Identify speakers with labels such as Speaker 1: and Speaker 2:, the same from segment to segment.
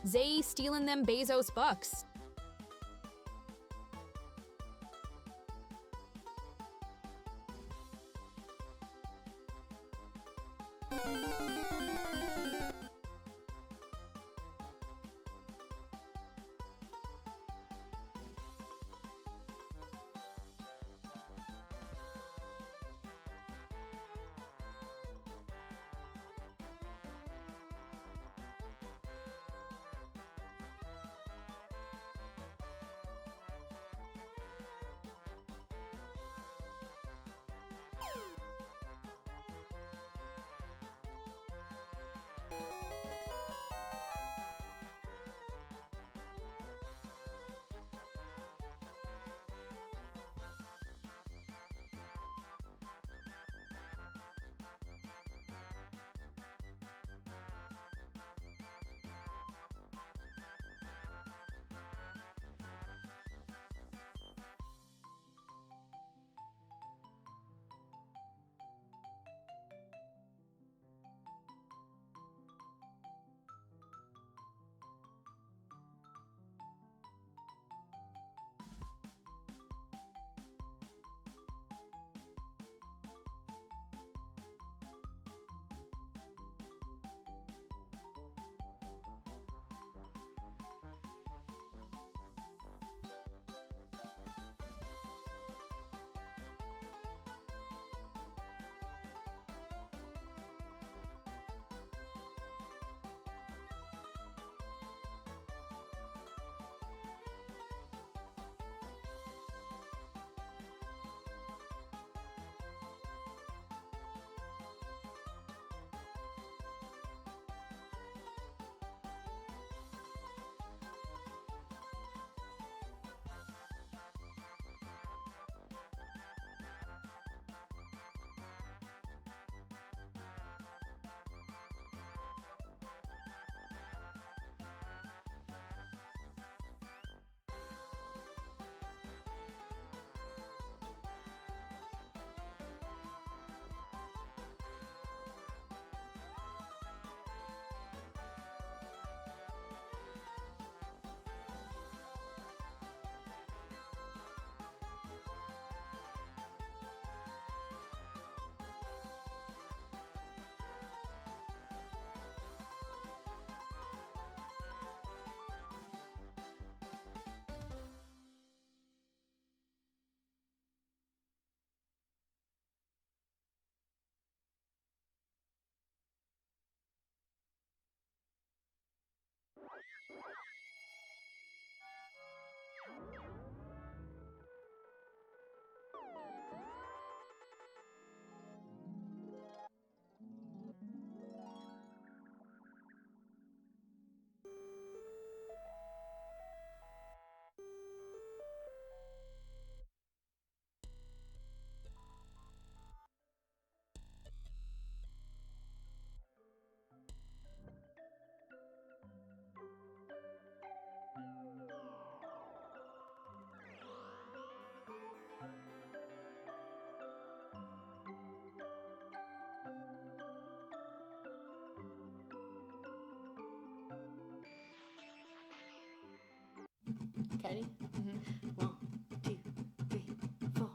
Speaker 1: Zay stealing them Bezos bucks.
Speaker 2: Ready? Mm-hmm. 1, 2, 3, 4.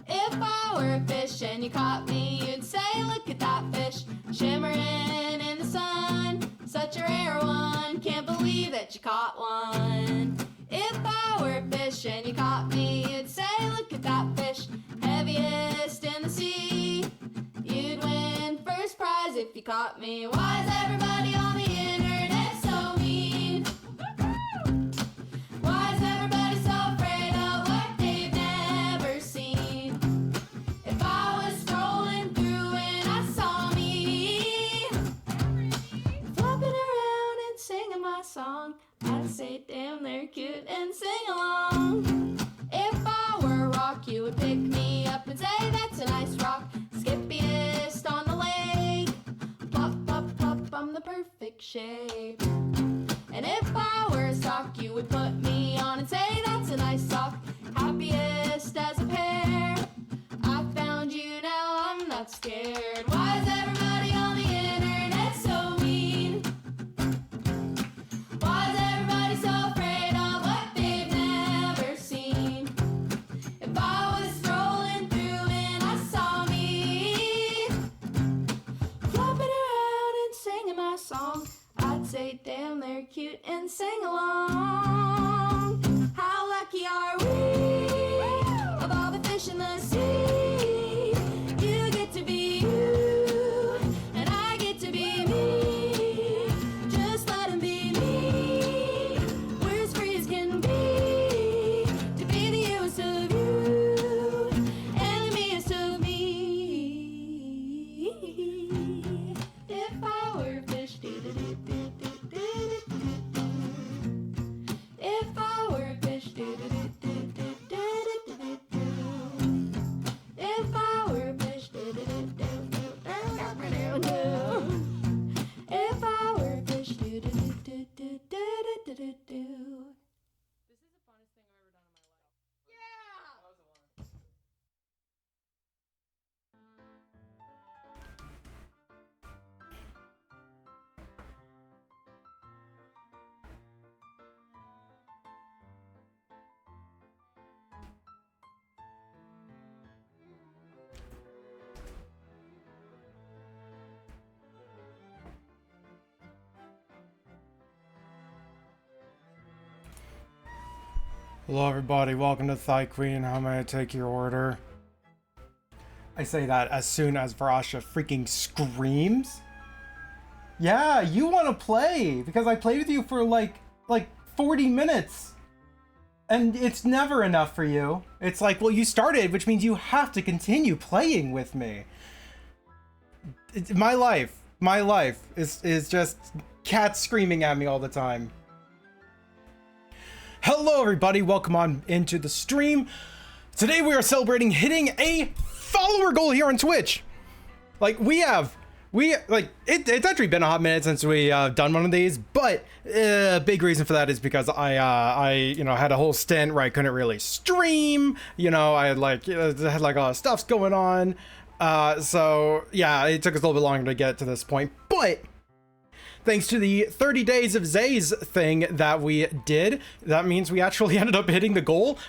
Speaker 2: If I were a fish and you caught me, you'd say, look at that fish, shimmering in the sun. Such a rare one, can't believe that you caught one. If I were a fish and you caught me, you'd say, look at that fish, heaviest in the sea. You'd win first prize if you caught me. Why is everybody on the internet so mean? Why is everybody so afraid of what they've never seen? If I was scrolling through and I saw me flopping around and singing my song, I'd say, damn, they're cute and sing along. If I were a rock, you would pick me up and say, that's a nice rock, skippiest on the lake. Plop, plop, plop, I'm the perfect shape. And if I were a sock, you would put me on and say, that's a nice sock, happiest as a pear. I found you, now I'm not scared. Why is everybody on the internet so mean? say, damn, they're cute, and sing along. How lucky are we of all the fish in the sea? You get to be you, and I get to be me. Just let 'em be me. We're as free as can be to be the youngest of you and the meest of me. If I were a fish, do-do-do-do-do-do-do-do. If I were a fish, do-do-do-do-do-do-do-do. If I were a fish, do-do-do-do-do-do-do-do. If I were a fish, do-do-do-do-do-do-do-do.
Speaker 3: This is the funnest thing I've ever done in my life. Yeah! That was a lot.
Speaker 4: Hello everybody, welcome to Thigh Queen. How may I take your order? I say that as soon as Varasha freaking screams. Yeah, you want to play because I played with you for like 40 minutes. And it's never enough for you. It's like, well, you started, which means you have to continue playing with me. My life is just cats screaming at me all the time. Hello everybody, welcome on into the stream. Today we are celebrating hitting a follower goal here on Twitch. Like it's actually been a hot minute since we done one of these, but a big reason for that is because I had a whole stint where I couldn't really stream. I had had a lot of stuffs going on. So yeah, it took us a little bit longer to get to this point, but thanks to the 30 days of Zays thing that we did, that means we actually ended up hitting the goal.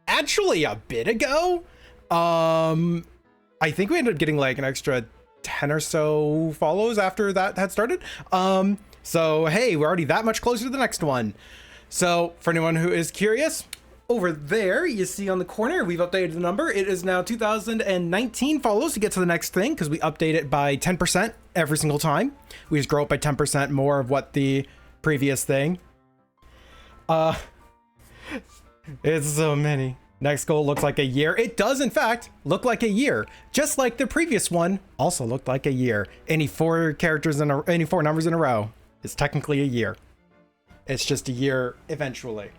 Speaker 4: Actually a bit ago. I think we ended up getting like an extra 10 or so follows after that had started. So hey, we're already that much closer to the next one. So for anyone who is curious, over there you see on the corner we've updated the number. It is now 2019 follows to get to the next thing, because we update it by 10% every single time. We just grow up by 10% more of what the previous thing. It's so many. Next goal looks like a year. It does in fact look like a year, just like the previous one also looked like a year. Any four numbers in a row is technically a year. It's just a year eventually.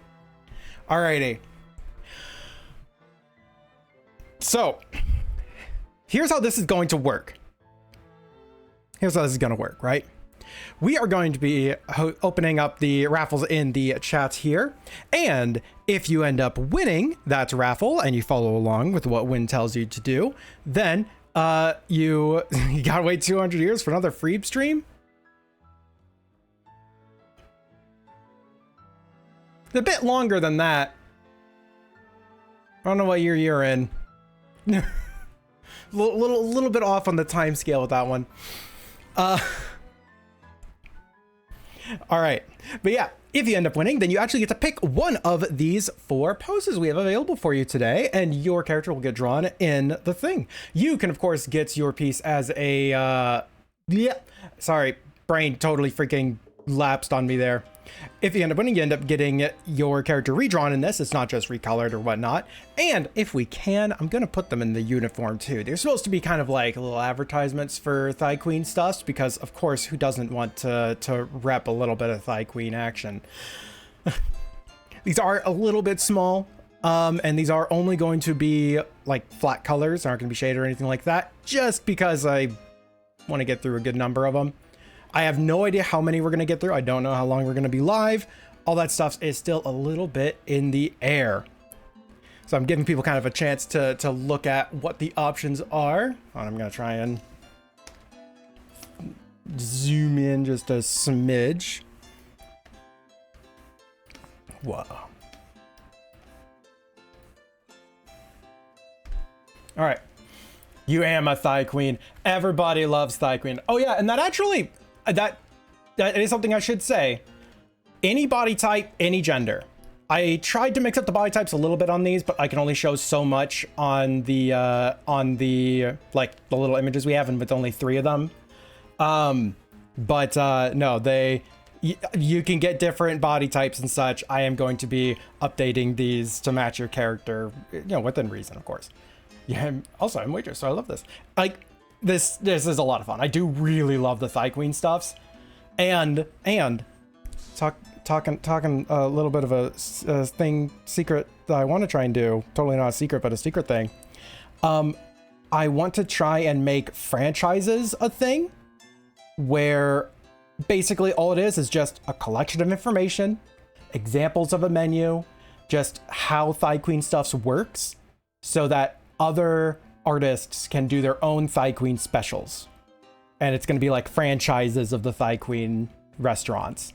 Speaker 4: Alrighty. So here's how this is going to work. Right? We are going to be opening up the raffles in the chat here. And if you end up winning that raffle and you follow along with what Win tells you to do, then you gotta wait 200 years for another freebie stream. A bit longer than that. I don't know what year you're in. little bit off on the time scale with that one. All right, but yeah, if you end up winning, then you actually get to pick one of these 4 poses we have available for you today, and your character will get drawn in the thing. You can of course get your piece as a sorry, brain totally freaking lapsed on me there. If you end up winning, you end up getting your character redrawn in this. It's not just recolored or whatnot. And if we can, I'm gonna put them in the uniform too. They're supposed to be kind of like little advertisements for Thigh Queen stuffs, because of course, who doesn't want to rep a little bit of Thigh Queen action? These are a little bit small, and these are only going to be like flat colors, aren't gonna be shaded or anything like that, just because I want to get through a good number of them. I have no idea how many we're going to get through. I don't know how long we're going to be live. All that stuff is still a little bit in the air. So I'm giving people kind of a chance to look at what the options are. I'm going to try and zoom in just a smidge. Whoa. All right. You am a Thigh Queen. Everybody loves Thigh Queen. Oh yeah, and that actually... that that is something I should say. Any body type, any gender. I tried to mix up the body types a little bit on these, but I can only show so much on the like the little images we have, and with only 3 of them. No, you can get different body types and such. I am going to be updating these to match your character, within reason, of course. Yeah. Also, I'm waitress, so I love this. Like, this is a lot of fun. I do really love the Thigh Queen stuffs, and talking a little bit of a secret that I want to try and do. Totally not a secret, but a secret thing. I want to try and make franchises a thing where basically all it is just a collection of information, examples of a menu, just how Thigh Queen stuffs works, so that other artists can do their own Thigh Queen specials. And it's going to be like franchises of the Thigh Queen restaurants.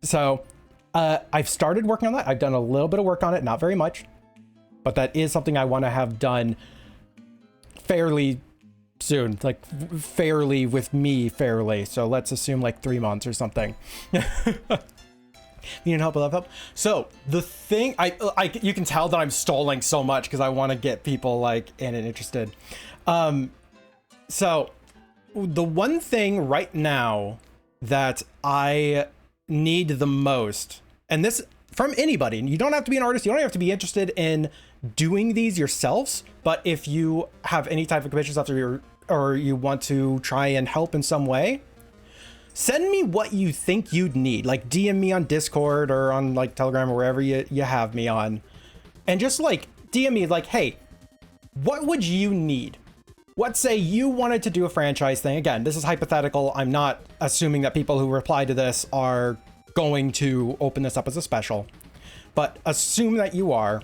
Speaker 4: So I've started working on that. I've done a little bit of work on it, not very much, but that is something I want to have done fairly soon, like fairly with me fairly. So let's assume like 3 months or something. You need help? I love help. So the thing, you can tell that I'm stalling so much because I want to get people like in and interested. So the one thing right now that I need the most, and this from anybody, and you don't have to be an artist, you don't have to be interested in doing these yourselves, but if you have any type of commission stuff or you want to try and help in some way, send me what you think you'd need. Like DM me on Discord or on like Telegram or wherever you have me on, and just like DM me like, hey, what would you need? Let's say you wanted to do a franchise thing. Again, this is hypothetical. I'm not assuming that people who reply to this are going to open this up as a special, but assume that you are,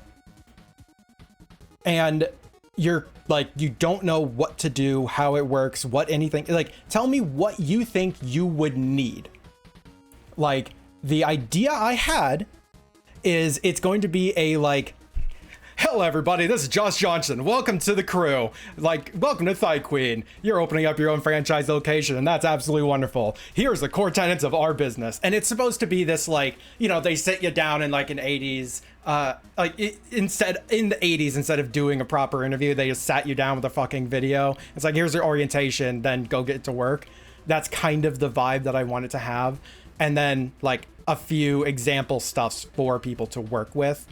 Speaker 4: and you're like, you don't know what to do, how it works, what anything, like, tell me what you think you would need. Like, the idea I had is it's going to be a like, hello everybody, this is Josh Johnson. Welcome to the crew. Like, welcome to Thigh Queen. You're opening up your own franchise location, and that's absolutely wonderful. Here's the core tenets of our business. And it's supposed to be this like, they sit you down in like an 80s, instead of doing a proper interview, they just sat you down with a fucking video. It's like, here's your orientation, then go get to work. That's kind of the vibe that I wanted to have. And then like a few example stuffs for people to work with.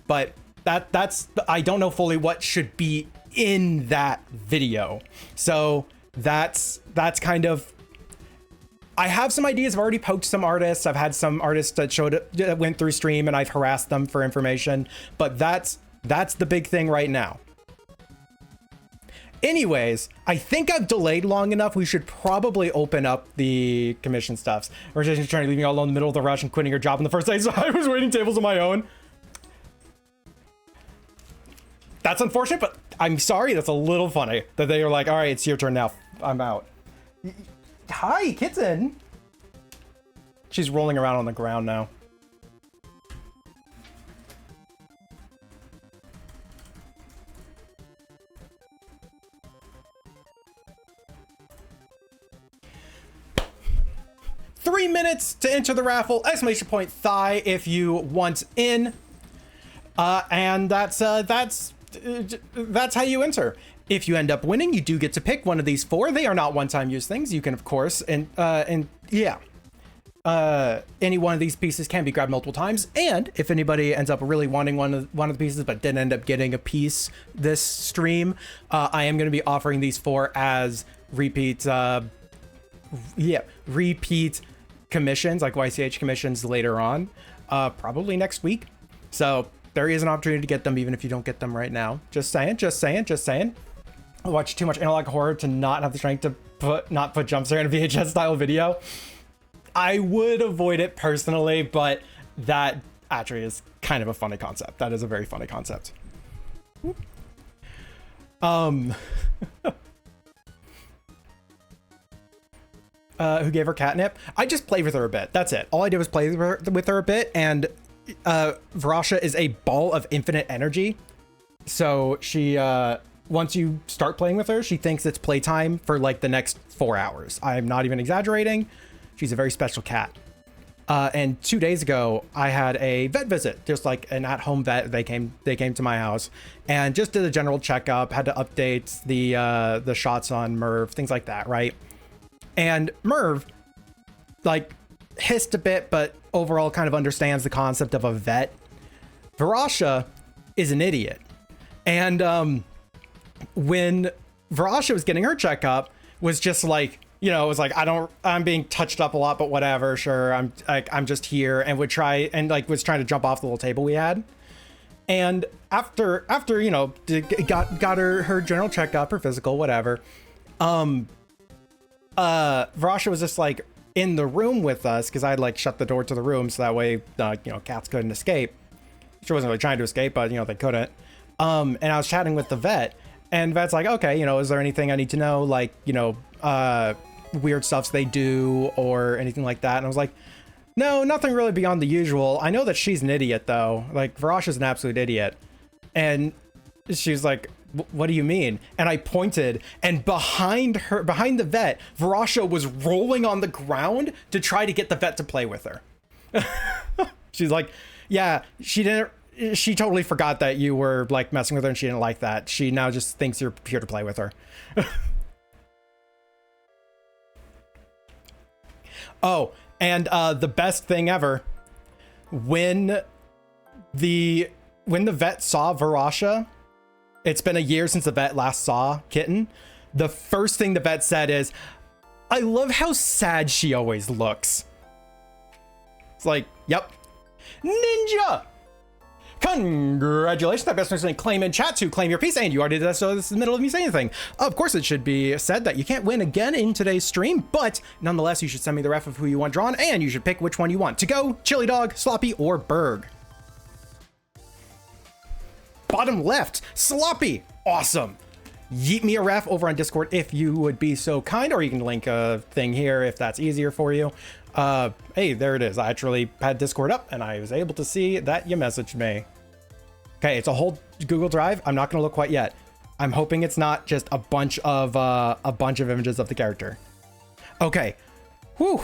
Speaker 4: But that's I don't know fully what should be in that video. So that's kind of, I have some ideas. I've already poked some artists. I've had some artists that went through stream and I've harassed them for information, but that's the big thing right now. Anyways, I think I've delayed long enough. We should probably open up the commission stuffs. Or just trying to leave me all alone in the middle of the rush and quitting your job on the first day, so I was waiting tables on my own. That's unfortunate, but I'm sorry. That's a little funny that they were like, all right, it's your turn now. I'm out. Hi, kitten. She's rolling around on the ground now. Three minutes to enter the raffle. Exclamation point thigh if you want in. And that's how you enter. If you end up winning, you do get to pick one of these 4. They are not one-time use things. You can, of course, any one of these pieces can be grabbed multiple times. And if anybody ends up really wanting one of the pieces but didn't end up getting a piece this stream, I am going to be offering these 4 as repeat commissions, like YCH commissions later on, probably next week. So there is an opportunity to get them even if you don't get them right now. Just saying. I watch too much analog horror to not have the strength to not put jump scare in a VHS style video. I would avoid it personally, but that actually is kind of a funny concept. That is a very funny concept. Who gave her catnip? I just played with her a bit. That's it. All I did was play with her a bit, and Varasha is a ball of infinite energy. So she, once you start playing with her, she thinks it's playtime for like the next 4 hours. I'm not even exaggerating. She's a very special cat. And 2 days ago, I had a vet visit, just like an at-home vet. They came to my house and just did a general checkup, had to update the shots on Merv, things like that, right? And Merv, like, hissed a bit, but overall kind of understands the concept of a vet. Varasha is an idiot. And when Varasha was getting her checkup, was just like, you know, it was like, I'm being touched up a lot, but whatever, sure, I'm just here, and was trying to jump off the little table we had. And after you know, got her general checkup, her physical, whatever, Varasha was just like in the room with us, because I had like shut the door to the room so that way, you know, cats couldn't escape. She wasn't really trying to escape, but you know, they couldn't. And I was chatting with the vet, and the vet's like, okay, you know, is there anything I need to know, like, you know, weird stuffs they do or anything like that? And I was like, no, nothing really beyond the usual. I know that she's an idiot though. Like, Varasha's an absolute idiot. And she's like, what do you mean? And I pointed, and behind the vet, Varasha was rolling on the ground to try to get the vet to play with her. She's like, yeah, she totally forgot that you were like messing with her, and she didn't like that. She now just thinks you're here to play with her. Oh, and the best thing ever, when the vet saw Varasha, it's been a year since the vet last saw Kitten, the first thing the vet said is, I love how sad she always looks. It's like, yep. Ninja! Congratulations, that best person claim in chat to claim your piece, and you already did that, so this is the middle of me saying anything. Of course, it should be said that you can't win again in today's stream, but nonetheless, you should send me the ref of who you want drawn, and you should pick which one you want to go, Chili Dog, Sloppy, or Berg. Bottom left, Sloppy, awesome. Yeet me a ref over on Discord if you would be so kind, or you can link a thing here if that's easier for you. Hey, there it is. I actually had Discord up and I was able to see that you messaged me. Okay, it's a whole Google Drive. I'm not gonna look quite yet. I'm hoping it's not just a bunch of images of the character. Okay. Whew.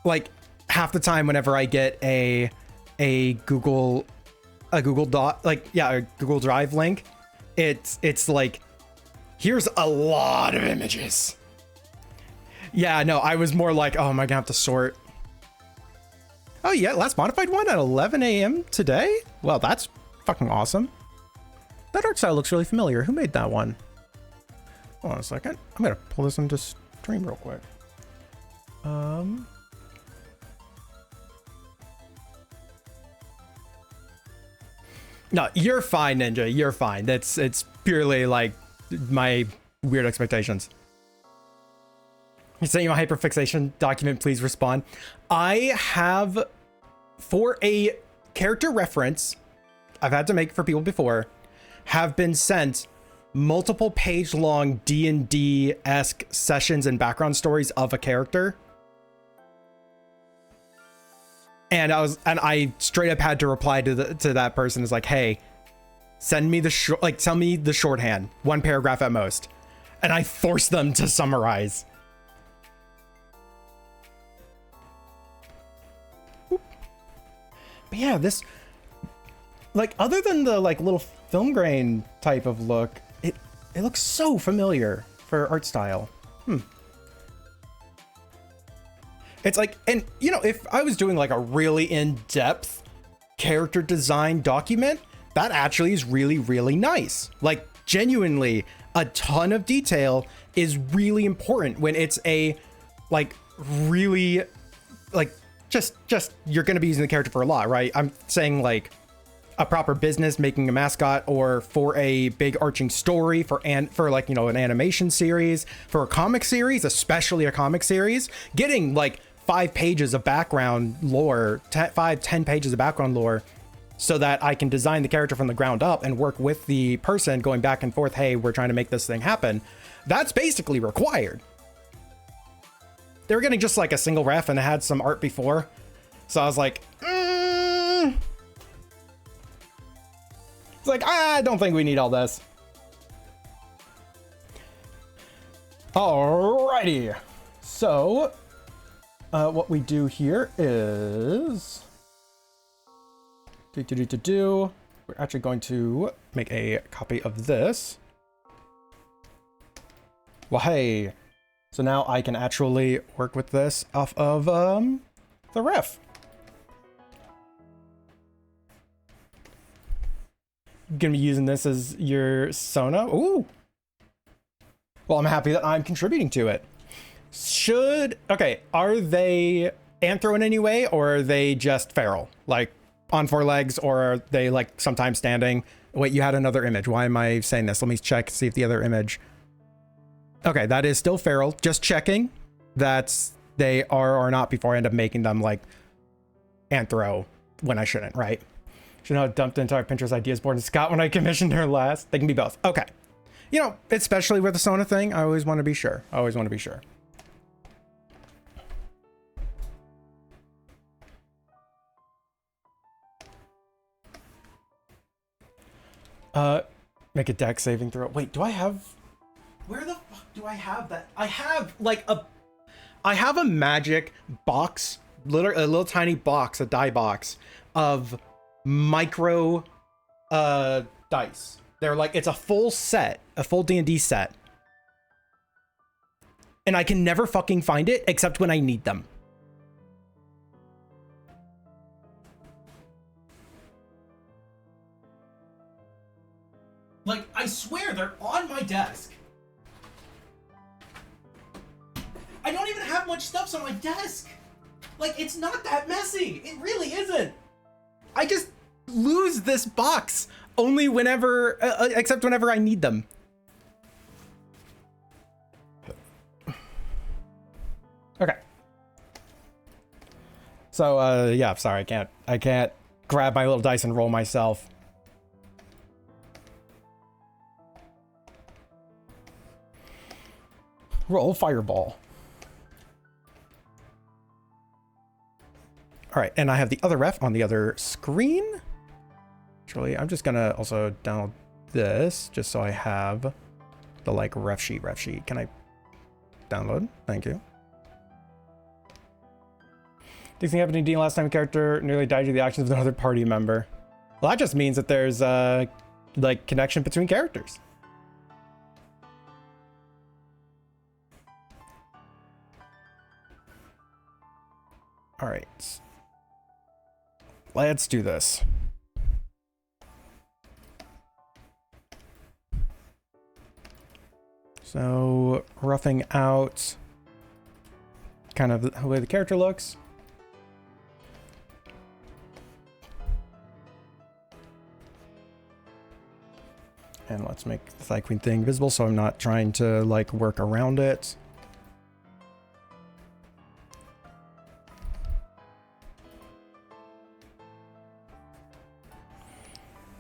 Speaker 4: Like half the time whenever I get a Google Doc, like, yeah, a Google Drive link, it's like, here's a lot of images. Yeah, no, I was more like, oh, am I gonna have to sort? Oh yeah, last modified one at 11 a.m. today? Well, that's fucking awesome. That art style looks really familiar. Who made that one? Hold on a second. I'm gonna pull this into stream real quick. No, you're fine, Ninja. You're fine. It's purely like my weird expectations. You sent you a hyperfixation document, please respond. I have, for a character reference I've had to make for people before, have been sent multiple page long D&D-esque sessions and background stories of a character. And I straight up had to reply to that person is like, hey, send me tell me the shorthand, one paragraph at most. And I forced them to summarize. But yeah, this, like, other than the like little film grain type of look, it looks so familiar for art style. It's like, and you know, if I was doing like a really in-depth character design document, that actually is really, really nice. Like, genuinely, a ton of detail is really important when it's a, like, really, like, just you're going to be using the character for a lot, right? I'm saying like a proper business, making a mascot, or for a big arching story, for like, you know, an animation series, for a comic series, especially a comic series, getting like 5 pages of background lore, 10 pages of background lore, so that I can design the character from the ground up and work with the person going back and forth. Hey, we're trying to make this thing happen. That's basically required. They were getting just like a single ref and it had some art before. So I was like, it's like, I don't think we need all this. Alrighty. So, what we do here is... We're actually going to make a copy of this. Well, hey. So now I can actually work with this off of the ref. Gonna be using this as your Sona. Ooh. Well, I'm happy that I'm contributing to it. Okay, are they anthro in any way, or are they just feral? Like on four legs, or are they like sometimes standing? Wait, you had another image. Why am I saying this? Let me check, see if the other image. Okay, that is still feral. Just checking that they are or not before I end up making them like anthro when I shouldn't, right? Should not have dumped the entire Pinterest ideas board in Scott when I commissioned her last. They can be both. Okay. You know, especially with the Sona thing, I always want to be sure. I always want to be sure. Make a deck saving throw. Wait, do I have... Where the fuck do I have that? I have like I have a magic box, a little tiny box, a die box of micro dice. They're like, it's a full set, a full D&D set. And I can never fucking find it except when I need them. Like, I swear they're on my desk. I don't even have much stuff on my desk. Like, it's not that messy. It really isn't. I just lose this box only whenever, except whenever I need them. Okay. So, yeah, sorry, I can't grab my little dice and roll myself. Roll fireball. All right, and I have the other ref on the other screen. Actually, I'm just gonna also download this just so I have the like ref sheet. Can I download? Thank you. This thing happened in D last time a character nearly died due to the actions of another party member. Well, that just means that there's like connection between characters. All right. Let's do this. So, roughing out kind of the way the character looks. And let's make the Thigh Queen thing visible so I'm not trying to like work around it.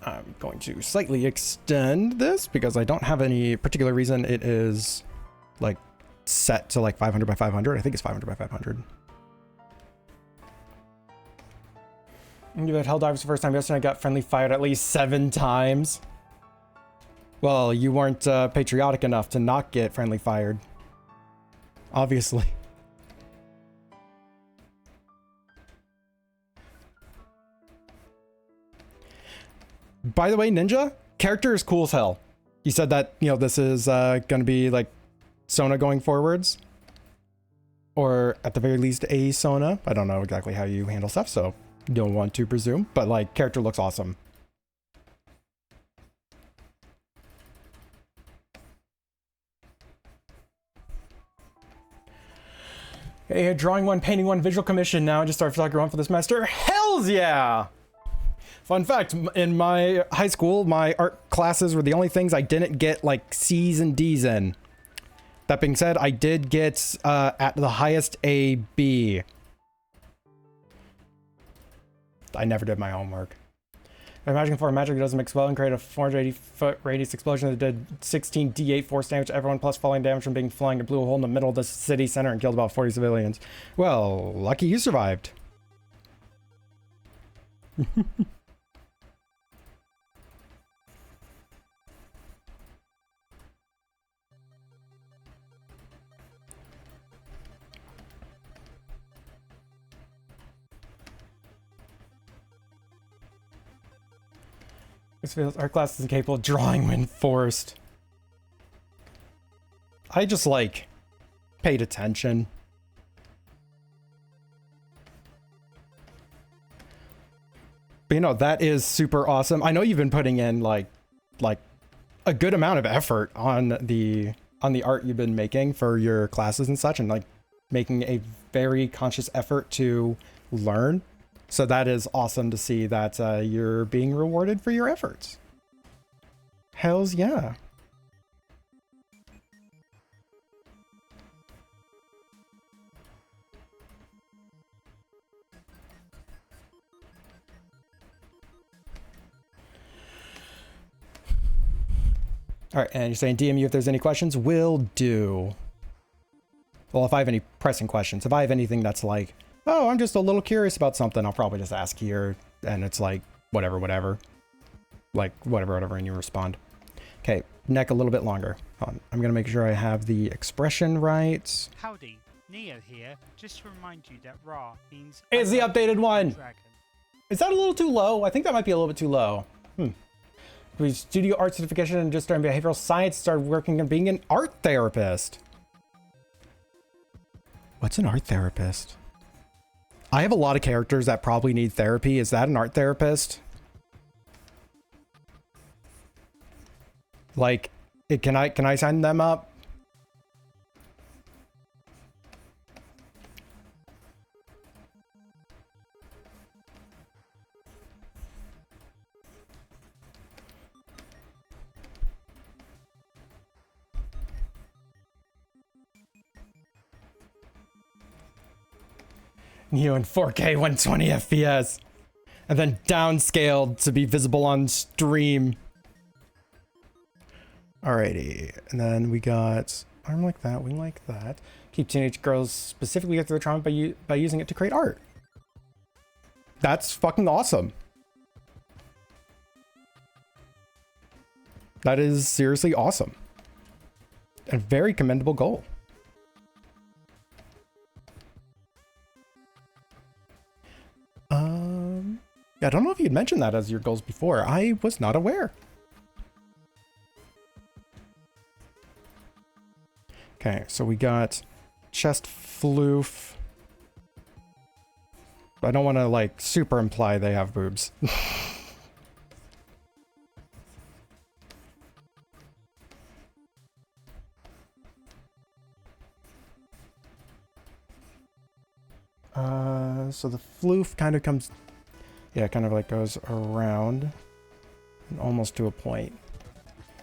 Speaker 4: I'm going to slightly extend this because I don't have any particular reason it is like set to like 500 by 500. I think it's 500 by 500. You had Helldivers the first time yesterday. I got friendly fired at least 7 times. Well, you weren't patriotic enough to not get friendly fired. Obviously. By the way, Ninja, character is cool as hell. You said that, you know, this is going to be like Sona going forwards. Or at the very least a Sona. I don't know exactly how you handle stuff, so don't want to presume. But like, character looks awesome. Hey, drawing one, painting one, visual commission now. I just started photography one for the semester. Hells yeah! Fun fact, in my high school, my art classes were the only things I didn't get like C's and D's in. That being said, I did get at the highest a B. I never did my homework. Imagine for a magic that doesn't mix well and create a 480-foot radius explosion that did 16 D8 force damage to everyone plus falling damage from being flying. It blew a hole in the middle of the city center and killed about 40 civilians. Well, lucky you survived. Our class isn't capable of drawing when forced. I just, like, paid attention. But, you know, that is super awesome. I know you've been putting in, like a good amount of effort on the art you've been making for your classes and such, and, like, making a very conscious effort to learn. So that is awesome to see that you're being rewarded for your efforts. Hells yeah. All right, and you're saying DM you if there's any questions? Will do. Well, if I have any pressing questions, if I have anything that's like, oh, I'm just a little curious about something, I'll probably just ask here, and it's like, whatever. Like, whatever, and you respond. Okay, neck a little bit longer. Hold on. I'm gonna make sure I have the expression right.
Speaker 5: Howdy, Neo here. Just to remind you that Ra means...
Speaker 4: It's the updated one!
Speaker 5: Dragon.
Speaker 4: Is that a little too low? I think that might be a little bit too low. Studio art certification and just started behavioral science, started working on being an art therapist. What's an art therapist? I have a lot of characters that probably need therapy. Is that an art therapist? Like, can I sign them up? You in 4K 120 FPS, and then downscaled to be visible on stream. Alrighty, and then we got arm like that, wing like that. Keep teenage girls specifically get through the trauma by using it to create art. That's fucking awesome. That is seriously awesome. A very commendable goal. I don't know if you'd mentioned that as your goals before. I was not aware. Okay, so we got chest floof. I don't want to, like, super imply they have boobs. So the floof kind of comes... Yeah, kind of like goes around and almost to a point.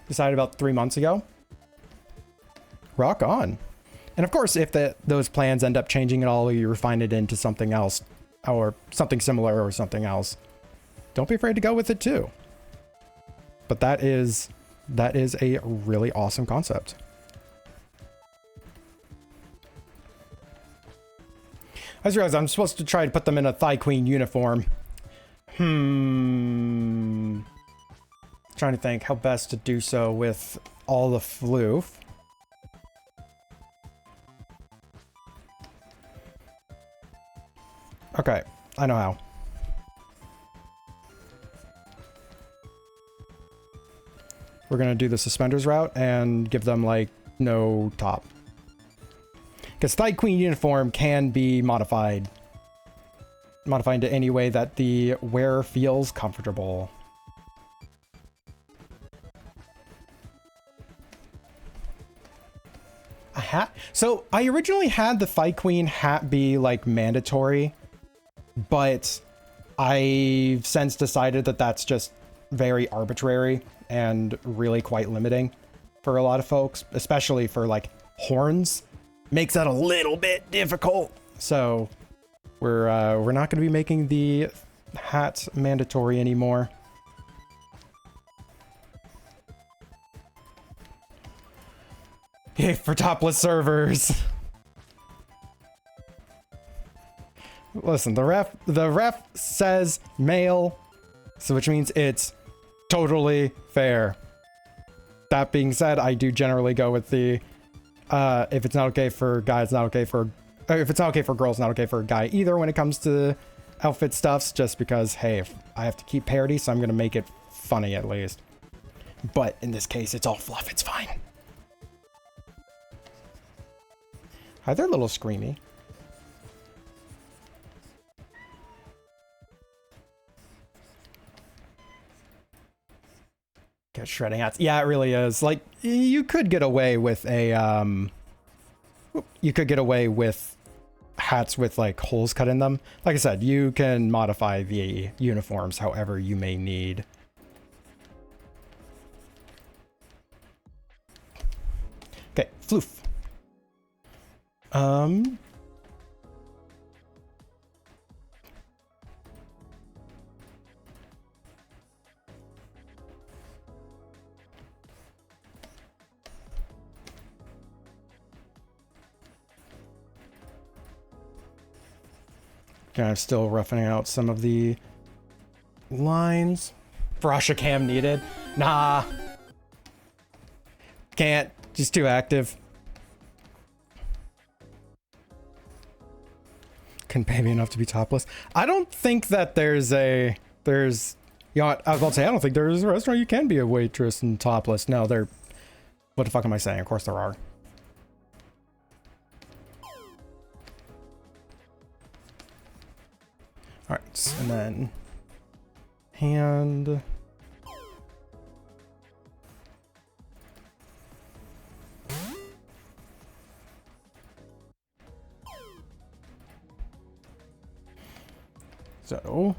Speaker 4: Decided about 3 months ago. Rock on. And of course, if those plans end up changing at all, you refine it into something else or something similar or something else, don't be afraid to go with it too. But that is a really awesome concept. I just realized I'm supposed to try to put them in a Thigh Queen uniform. Trying to think how best to do so with all the floof. Okay, I know how. We're gonna do the suspenders route and give them, like, no top. Because Thigh Queen uniform can be modified. Modified into any way that the wearer feels comfortable. A hat? So I originally had the Thigh Queen hat be, like, mandatory, but I've since decided that that's just very arbitrary and really quite limiting for a lot of folks, especially for, like, horns. Makes that a little bit difficult. So we're not going to be making the hat mandatory anymore. Yay for topless servers. Listen, the ref says male, so which means it's totally fair. That being said, I do generally go with the if it's not okay for guys, not okay for if it's not okay for girls, not okay for a guy either when it comes to outfit stuffs, just because, hey, if I have to keep parity, so I'm gonna make it funny at least. But in this case, it's all fluff. It's fine. Hi, they're a little screamy. Get shredding hats. Yeah, it really is. Like, you could get away with a, you could get away with hats with like holes cut in them. Like I said, you can modify the uniforms however you may need. Okay, floof. Kind of still roughing out some of the lines. Brusha cam needed. Nah. Can't. She's too active. Couldn't pay me enough to be topless. I don't think that there's, you know what, I was about to say, I don't think there's a restaurant you can be a waitress and topless. No, what the fuck am I saying? Of course there are. All right, and then hand. So,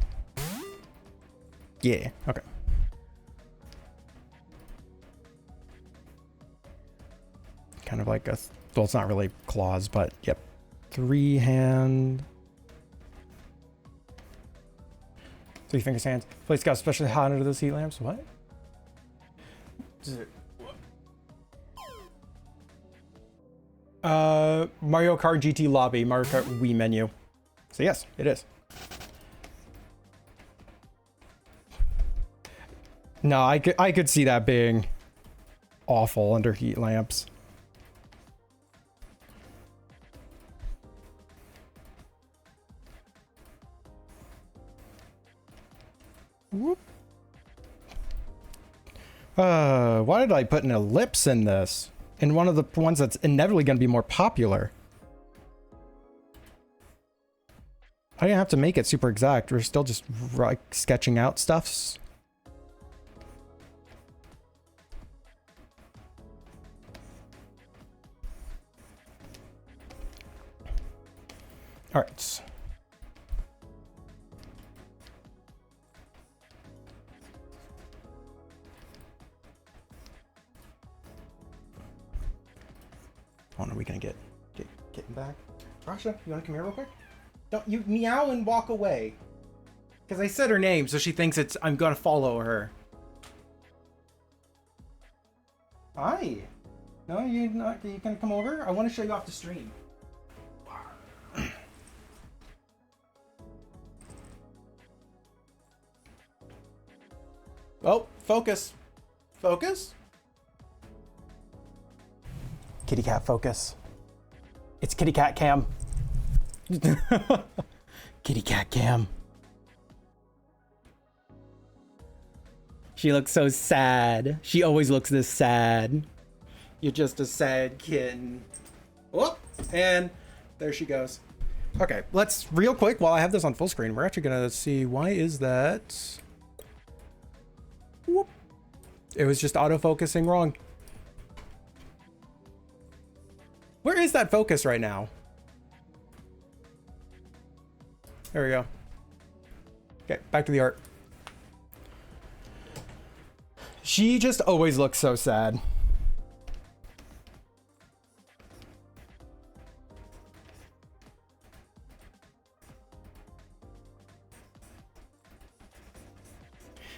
Speaker 4: yeah, okay. Kind of like a, well, it's not really claws, but yep. 3 hand. 3 fingers hands. Place got especially hot under those heat lamps. What? Mario Kart GT lobby, Mario Kart Wii menu. So yes, it is. No, I could see that being awful under heat lamps. Whoop. Why did I put an ellipse in this? In one of the ones that's inevitably going to be more popular. I didn't have to make it super exact. We're still just like sketching out stuffs. All right. When are we gonna get him back? Rasha, you wanna come here real quick? Don't you meow and walk away. Because I said her name, so she thinks I'm gonna follow her. Hi. No, you gonna come over? I want to show you off the stream. Oh, focus. Focus? Kitty cat focus. It's kitty cat cam. Kitty cat cam. She looks so sad. She always looks this sad. You're just a sad kitten. Oh, and there she goes. Okay, let's real quick while I have this on full screen, we're actually gonna see why is that. Whoop. It was just auto-focusing wrong. Where is that focus right now? There we go. Okay, back to the art. She just always looks so sad.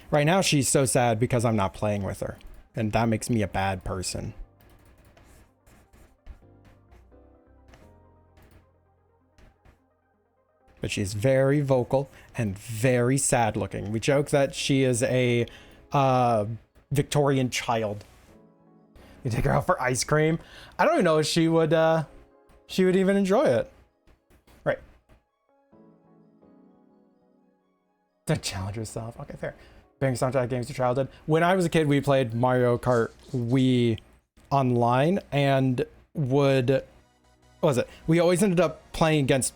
Speaker 4: Right now, she's so sad because I'm not playing with her. And that makes me a bad person. But she's very vocal and very sad looking. We joke that she is a Victorian child. You take her out for ice cream. I don't even know if she would even enjoy it. Right. Don't challenge yourself. Okay, fair. Being soundtrack games to childhood. When I was a kid, we played Mario Kart Wii online and would, what was it? We always ended up playing against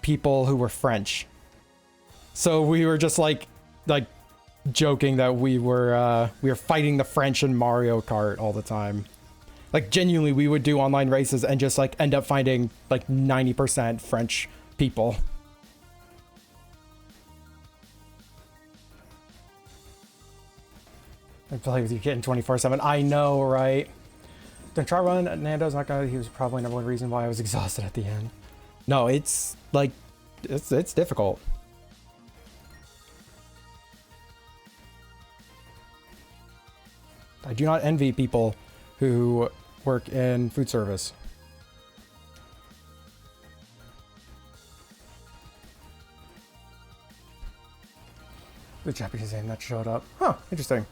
Speaker 4: people who were French. So we were just like joking that we were fighting the French in Mario Kart all the time. Like genuinely, we would do online races and just like end up finding like 90% French people. I play with you kitten 24/7. I know, right? Don't try run. Nando's not gonna. He was probably number one reason why I was exhausted at the end. No, it's like it's difficult. I do not envy people who work in food service. The Japanese name that showed up. Huh, interesting.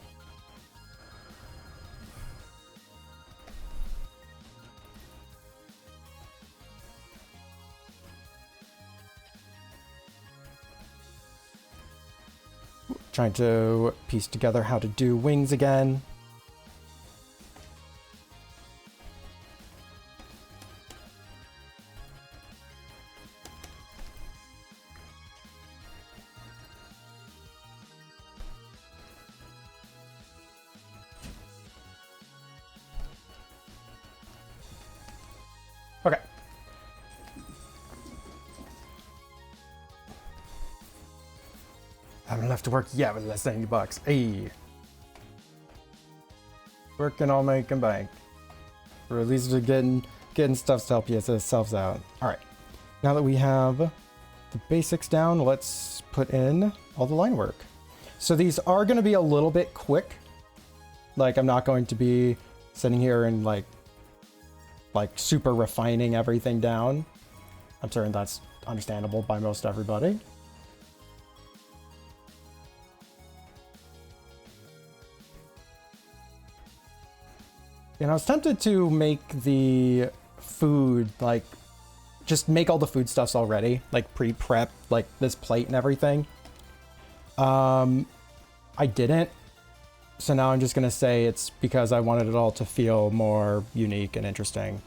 Speaker 4: Trying to piece together how to do wings again. Okay. I haven't left to work yet with less than $80. Hey. Working all making bank. Or at least getting stuff to help yourselves out. Alright. Now that we have the basics down, let's put in all the line work. So these are going to be a little bit quick. Like, I'm not going to be sitting here and like super refining everything down. I'm certain that's understandable by most everybody. And I was tempted to make the food, like, just make all the foodstuffs already, like pre-prep, like this plate and everything. I didn't. So now I'm just going to say it's because I wanted it all to feel more unique and interesting.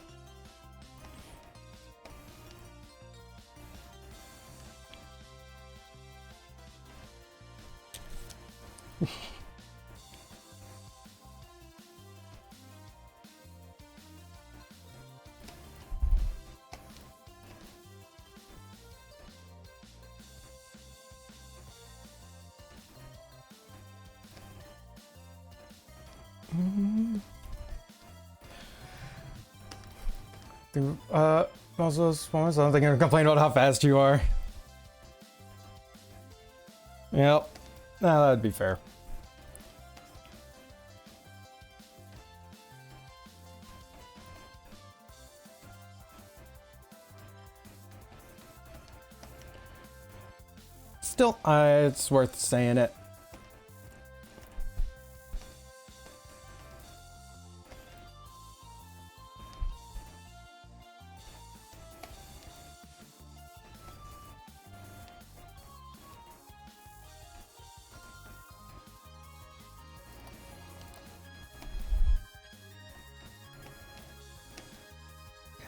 Speaker 4: Also, I don't think I'm gonna complain about how fast you are. Yep. Nah, that'd be fair. Still, it's worth saying it.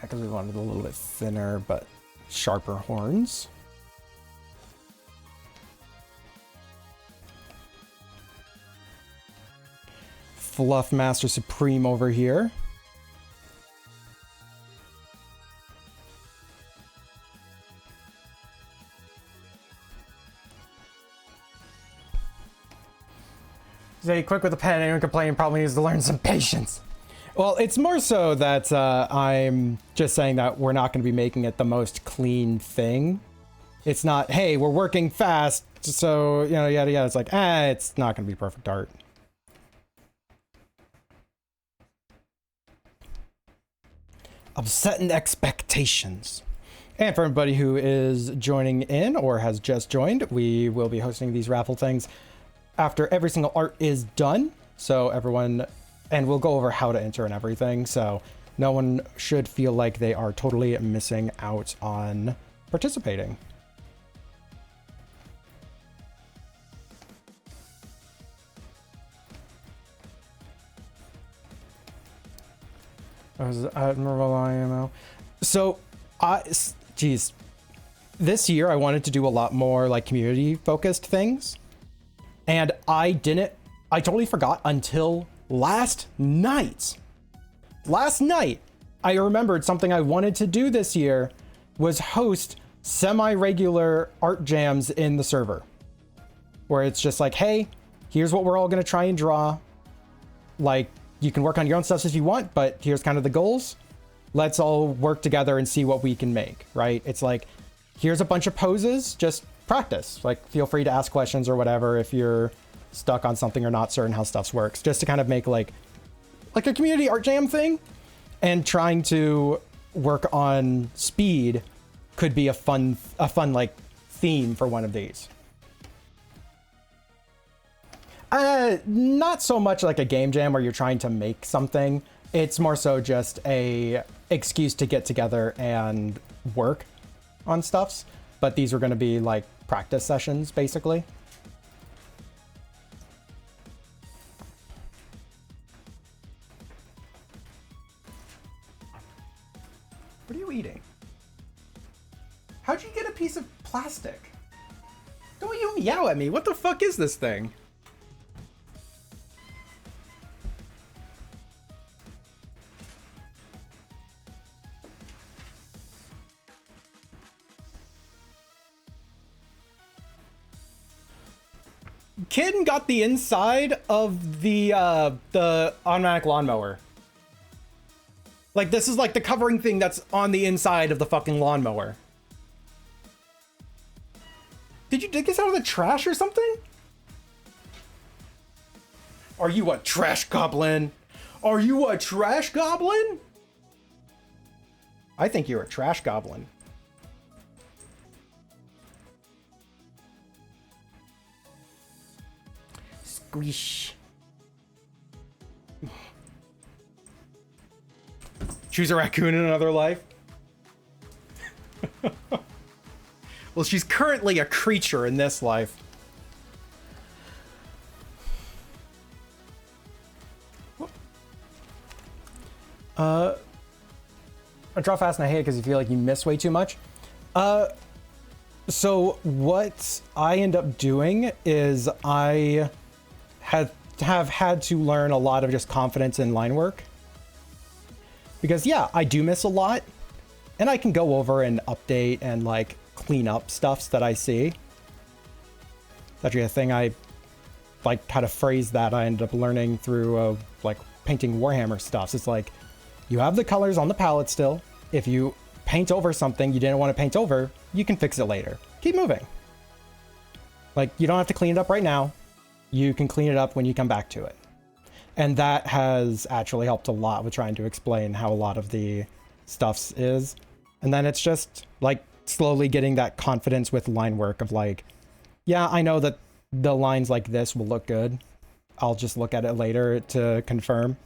Speaker 4: Because we wanted a little bit thinner but sharper horns. Fluff Master Supreme over here. Say quick with the pen, anyone complaining probably needs to learn some patience. Well, it's more so that I'm just saying that we're not going to be making it the most clean thing. It's not, hey, we're working fast, so, you know, yada yada. It's like, it's not going to be perfect art. I'm setting expectations. And for everybody who is joining in or has just joined, we will be hosting these raffle things after every single art is done. So everyone... And we'll go over how to enter and everything, so no one should feel like they are totally missing out on participating. Admirable IMO. So, geez, this year I wanted to do a lot more like community focused things, and I totally forgot until last night. Last night, I remembered something I wanted to do this year was host semi-regular art jams in the server, where it's just like, hey, here's what we're all gonna try and draw. Like, you can work on your own stuff if you want, but here's kind of the goals. Let's all work together and see what we can make, right? It's like, here's a bunch of poses, just practice. Like, feel free to ask questions or whatever if you're stuck on something or not certain how stuff works, just to kind of make like a community art jam thing. And trying to work on speed could be a fun like theme for one of these. Not so much like a game jam where you're trying to make something. It's more so just a excuse to get together and work on stuffs. But these are going to be like practice sessions, basically. What are you eating? How'd you get a piece of plastic? Don't you meow at me. What the fuck is this thing? Kid got the inside of the automatic lawnmower. Like, this is like the covering thing that's on the inside of the fucking lawnmower. Did you dig this out of the trash or something? Are you a trash goblin? Are you a trash goblin? I think you're a trash goblin. Squish. Choose a raccoon in another life. Well, she's currently a creature in this life. I draw fast and I hate it because you feel like you miss way too much. So what I end up doing is I have had to learn a lot of just confidence in line work. Because yeah, I do miss a lot, and I can go over and update and like clean up stuffs that I see. It's actually a thing I like how to phrase that I ended up learning through like painting Warhammer stuffs. It's like, you have the colors on the palette still. If you paint over something you didn't want to paint over, you can fix it later. Keep moving. Like, you don't have to clean it up right now. You can clean it up when you come back to it. And that has actually helped a lot with trying to explain how a lot of the stuffs is. And then it's just like slowly getting that confidence with line work of like, yeah, I know that the lines like this will look good. I'll just look at it later to confirm.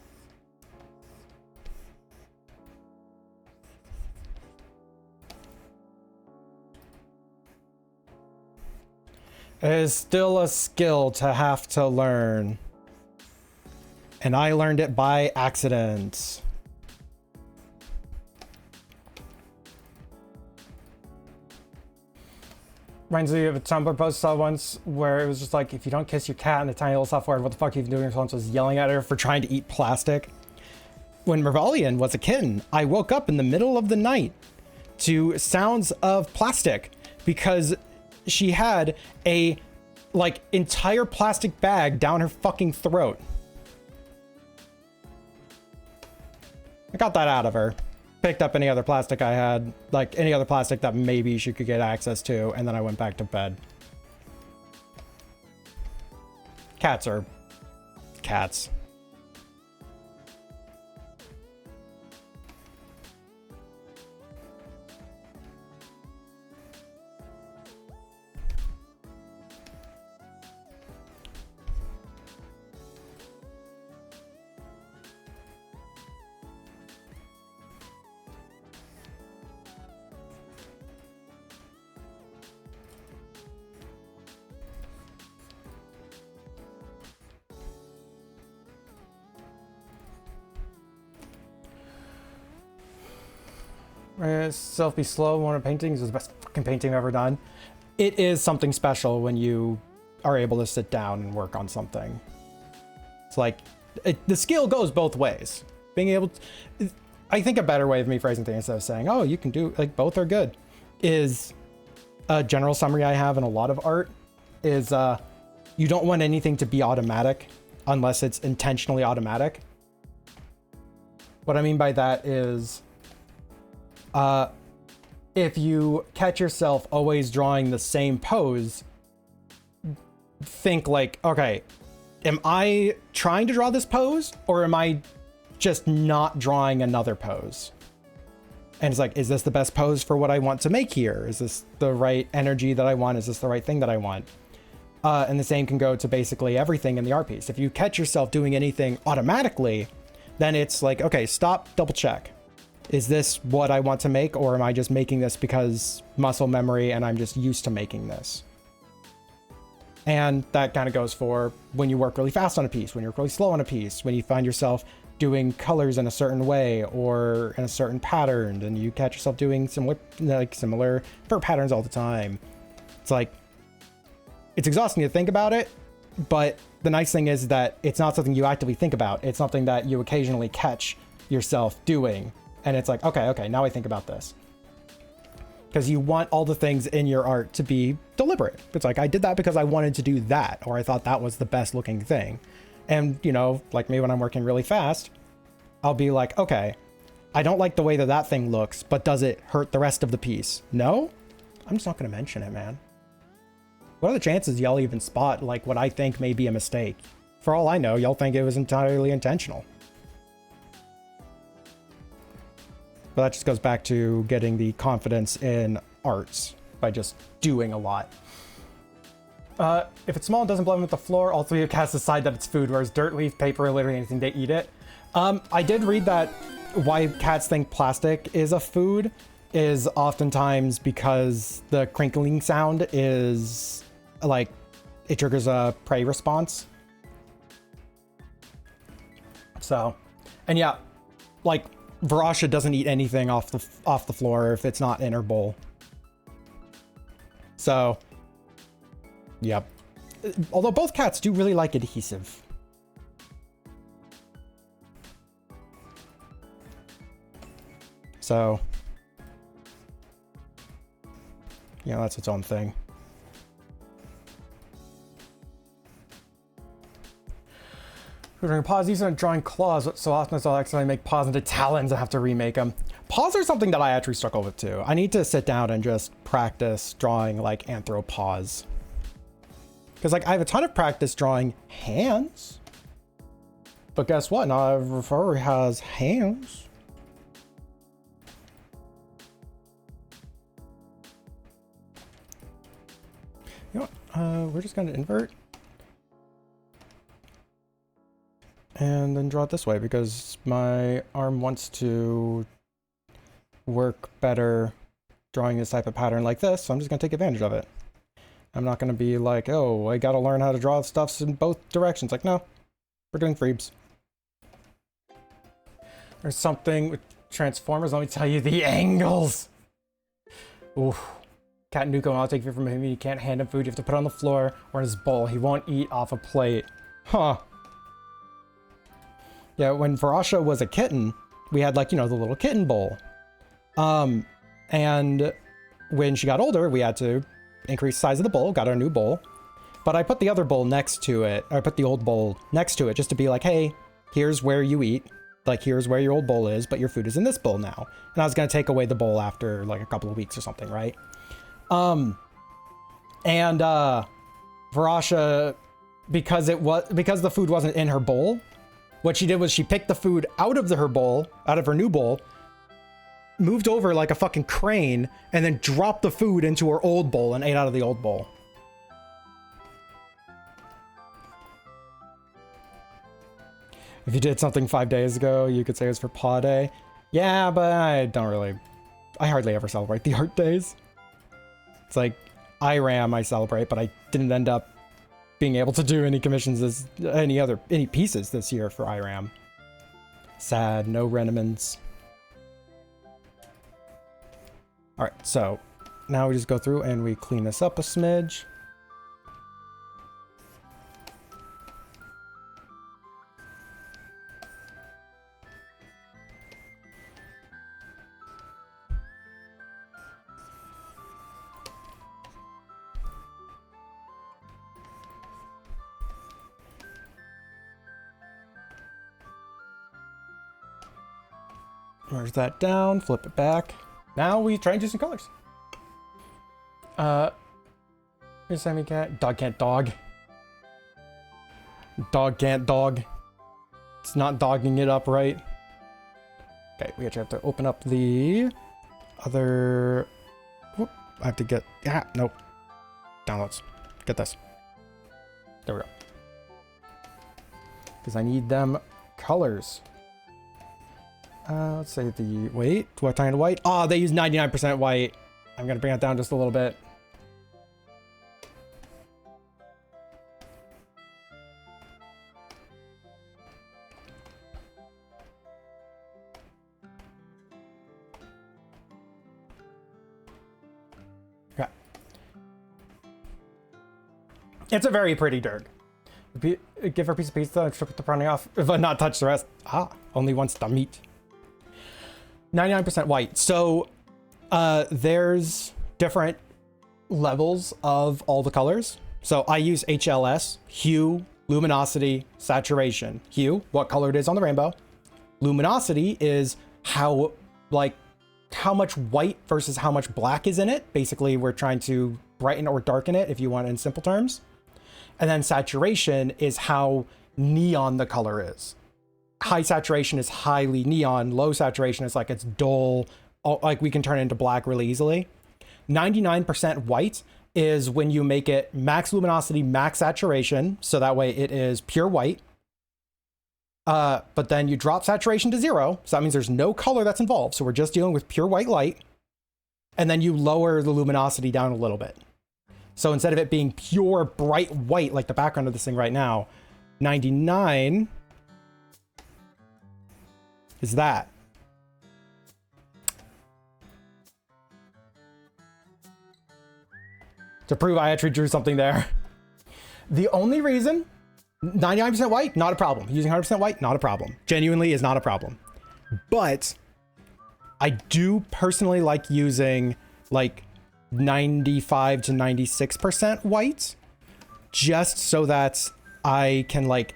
Speaker 4: It is still a skill to have to learn. And I learned it by accident. Reminds me of a Tumblr post I saw once where it was just like, if you don't kiss your cat in the tiny little software, what the fuck are you doing? Someone was yelling at her for trying to eat plastic. When Mervalian was a kitten, I woke up in the middle of the night to sounds of plastic because she had a like entire plastic bag down her fucking throat. I got that out of her. Picked up any other plastic I had, like any other plastic that maybe she could get access to, and then I went back to bed. Cats are cats. Self be slow. One of paintings is the best fucking painting I've ever done. It is something special when you are able to sit down and work on something. It's like the skill goes both ways. Being able to, I think a better way of me phrasing things instead of saying, oh, you can do, like, both are good, is a general summary I have in a lot of art is you don't want anything to be automatic unless it's intentionally automatic. What I mean by that is if you catch yourself always drawing the same pose, think like, okay, am I trying to draw this pose or am I just not drawing another pose? And it's like, is this the best pose for what I want to make here? Is this the right energy that I want? Is this the right thing that I want? And the same can go to basically everything in the art piece. If you catch yourself doing anything automatically, then it's like, okay, stop, double check. Is this what I want to make, or am I just making this because muscle memory and I'm just used to making this? And that kind of goes for when you work really fast on a piece, when you're really slow on a piece, when you find yourself doing colors in a certain way or in a certain pattern, and you catch yourself doing similar fur patterns all the time. It's like, it's exhausting to think about it, but the nice thing is that it's not something you actively think about. It's something that you occasionally catch yourself doing. And it's like, okay, now I think about this. Because you want all the things in your art to be deliberate. It's like, I did that because I wanted to do that, or I thought that was the best looking thing. And, you know, like me when I'm working really fast, I'll be like, okay, I don't like the way that that thing looks, but does it hurt the rest of the piece? No? I'm just not going to mention it, man. What are the chances y'all even spot, like, what I think may be a mistake? For all I know, y'all think it was entirely intentional. But that just goes back to getting the confidence in arts by just doing a lot. If it's small and doesn't blend with the floor, all three of cats decide that it's food, whereas dirt, leaf, paper, literally anything, they eat it. I did read that why cats think plastic is a food is oftentimes because the crinkling sound is like, it triggers a prey response. So, and yeah, like Varasha doesn't eat anything off the floor if it's not in her bowl. So, yep. Although both cats do really like adhesive. So, yeah, that's its own thing. During paws, these aren't drawing claws so often as I'll accidentally make paws into talons and have to remake them. Paws are something that I actually struggle with too. I need to sit down and just practice drawing like anthropaws. Because like I have a ton of practice drawing hands. But guess what? Not every furry has hands. You know what? We're just going to invert. And then draw it this way because my arm wants to work better drawing this type of pattern like this, so I'm just going to take advantage of it. I'm not going to be like, oh, I got to learn how to draw stuff in both directions. Like, no, we're doing freebes. There's something with Transformers, let me tell you, the angles! Oof. Cat Nuko, I'll take food from him. You can't hand him food, you have to put it on the floor or in his bowl. He won't eat off a plate. Huh. Yeah, when Varasha was a kitten, we had like, you know, the little kitten bowl. And when she got older, we had to increase the size of the bowl, got our new bowl. But I put the other bowl next to it, or I put the old bowl next to it just to be like, hey, here's where you eat. Like, here's where your old bowl is, but your food is in this bowl now. And I was going to take away the bowl after like a couple of weeks or something, right? Varasha, because the food wasn't in her bowl, what she did was she picked the food out of her bowl, out of her new bowl, moved over like a fucking crane, and then dropped the food into her old bowl and ate out of the old bowl. If you did something 5 days ago, you could say it was for Paw Day. Yeah, but I hardly ever celebrate the art days. It's like, IRAM I celebrate, but I didn't end up being able to do any commissions any pieces this year for IRAM. Sad, no Renamans. All right, so now we just go through and we clean this up a smidge. Merge that down, flip it back. Now we try and do some colors. Here's Sammy cat. Dog can't dog. Dog can't dog. It's not dogging it up right. Okay, we actually have to open up the other. Whoop, I have to get. Yeah, nope. Downloads. Get this. There we go. Because I need them colors. Let's say the wait. What kind of white? Oh, they use 99% white. I'm gonna bring it down just a little bit. Okay. It's a very pretty dirk. Give her a piece of pizza and strip the brownie off, but not touch the rest. Ah, only wants the meat. 99% white. So there's different levels of all the colors. So I use HLS, hue, luminosity, saturation. Hue, what color it is on the rainbow. Luminosity is how much white versus how much black is in it. Basically, we're trying to brighten or darken it if you want it in simple terms. And then saturation is how neon the color is. High saturation is highly neon. Low saturation is like it's dull. Like we can turn it into black really easily. 99% white is when you make it max luminosity, max saturation. So that way it is pure white. But then you drop saturation to 0. So that means there's no color that's involved. So we're just dealing with pure white light. And then you lower the luminosity down a little bit. So instead of it being pure bright white, like the background of this thing right now, 99 is that. To prove I actually drew something there. The only reason, 99% white, not a problem. Using 100% white, not a problem. Genuinely is not a problem. But I do personally like using like 95 to 96% white, just so that I can like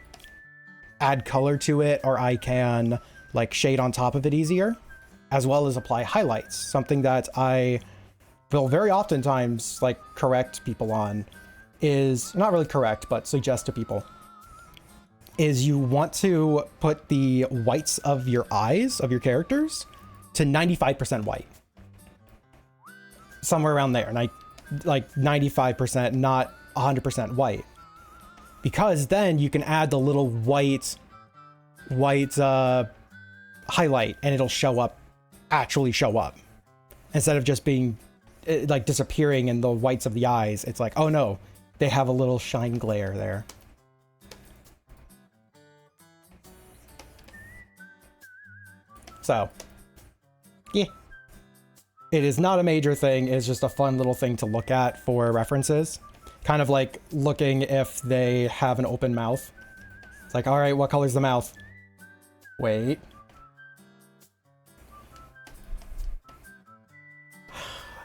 Speaker 4: add color to it, or I can like shade on top of it easier, as well as apply highlights. Something that I will very oftentimes like correct people on is not really correct, but suggest to people is you want to put the whites of your eyes of your characters to 95% white. Somewhere around there, and like 95%, not 100% white, because then you can add the little white highlight and it'll actually show up instead of just being like disappearing in the whites of the eyes. It's like, oh no, they have a little shine glare there. So yeah, it is not a major thing. It's just a fun little thing to look at for references. Kind of like looking if they have an open mouth. It's like, all right, what color's the mouth? Wait.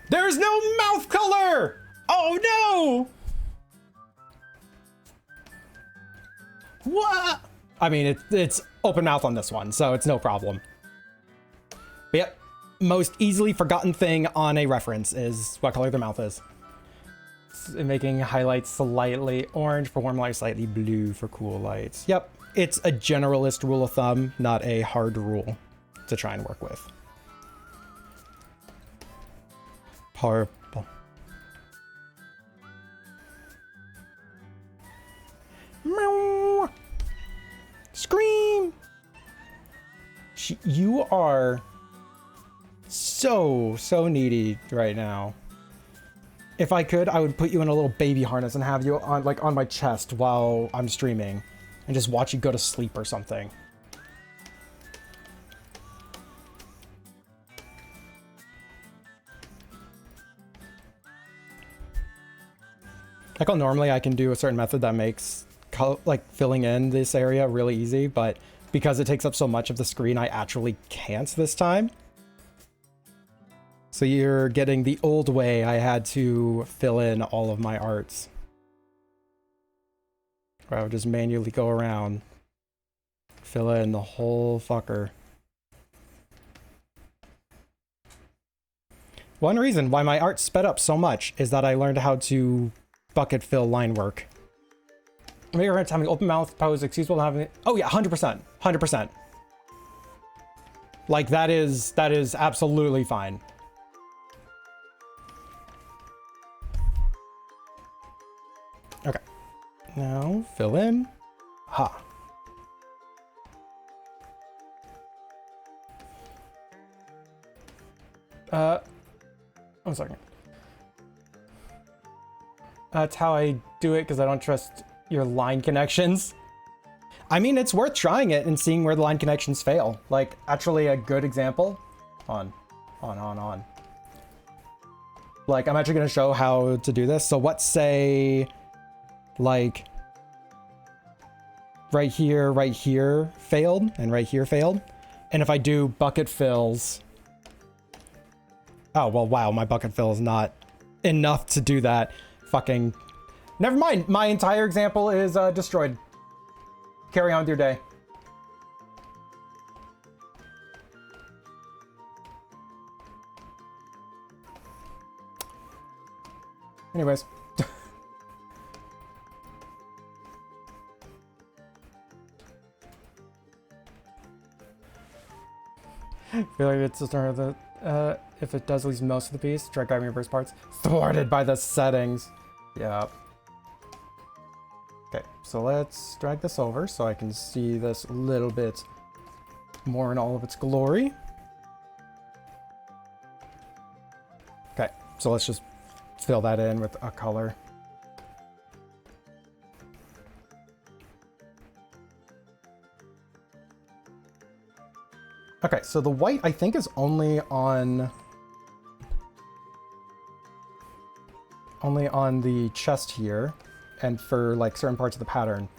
Speaker 4: There's no mouth color! Oh no! What? I mean, it's open mouth on this one, so it's no problem. But yep, most easily forgotten thing on a reference is what color their mouth is. Making highlights slightly orange for warm lights, slightly blue for cool lights. Yep, it's a generalist rule of thumb, not a hard rule to try and work with. Purple. Meow. Scream! You are so needy right now. If I could, I would put you in a little baby harness and have you on my chest while I'm streaming and just watch you go to sleep or something. Like how normally I can do a certain method that makes like filling in this area really easy, but because it takes up so much of the screen, I actually can't this time. So you're getting the old way I had to fill in all of my arts. Where I would just manually go around, fill in the whole fucker. One reason why my art sped up so much is that I learned how to bucket fill line work. Maybe we're having open mouth pose, excusable having. Oh yeah, 100%, 100%. Like that is absolutely fine. Okay, now fill in. Ha. One second. That's how I do it because I don't trust your line connections. I mean, it's worth trying it and seeing where the line connections fail. Like, actually a good example. On. Like, I'm actually going to show how to do this. So let's say, like, right here failed, and right here failed. And if I do bucket fills... Oh, well, wow, my bucket fill is not enough to do that. Fucking... Never mind, my entire example is destroyed. Carry on with your day. Anyways. I feel like it's the start of the, if it does lose most of the piece, try grabbing reverse parts. Thwarted by the settings. Yeah. Okay, so let's drag this over so I can see this a little bit more in all of its glory. Okay, so let's just fill that in with a color. Okay, so the white I think is only on the chest here and for like certain parts of the pattern.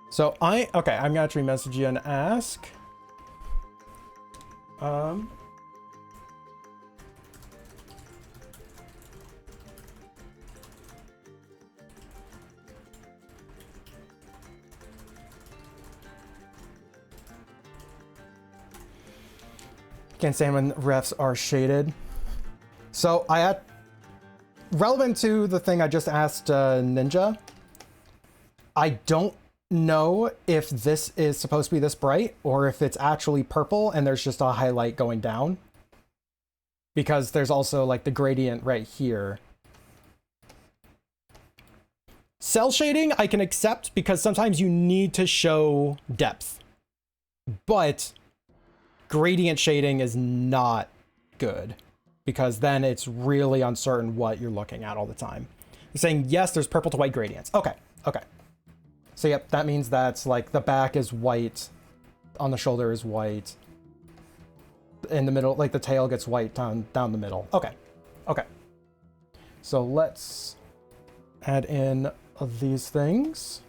Speaker 4: So okay, I'm gonna actually message you and ask. Can't stand when refs are shaded. So I had, relevant to the thing I just asked Ninja, I don't know if this is supposed to be this bright or if it's actually purple and there's just a highlight going down. Because there's also like the gradient right here. Cell shading I can accept because sometimes you need to show depth. But gradient shading is not good because then it's really uncertain what you're looking at all the time. You're saying, yes, there's purple to white gradients. Okay, okay. So yep, that means that's like the back is white, on the shoulder is white, in the middle, like the tail gets white down the middle. Okay, okay. So let's add in these things.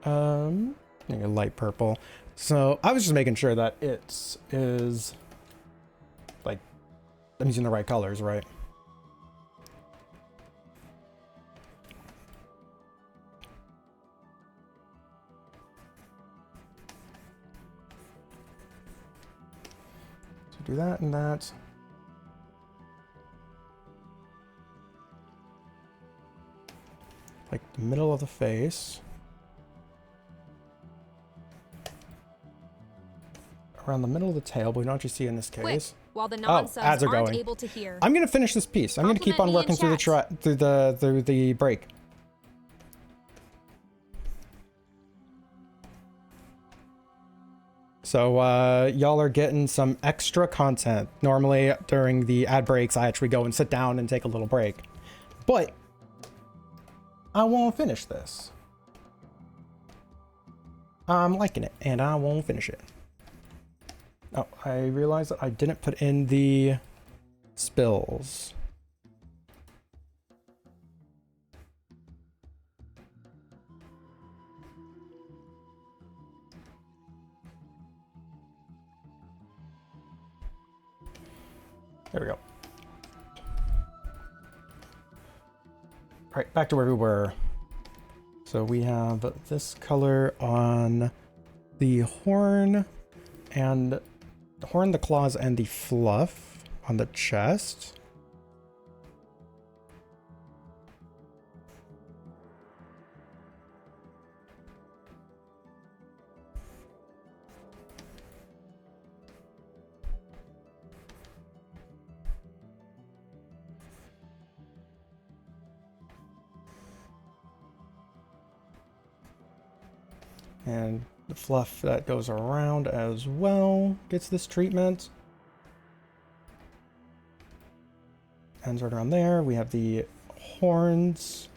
Speaker 4: A light purple. So I was just making sure that it is like I'm using the right colors, right? So do that and that. Like the middle of the face. Around the middle of the tail, but we don't actually see in this case.
Speaker 1: Quick, while the non-subs aren't able to hear.
Speaker 4: I'm gonna finish this piece. I'm gonna keep on working through the break. So y'all are getting some extra content. Normally during the ad breaks, I actually go and sit down and take a little break, but I won't finish this. I'm liking it, and I won't finish it. Oh, I realized that I didn't put in the spills. There we go. All right, back to where we were. So we have this color on the horn and the horn, the claws, and the fluff on the chest. And the fluff that goes around as well gets this treatment. Ends right around there. We have the horns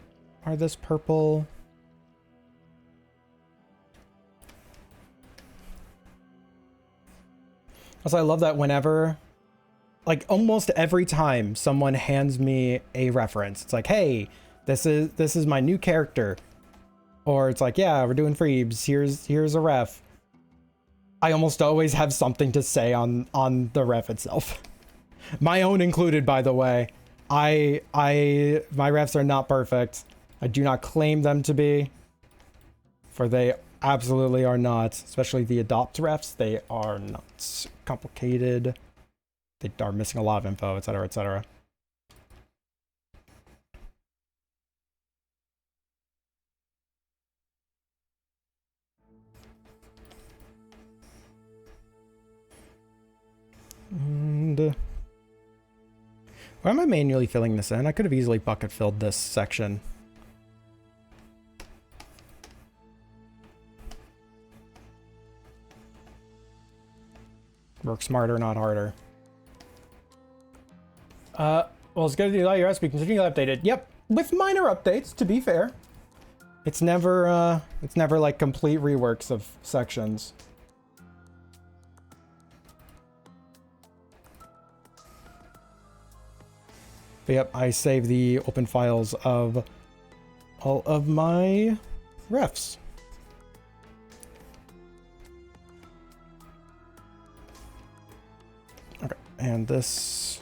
Speaker 4: are this purple. Also, I love that whenever, like almost every time someone hands me a reference, it's like, hey, this is my new character. Or it's like, yeah, we're doing freebs. Here's a ref. I almost always have something to say on the ref itself. My own included, by the way. My refs are not perfect. I do not claim them to be. For they absolutely are not. Especially the adopt refs. They are not complicated. They are missing a lot of info, etc., etc. And why am I manually filling this in? I could have easily bucket filled this section. Work smarter, not harder. Well, it's good to allow your recipe continually updated. Yep, with minor updates, to be fair. It's never like complete reworks of sections. But yep, I save the open files of all of my refs. Okay, and this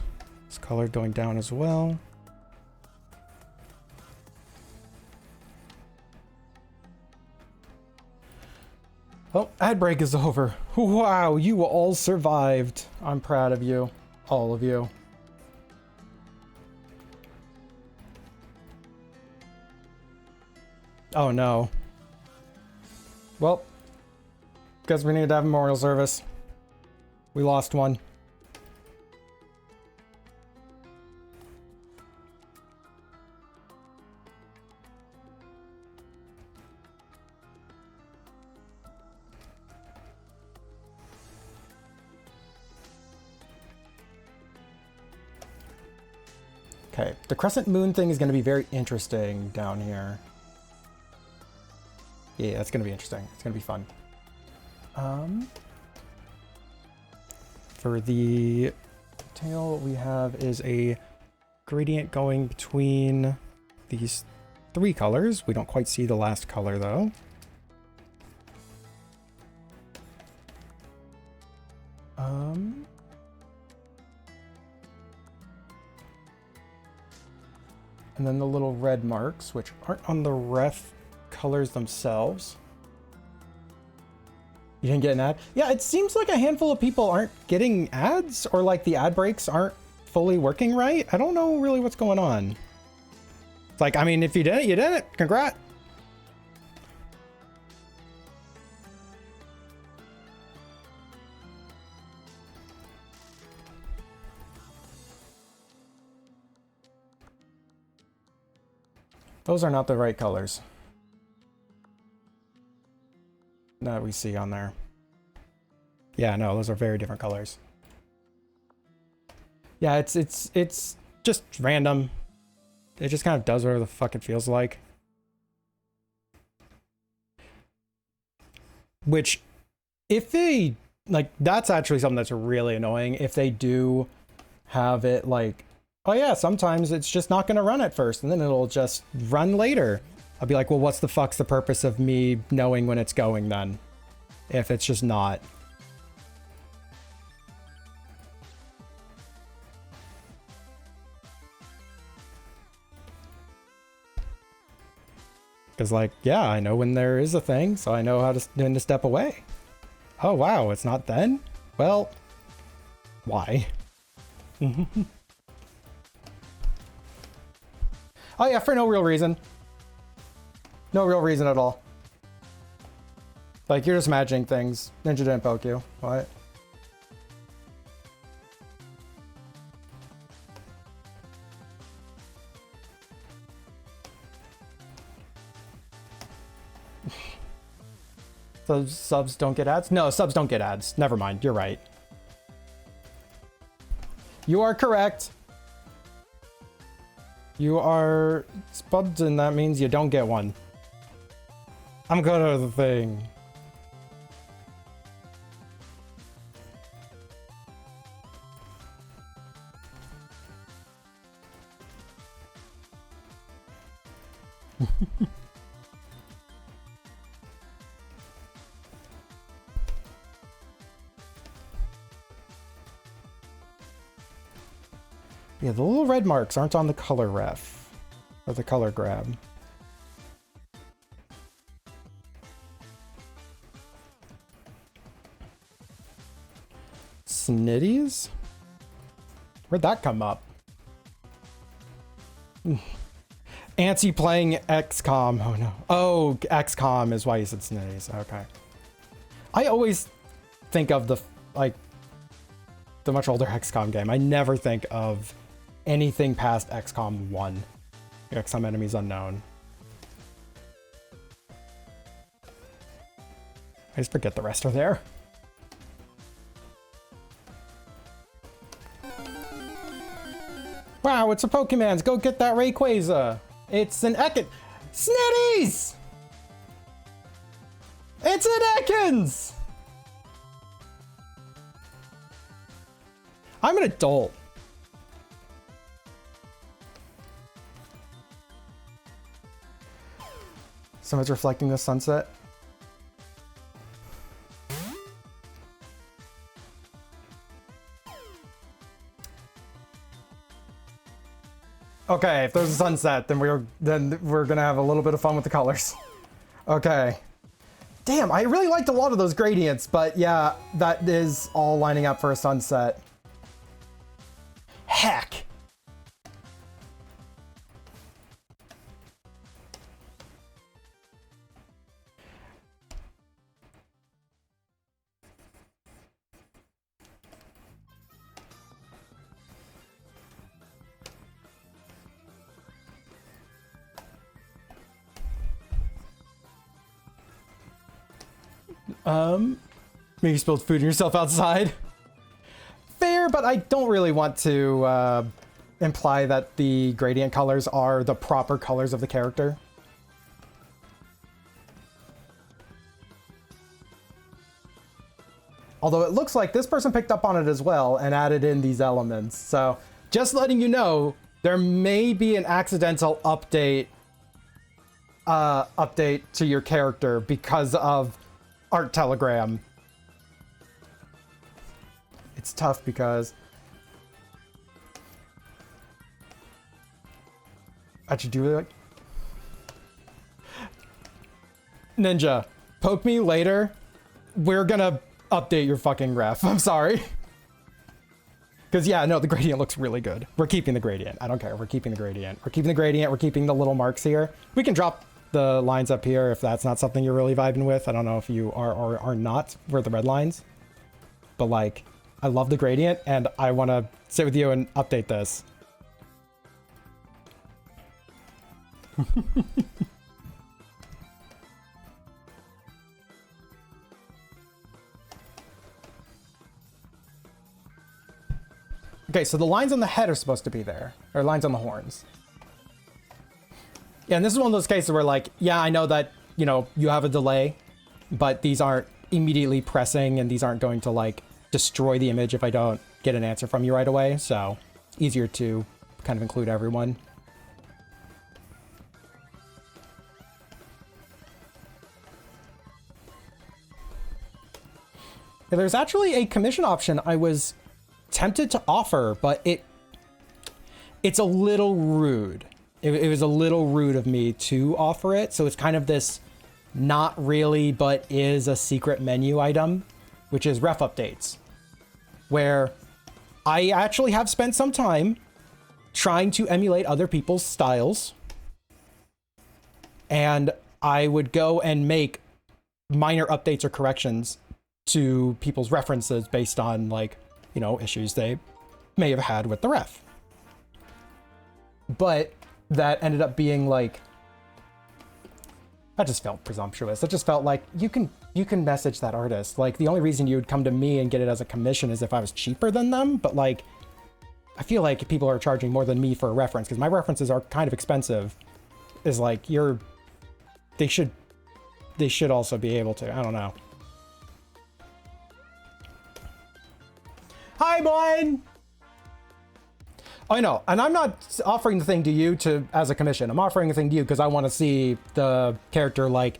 Speaker 4: is color going down as well. Well, ad break is over. Wow, you all survived. I'm proud of you, all of you. Oh no. Well, guess we need to have a memorial service. We lost one. Okay, the crescent moon thing is going to be very interesting down here. Yeah, that's going to be interesting. It's going to be fun. For the tail, what we have is a gradient going between these three colors. We don't quite see the last color, though. And then the little red marks, which aren't on the ref colors themselves. You didn't get an ad? Yeah, it seems like a handful of people aren't getting ads, or like the ad breaks aren't fully working right. I don't know really what's going on. It's like, I mean, if you did it, you did it. Congrats. Those are not the right colors that we see on there. Yeah, no, those are very different colors. Yeah, it's just random. It just kind of does whatever the fuck it feels like. Which, if they, like, that's actually something that's really annoying. If they do have it like, oh yeah, sometimes it's just not going to run at first and then it'll just run later. I'll be like, well, what's the fuck's the purpose of me knowing when it's going then? If it's just not. Because like, yeah, I know when there is a thing, so I know how to, when to step away. Oh wow, it's not then? Well, why? Oh yeah, for no real reason. No real reason at all. Like, you're just imagining things. Ninja didn't poke you. What? So subs don't get ads? No, subs don't get ads. Never mind, you're right. You are correct. You are spuds, and that means you don't get one. I'm good at the thing. Yeah, the little red marks aren't on the color ref or the color grab. Snitties? Where'd that come up? Antsy playing XCOM. Oh no. Oh, XCOM is why you said Snitties. Okay. I always think of the, like, the much older XCOM game. I never think of anything past XCOM 1. XCOM Enemies Unknown. I just forget the rest are there. Wow, it's a Pokemans. Go get that Rayquaza. It's an Snitties! It's an Ekans! I'm an adult. Someone's reflecting the sunset. Okay, if there's a sunset, then we're gonna have a little bit of fun with the colors. Okay. Damn, I really liked a lot of those gradients, but yeah, that is all lining up for a sunset. Heck. Maybe you spilled food on yourself outside. Fair, but I don't really want to imply that the gradient colors are the proper colors of the character. Although it looks like this person picked up on it as well and added in these elements. So just letting you know, there may be an accidental update to your character because of Art Telegram. It's tough because actually, do you really like Ninja? Poke me later. We're gonna update your fucking ref. I'm sorry. Because yeah, no, the gradient looks really good. We're keeping the gradient. I don't care. We're keeping the gradient. We're keeping the gradient. We're keeping the little marks here. We can drop the lines up here if that's not something you're really vibing with. I don't know if you are or are not for the red lines. But like, I love the gradient and I want to sit with you and update this. Okay, so the lines on the head are supposed to be there, or lines on the horns. Yeah, and this is one of those cases where like, yeah, I know that, you know, you have a delay, but these aren't immediately pressing and these aren't going to like destroy the image if I don't get an answer from you right away. So easier to kind of include everyone. Yeah, there's actually a commission option I was tempted to offer, but it's a little rude. It was a little rude of me to offer it. So it's kind of this not really, but is a secret menu item, which is ref updates, where I actually have spent some time trying to emulate other people's styles. And I would go and make minor updates or corrections to people's references based on, like, you know, issues they may have had with the ref. But that ended up being like, that just felt presumptuous. It just felt like you can message that artist. Like, the only reason you would come to me and get it as a commission is if I was cheaper than them. But like, I feel like people are charging more than me for a reference, because my references are kind of expensive. Is like, they should also be able to, I don't know. Hi, Boyne! I know, and I'm not offering the thing to you as a commission. I'm offering the thing to you because I want to see the character, like,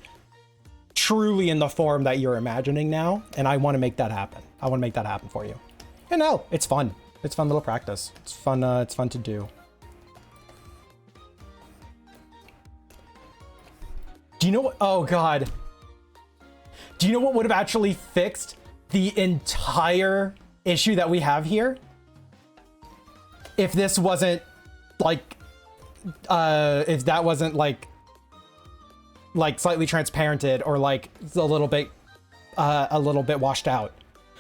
Speaker 4: truly in the form that you're imagining now, and I want to make that happen. I want to make that happen for you. And no, it's fun. It's fun little practice. It's fun to do. Do you know what? Oh, God. Do you know what would have actually fixed the entire issue that we have here? If this wasn't like, if that wasn't like slightly transparented or like a little bit washed out,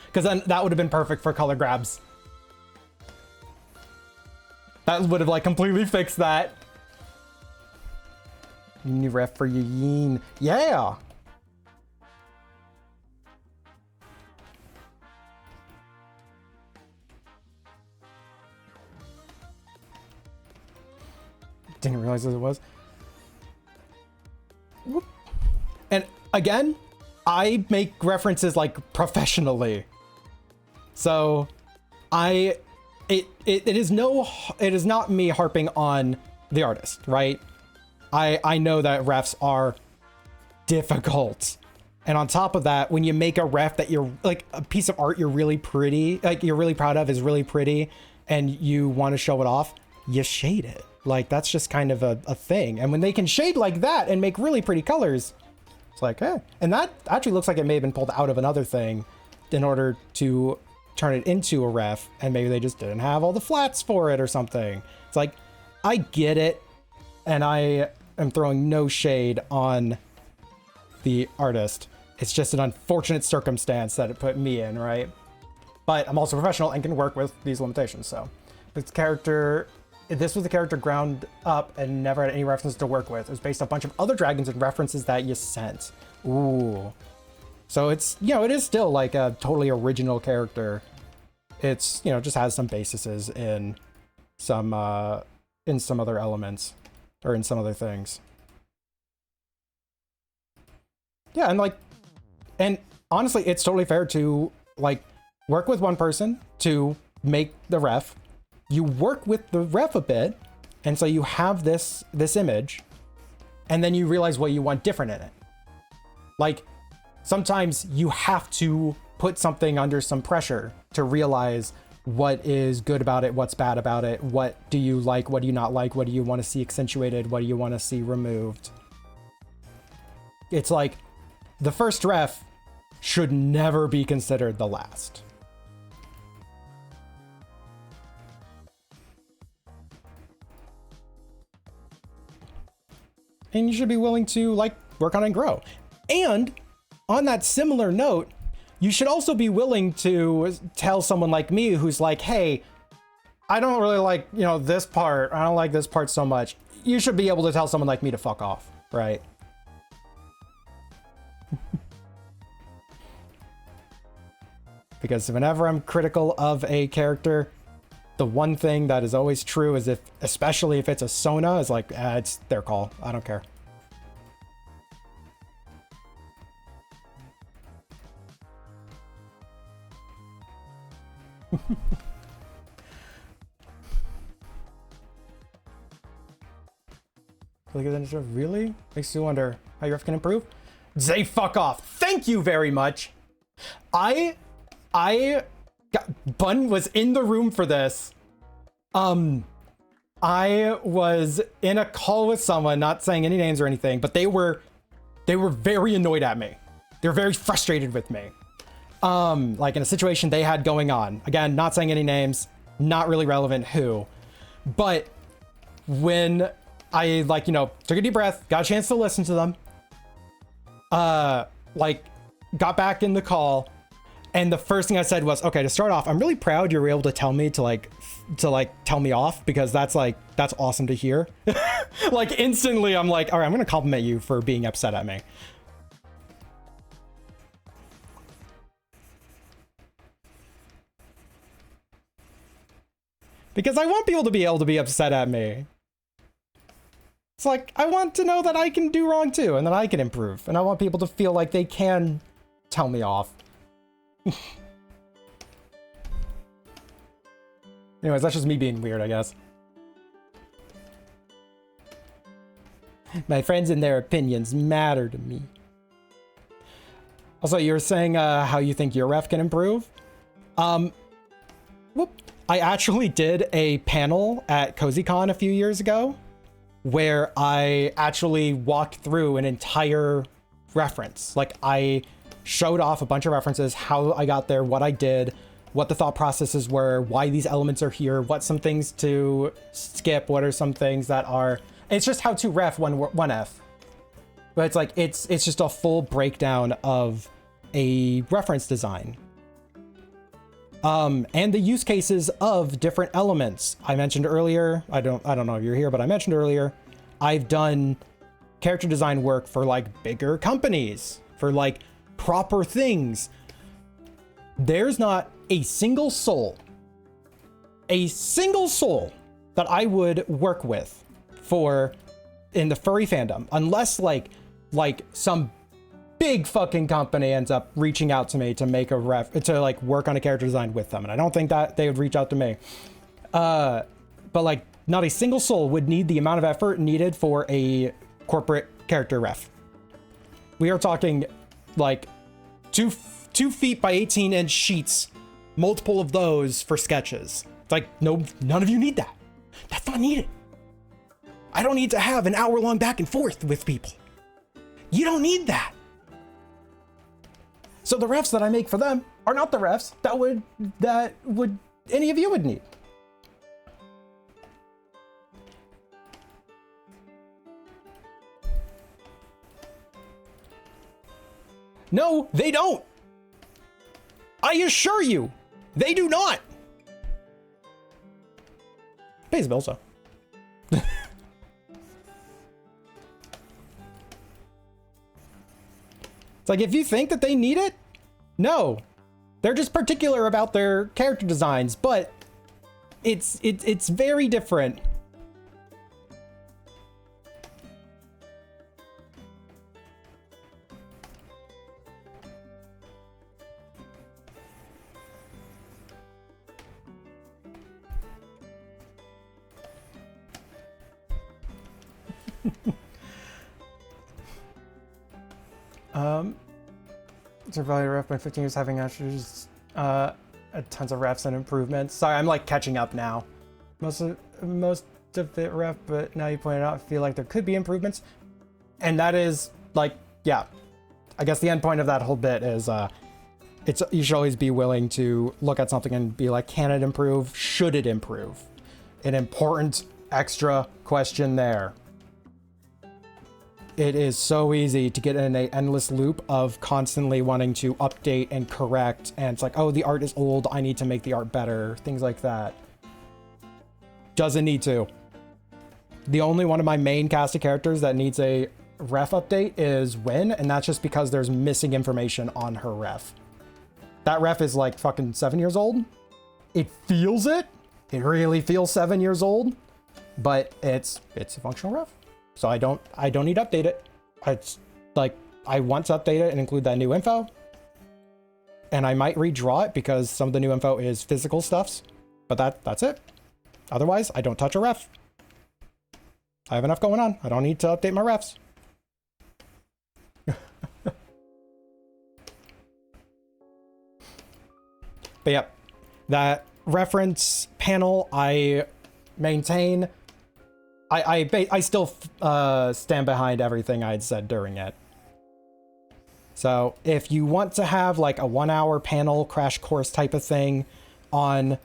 Speaker 4: because then that would have been perfect for color grabs. That would have like completely fixed that. New ref for Yin. Yeah. Didn't realize what it was. Whoop. And again, I make references like professionally. So it is not me harping on the artist, right? I know that refs are difficult. And on top of that, when you make a ref that you're like a piece of art you're really proud of, is really pretty, and you want to show it off, you shade it. Like, that's just kind of a thing. And when they can shade like that and make really pretty colors, it's like, eh. And that actually looks like it may have been pulled out of another thing in order to turn it into a ref, and maybe they just didn't have all the flats for it or something. It's like, I get it, and I am throwing no shade on the artist. It's just an unfortunate circumstance that it put me in, right? But I'm also professional and can work with these limitations, so. This was the character ground up and never had any references to work with. It was based on a bunch of other dragons and references that you sent. Ooh. So it's, you know, it is still like a totally original character. It's, you know, just has some bases in some other elements, or in some other things. Yeah, and honestly, it's totally fair to like work with one person to make the ref. You work with the ref a bit, and so you have this image, and then you realize what you want different in it. Like, sometimes you have to put something under some pressure to realize what is good about it, what's bad about it, what do you like, what do you not like, what do you want to see accentuated, what do you want to see removed. It's like, the first ref should never be considered the last. And you should be willing to like work on and grow. And on that similar note, you should also be willing to tell someone like me who's like, hey, I don't really like, you know, this part. I don't like this part so much. You should be able to tell someone like me to fuck off, right? Because whenever I'm critical of a character, the one thing that is always true is especially if it's a Sona, is like, it's their call. I don't care. Really? Makes you wonder how your ref can improve? Say fuck off. Thank you very much. Bun was in the room for this. I was in a call with someone, not saying any names or anything, but they were very annoyed at me. They were very frustrated with me. Like in a situation they had going on. Again, not saying any names, not really relevant who. But when I took a deep breath, got a chance to listen to them, got back in the call, and the first thing I said was, okay, to start off, I'm really proud you were able to tell me to tell me off, because that's awesome to hear. Like instantly I'm like, all right, I'm gonna compliment you for being upset at me. Because I want people to be able to be upset at me. It's like, I want to know that I can do wrong too, and that I can improve. And I want people to feel like they can tell me off. Anyways, that's just me being weird, I guess. My friends and their opinions matter to me. Also, you were saying how you think your ref can improve. I actually did a panel at CozyCon a few years ago where I actually walked through an entire reference. Like, I showed off a bunch of references, how I got there, what I did, what the thought processes were, why these elements are here, what some things to skip, what are some things that are... It's just how to ref 1F. But it's like, it's just a full breakdown of a reference design. And the use cases of different elements. I mentioned earlier, I don't know if you're here, but I mentioned earlier, I've done character design work for like bigger companies, for like proper things. There's not a single soul that I would work with for in the furry fandom, unless like some big fucking company ends up reaching out to me to make a ref, to like work on a character design with them. And I don't think that they would reach out to me. But like not a single soul would need the amount of effort needed for a corporate character ref. We are talking like 2 feet by 18-inch sheets, multiple of those for sketches. It's like, no, none of you need that. That's not needed. I don't need to have an hour-long back and forth with people. You don't need that. So the refs that I make for them are not the refs that would any of you would need. No, they don't. I assure you, they do not. Pays the bill, so. It's like, if you think that they need it, no. They're just particular about their character designs, but it's very different. To probably ref by 15 years having actually tons of refs and improvements. Sorry, I'm like catching up now. Most of it ref, but now you pointed out, I feel like there could be improvements. And that is like, yeah, I guess the end point of that whole bit is you should always be willing to look at something and be like, can it improve? Should it improve? An important extra question there. It is so easy to get in an endless loop of constantly wanting to update and correct. And it's like, oh, the art is old. I need to make the art better. Things like that. Doesn't need to. The only one of my main cast of characters that needs a ref update is Win. And that's just because there's missing information on her ref. That ref is like fucking 7 years old. It feels it. It really feels 7 years old. But it's a functional ref. So I don't need to update it. It's like, I want to update it and include that new info. and I might redraw it because some of the new info is physical stuffs, but that's it. Otherwise, I don't touch a ref. I have enough going on. I don't need to update my refs. But yep, that reference panel I maintain. I still stand behind everything I'd said during it. So if you want to have like a 1-hour panel crash course type of thing on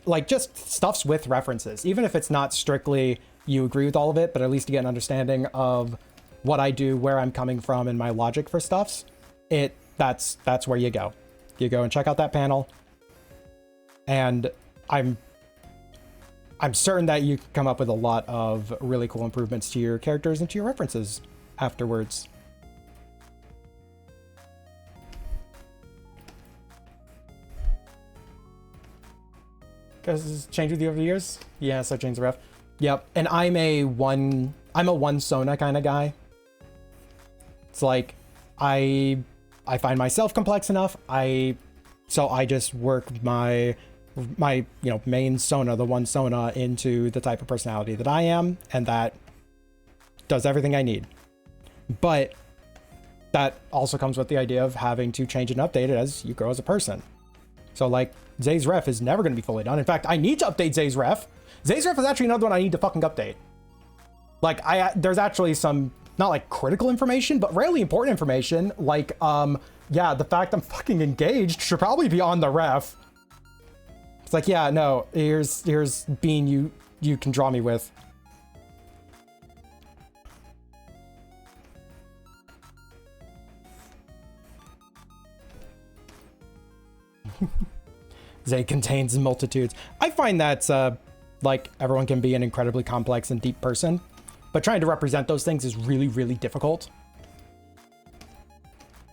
Speaker 4: like just stuffs with references, even if it's not strictly you agree with all of it, but at least you get an understanding of what I do, where I'm coming from, and my logic for stuffs, that's where you go. You go and check out that panel, and I'm certain that you can come up with a lot of really cool improvements to your characters and to your references afterwards. Guys, has this changed with you over the years? Yes, I changed the ref. Yep, and I'm a one Sona kind of guy. It's like I find myself complex enough. So I just work my main Sona, the one Sona, into the type of personality that I am, and that does everything I need. But that also comes with the idea of having to change and update it as you grow as a person. So like Zay's ref is never going to be fully done. In fact, I need to update Zay's ref. Zay's ref is actually another one I need to fucking update. Like there's actually some not like critical information, but really important information. Like yeah, the fact I'm fucking engaged should probably be on the ref. It's like, yeah, no, here's bean you can draw me with. Zay contains multitudes. I find that like everyone can be an incredibly complex and deep person, but trying to represent those things is really, really difficult.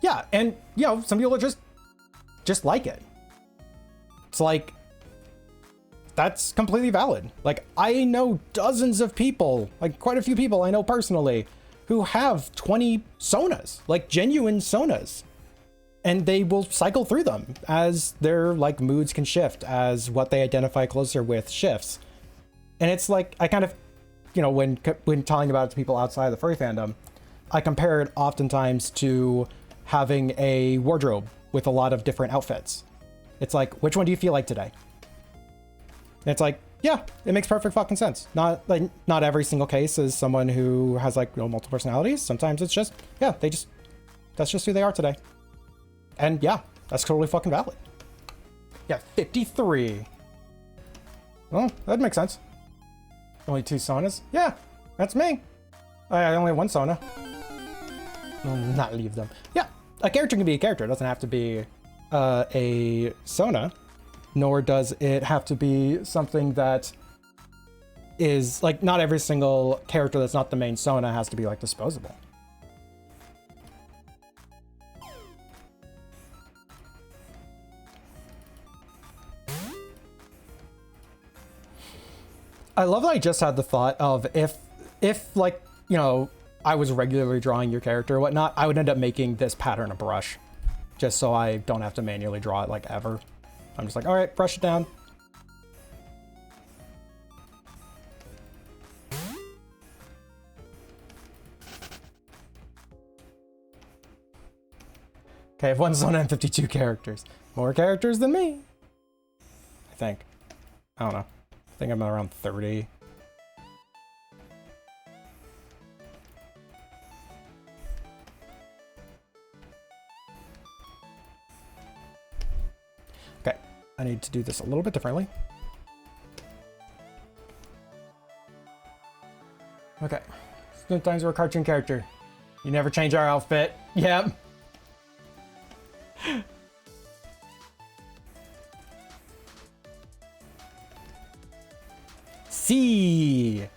Speaker 4: Yeah, and some people are just like it. It's like, that's completely valid. Like, I know dozens of people, like quite a few people I know personally, who have 20 Sonas, like genuine Sonas. And they will cycle through them as their like moods can shift, as what they identify closer with shifts. And it's like, I kind of, when talking about it to people outside of the furry fandom, I compare it oftentimes to having a wardrobe with a lot of different outfits. It's like, which one do you feel like today? And it's like, yeah, it makes perfect fucking sense. Not every single case is someone who has like multiple personalities. Sometimes it's just, yeah, that's just who they are today. And yeah, that's totally fucking valid. Yeah, 53. Well, that makes sense. Only 2 Sonas? Yeah, that's me. I only have 1 Sona. I'll not leave them. Yeah, a character can be a character. It doesn't have to be a Sona, nor does it have to be something that is like, not every single character that's not the main Sona has to be like disposable. I love that I just had the thought of if like, I was regularly drawing your character or whatnot, I would end up making this pattern a brush just so I don't have to manually draw it like ever. I'm just like, all right, brush it down. Okay, I have 1 Sona and 52 characters. More characters than me, I think. I don't know. I think I'm around 30. Okay, I need to do this a little bit differently. Okay, sometimes we're a cartoon character. You never change our outfit. Yep. C.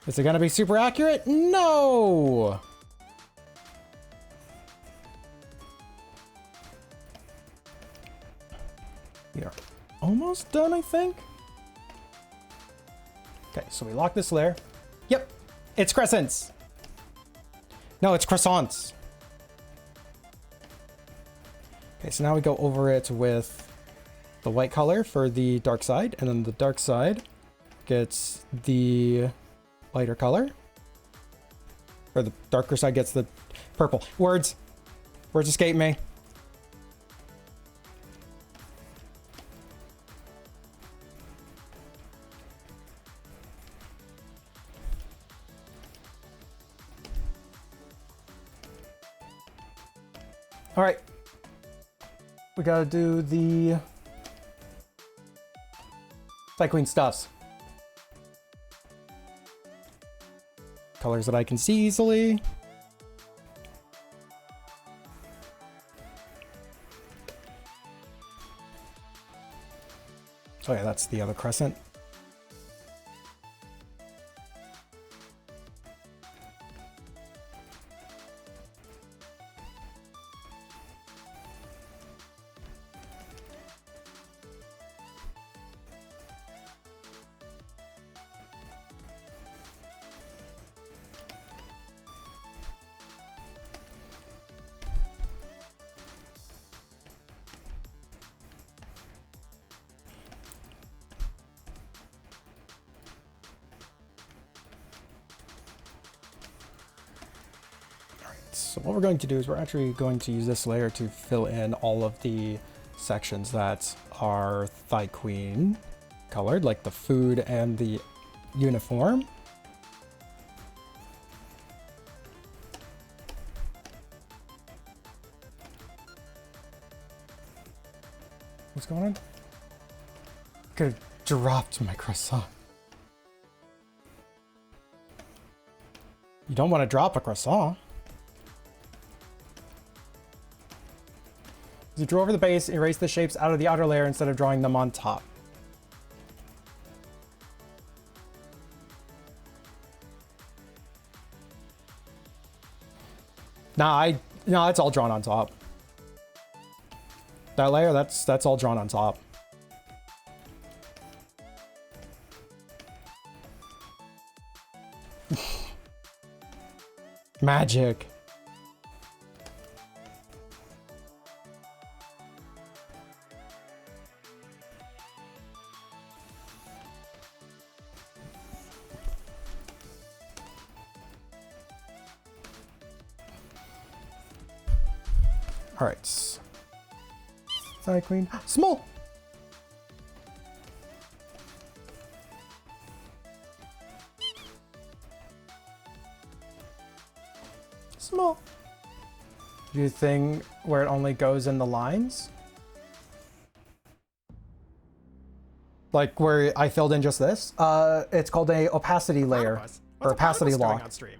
Speaker 4: Is it gonna be super accurate? No! We are almost done, I think. Okay, so we lock this layer. Yep, it's crescents. No, it's croissants. Okay, so now we go over it with the white color for the dark side, and then the dark side gets the lighter color. Or the darker side gets the purple. Words escape me. All right, we gotta do the cycling stuffs. Colors that I can see easily. Oh yeah, that's the other crescent. So what we're going to do is we're actually going to use this layer to fill in all of the sections that are Thigh Queen colored, like the food and the uniform. What's going on? Could have dropped my croissant. You don't want to drop a croissant. You draw over the base, erase the shapes out of the outer layer instead of drawing them on top. No, it's all drawn on top. That layer, that's all drawn on top. Magic. All right. Sorry, Queen. Small. Small. Do you think where it only goes in the lines? Like where I filled in just this? It's called a opacity layer. Or opacity lock.
Speaker 6: That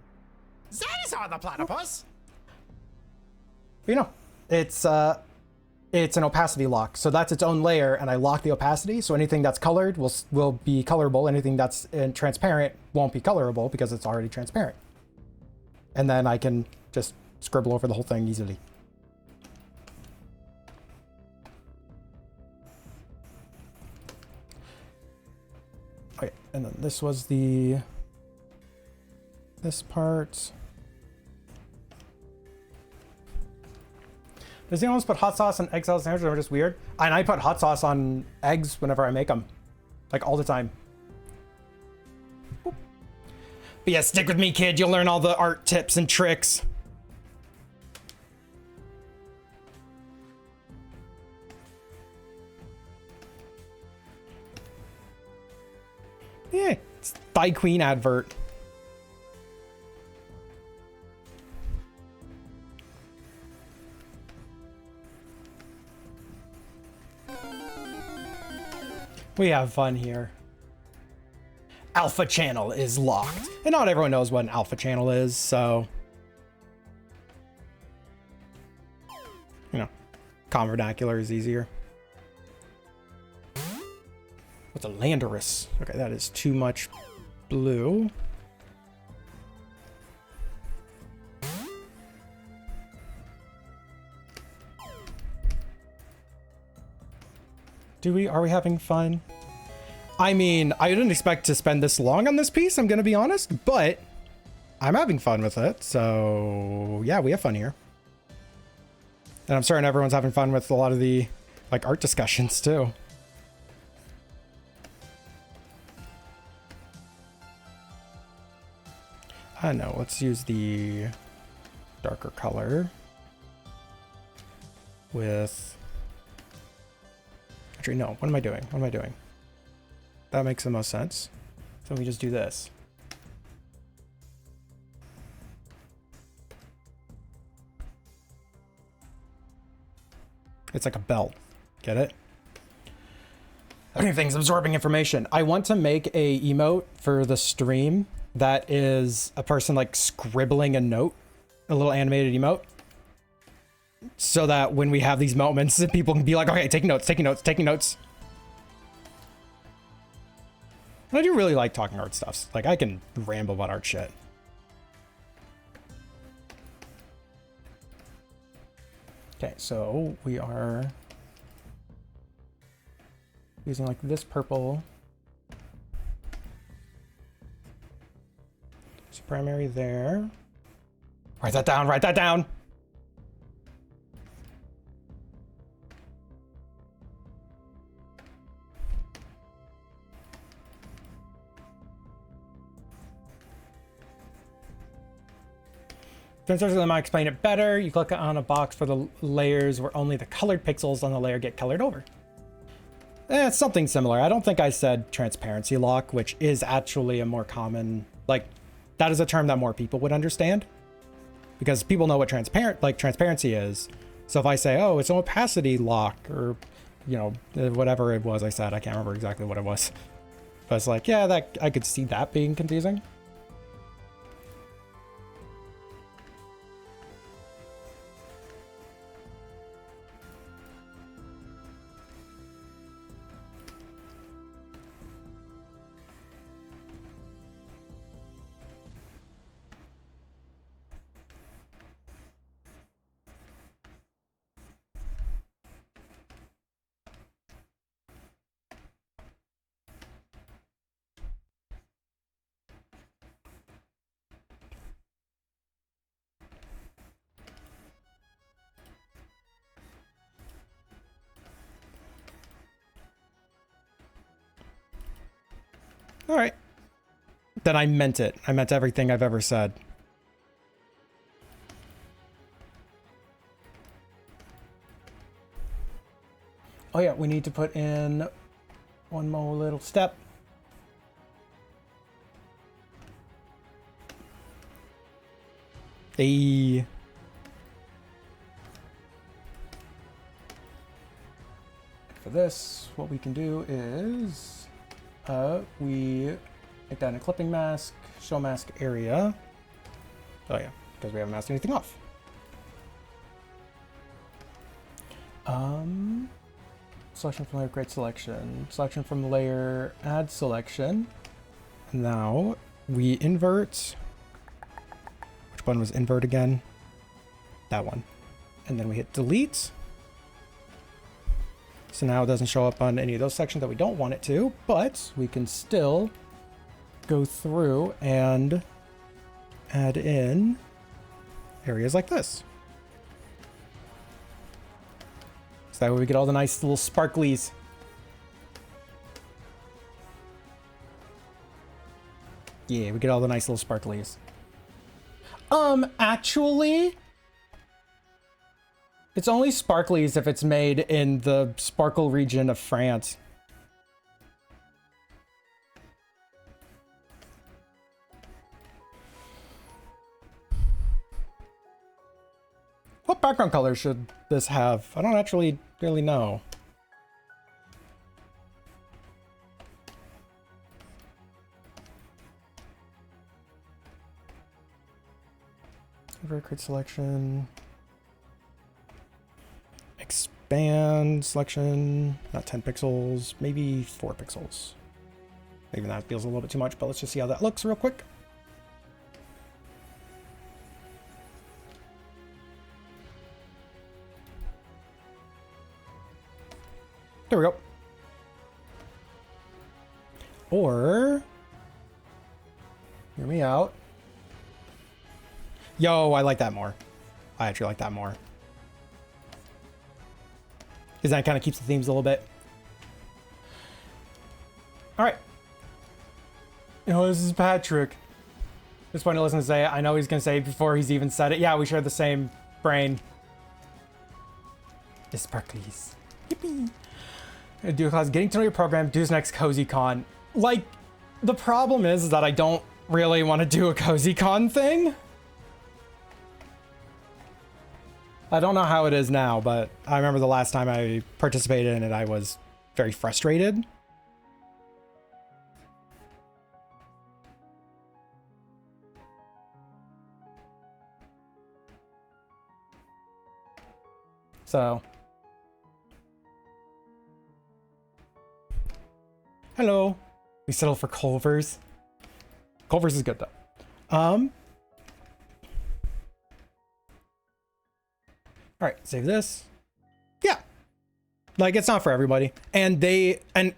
Speaker 6: is on the platypus.
Speaker 4: You know, it's an opacity lock. So that's its own layer, and I lock the opacity. So anything that's colored will be colorable. Anything that's transparent won't be colorable because it's already transparent. And then I can just scribble over the whole thing easily. Okay, and then this was this part. Does anyone else put hot sauce on egg salad sandwiches, or just weird? And I put hot sauce on eggs whenever I make them. Like all the time. Boop. But yeah, stick with me, kid. You'll learn all the art tips and tricks. Yeah, it's Thigh Queen advert. We have fun here. Alpha channel is locked. And not everyone knows what an alpha channel is, so... You know, common vernacular is easier. What's a Landorus? Okay, that is too much blue. Are we having fun? I mean, I didn't expect to spend this long on this piece, I'm gonna be honest, but I'm having fun with it. So yeah, we have fun here. And I'm certain everyone's having fun with a lot of the like art discussions too. I don't know, let's use the darker color with, actually no, what am I doing? What am I doing? That makes the most sense. So we just do this. It's like a belt. Get it? Everything's absorbing information. I want to make a emote for the stream that is a person like scribbling a note, a little animated emote. So that when we have these moments, people can be like, okay, taking notes, taking notes, taking notes. And I do really like talking art stuff. Like I can ramble about art shit. Okay, so we are using like this purple. It's primary there. Write that down, write that down. That might explain it better. You click on a box for the layers where only the colored pixels on the layer get colored over. It's something similar. I don't think I said transparency lock, which is actually a more common, like, that is a term that more people would understand. Because people know what transparency is. So if I say, oh, it's an opacity lock, or, you know, whatever it was I said, I can't remember exactly what it was. But it's like, yeah, that I could see that being confusing. All right. Then I meant it. I meant everything I've ever said. Oh yeah, we need to put in one more little step. Hey. For this, what we can do is we make that in a clipping mask, show mask area. Oh yeah, because we haven't masked anything off. Selection from layer, create selection. Selection from layer, add selection. Now we invert. Which one was invert again? That one. And then we hit delete. So now it doesn't show up on any of those sections that we don't want it to, but we can still go through and add in areas like this. So that way we get all the nice little sparklies. Yeah, we get all the nice little sparklies. Actually, it's only sparklies if it's made in the sparkle region of France. What background color should this have? I don't actually really know. Create selection. Expand selection. Not 10 pixels, maybe 4 pixels. Even that feels a little bit too much, but let's just see how that looks real quick. There we go. Or, hear me out. Yo, I like that more. I actually like that more. Because that kind of keeps the themes a little bit. All right. This is Patrick. It's funny to listen to say it. I know he's going to say it before he's even said it. Yeah, we share the same brain. It's Sparklies. Yippee. Do a class, getting to know your program, do this next Cozy Con. Like, the problem is that I don't really want to do a Cozy Con thing. I don't know how it is now, but I remember the last time I participated in it, I was very frustrated. So, hello. We settled for Culver's. Culver's is good though. All right, save this. Yeah, like it's not for everybody, and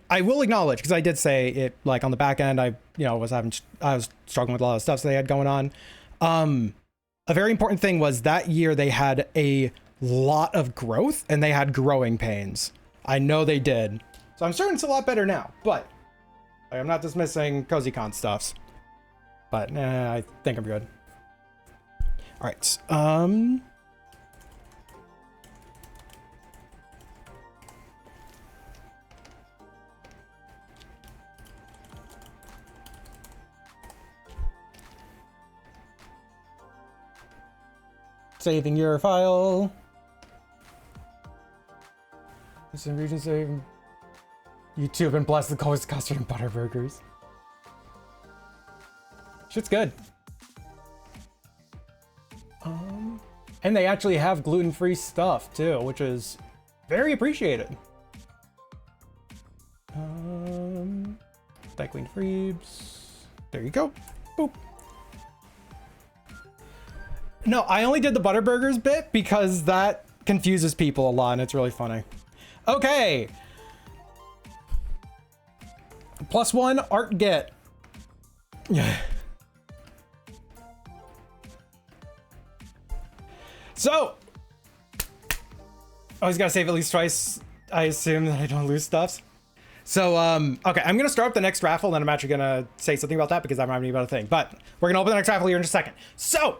Speaker 4: I will acknowledge, because I did say it, like on the back end, I was struggling with a lot of stuff they had going on. A very important thing was that year they had a lot of growth and they had growing pains. I know they did. So I'm certain it's a lot better now, but I'm not dismissing CozyCon stuffs. But I think I'm good. All right. Saving your file. Some region save. YouTube and bless the coldest custard and butter burgers. Shit's good. And they actually have gluten-free stuff too, which is very appreciated. Cycling Freebs. There you go. Boop. No, I only did the butter burgers bit because that confuses people a lot and it's really funny. Okay. +1 art get. Yeah. So, always gotta save at least twice. I assume that I don't lose stuffs. So, okay, I'm gonna start up the next raffle, and then I'm actually gonna say something about that because that reminded me about a thing. But we're gonna open the next raffle here in just a second. So,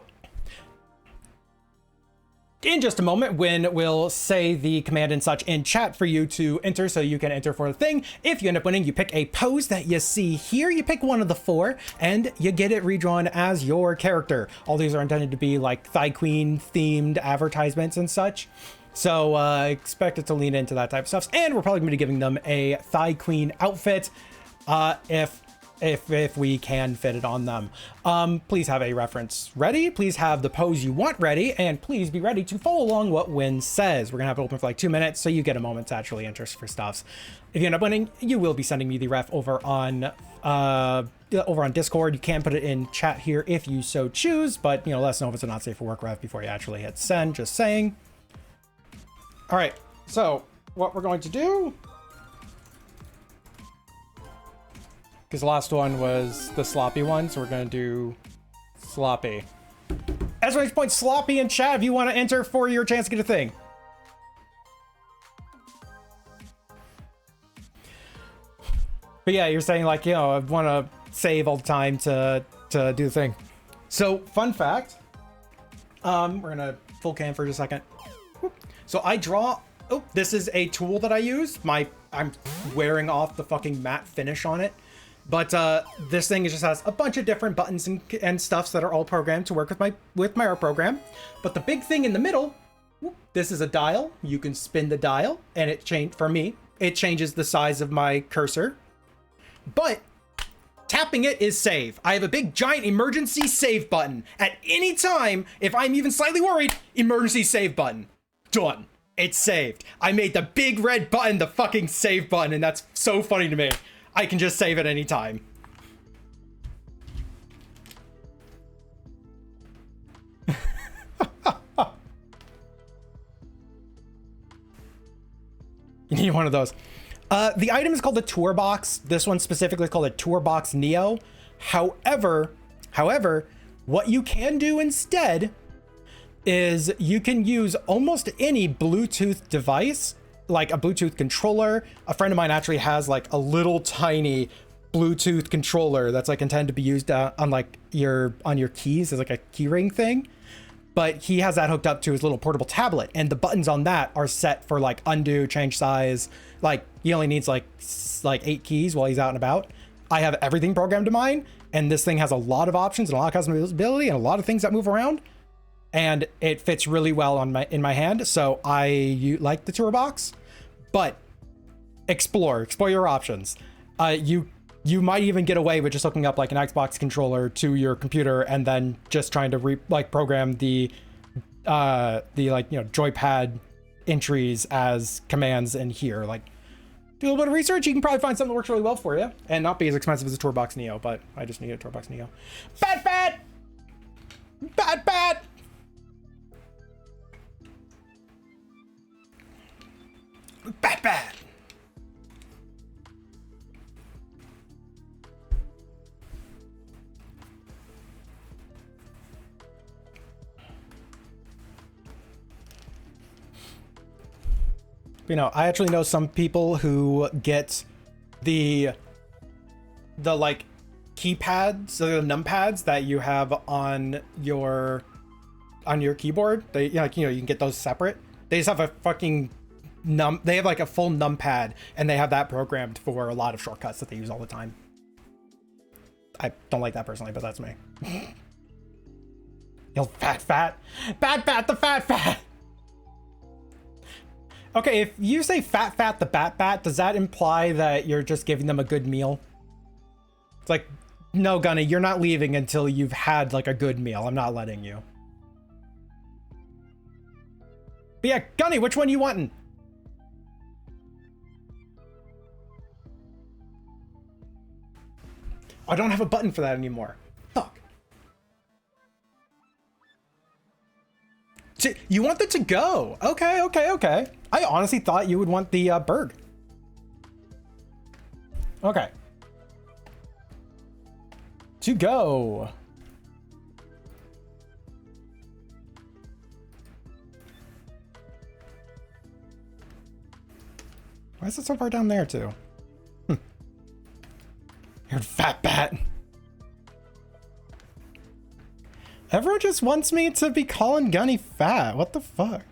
Speaker 4: in just a moment, when we'll say the command and such in chat for you to enter, so you can enter for the thing. If you end up winning, you pick a pose that you see here. You pick one of the 4, and you get it redrawn as your character. All these are intended to be like Thigh Queen themed advertisements and such. So expect it to lean into that type of stuff. And we're probably going to be giving them a Thigh Queen outfit if we can fit it on them. Please have a reference ready. Please have the pose you want ready, and please be ready to follow along what Win says. We're gonna have it open for like 2 minutes, so you get a moment to actually enter for stuffs. If you end up winning, you will be sending me the ref over on Discord. You can put it in chat here if you so choose, but let us know if it's a not safe for work ref before you actually hit send. Just saying. All right, so what we're going to do, because the last one was the sloppy one, so we're going to do sloppy. Exclamation point sloppy in chat if you want to enter for your chance to get a thing. But yeah, you're saying like, I want to save all the time to do the thing. So fun fact, we're going to full cam for just a second. So I draw, this is a tool that I use. I'm wearing off the fucking matte finish on it. But this thing just has a bunch of different buttons and stuffs that are all programmed to work with my art program. But the big thing in the middle, this is a dial. You can spin the dial, and it changes the size of my cursor. But tapping it is save. I have a big giant emergency save button. At any time, if I'm even slightly worried, emergency save button. Done. It's saved. I made the big red button the fucking save button, and that's so funny to me. I can just save at any time. You need one of those. The item is called the Tour Box. This one specifically is called a Tour Box Neo. However, what you can do instead is you can use almost any Bluetooth device, like a Bluetooth controller. A friend of mine actually has like a little tiny Bluetooth controller that's like intended to be used on like your keys as like a keyring thing. But he has that hooked up to his little portable tablet, and the buttons on that are set for like undo, change size. Like he only needs like 8 keys while he's out and about. I have everything programmed to mine, and this thing has a lot of options and a lot of customizability and a lot of things that move around, and it fits really well in my hand. So I like the Tour Box, but explore your options. You might even get away with just hooking up like an Xbox controller to your computer and then just trying to program the joypad entries as commands in here. Like, do a little bit of research. You can probably find something that works really well for you and not be as expensive as a Tour Box Neo, but I just need a Tour Box Neo. Bat! You know, I actually know some people who get the like keypads, so the numpads that you have on your keyboard. They you can get those separate. They just have a fucking they have like a full numpad, and they have that programmed for a lot of shortcuts that they use all the time. I don't like that personally, but that's me. Yo, fat. The fat. Okay, if you say fat the bat, does that imply that you're just giving them a good meal? It's like, no, Gunny, you're not leaving until you've had like a good meal. I'm not letting you. But yeah, Gunny, which one you wanting? I don't have a button for that anymore. Fuck. You want the to go? Okay. I honestly thought you would want the Berg. Okay. To go. Why is it so far down there too? You're a fat bat. Everyone just wants me to be calling Gunny fat. What the fuck?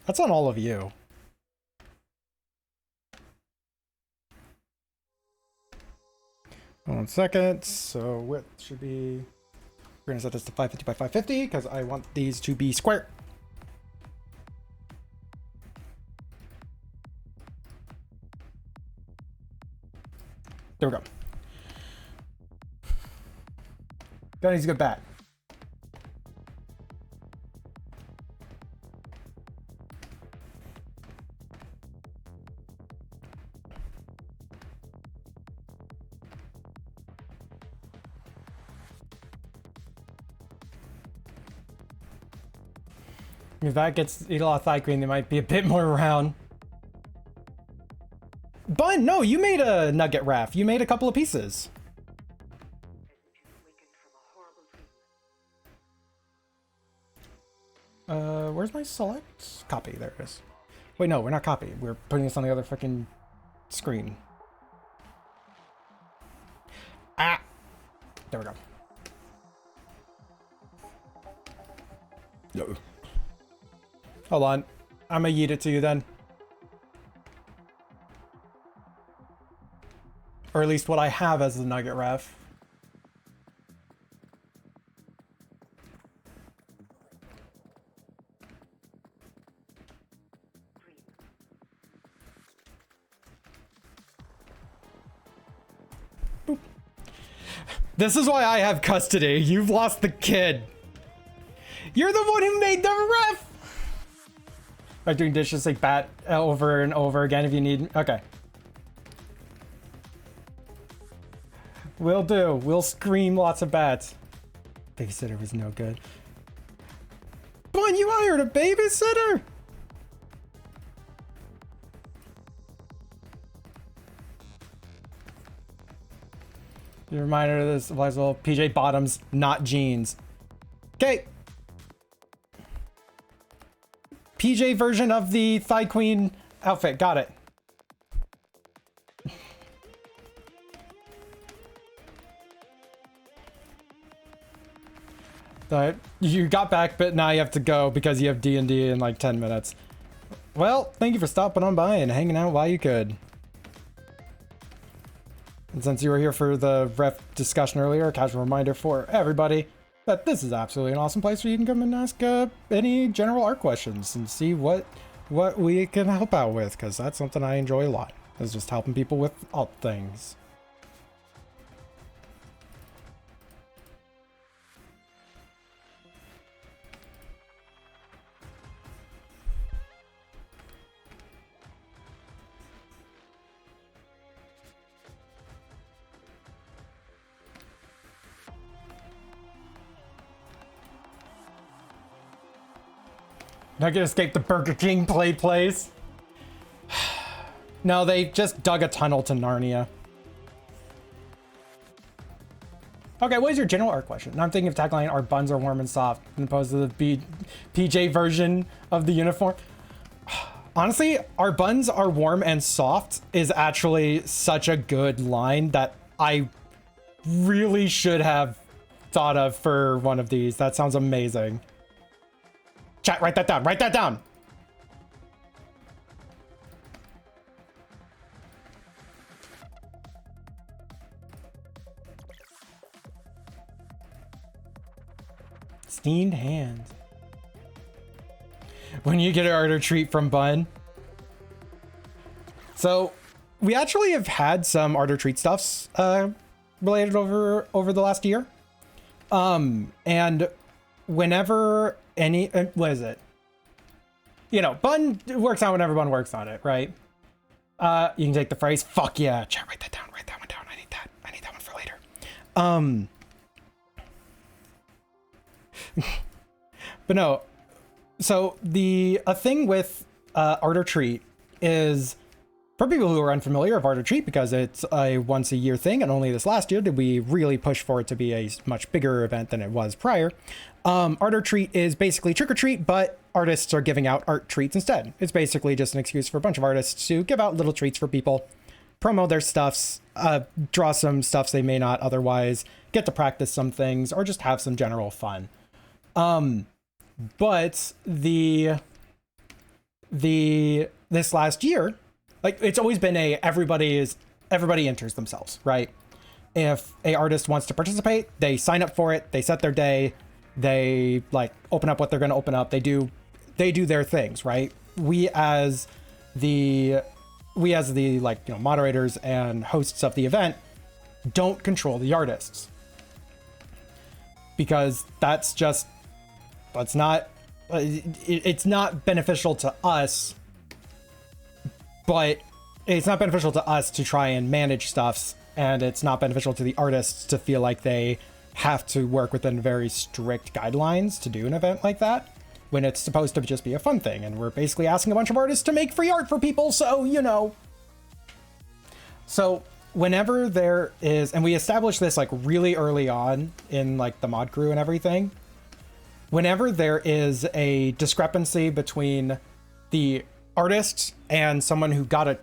Speaker 4: That's on all of you. Hold on 1 second. So width should be... We're gonna set this to 550 by 550 because I want these to be square. There we go. Gunny's a good bat. If that gets eat a lot of thigh cream, they might be a bit more around. Bun, no, you made a nugget raft. You made a couple of pieces. Where's my select? Copy, there it is. Wait, no, we're not copy. We're putting this on the other freaking screen. Ah! There we go. No. Hold on. I'm gonna yeet it to you then. Or at least what I have as the nugget ref. Boop. This is why I have custody. You've lost the kid. You're the one who made the ref! By doing dishes like bat over and over again if you need... Okay. Will do. We'll scream lots of bats. Babysitter was no good. Bun, you hired a babysitter? The reminder this applies well. PJ bottoms, not jeans. Okay. PJ version of the Thigh Queen outfit. Got it. Alright, you got back, but now you have to go because you have D&D in like 10 minutes. Well, thank you for stopping on by and hanging out while you could. And since you were here for the ref discussion earlier, a casual reminder for everybody that this is absolutely an awesome place where you can come and ask any general art questions and see what we can help out with, because that's something I enjoy a lot, is just helping people with alt things. Not gonna escape the Burger King play place. No, they just dug a tunnel to Narnia. Okay, what is your general art question? Now I'm thinking of tagline, our buns are warm and soft, as opposed to the PJ version of the uniform. Honestly, our buns are warm and soft is actually such a good line that I really should have thought of for one of these. That sounds amazing. Chat, write that down. Write that down. Steamed hands. When you get an order treat from Bun. So we actually have had some art or treat stuffs related over the last year. And whenever any, what is it? You know, Bun works out whenever Bun works on it, right? You can take the phrase, fuck yeah. Chat, write that down, write that one down. I need that one for later. But no, so a thing with art or treat is, for people who are unfamiliar of art or treat, because it's a once a year thing, and only this last year did we really push for it to be a much bigger event than it was prior. Art or treat is basically trick or treat, but artists are giving out art treats instead. It's basically just an excuse for a bunch of artists to give out little treats for people, promo their stuffs, draw some stuffs they may not otherwise, get to practice some things, or just have some general fun. But this last year, like, it's always been everybody enters themselves, right? If a artist wants to participate, they sign up for it, they set their day, they like open up what they're going to open up, they do their things, right? We as the like, you know, moderators and hosts of the event don't control the artists, because it's not beneficial to us, but it's not beneficial to us to try and manage stuffs, and it's not beneficial to the artists to feel like they have to work within very strict guidelines to do an event like that, when it's supposed to just be a fun thing, and we're basically asking a bunch of artists to make free art for people, so, you know. So whenever there is, and we established this like really early on in like the mod crew and everything, whenever there is a discrepancy between the artists and someone who got a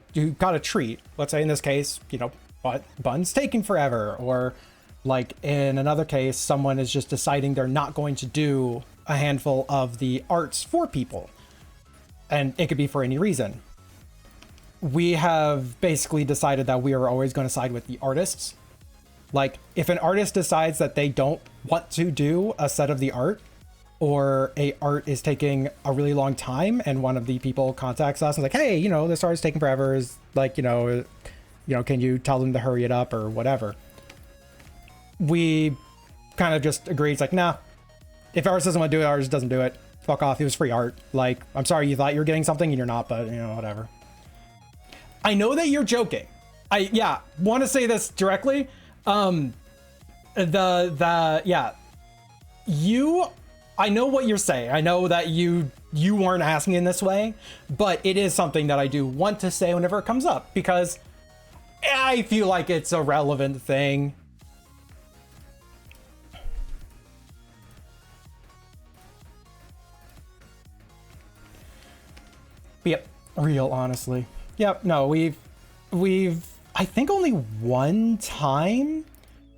Speaker 4: treat, let's say in this case, you know, Bun's taking forever, or like in another case, someone is just deciding they're not going to do a handful of the arts for people, and it could be for any reason. We have basically decided that we are always going to side with the artists. Like, if an artist decides that they don't want to do a set of the art, or a art is taking a really long time, and one of the people contacts us and like, hey, you know, this art is taking forever, is like, you know, can you tell them to hurry it up or whatever? We kind of just agree. It's like, nah, if artist doesn't want to do it, artist doesn't do it. Fuck off. It was free art. Like, I'm sorry you thought you were getting something and you're not, but you know, whatever. I know that you're joking. I want to say this directly. I know what you're saying. I know that you weren't asking in this way, but it is something that I do want to say whenever it comes up, because I feel like it's a relevant thing. But yep, real honestly. Yep, no, we've I think only one time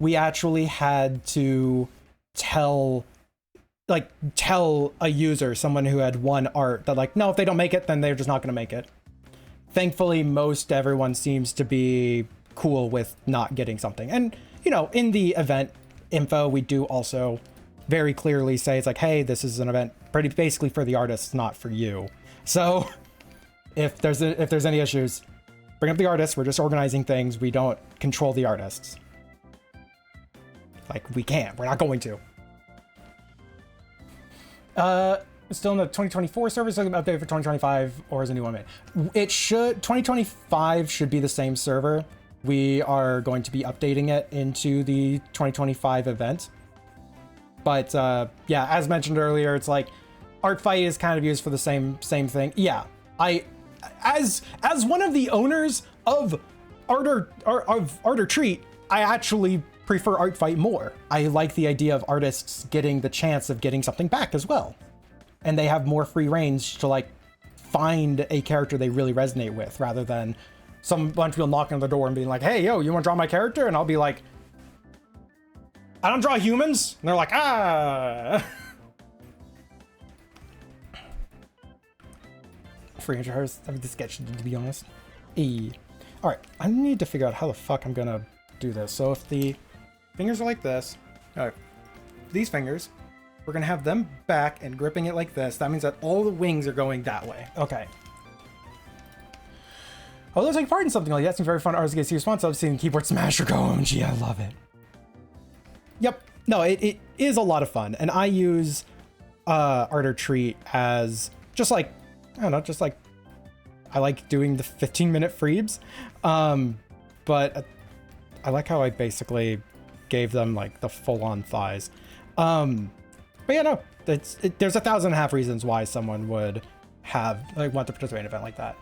Speaker 4: we actually had to tell a user, someone who had one art, that like, no, if they don't make it, then they're just not gonna make it. Thankfully, most everyone seems to be cool with not getting something. And, you know, in the event info, we do also very clearly say it's like, hey, this is an event pretty basically for the artists, not for you. So if there's any issues, bring up the artists. We're just organizing things. We don't control the artists. Like, we can't. We're not going to. Still in the 2024 server, so update for 2025, or is a new one made? 2025 should be the same server. We are going to be updating it into the 2025 event. But yeah, as mentioned earlier, it's like art fight is kind of used for the same thing. Yeah, as one of the owners of Art Treat, I actually prefer art fight more. I like the idea of artists getting the chance of getting something back as well. And they have more free range to like find a character they really resonate with, rather than some bunch of people knocking on the door and being like, hey, yo, you want to draw my character? And I'll be like, I don't draw humans. And they're like, ah. $300. I mean, this sketch, to be honest. All right, I need to figure out how the fuck I'm gonna do this. So if the fingers are like this, all right, these fingers, we're gonna have them back and gripping it like this. That means that all the wings are going that way. Okay. Although taking part in something like that seems very fun. Artists get response. I've seen keyboard smasher go. OMG, I love it. Yep. No, it is a lot of fun, and I use Art Treat as just like, I don't know, just like I like doing the 15-minute freebs, but I like how I basically gave them like the full-on thighs. But yeah, no, there's 1,500 reasons why someone would have want to participate in an event like that.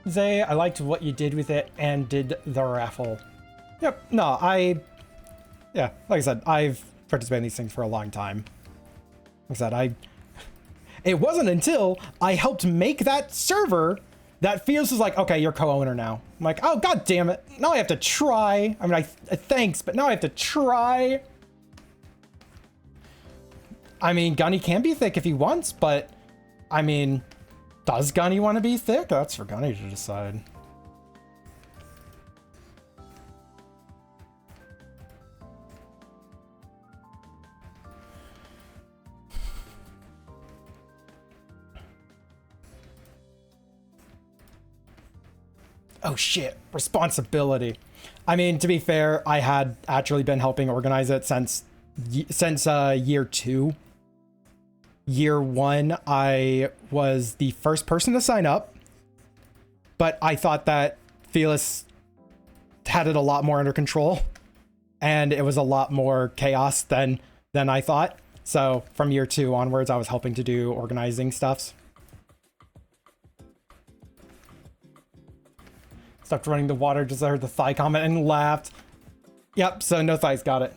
Speaker 4: Zay, I liked what you did with it and did the raffle. Yep, no, yeah, like I said, I've participated in these things for a long time. Like I said, it wasn't until I helped make that server that Feels was like, okay, you're co-owner now. I'm like, oh, god damn it. Now I have to try. I mean, thanks, but now I have to try. I mean, Gunny can be thick if he wants, but I mean, does Gunny want to be thick? That's for Gunny to decide. Oh shit, responsibility. I mean, to be fair, I had actually been helping organize it since year 2. Year 1, I was the first person to sign up, but I thought that Felis had it a lot more under control, and it was a lot more chaos than I thought. So from year 2 onwards, I was helping to do organizing stuffs. Stopped running the water, just heard the thigh comment and laughed. Yep, so no thighs, got it.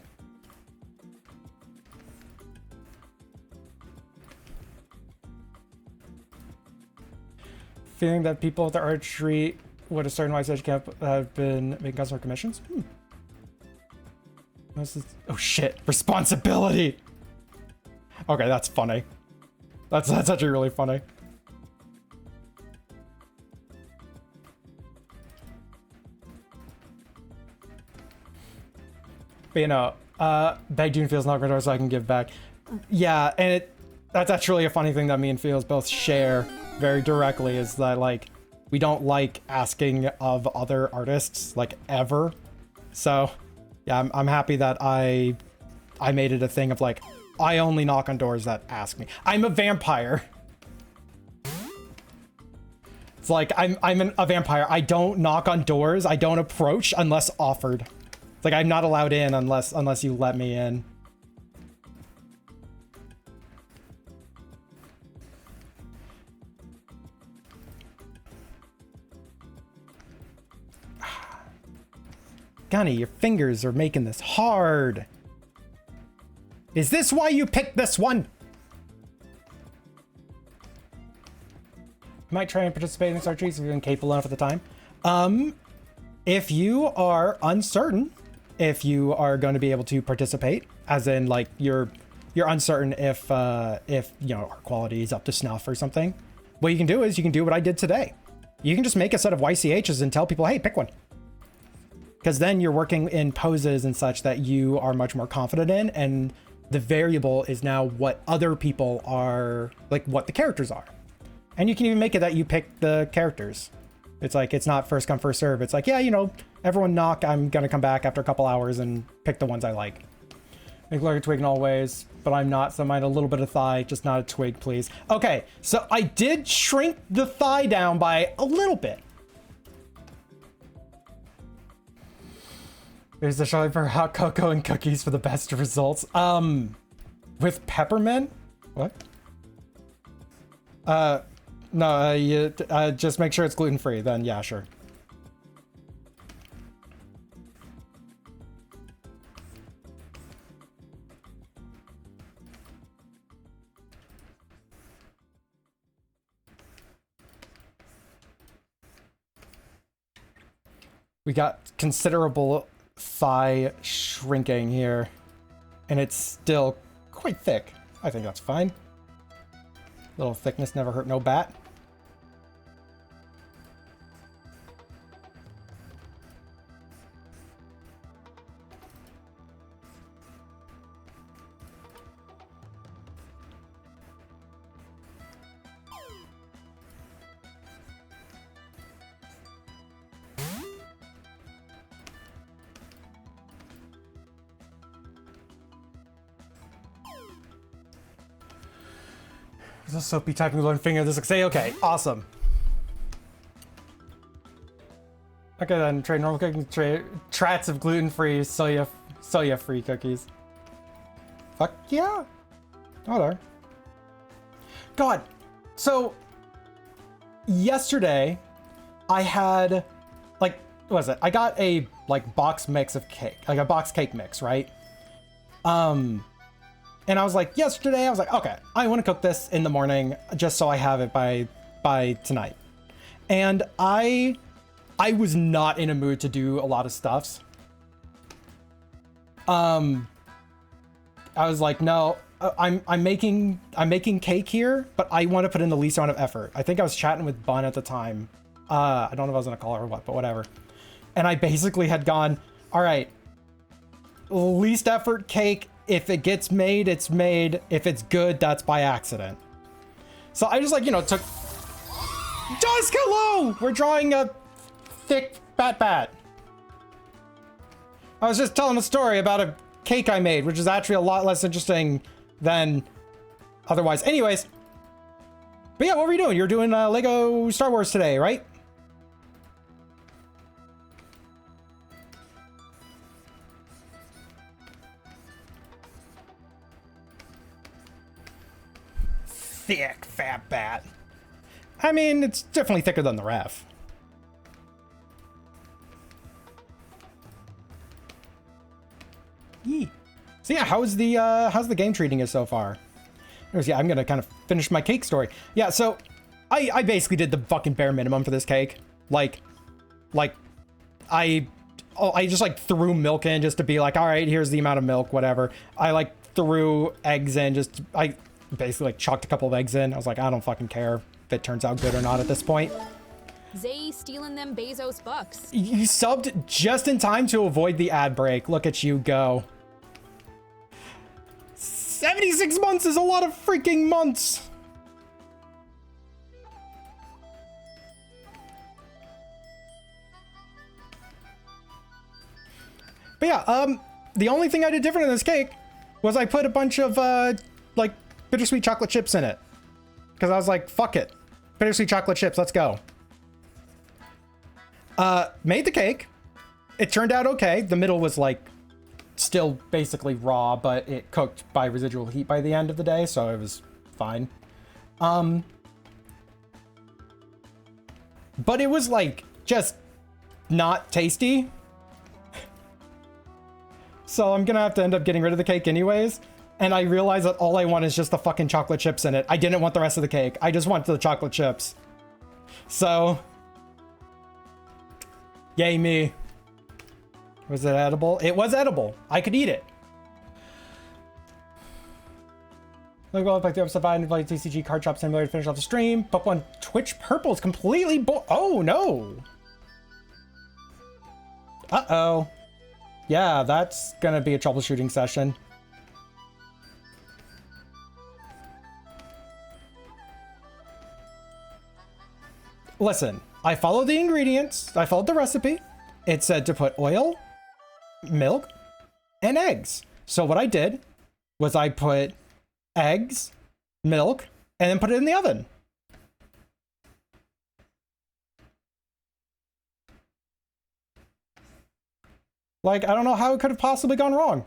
Speaker 4: Feeling that people at the art street would a certain wise edge camp have been making customer commissions? This is, oh shit, responsibility. Okay, that's funny. That's actually really funny. But you know, Beg Dune feels not good, so I can give back. Yeah, and that's actually a funny thing that me and Feels both share very directly, is that like we don't like asking of other artists like ever. So yeah, I'm happy that I made it a thing of like, I only knock on doors that ask me. I'm a vampire. It's like I'm a vampire. I don't knock on doors. I don't approach unless offered. It's like I'm not allowed in unless you let me in. Gunny, your fingers are making this hard. Is this why you picked this one? might try and participate in this archery if you're incapable enough at the time. If you are uncertain if you are going to be able to participate, as in like you're uncertain if you know our quality is up to snuff or something, what you can do is you can do what I did today. You can just make a set of YCHs and tell people, hey, pick one. Because then you're working in poses and such that you are much more confident in, and the variable is now what other people are, like what the characters are. And you can even make it that you pick the characters. It's like, it's not first come, first serve. It's like, yeah, you know, everyone knock. I'm going to come back after a couple hours and pick the ones I like. Make like a twig in all ways, but I'm not, so I might a little bit of thigh, just not a twig, please. Okay, so I did shrink the thigh down by a little bit. There's a showing for hot cocoa and cookies for the best results. With peppermint? What? No, you just make sure it's gluten-free, then yeah, sure. We got considerable thigh shrinking here, and it's still quite thick. I think that's fine. Little thickness never hurt no bat. Is this soapy typing with one finger? This looks okay. Awesome. Okay then, trade normal cooking, trade trats of gluten-free, soya-free cookies. Fuck yeah. Oh there. God. So yesterday I had like, what was it? I got a like box mix of cake, like a box cake mix, right? And I was like, yesterday, I was like, okay, I want to cook this in the morning just so I have it by tonight. And I was not in a mood to do a lot of stuffs. I was like, no, I'm making cake here, but I want to put in the least amount of effort. I think I was chatting with Bun at the time. I don't know if I was on a call or what, but whatever. And I basically had gone, all right, least effort cake. If it gets made, it's made. If it's good, that's by accident. So I just like, you know, took... Dusk, hello! We're drawing a thick bat. I was just telling a story about a cake I made, which is actually a lot less interesting than otherwise. Anyways. But yeah, what were you doing? You're doing Lego Star Wars today, right? Thick fat bat. I mean, it's definitely thicker than the ref. Yee. So yeah, how's the game treating you so far? Yeah, I'm gonna kind of finish my cake story. Yeah, so I basically did the fucking bare minimum for this cake. Like I just like threw milk in just to be like, all right, here's the amount of milk, whatever. I like threw eggs in, I basically like chucked a couple of eggs in. I was like, I don't fucking care if it turns out good or not at this point.
Speaker 1: Zay stealing them Bezos bucks.
Speaker 4: You subbed just in time to avoid the ad break. Look at you go. 76 months is a lot of freaking months. But yeah, the only thing I did different in this cake was I put a bunch of like bittersweet chocolate chips in it, because I was like, fuck it, bittersweet chocolate chips, let's go. Made the cake. It turned out okay. The middle was like still basically raw, but it cooked by residual heat by the end of the day, so it was fine. But it was like just not tasty. So I'm gonna have to end up getting rid of the cake anyways. And I realized that all I want is just the fucking chocolate chips in it. I didn't want the rest of the cake. I just want the chocolate chips. So, yay me. Was it edible? It was edible. I could eat it. Look, well, like the episode 5 like TCG card shop simulator to finish off the stream. Pokemon Twitch Purple is completely oh no. Uh-oh. Yeah, that's gonna be a troubleshooting session. Listen, I followed the ingredients. I followed the recipe. It said to put oil, milk, and eggs. So what I did was I put eggs, milk, and then put it in the oven. Like, I don't know how it could have possibly gone wrong.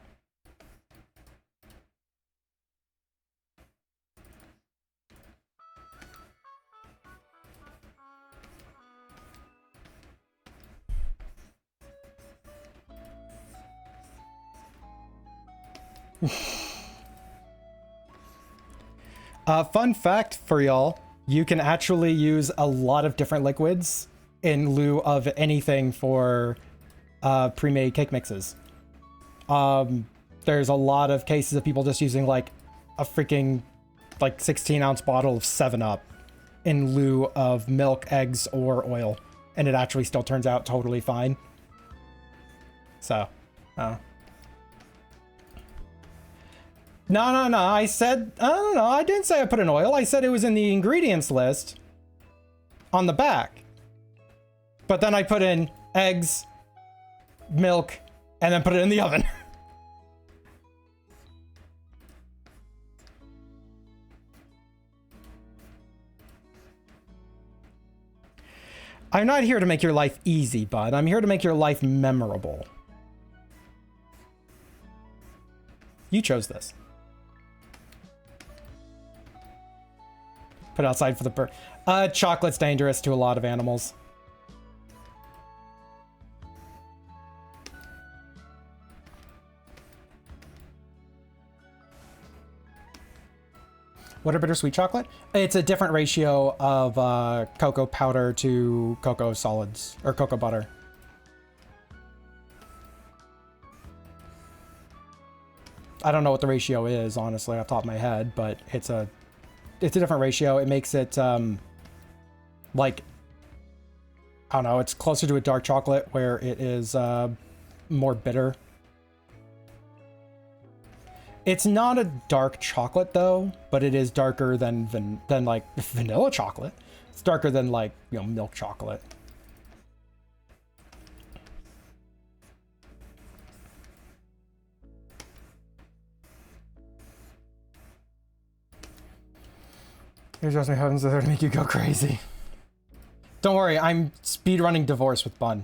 Speaker 4: Fun fact for y'all, you can actually use a lot of different liquids in lieu of anything for pre-made cake mixes. There's a lot of cases of people just using like a freaking like 16-ounce bottle of 7-Up in lieu of milk, eggs, or oil, and it actually still turns out totally fine. So, No, I said, I don't know, I didn't say I put in oil. I said it was in the ingredients list on the back. But then I put in eggs, milk, and then put it in the oven. I'm not here to make your life easy, bud. I'm here to make your life memorable. You chose this. Put outside for the bird. Chocolate's dangerous to a lot of animals. What are bittersweet chocolate? It's a different ratio of cocoa powder to cocoa solids, or cocoa butter. I don't know what the ratio is, honestly, off the top of my head, but it's a different ratio. It makes it, like, I don't know, it's closer to a dark chocolate where it is more bitter. It's not a dark chocolate though, but it is darker than like vanilla chocolate. It's darker than like, you know, milk chocolate. Here's just my heavens there to make you go crazy. Don't worry, I'm speedrunning Divorce with Bun.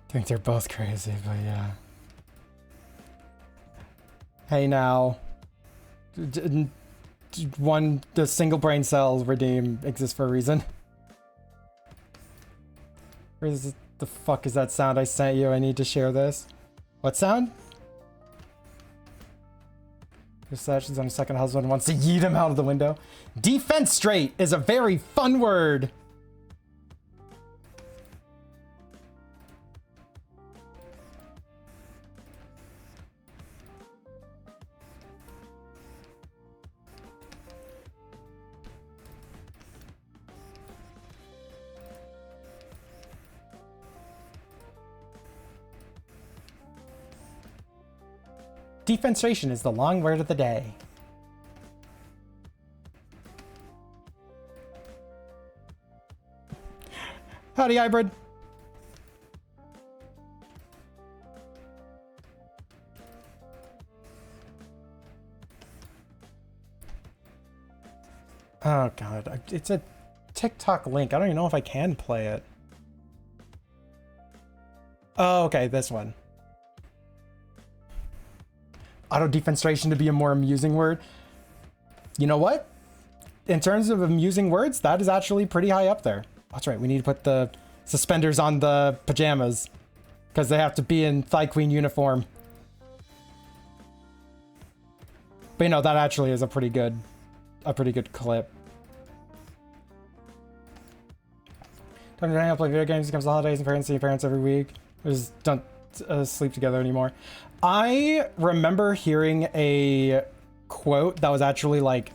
Speaker 4: I think they're both crazy, but yeah. Hey now. The single brain cell redeem exists for a reason. Where is the fuck is that sound I sent you? I need to share this. What sound? Your sessions on a second husband wants to yeet him out of the window. Defense straight is a very fun word. Defenstration is the long word of the day. Howdy, hybrid. Oh god, it's a TikTok link. I don't even know if I can play it. Oh, okay, this one. Auto defenstration to be a more amusing word. You know what? In terms of amusing words, that is actually pretty high up there. That's right, we need to put the suspenders on the pajamas because they have to be in Thigh Queen uniform. But you know, that actually is a pretty good clip. Time to hang out, play video games, it comes to holidays, and parents see parents every week. We just don't sleep together anymore. I remember hearing a quote that was actually like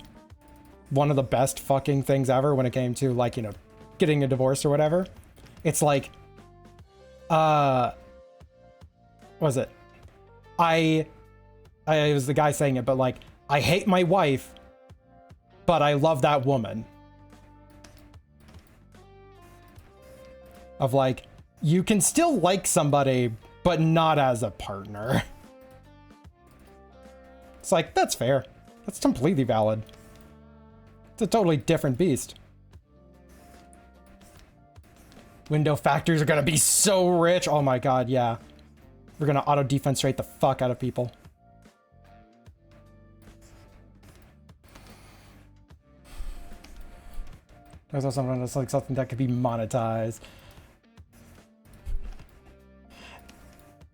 Speaker 4: one of the best fucking things ever when it came to like, you know, getting a divorce or whatever. It's like, what was it? I it was the guy saying it, but like, I hate my wife, but I love that woman. Of like, you can still like somebody, but not as a partner. It's like, that's fair. That's completely valid. It's a totally different beast. Window factories are gonna be so rich. Oh my god, yeah. We're gonna auto defense rate the fuck out of people. There's also something that's like something that could be monetized.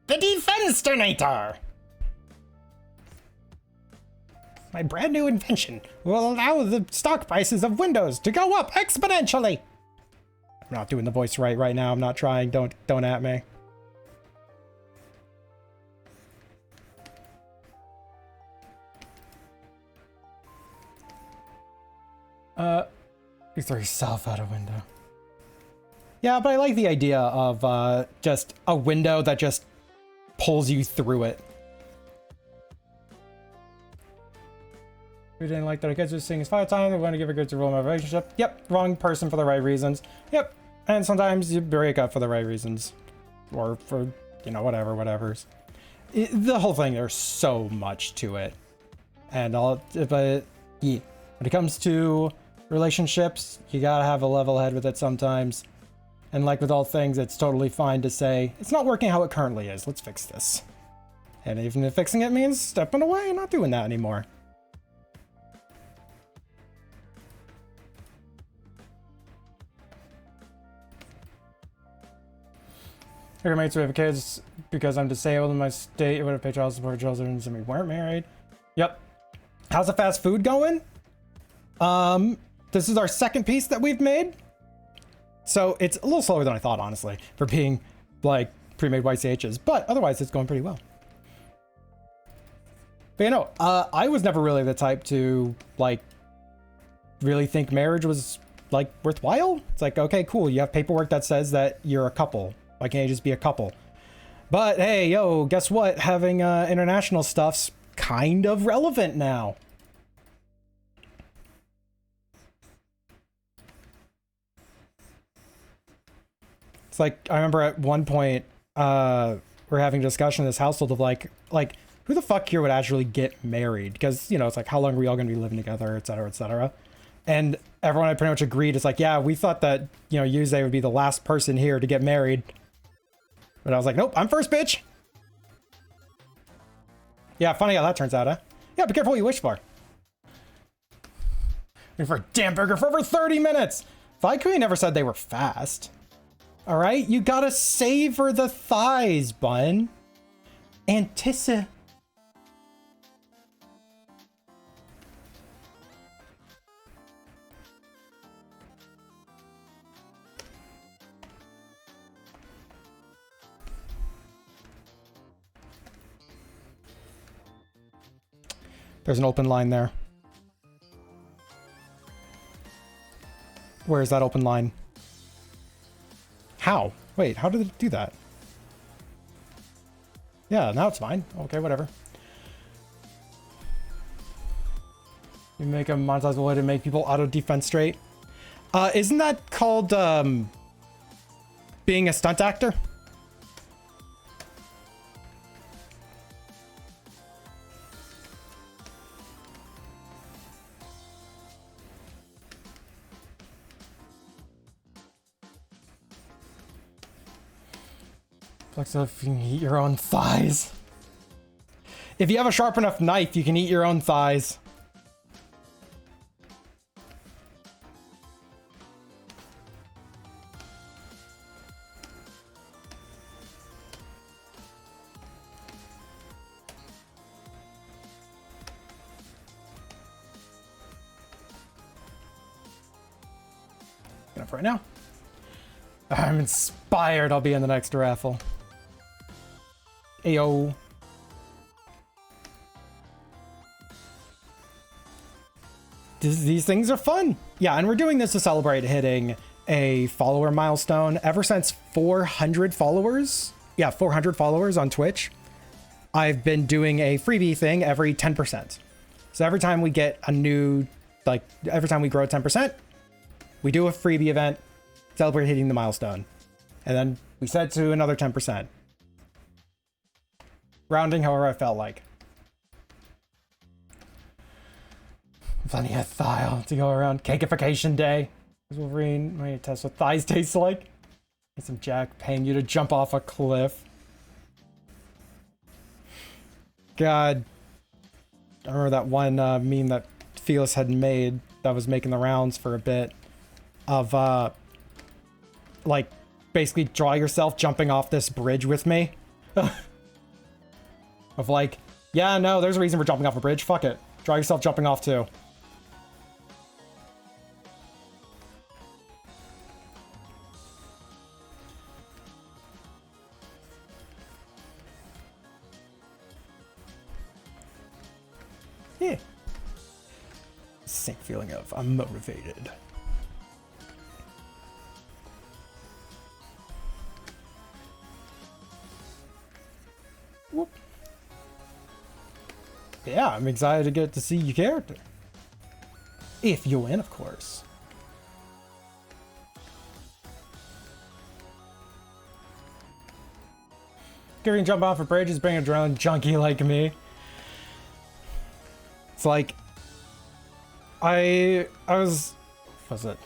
Speaker 4: The Defensternator! My brand new invention will allow the stock prices of Windows to go up exponentially. I'm not doing the voice right now. I'm not trying. Don't at me. You throw yourself out a window. Yeah, but I like the idea of just a window that just pulls you through it. We didn't like that our kids were seeing us 5 times. We want to give a good rule in my relationship. Yep, wrong person for the right reasons. Yep, and sometimes you break up for the right reasons. Or for, you know, whatever's. The whole thing, there's so much to it. And but yeah, when it comes to relationships, you gotta have a level head with it sometimes. And like with all things, it's totally fine to say, it's not working how it currently is, let's fix this. And even if fixing it means stepping away and not doing that anymore. Your roommates would have kids because I'm disabled in my state. It would have paid child support for children and we weren't married. Yep. How's the fast food going? This is our second piece that we've made. So it's a little slower than I thought, honestly, for being like pre-made YCHs, but otherwise it's going pretty well. But you know, I was never really the type to like really think marriage was like worthwhile. It's like, okay, cool. You have paperwork that says that you're a couple. Why can't you just be a couple? But hey, yo, guess what? Having international stuff's kind of relevant now. It's like, I remember at one point, we're having a discussion in this household of like, who the fuck here would actually get married? Because, you know, it's like, how long are we all going to be living together, et cetera, et cetera. And everyone had pretty much agreed. It's like, yeah, we thought that, you know, Yuze would be the last person here to get married. But I was like, nope, I'm first, bitch. Yeah, funny how that turns out, huh? Yeah, be careful what you wish for. Waiting for a damn burger for over 30 minutes. Valkyrie never said they were fast. All right, you gotta savor the thighs, bun. Anticipate. There's an open line there. Where is that open line? How? Wait, how did it do that? Yeah, now it's fine. Okay, whatever. You make a monetizable way to make people auto defense straight. Isn't that called being a stunt actor? Like, so if you can eat your own thighs. If you have a sharp enough knife, you can eat your own thighs. enough right now. I'm inspired. I'll be in the next raffle. Ayo. These things are fun. Yeah, and we're doing this to celebrate hitting a follower milestone. Ever since 400 followers, 400 followers on Twitch, I've been doing a freebie thing every 10%. So every time we get a new, every time we grow 10%, we do a freebie event, celebrate hitting the milestone. And then we set to another 10%. Rounding however I felt like. Plenty of thyle to go around. Cakeification day. Wolverine, my test what thighs taste like. Get some Jack paying you to jump off a cliff. God. I remember that one meme that Felix had made that was making the rounds for a bit. Of, like, basically draw yourself jumping off this bridge with me. Of like, yeah, no, there's a reason we're jumping off a bridge. Fuck it. Draw yourself jumping off too. Yeah. Same feeling of I'm motivated. Whoop. Yeah, I'm excited to get to see your character. If you win, of course. Getting jump off a bridge is being a drone junkie like me. It's like what was it?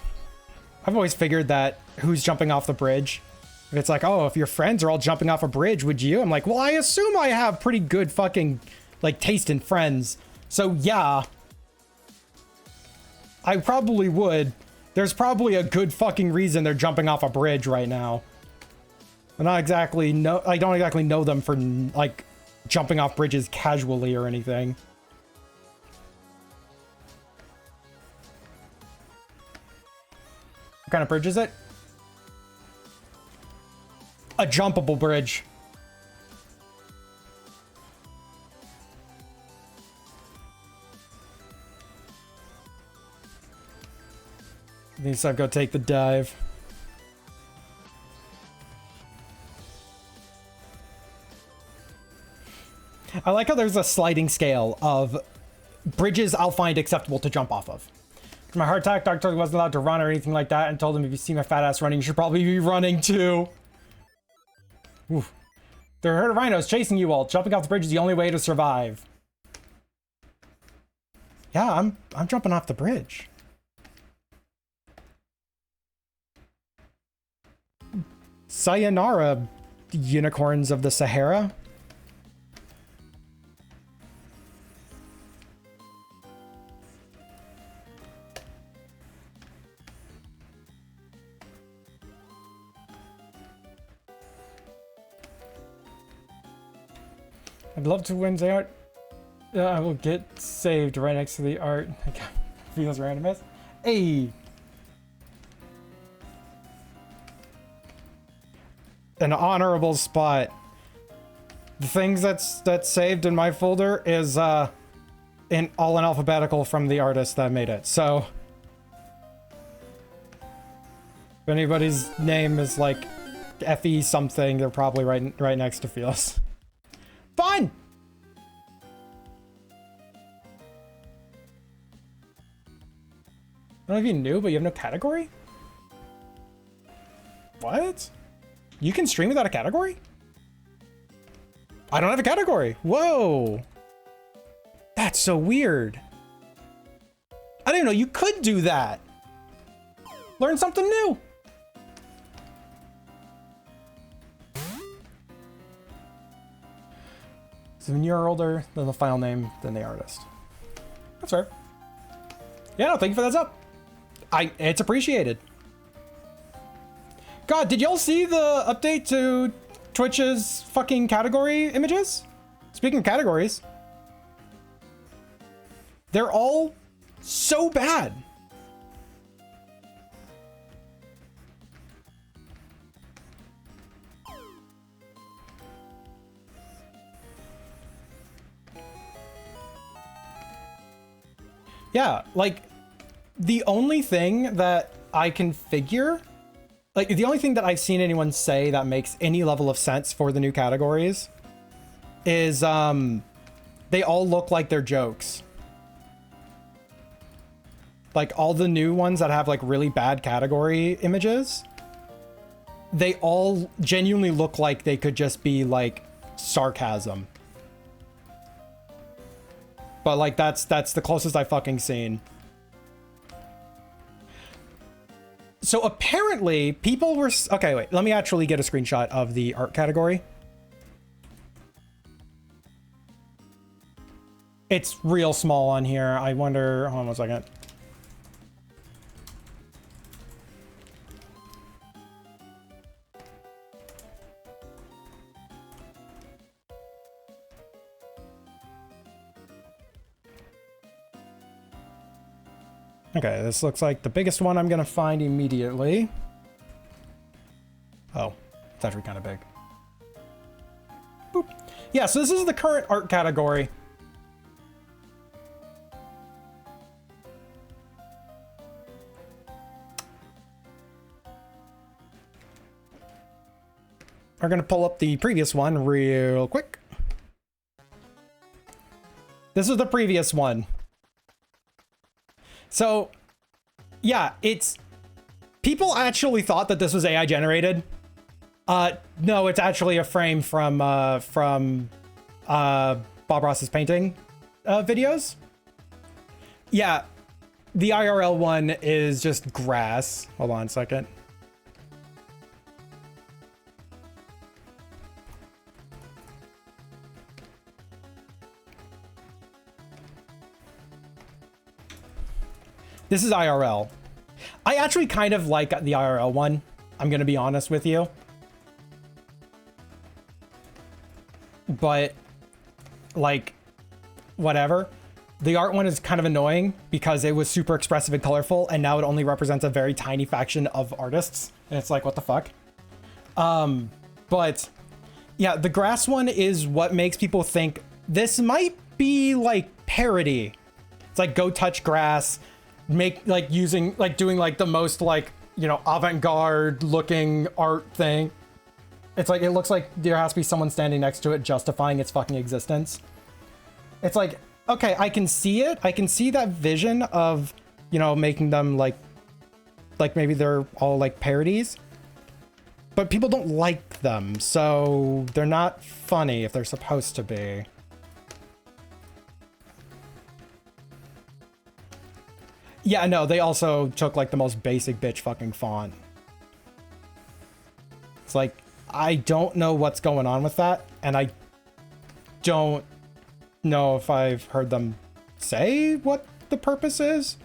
Speaker 4: I've always figured that who's jumping off the bridge. If it's like, oh, if your friends are all jumping off a bridge, would you? I'm like, well, I assume I have pretty good fucking, like, taste in friends. So, yeah. I probably would. There's probably a good fucking reason they're jumping off a bridge right now. I don't exactly know them for, like, jumping off bridges casually or anything. What kind of bridge is it? A jumpable bridge. At least I've got to take the dive. I like how there's a sliding scale of bridges I'll find acceptable to jump off of. For my heart attack, Doctor told me I wasn't allowed to run or anything like that and told him if you see my fat ass running, you should probably be running too. Oof. There are a herd of rhinos chasing you all. Jumping off the bridge is the only way to survive. Yeah, I'm jumping off the bridge. Sayonara, unicorns of the Sahara. I'd love to win the art. I will get saved right next to the art. Feels randomness. Hey! An honorable spot. The things that's saved in my folder is all in alphabetical from the artist that made it. So if anybody's name is like FE something, they're probably right next to Felix. Fine. I don't know if you knew, but you have no category? What? You can stream without a category? I don't have a category. Whoa. That's so weird. I didn't know you could do that. Learn something new. So when you're older, then the final name, then the artist. That's fair. Yeah, no, thank you for that up. It's appreciated. God, did y'all see the update to Twitch's fucking category images? Speaking of categories, they're all so bad. Yeah, like the only thing that I can figure, like the only thing that I've seen anyone say that makes any level of sense for the new categories is they all look like they're jokes. Like all the new ones that have like really bad category images, they all genuinely look like they could just be like sarcasm. But like that's the closest I've fucking seen. So apparently people were okay, wait, let me actually get a screenshot of the art category. It's real small on here. I wonder, hold on 1 second. Okay, this looks like the biggest one I'm gonna find immediately. Oh, it's actually kind of big. Boop. Yeah, so this is the current art category. We're gonna pull up the previous one real quick. This is the previous one. So, yeah, it's... People actually thought that this was AI generated. No, it's actually a frame from Bob Ross's painting videos. Yeah, the IRL one is just grass. Hold on a second. This is IRL. I actually kind of like the IRL one. I'm going to be honest with you. But, like, whatever. The art one is kind of annoying because it was super expressive and colorful, and now it only represents a very tiny faction of artists. And it's like, what the fuck? But, yeah, the grass one is what makes people think this might be, like, parody. It's like, go touch grass. Make like using like doing like the most like, you know, avant-garde looking art thing. It's like it looks like there has to be someone standing next to it justifying its fucking existence. It's like, okay, I can see it. I can see that vision of, you know, making them like maybe they're all like parodies. But people don't like them, so they're not funny if they're supposed to be. Yeah, no, they also took like the most basic bitch fucking font. It's like, I don't know what's going on with that, and I don't know if I've heard them say what the purpose is.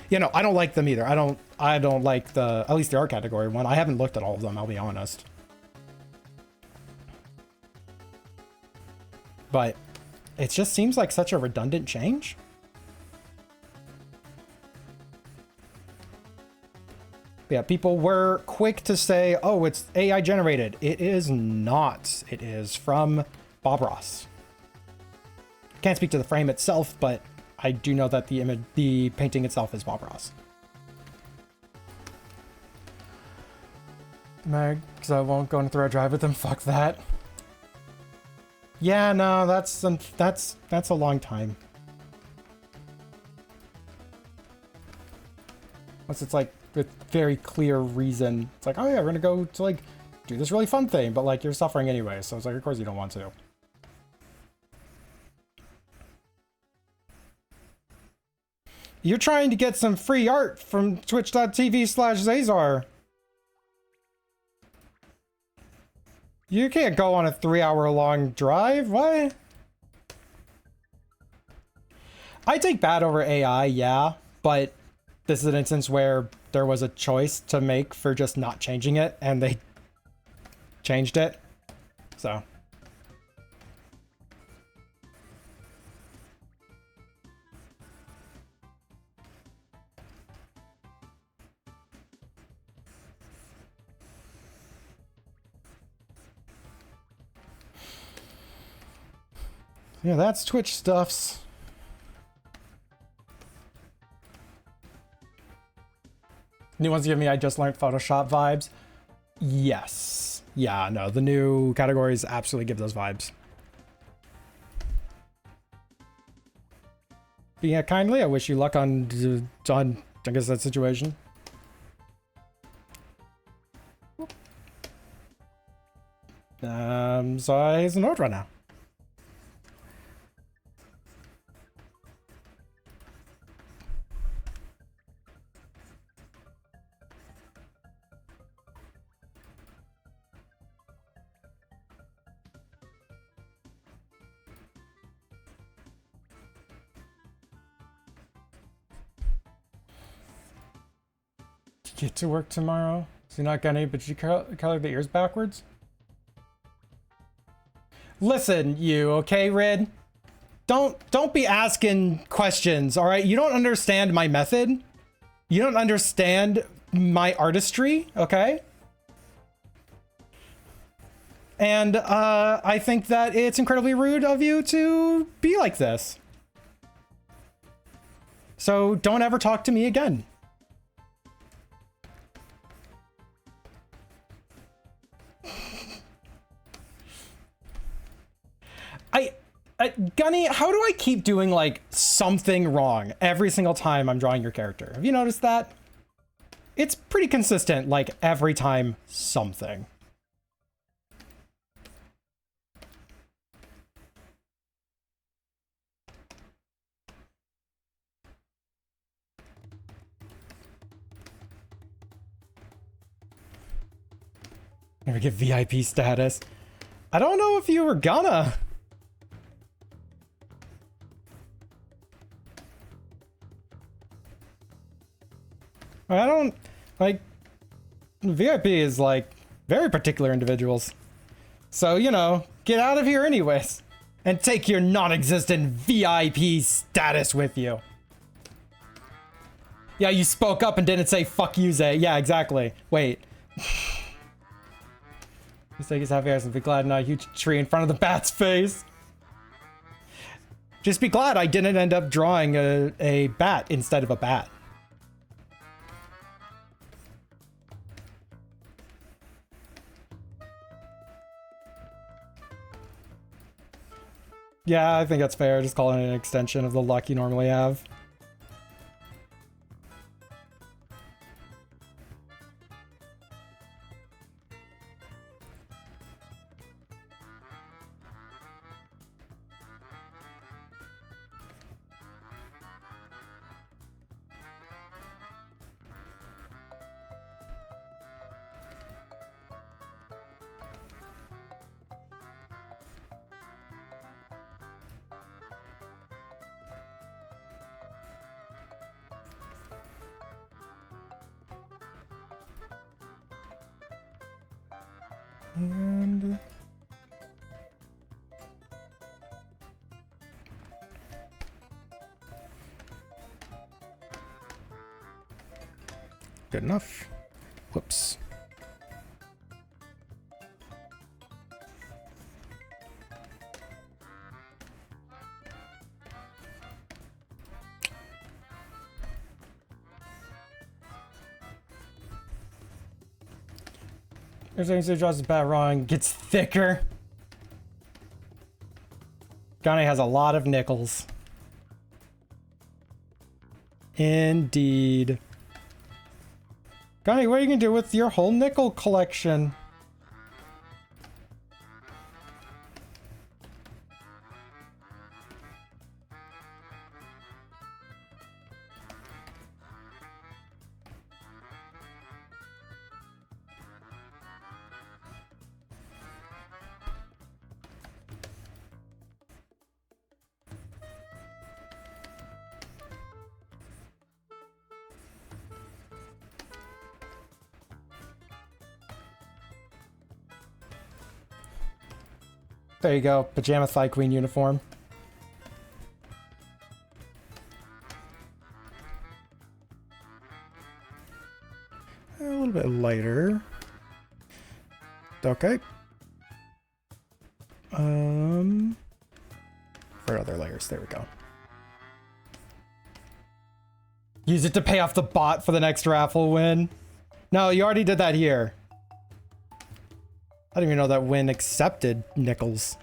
Speaker 4: You know, I don't like them either. I don't like the, at least the art category one. I haven't looked at all of them, I'll be honest. But it just seems like such a redundant change. Yeah, people were quick to say, oh, it's AI generated. It is not. It is from Bob Ross. Can't speak to the frame itself, but I do know that the painting itself is Bob Ross. Meg, because I won't go on a thread drive with them. Fuck that. Yeah, no, that's a long time. Once it's like with very clear reason, it's like, oh yeah, we're gonna go to like do this really fun thing, but like you're suffering anyway, so it's like, of course you don't want to. You're trying to get some free art from twitch.tv/Zazar. You can't go on a 3-hour-long drive. What? I take bad over AI, yeah, but this is an instance where there was a choice to make for just not changing it, and they changed it. So. Yeah, that's Twitch stuffs. New ones give me I just learned Photoshop vibes. Yes. Yeah, no, the new categories absolutely give those vibes. But yeah, kindly, I wish you luck on I guess that situation. So he's in North right now. Get to work tomorrow. So you're not gonna, but you color the ears backwards. Listen, you, okay, Red? Don't be asking questions, all right? You don't understand my method. You don't understand my artistry, okay? And I think that it's incredibly rude of you to be like this. So don't ever talk to me again. Gunny, how do I keep doing like something wrong every single time I'm drawing your character? Have you noticed that? It's pretty consistent, like every time something. Never get VIP status. I don't know if you were gonna. I don't, like, VIP is, like, very particular individuals. So, you know, get out of here anyways. And take your non-existent VIP status with you. Yeah, you spoke up and didn't say, fuck you, Zay. Yeah, exactly. Wait. Mistake is happy and be glad not a huge tree in front of the bat's face. Just be glad I didn't end up drawing a bat instead of a bat. Yeah, I think that's fair. Just calling it an extension of the luck you normally have. And good enough. Whoops. There's anything that draws the bat wrong, gets thicker. Gane has a lot of nickels. Indeed. Gane, what are you gonna do with your whole nickel collection? There you go, pajama thigh queen uniform. A little bit lighter. Okay. For other layers, there we go. Use it to pay off the bot for the next raffle win. No, you already did that here. I didn't even know that win accepted nickels.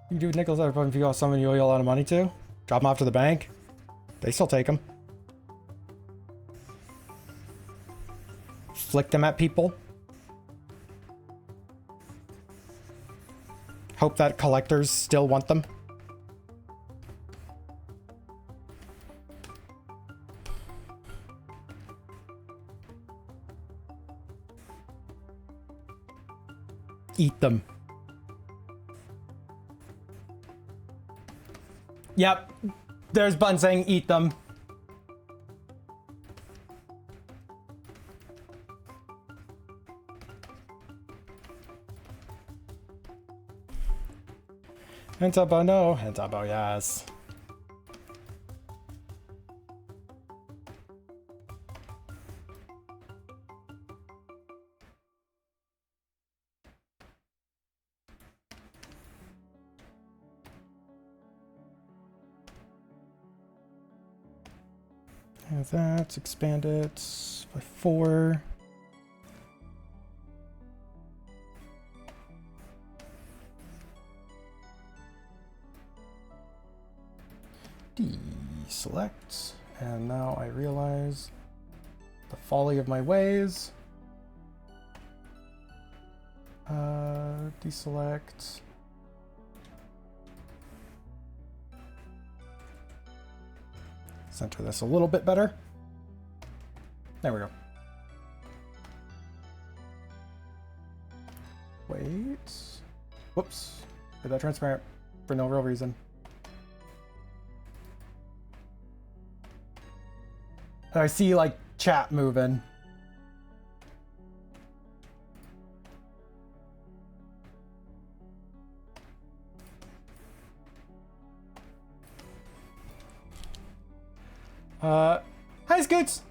Speaker 4: You do nickels that if you owe someone you owe a lot of money to. Drop them off to the bank. They still take them. Flick them at people. Hope that collectors still want them. Eat them. Yep. There's Bun saying eat them. Hands up, oh no. Hands up, oh yes. And that, expand it by 4. Deselect, and now I realize the folly of my ways. Deselect. Center this a little bit better. There we go. Wait. Whoops. Did that transparent for no real reason. I see like chat moving. Hi Scoots.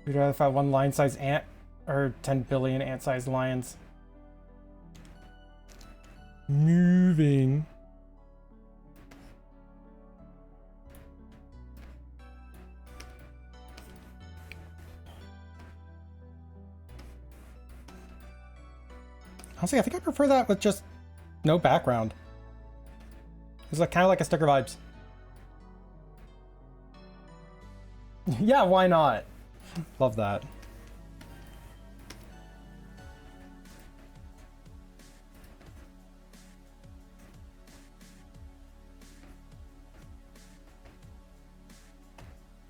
Speaker 4: Would you rather fight one lion-sized ant or 10 billion ant-sized lions? Moving. Honestly, I think I prefer that with just no background. It's like kind of like a sticker vibes. Yeah, why not? Love that.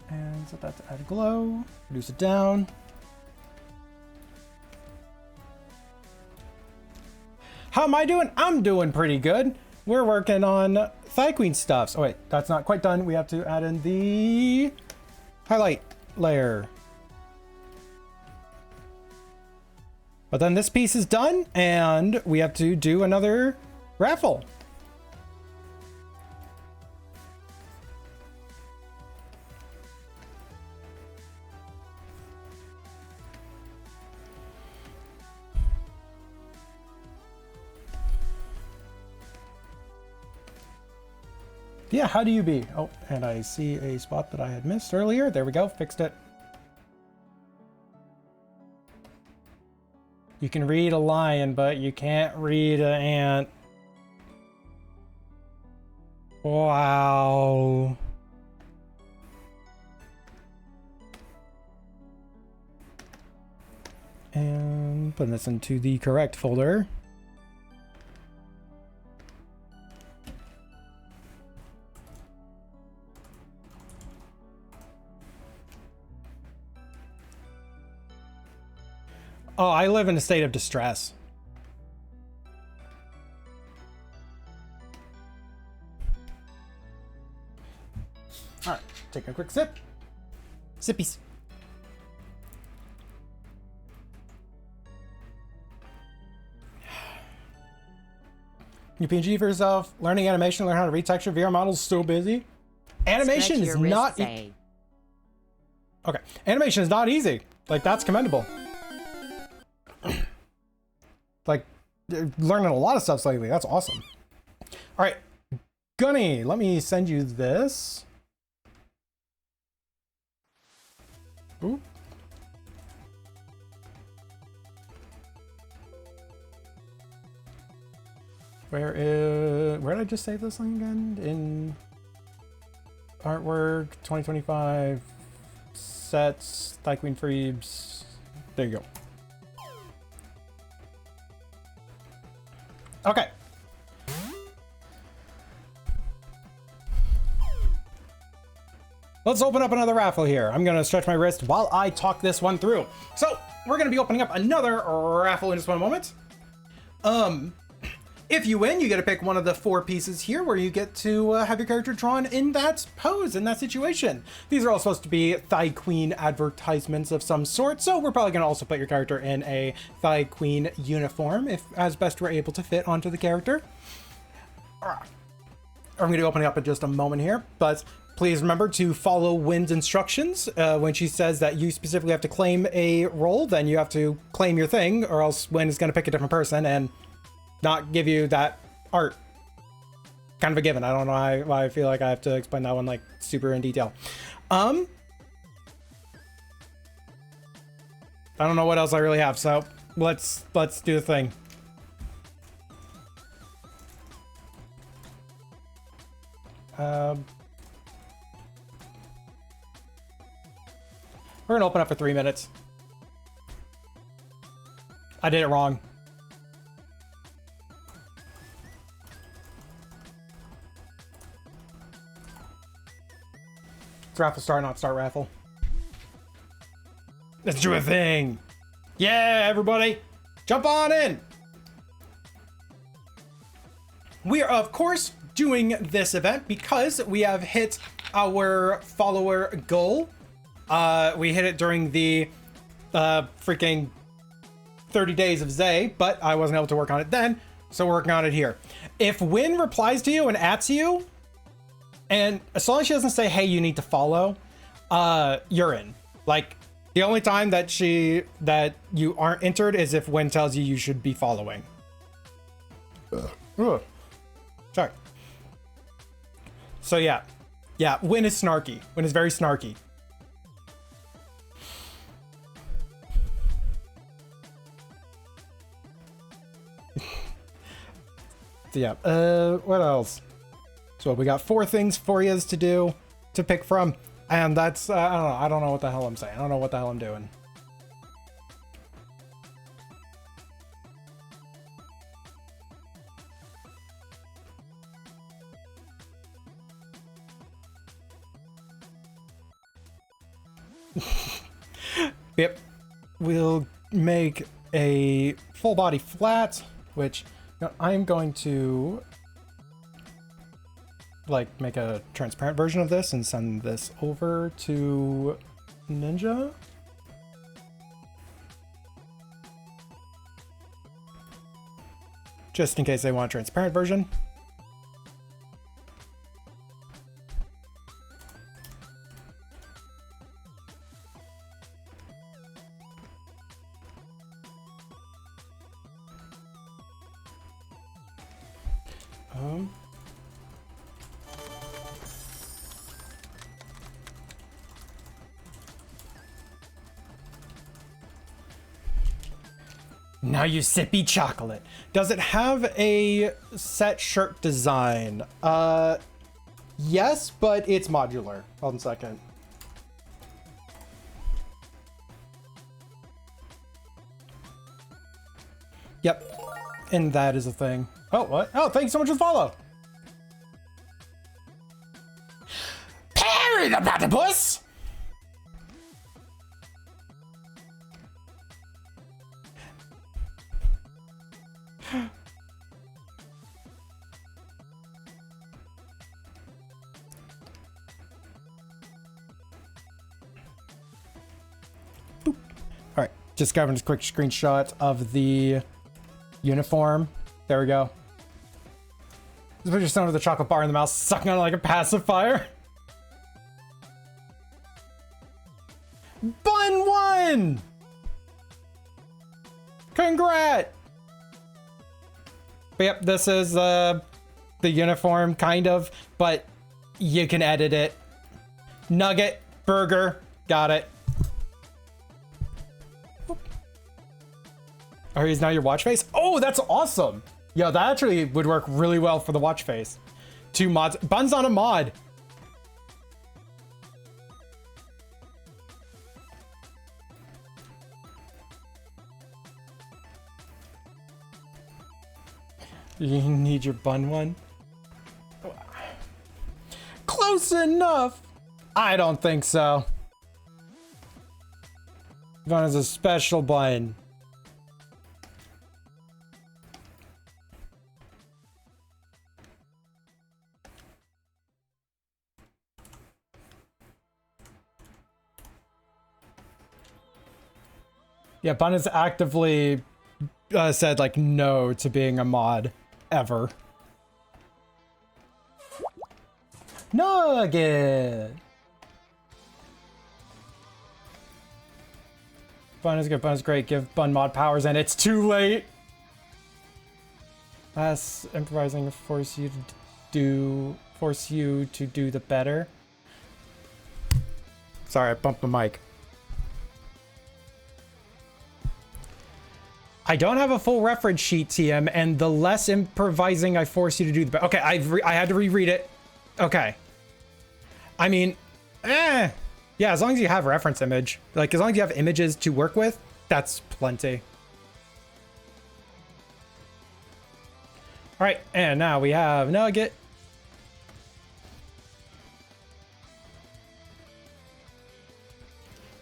Speaker 4: And set that to add glow. Reduce it down. How am I doing? I'm doing pretty good. We're working on Thigh Queen stuff. Oh wait, that's not quite done. We have to add in the highlight layer. But then this piece is done and we have to do another raffle. Yeah, how do you be? Oh, and I see a spot that I had missed earlier. There we go, fixed it. You can read a lion, but you can't read an ant. Wow. And putting this into the correct folder. Oh, I live in a state of distress. All right, take a quick sip. Sippies. New PNG for yourself. Learning animation, learn how to retexture VR models. So busy. Animation
Speaker 7: Stretch
Speaker 4: is
Speaker 7: your wrist,
Speaker 4: not.
Speaker 7: say.
Speaker 4: Okay, animation is not easy. Like, that's commendable. Like, learning a lot of stuff lately. That's awesome. All right, Gunny, let me send you this. Ooh. Where did I just save this thing again? In artwork, 2025, sets, Queen Freebs. There you go. Okay. Let's open up another raffle here. I'm gonna stretch my wrist while I talk this one through. So we're gonna be opening up another raffle in just one moment. If you win, you get to pick one of the 4 pieces here where you get to have your character drawn in that pose, in that situation. These are all supposed to be Thigh Queen advertisements of some sort, so we're probably going to also put your character in a Thigh Queen uniform, if as best we're able to fit onto the character. I'm going to be opening up in just a moment here, but please remember to follow Wynn's instructions. When she says that you specifically have to claim a role, then you have to claim your thing, or else Wynn is going to pick a different person and not give you that art. Kind of a given. I don't know why I feel like I have to explain that one like super in detail. I don't know what else I really have, so let's do the thing. We're gonna open up for 3 minutes. I did it wrong. It's raffle start, not start raffle. Let's do a thing. Yeah, everybody, jump on in. We are, of course, doing this event because we have hit our follower goal. We hit it during the freaking 30 days of Zay, but I wasn't able to work on it then, so we're working on it here. If Wynn replies to you and ats you, and as long as she doesn't say, hey, you need to follow, you're in. Like, the only time that you aren't entered is if Wynn tells you you should be following. Ugh. Sorry. So yeah, Wynn is snarky. Wynn is very snarky. So yeah, what else? So we got 4 things for you to pick from, and that's I don't know what the hell I'm saying. I don't know what the hell I'm doing. Yep, we'll make a full body flat, which I'm going to like make a transparent version of this and send this over to Ninja. Just in case they want a transparent version. Now you sippy chocolate. Does it have a set shirt design? Yes, but it's modular. Hold on a second. Yep, and that is a thing. Oh, what? Oh, thanks so much for the follow. Parry the platypus! All right, just grabbing a quick screenshot of the uniform. There we go. Just put your son with a chocolate bar in the mouth, sucking on it like a pacifier. Bun won! Congrats! But yep, this is the uniform, kind of, but you can edit it. Nugget, burger, got it. Oh, he's now your watch face? Oh, that's awesome! Yo, that actually would work really well for the watch face. 2 mods. Bun's on a mod. You need your bun one? Close enough! I don't think so. Bun is a special bun. Yeah, Bun has actively said like no to being a mod ever. Nugget. Bun is good. Bun is great. Give Bun mod powers, and it's too late. Less improvising force you to do the better. Sorry, I bumped the mic. I don't have a full reference sheet, TM, and the less improvising I force you to do, the better. Okay, I had to reread it. Okay. I mean, yeah, as long as you have a reference image, like as long as you have images to work with, that's plenty. All right, and now we have Nugget.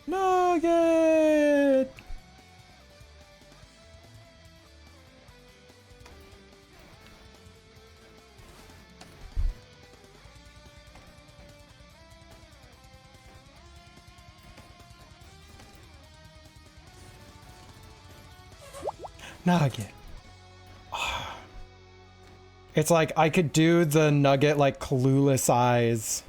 Speaker 4: Nugget! Nugget. It's like I could do the Nugget like clueless eyes,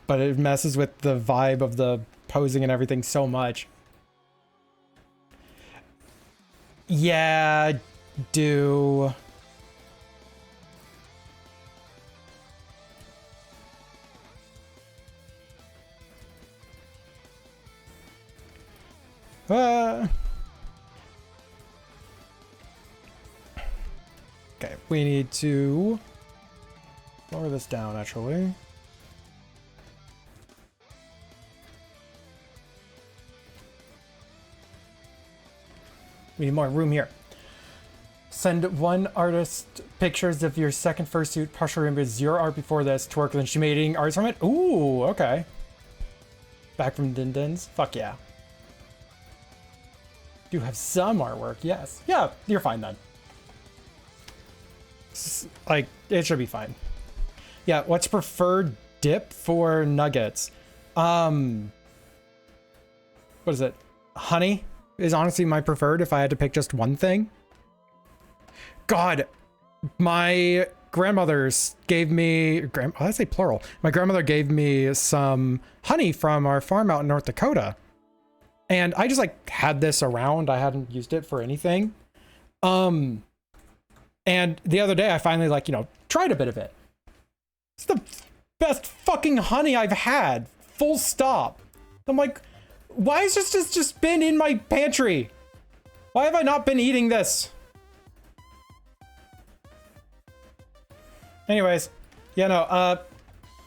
Speaker 4: but it messes with the vibe of the posing and everything so much. Yeah, do. Okay, we need to lower this down, actually. We need more room here. Send one artist pictures of your second fursuit, partial remember 0 art before this to work with, and she made eating arts from it. Ooh, okay. Back from Din Din's. Fuck yeah. Do have some artwork, yes. Yeah, you're fine then. Like, it should be fine. Yeah, what's preferred dip for nuggets? What is it? Honey is honestly my preferred if I had to pick just one thing. God, my grandmother's gave me, I say plural. My grandmother gave me some honey from our farm out in North Dakota. And I just like had this around. I hadn't used it for anything. And the other day I finally like, tried a bit of it. It's the best fucking honey I've had. Full stop. I'm like, why has this just been in my pantry? Why have I not been eating this? Anyways, yeah, no,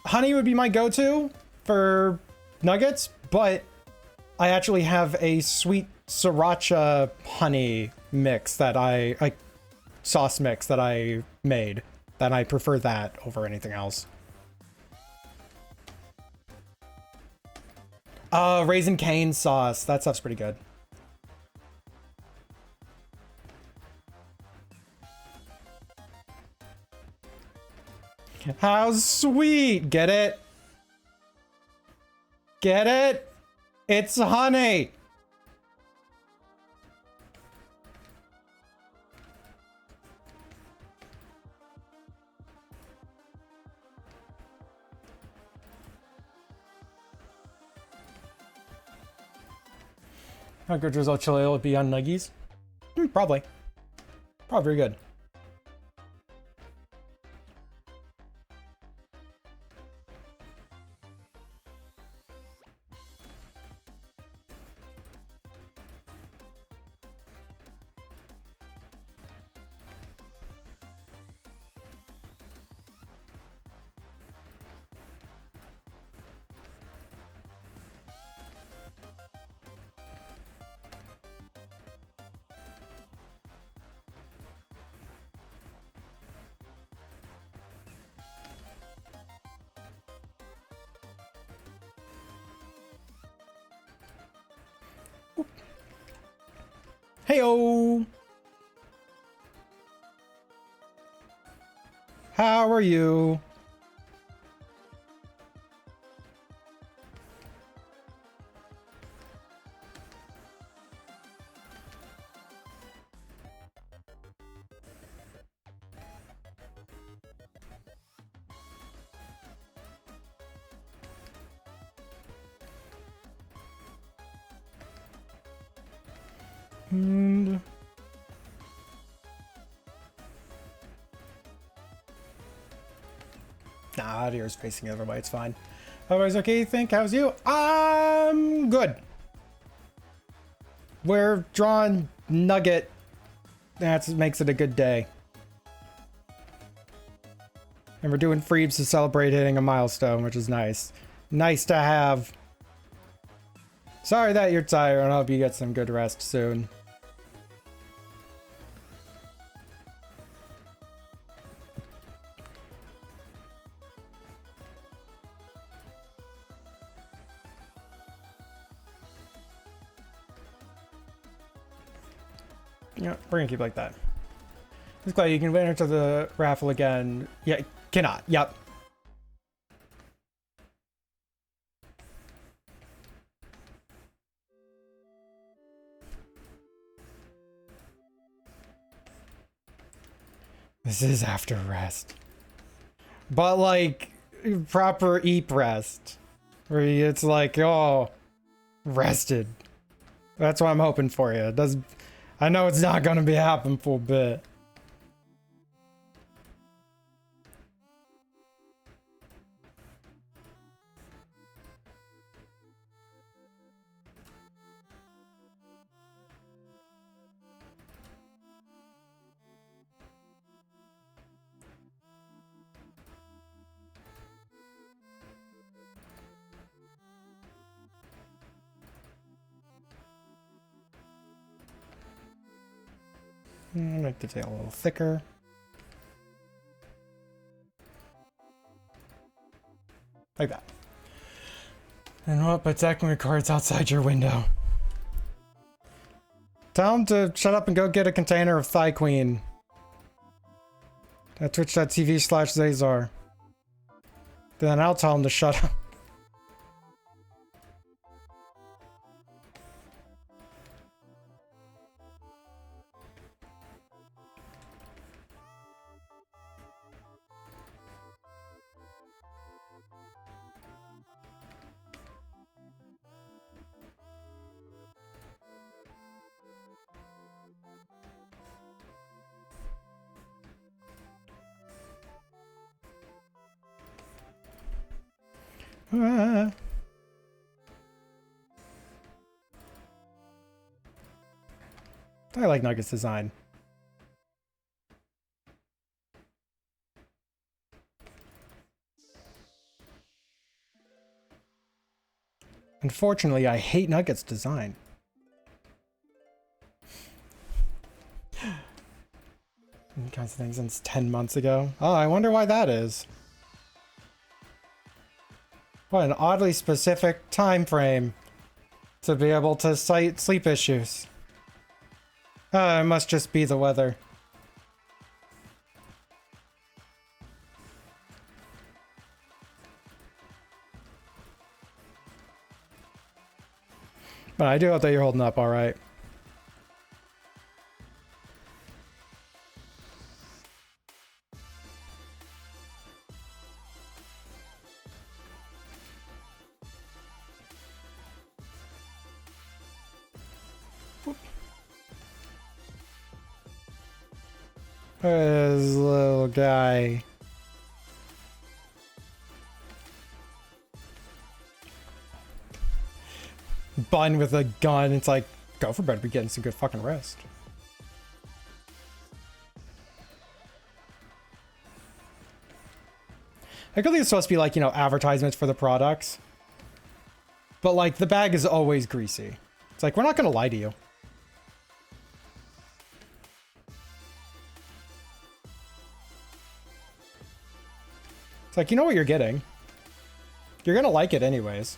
Speaker 4: honey would be my go-to for nuggets, but I actually have a sweet sriracha honey mix that sauce mix that I made, that I prefer that over anything else. Raisin cane sauce. That stuff's pretty good. How sweet! Get it? Get it? It's honey! How good drizzle chili will be on nuggies? Probably. Probably good. Heyo! How are you? And nah, deer's facing the other way. It's fine. Otherwise, okay. You think? How's you? I'm good. We're drawing nugget. That makes it a good day. And we're doing freebs to celebrate hitting a milestone, which is nice. Nice to have. Sorry that you're tired. I hope you get some good rest soon. Yeah, we're gonna keep like that. It's Clay, you can enter the raffle again. Yeah, cannot. Yep. This is after rest. But like proper eat rest. Where it's like, oh, rested. That's what I'm hoping for you. It does. I know it's not gonna be happening for a bit. Make the tail a little thicker. Like that. And what? By attacking your cards outside your window. Tell him to shut up and go get a container of Thigh Queen. At twitch.tv/Zazar. Then I'll tell him to shut up. Ah. I like Nugget's design. Unfortunately, I hate Nugget's design. All kinds of things since 10 months ago. Oh, I wonder why that is. What an oddly specific time frame to be able to cite sleep issues. It must just be the weather. But I do hope that you're holding up all right. This little guy. Bun with a gun. It's like, go for bed. Be getting some good fucking rest. I think it's supposed to be like, you know, advertisements for the products. But like the bag is always greasy. It's like, we're not going to lie to you. It's like, you know what you're getting. You're going to like it anyways.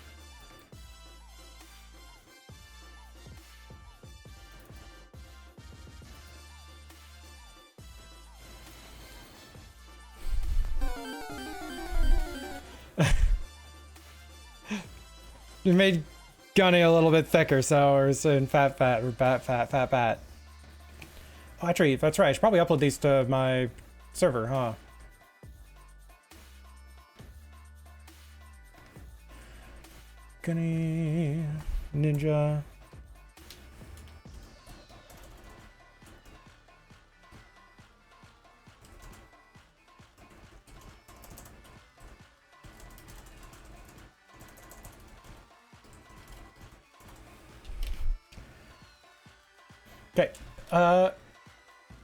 Speaker 4: You made Gunny a little bit thicker, so we're saying fat. Oh, actually, that's right. I should probably upload these to my server, huh? Gunny Ninja. Okay,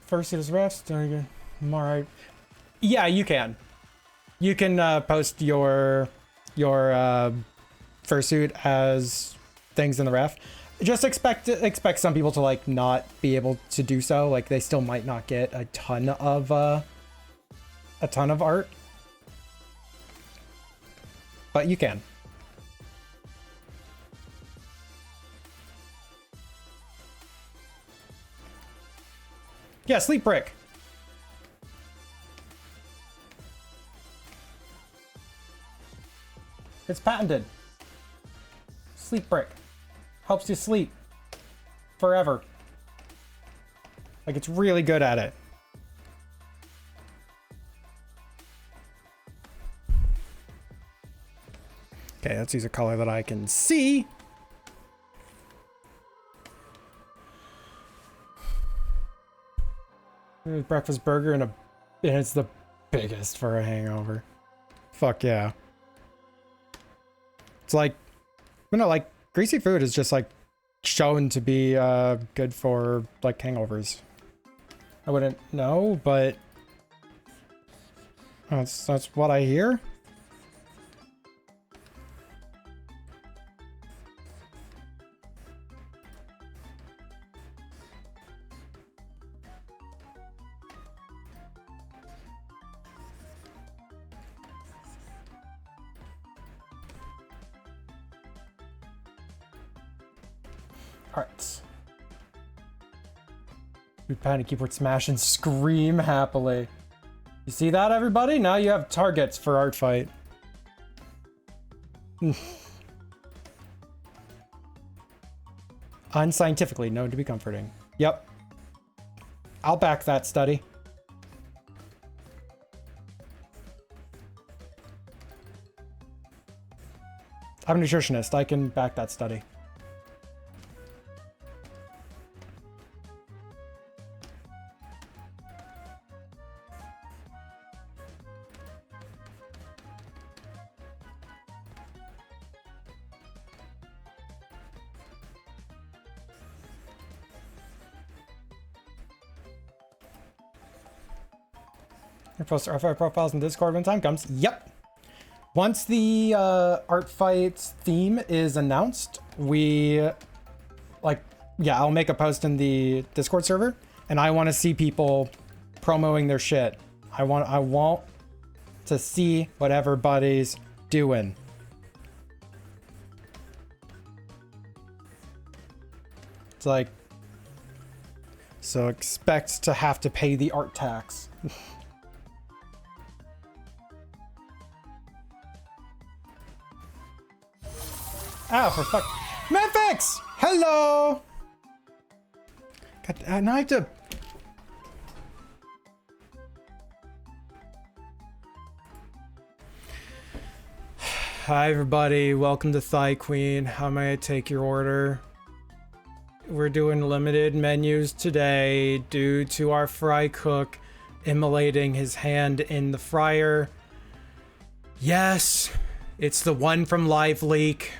Speaker 4: first it is rest. I'm alright. Yeah, you can. You can post your fursuit as things in the ref. Just expect some people to like not be able to do so. Like they still might not get a ton of art, but you can. Yeah, sleep brick. It's patented. Sleep brick. Helps you sleep. Forever. Like, it's really good at it. Okay, let's use a color that I can see. Breakfast burger and it's the biggest for a hangover. Fuck yeah. It's like, you know, like greasy food is just like shown to be good for like hangovers. I wouldn't know, but that's what I hear. Alright. We panic keyboard smash and scream happily. You see that, everybody? Now you have targets for art fight. Unscientifically known to be comforting. Yep. I'll back that study. I'm a nutritionist. I can back that study. Post our profiles in Discord when time comes. Yep. Once the art fight theme is announced, I'll make a post in the Discord server, and I want to see people promoting their shit. I want to see what everybody's doing. It's like, so expect to have to pay the art tax. Ah, for fuck. Memphix! Hello! God, now I have to... Hi, everybody. Welcome to Thigh Queen. How may I take your order? We're doing limited menus today due to our fry cook immolating his hand in the fryer. Yes, it's the one from Live Leak.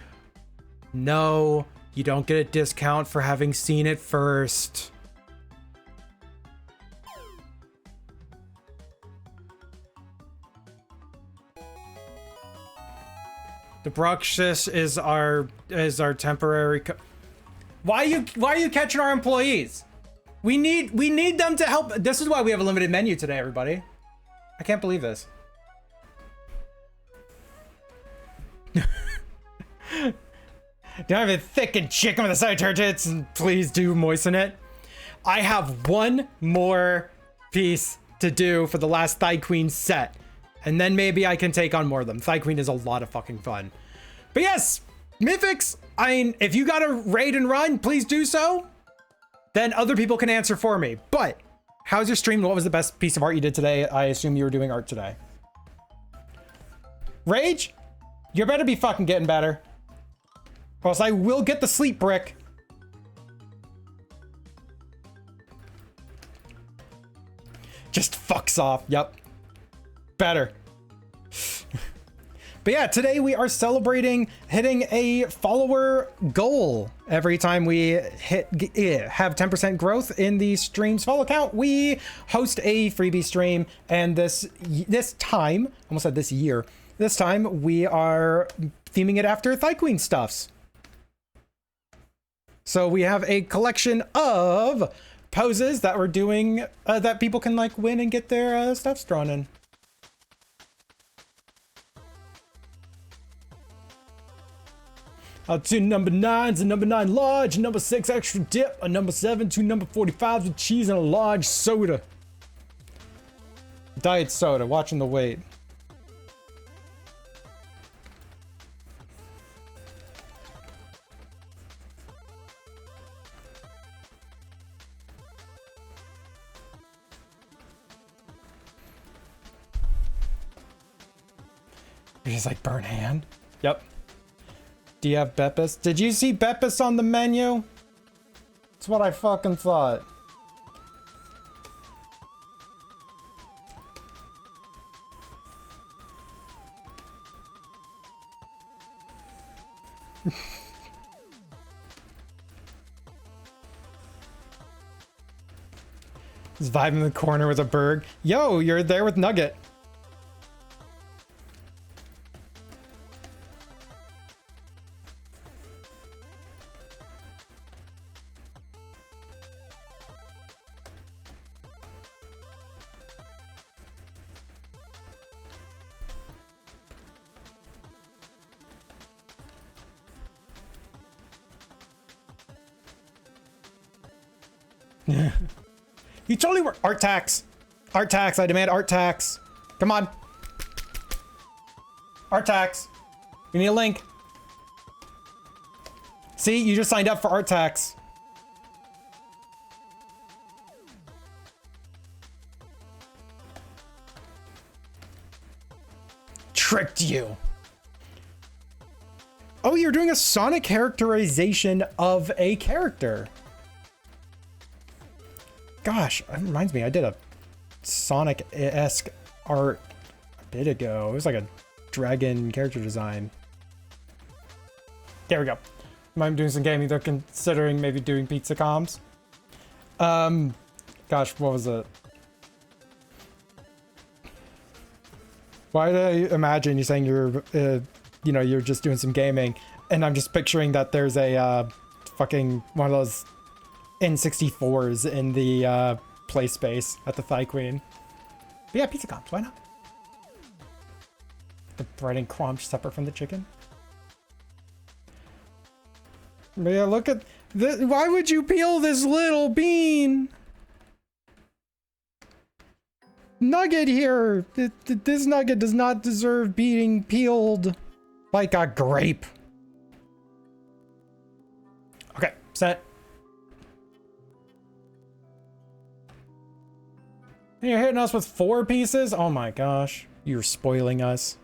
Speaker 4: No, you don't get a discount for having seen it first. The Bruxus is our temporary. Why are you catching our employees? We need them to help. This is why we have a limited menu today, everybody. I can't believe this. Do I have a thickened chicken with a side turgets? And please do moisten it. I have one more piece to do for the last Thigh Queen set. And then maybe I can take on more of them. Thigh Queen is a lot of fucking fun. But yes, Mythics, I mean, if you got to raid and run, please do so. Then other people can answer for me. But how's your stream? What was the best piece of art you did today? I assume you were doing art today. Rage, you better be fucking getting better. Or else I will get the sleep brick. Just fucks off. Yep. Better. But yeah, today we are celebrating hitting a follower goal. Every time we have 10% growth in the stream's follow count, we host a freebie stream. And this time, almost said this year, this time we are theming it after Thigh Queen stuffs. So we have a collection of poses that we're doing that people can like win and get their stuffs drawn in. Two number 9s, a number 9 large, a number 6 extra dip, a number 7, 2 number 45s with cheese and a large soda. Diet soda, watching the weight. He's like, burn hand? Yep. Do you have Beppis? Did you see Beppis on the menu? That's what I fucking thought. He's vibing in the corner with a Berg. Yo, you're there with Nugget. You totally were. Art tax. Art tax. I demand art tax. Come on. Art tax. We need a link. See, you just signed up for art tax. Tricked you. Oh, you're doing a Sonic characterization of a character. Gosh, that reminds me, I did a Sonic-esque art a bit ago. It was like a dragon character design. There we go. I'm doing some gaming. They're considering maybe doing pizza comms. Gosh, what was it? Why did I imagine you saying you're, you know, you're just doing some gaming, and I'm just picturing that there's a fucking one of those N64s in the play space at the Thigh Queen. But yeah, pizza comps, why not? The bread and crunch separate from the chicken. But yeah, look at this. Why would you peel this little bean? Nugget here. This nugget does not deserve being peeled like a grape. Okay, set. You're hitting us with 4 pieces? Oh my gosh. You're spoiling us.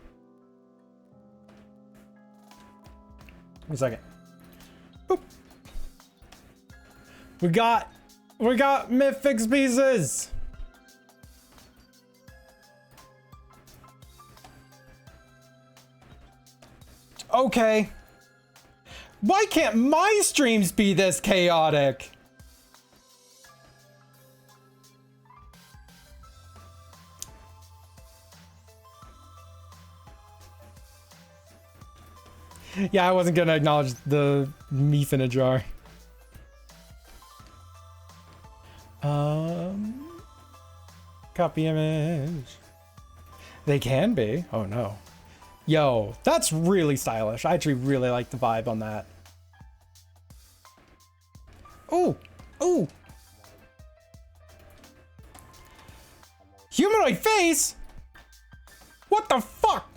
Speaker 4: Wait a second. Boop. We got Mythics pieces. Okay. Why can't my streams be this chaotic? Yeah, I wasn't gonna acknowledge the meat in a jar. Copy image. They can be. Oh no. Yo, that's really stylish. I actually really like the vibe on that. Oh, oh. Humanoid face? What the fuck?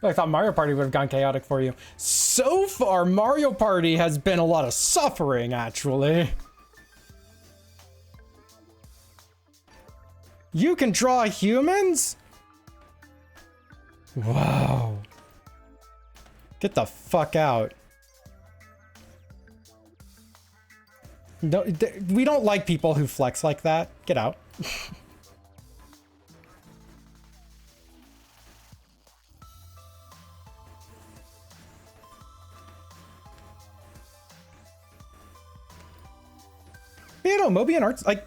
Speaker 4: I thought Mario Party would have gone chaotic for you. So far, Mario Party has been a lot of suffering, actually. You can draw humans? Wow. Get the fuck out. No, we don't like people who flex like that. Get out. You know, Mobian Arts, like,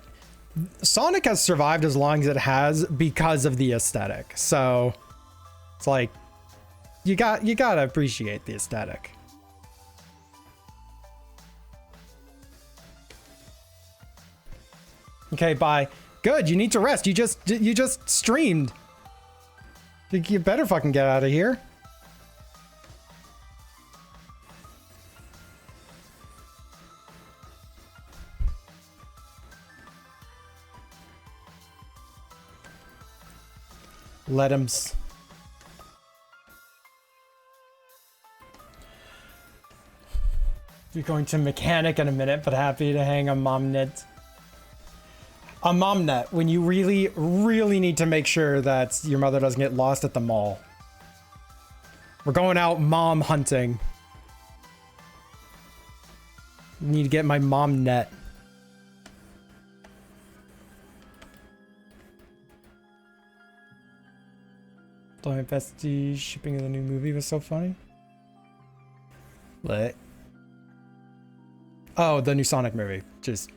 Speaker 4: Sonic has survived as long as it has because of the aesthetic. So it's like, you gotta appreciate the aesthetic. Okay, bye. Good, you need to rest. You just streamed. You better fucking get out of here. Let him. You're going to mechanic in a minute, but happy to hang a mom net. A mom net when you really, really need to make sure that your mother doesn't get lost at the mall. We're going out mom hunting. Need to get my mom net. Don't Bestie shipping of the new movie was so funny. Lit. Oh, the new Sonic movie. Just.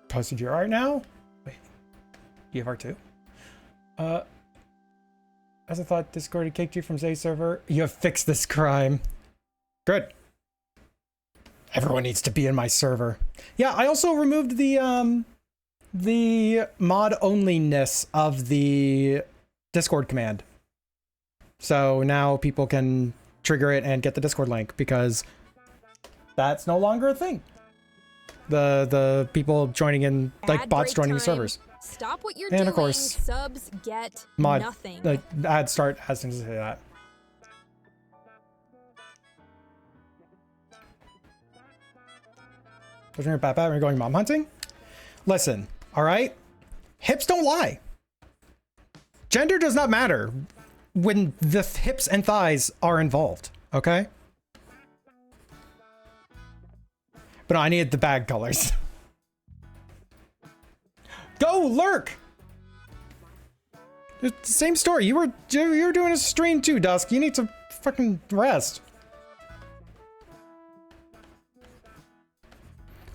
Speaker 4: Posted your art now? Wait. You have art too? As I thought Discord had kicked you from Zay's server, you have fixed this crime. Good. Everyone needs to be in my server. Yeah, I also removed the mod onlyness of the Discord command. So now people can trigger it and get the Discord link because that's no longer a thing. The people joining in, like bots joining the servers.
Speaker 1: Stop what you're
Speaker 4: and
Speaker 1: doing.
Speaker 4: Of course,
Speaker 1: Subs get
Speaker 4: mod,
Speaker 1: nothing.
Speaker 4: Like ad start has things to say that. We're going mom hunting. Listen, all right? Hips don't lie. Gender does not matter when the hips and thighs are involved, okay? But no, I needed the bag colors. Go lurk! It's the same story. You were doing a stream too, Dusk. You need to fucking rest.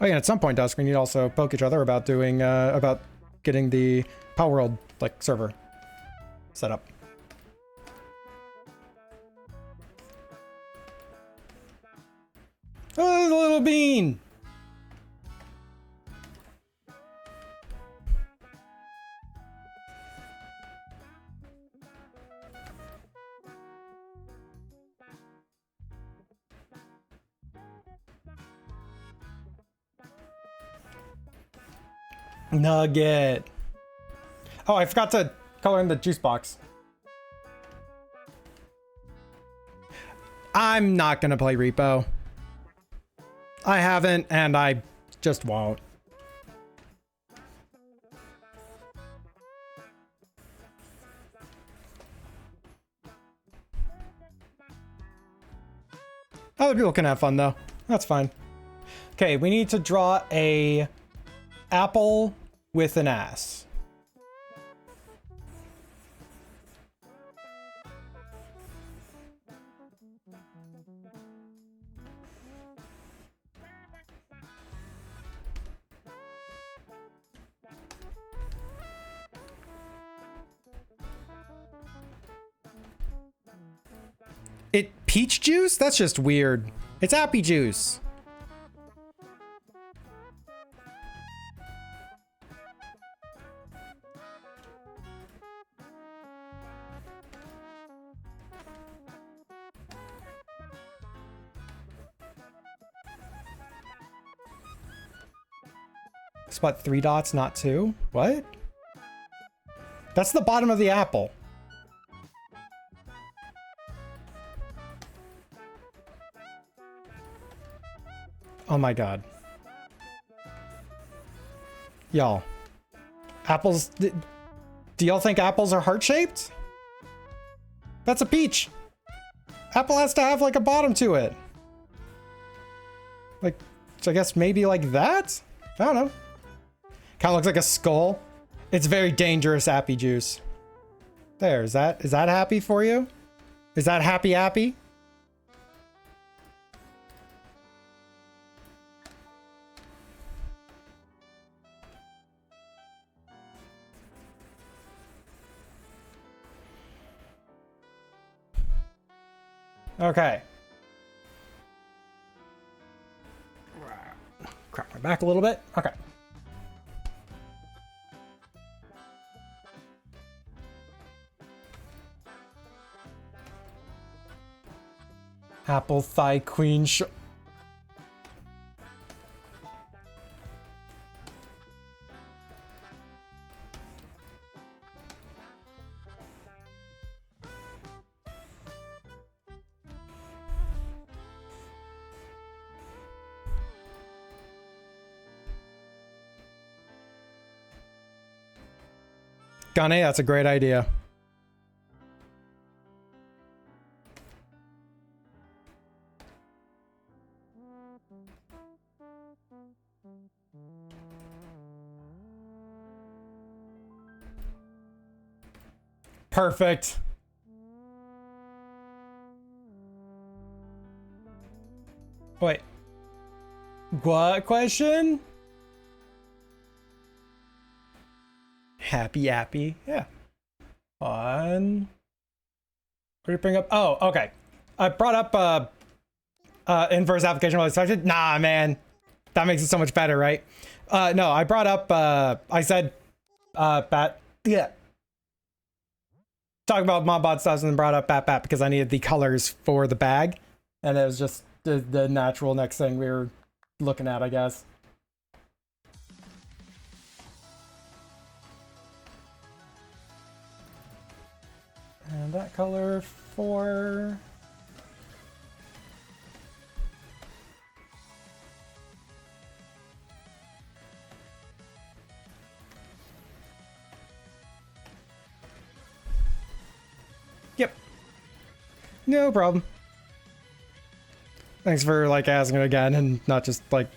Speaker 4: Oh yeah, at some point, Dusk, we need to also poke each other about doing about getting the Power World like server set up. Oh, the little bean. Nugget. Oh, I forgot to color in the juice box. I'm not gonna play Repo. I haven't, and I just won't. Other people can have fun though. That's fine. Okay, we need to draw a apple with an ass. It peach juice? That's just weird. It's appy juice. Spot 3 dots, not 2. What? That's the bottom of the apple. Oh my god. Y'all. Apples... Do y'all think apples are heart-shaped? That's a peach. Apple has to have, like, a bottom to it. Like, so I guess maybe like that? I don't know. Kind of looks like a skull. It's very dangerous appy juice. There, is that happy for you? Is that happy? Okay. Crack my back a little bit. Okay. Apple thigh queen Gane, that's a great idea. Perfect. Wait. What question? Happy. Yeah. Fun. What did you bring up? Oh, okay. I brought up inverse application related. Nah, man. That makes it so much better, right? No, I brought up I said yeah. Talking about Mobbot stuff and then brought up Bat because I needed the colors for the bag. And it was just the natural next thing we were looking at, I guess. And that color for... Yep. No problem. Thanks for, like, asking it again and not just, like,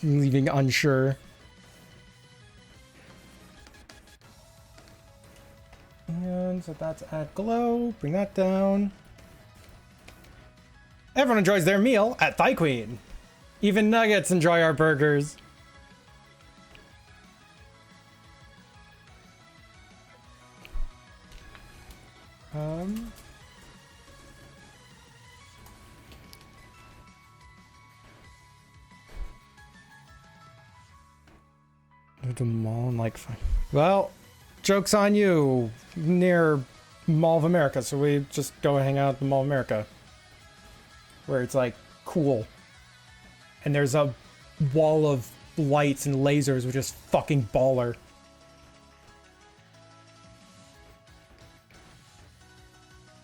Speaker 4: leaving unsure. And so that's at glow. Bring that down. Everyone enjoys their meal at Thigh Queen. Even nuggets enjoy our burgers. The mall and like, well, joke's on you. Near Mall of America, so we just go and hang out at the Mall of America, where it's like cool, and there's a wall of lights and lasers, which is fucking baller.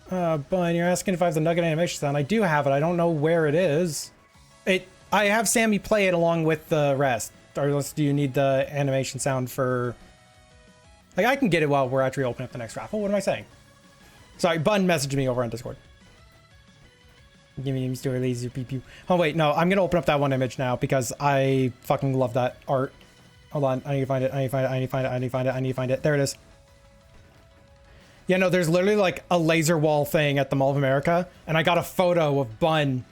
Speaker 4: But you're asking if I have the nugget animation sound. I do have it. I don't know where it is. I have Sammy play it along with the rest. Or do you need the animation sound for... Like, I can get it while we're actually opening up the next raffle. What am I saying? Sorry, Bun messaged me over on Discord. Give me Mr. Lazy Pew Pew. Oh, wait, no. I'm going to open up that one image now because I fucking love that art. Hold on. I need to find it. I need to find it. I need to find it. I need to find it. I need to find it. There it is. Yeah, no, there's literally like a laser wall thing at the Mall of America. And I got a photo of Bun,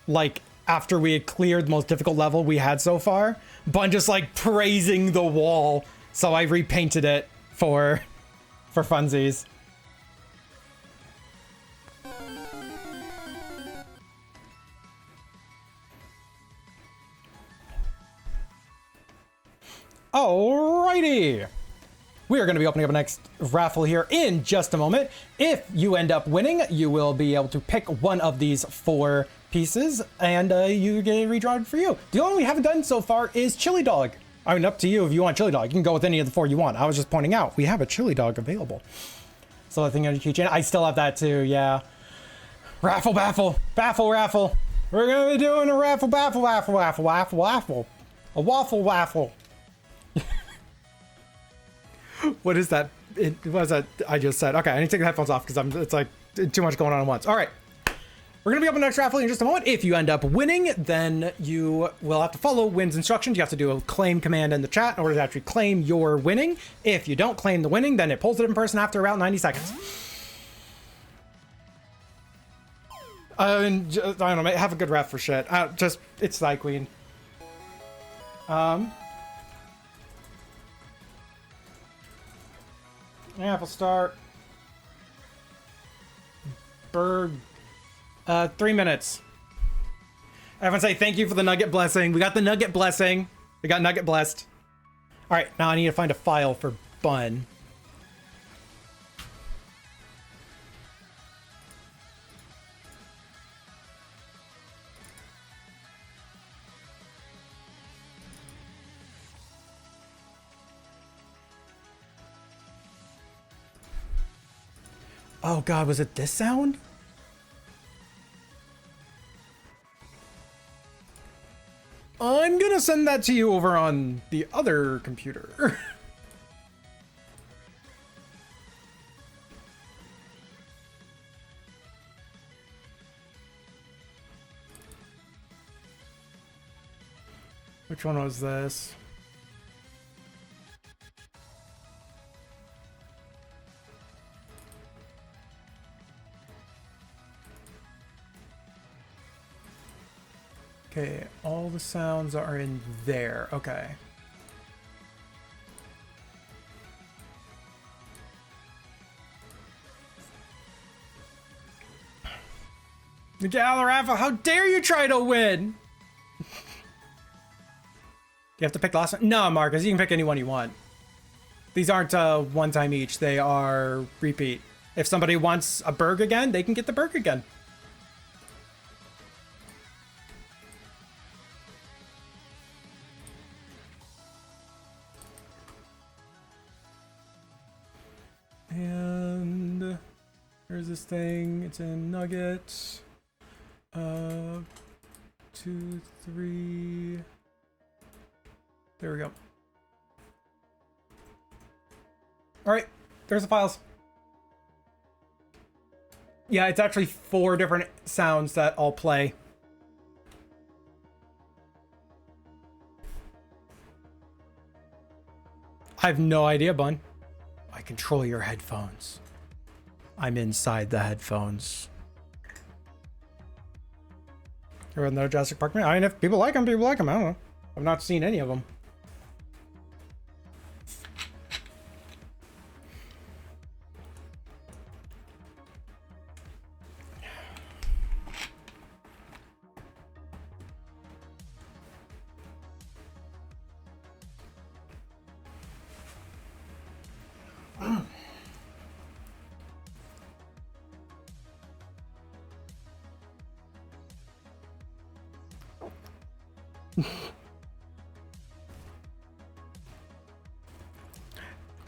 Speaker 4: like, after we had cleared the most difficult level we had so far. Bun just like praising the wall. So I repainted it for funsies. Alrighty. We are going to be opening up a next raffle here in just a moment. If you end up winning, you will be able to pick one of these 4 pieces, and you get it redrawn for you. The only one we haven't done so far is chili dog. I mean, up to you if you want chili dog. You can go with any of the 4 you want. I was just pointing out we have a chili dog available. So I think on your keychain, I still have that too. Yeah. Raffle, baffle, baffle, raffle. We're gonna be doing a raffle, baffle, waffle, waffle, waffle, waffle, a waffle, waffle. What is that? What was that I just said? Okay, I need to take the headphones off because it's like too much going on at once. All right. We're going to be up on the next raffle in just a moment. If you end up winning, then you will have to follow Win's instructions. You have to do a claim command in the chat in order to actually claim your winning. If you don't claim the winning, then it pulls it in person after about 90 seconds. And just, I don't know, have a good ref for shit. It's Thy Queen. Yeah, we'll start. Berg. 3 minutes. Everyone say thank you for the nugget blessing. We got the nugget blessing. We got nugget blessed. All right, now I need to find a file for Bun. Oh God, was it this sound? I'm gonna send that to you over on the other computer. Which one was this? Okay, all the sounds are in there. Okay. Get out of the raffle. How dare you try to win? Do you have to pick the last one? No, Marcus, you can pick any one you want. These aren't one time each. They are repeat. If somebody wants a burg again, they can get the burg again. And here's this thing. It's in nuggets. 2, 3. There we go. All right, there's the files. Yeah, it's actually 4 different sounds that all play. I have no idea, Bun. I control your headphones. I'm inside the headphones. There was another Jurassic Park man. I mean, if people like them, people like them. I don't know. I've not seen any of them.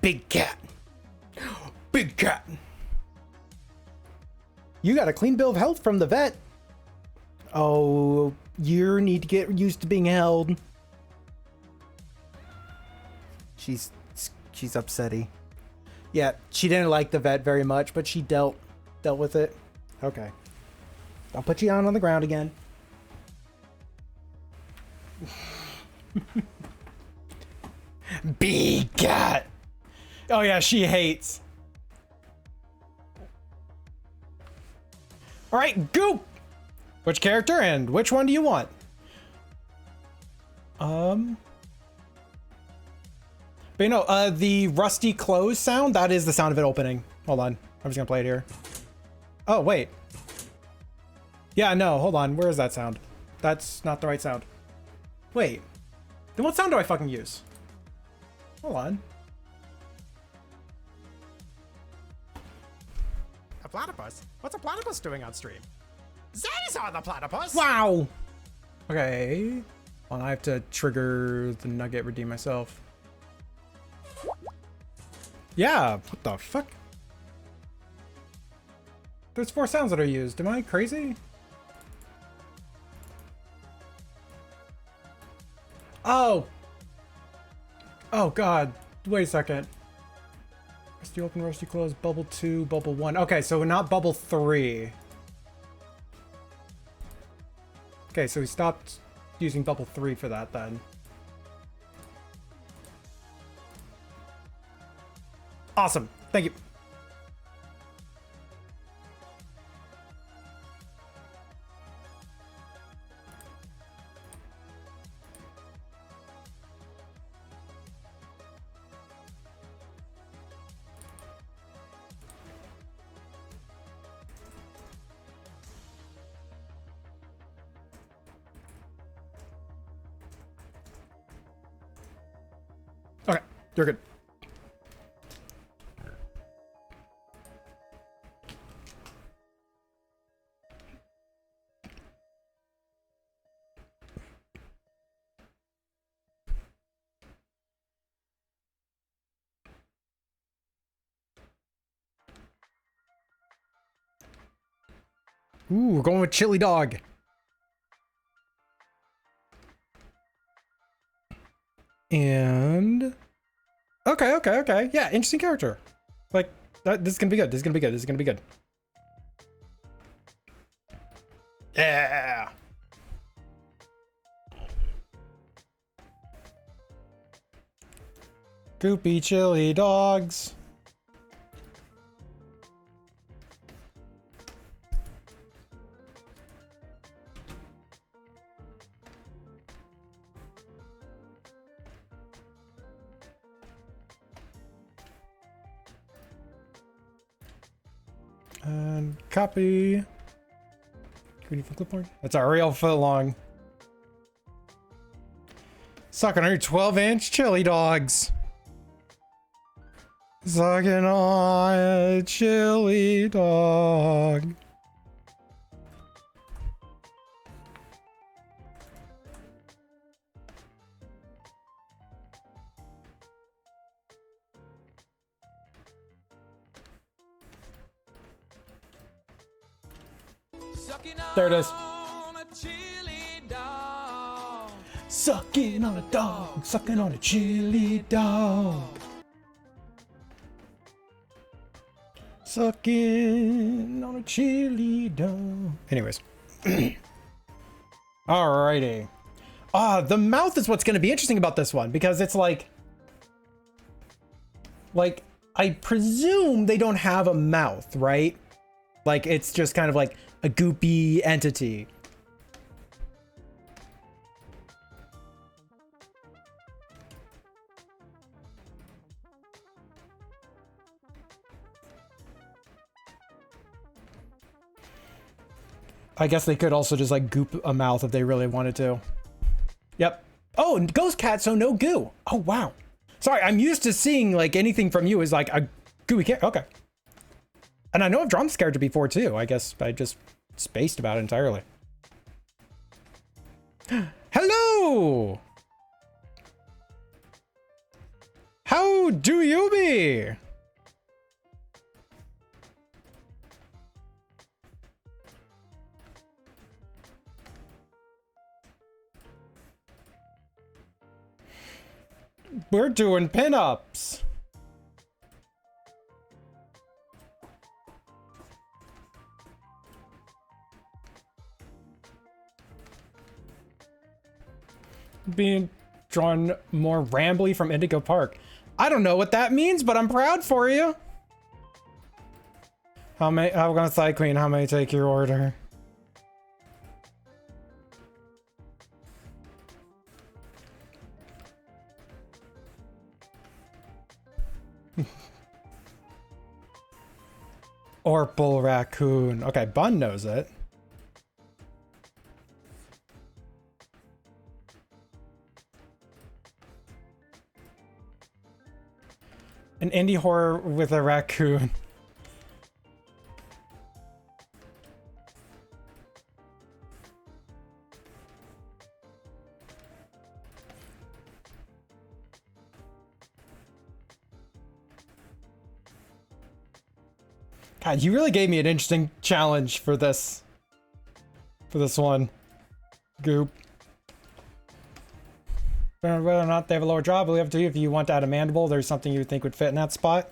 Speaker 4: Big cat. Big cat. You got a clean bill of health from the vet. Oh, you need to get used to being held. She's upsetty. Yeah, she didn't like the vet very much, but she dealt with it. Okay. I'll put you on the ground again. Bee cat. Oh yeah, she hates. All right, Goop. Which character and which one do you want? But you know, the rusty close sound, that is the sound of it opening. Hold on. I'm just gonna play it here. Oh, wait. Yeah, no, hold on. Where is that sound? That's not the right sound. Wait. Then what sound do I fucking use? Hold on.
Speaker 6: A platypus? What's a platypus doing on stream? Zaddy saw the platypus!
Speaker 4: Wow. Okay. Well, I have to trigger the nugget, redeem myself. Yeah, what the fuck? There's 4 sounds that are used. Am I crazy? Oh! Oh god. Wait a second. Rusty open, rusty close, bubble 2, bubble 1. Okay, so not bubble 3. Okay, so we stopped using bubble 3 for that then. Awesome. Thank you. Okay, you're good. Ooh, we're going with chili dog. And okay. Yeah, interesting character. Like this is gonna be good. This is gonna be good. This is gonna be good. Yeah. Goopy chili dogs. And copy. Can you flip clipboard? That's a real foot long. Sucking on your 12-inch chili dogs. Sucking on a chili dog. There it is. Sucking on a dog, sucking on a chili dog. Sucking on a chili dog. Anyways. Alrighty. The mouth is what's going to be interesting about this one, because it's like, I presume they don't have a mouth, right? Like, it's just kind of like a goopy entity. I guess they could also just like goop a mouth if they really wanted to. Yep. Oh, and ghost cat, so no goo. Oh, wow. Sorry, I'm used to seeing like anything from you is like a gooey cat. Okay. And I know I've drawn this character before too. I guess I just spaced about it entirely. Hello! How do you be? We're doing pinups. Being drawn more rambly from Indigo Park. I don't know what that means, but I'm proud for you. How many? I'm gonna say, Queen. How many take your order? Orpal raccoon. Okay, Bun knows it. An indie horror with a raccoon. God, you really gave me an interesting challenge for this. For this one. Goop. Whether or not they have a lower jaw, but we have to. If you want to add a mandible, there's something you would think would fit in that spot.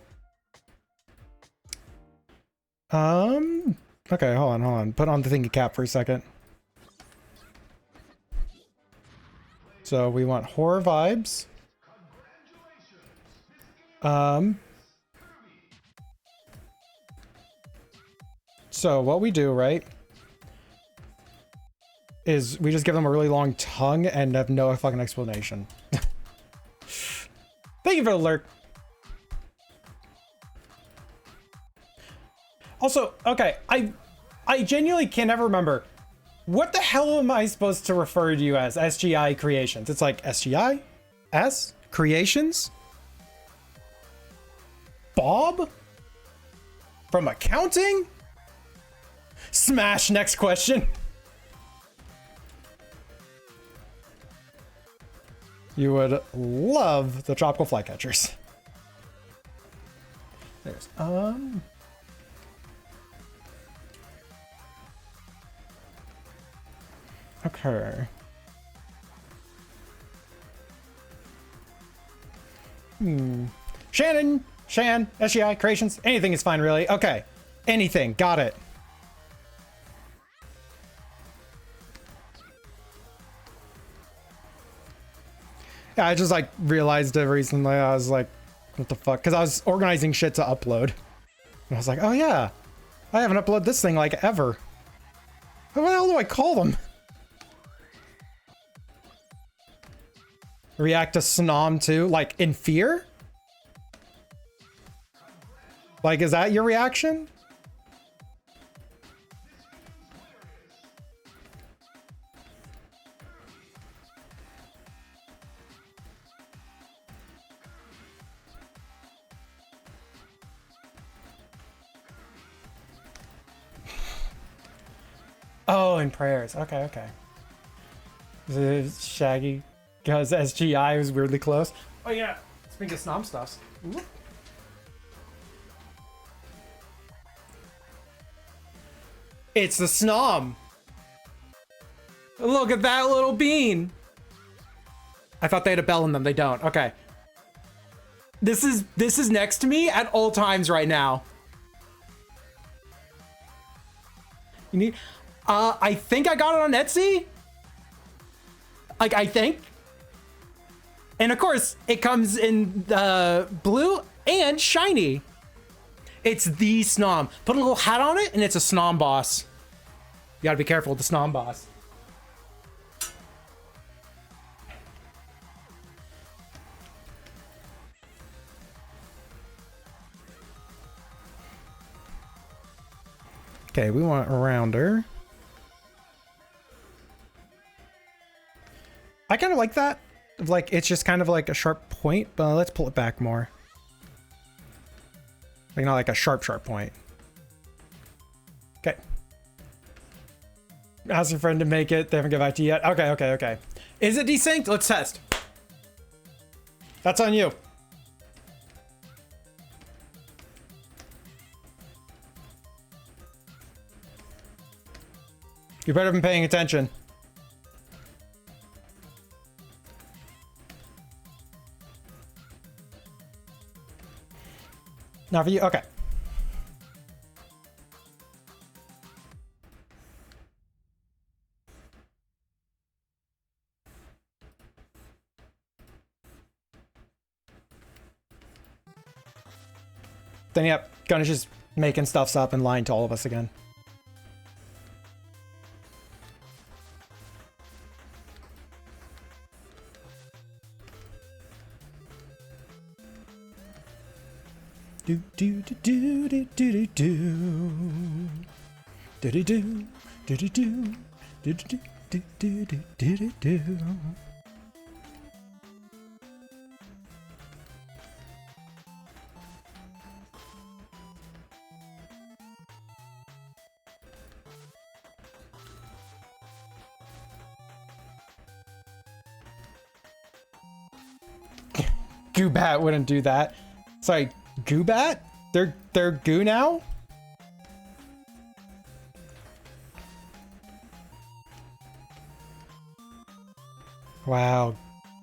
Speaker 4: Okay, hold on. Put on the thingy cap for a second. So we want horror vibes. So what we do, right, is we just give them a really long tongue and have no fucking explanation. Thank you for the lurk. Also, okay, I genuinely can never remember. What the hell am I supposed to refer to you as? SGI Creations. It's like SGI? S? Creations? Bob? From accounting? Smash, next question. You would love the tropical flycatchers. There's, okay. Shan, SGI, Creations, anything is fine, really. Okay, anything, got it. Yeah, I just like realized it recently. I was like, what the fuck? Because I was organizing shit to upload. And I was like, oh yeah, I haven't uploaded this thing like ever. What the hell do I call them? React to Snom too? Like in fear? Like, is that your reaction? Oh, in prayers. Okay, okay. Shaggy, because SGI was weirdly close. Oh yeah, speaking of Snom stuffs. Ooh. It's the Snom. Look at that little bean. I thought they had a bell in them. They don't. Okay. This is next to me at all times right now. You need. I think I got it on Etsy. Like, I think. And of course, it comes in blue and shiny. It's the Snom. Put a little hat on it, and it's a Snom boss. You gotta be careful with the Snom boss. Okay, we want a rounder. I kind of like that. Like, it's just kind of like a sharp point, but let's pull it back more. Like, not like a sharp point. Okay. Ask your friend to make it. They haven't got back to you yet. Okay. Is it desynced? Let's test. That's on you. You better have been paying attention. Not for you? Okay. Then yep, gonna just making stuffs up and lying to all of us again. Do do do do do do do do do do do do do do do do do do do do. Goobat wouldn't do that. Sorry, Goobat? They're goo now? Wow.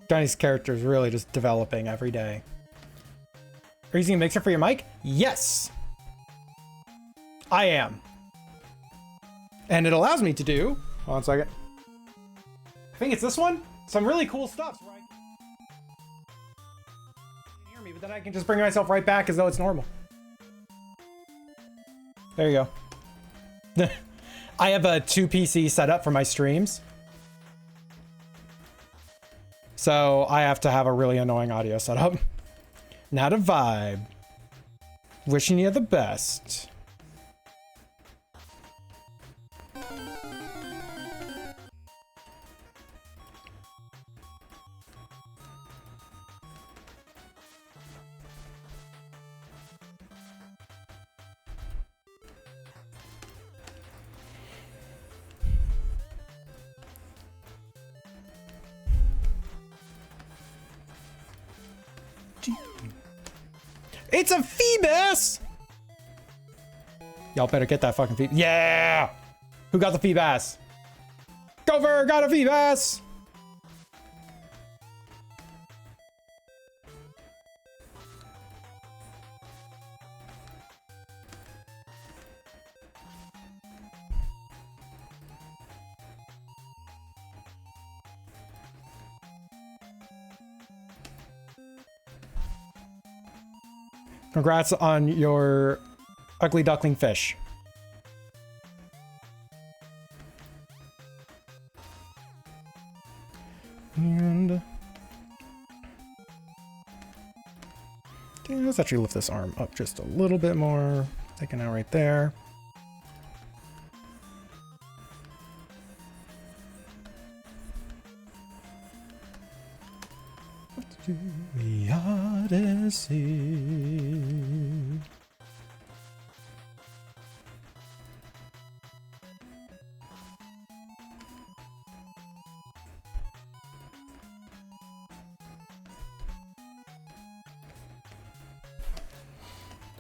Speaker 4: Johnny's character is really just developing every day. Are you using a mixer for your mic? Yes! I am. And it allows me to do... Hold on a second. I think it's this one? Some really cool stuff. So you can hear me, but then I can just bring myself right back as though it's normal. There you go. I have a 2 PC setup for my streams. So I have to have a really annoying audio setup. Not a vibe. Wishing you the best. It's a Feebas! Y'all better get that fucking Feebas. Yeah! Who got the Feebas? Gopher got a Feebas! Congrats on your ugly duckling fish. And okay, let's actually lift this arm up just a little bit more. Take it out right there. The Odyssey.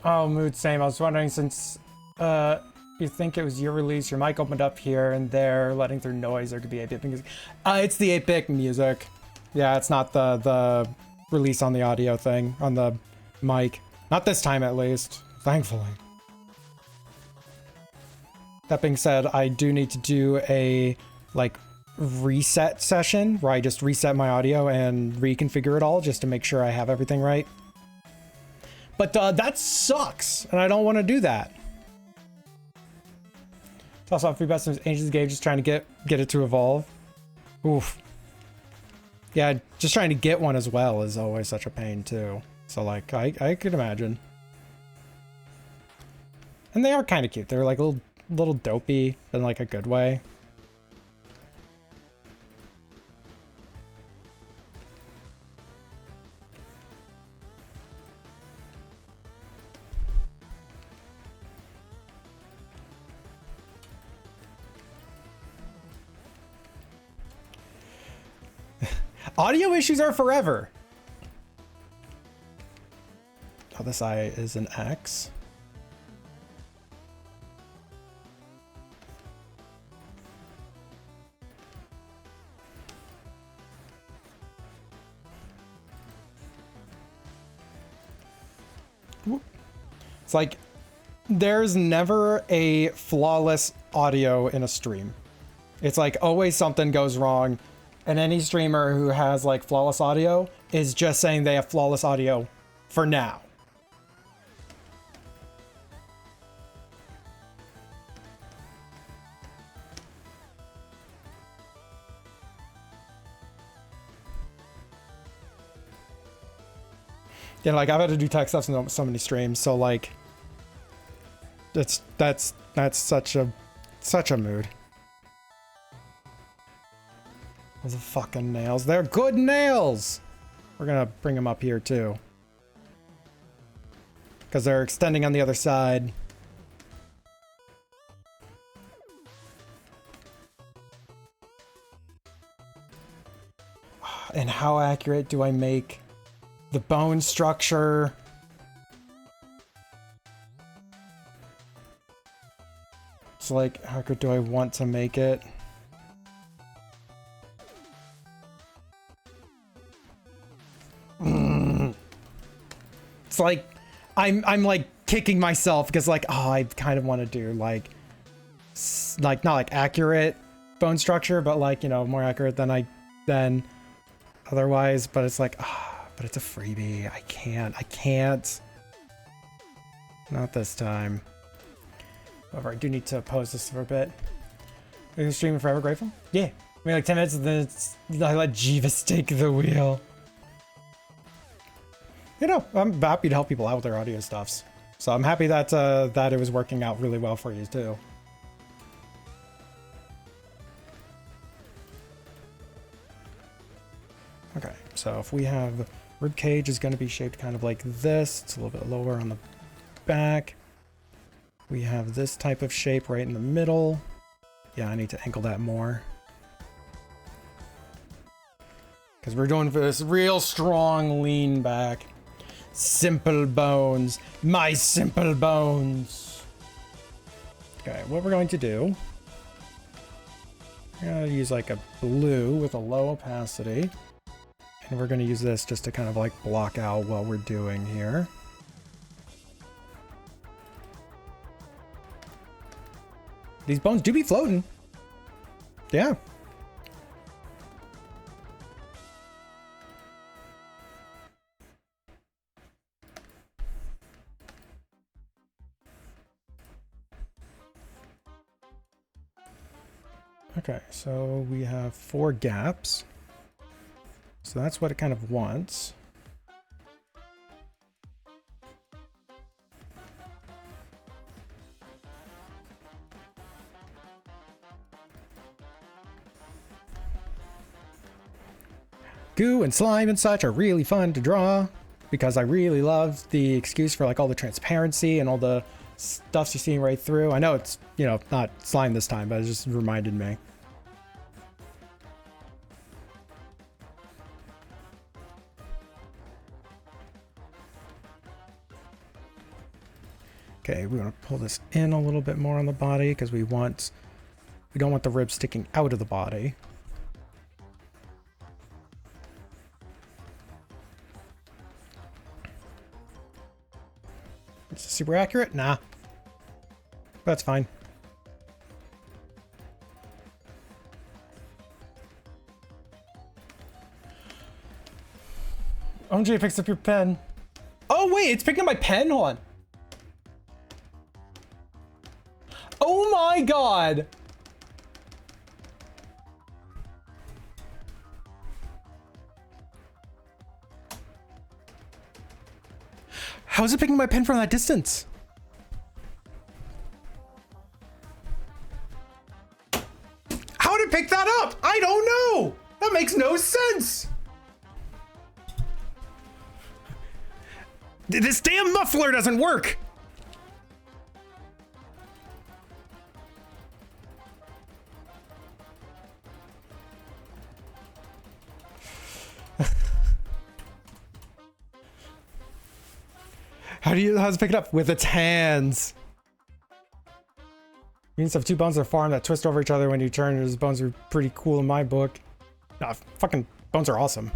Speaker 4: Oh, mood same. I was wondering, since you think it was your release, your mic opened up here and there, letting through noise. There could be 8-bit music. It's the 8-bit music. Yeah, it's not the release on the audio thing, on the mic. Not this time, at least. Thankfully. That being said, I do need to do a, like, reset session where I just reset my audio and reconfigure it all just to make sure I have everything right. But that sucks, and I don't want to do that. It's also on Free Best Ancients game, just trying to get it to evolve. Oof. Yeah, just trying to get one as well is always such a pain too. So like, I could imagine. And they are kind of cute. They're like a little dopey in like a good way. Audio issues are forever. Oh, this I is an X. It's like there's never a flawless audio in a stream. It's like always something goes wrong. And any streamer who has like flawless audio is just saying they have flawless audio for now. Yeah, like I've had to do tech stuff in so many streams, so like that's such a mood. Those fucking nails. They're good nails! We're gonna bring them up here too. Because they're extending on the other side. And how accurate do I make the bone structure? It's like, how good do I want to make it? It's like, I'm like kicking myself because like, oh, I kind of want to do like not like accurate bone structure, but like, you know, more accurate than otherwise, but it's like, but it's a freebie. I can't. Not this time. However, I do need to pause this for a bit. Are you streaming Forever Grateful? Yeah. I mean, like 10 minutes and then I let Jeeves take the wheel. You know, I'm happy to help people out with their audio stuffs. So I'm happy that that it was working out really well for you too. Okay, so if we have rib cage is going to be shaped kind of like this. It's a little bit lower on the back. We have this type of shape right in the middle. Yeah, I need to angle that more. Because we're going for this real strong lean back. Simple bones. My simple bones. Okay, what we're going to do. We're going to use like a blue with a low opacity. And we're going to use this just to kind of like block out what we're doing here. These bones do be floating. Yeah. Okay, so we have 4 gaps. So that's what it kind of wants. Goo and slime and such are really fun to draw because I really love the excuse for like all the transparency and all the stuff you're seeing right through. I know it's, you know, not slime this time, but it just reminded me. Okay, we want to pull this in a little bit more on the body because we don't want the ribs sticking out of the body. Is this super accurate? Nah. That's fine. OMG picks up your pen. Oh wait, it's picking up my pen? Hold on. Oh my god! How is it picking my pen from that distance? How did it pick that up? I don't know! That makes no sense! This damn muffler doesn't work! How's it pick it up? With its hands. Units have 2 bones that form that twist over each other when you turn. Those bones are pretty cool in my book. Nah, fucking bones are awesome.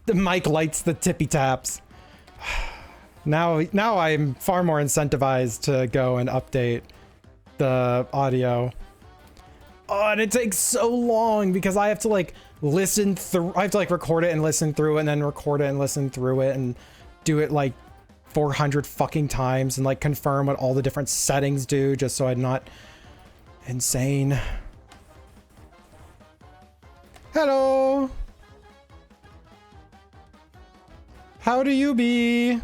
Speaker 4: The mic lights the tippy taps. Now I'm far more incentivized to go and update the audio. Oh, and it takes so long because I have to like listen through. I have to like record it and listen through it and then record it and listen through it and do it like 400 fucking times and like confirm what all the different settings do just so I'm not insane. Hello. How do you be?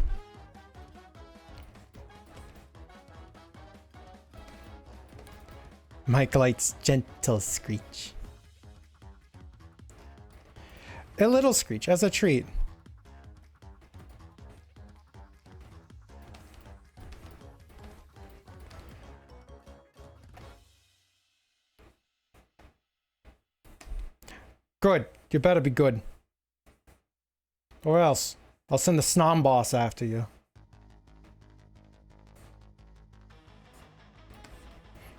Speaker 4: Mike likes gentle screech. A little screech as a treat. Good. You better be good. Or else I'll send the Snom boss after you.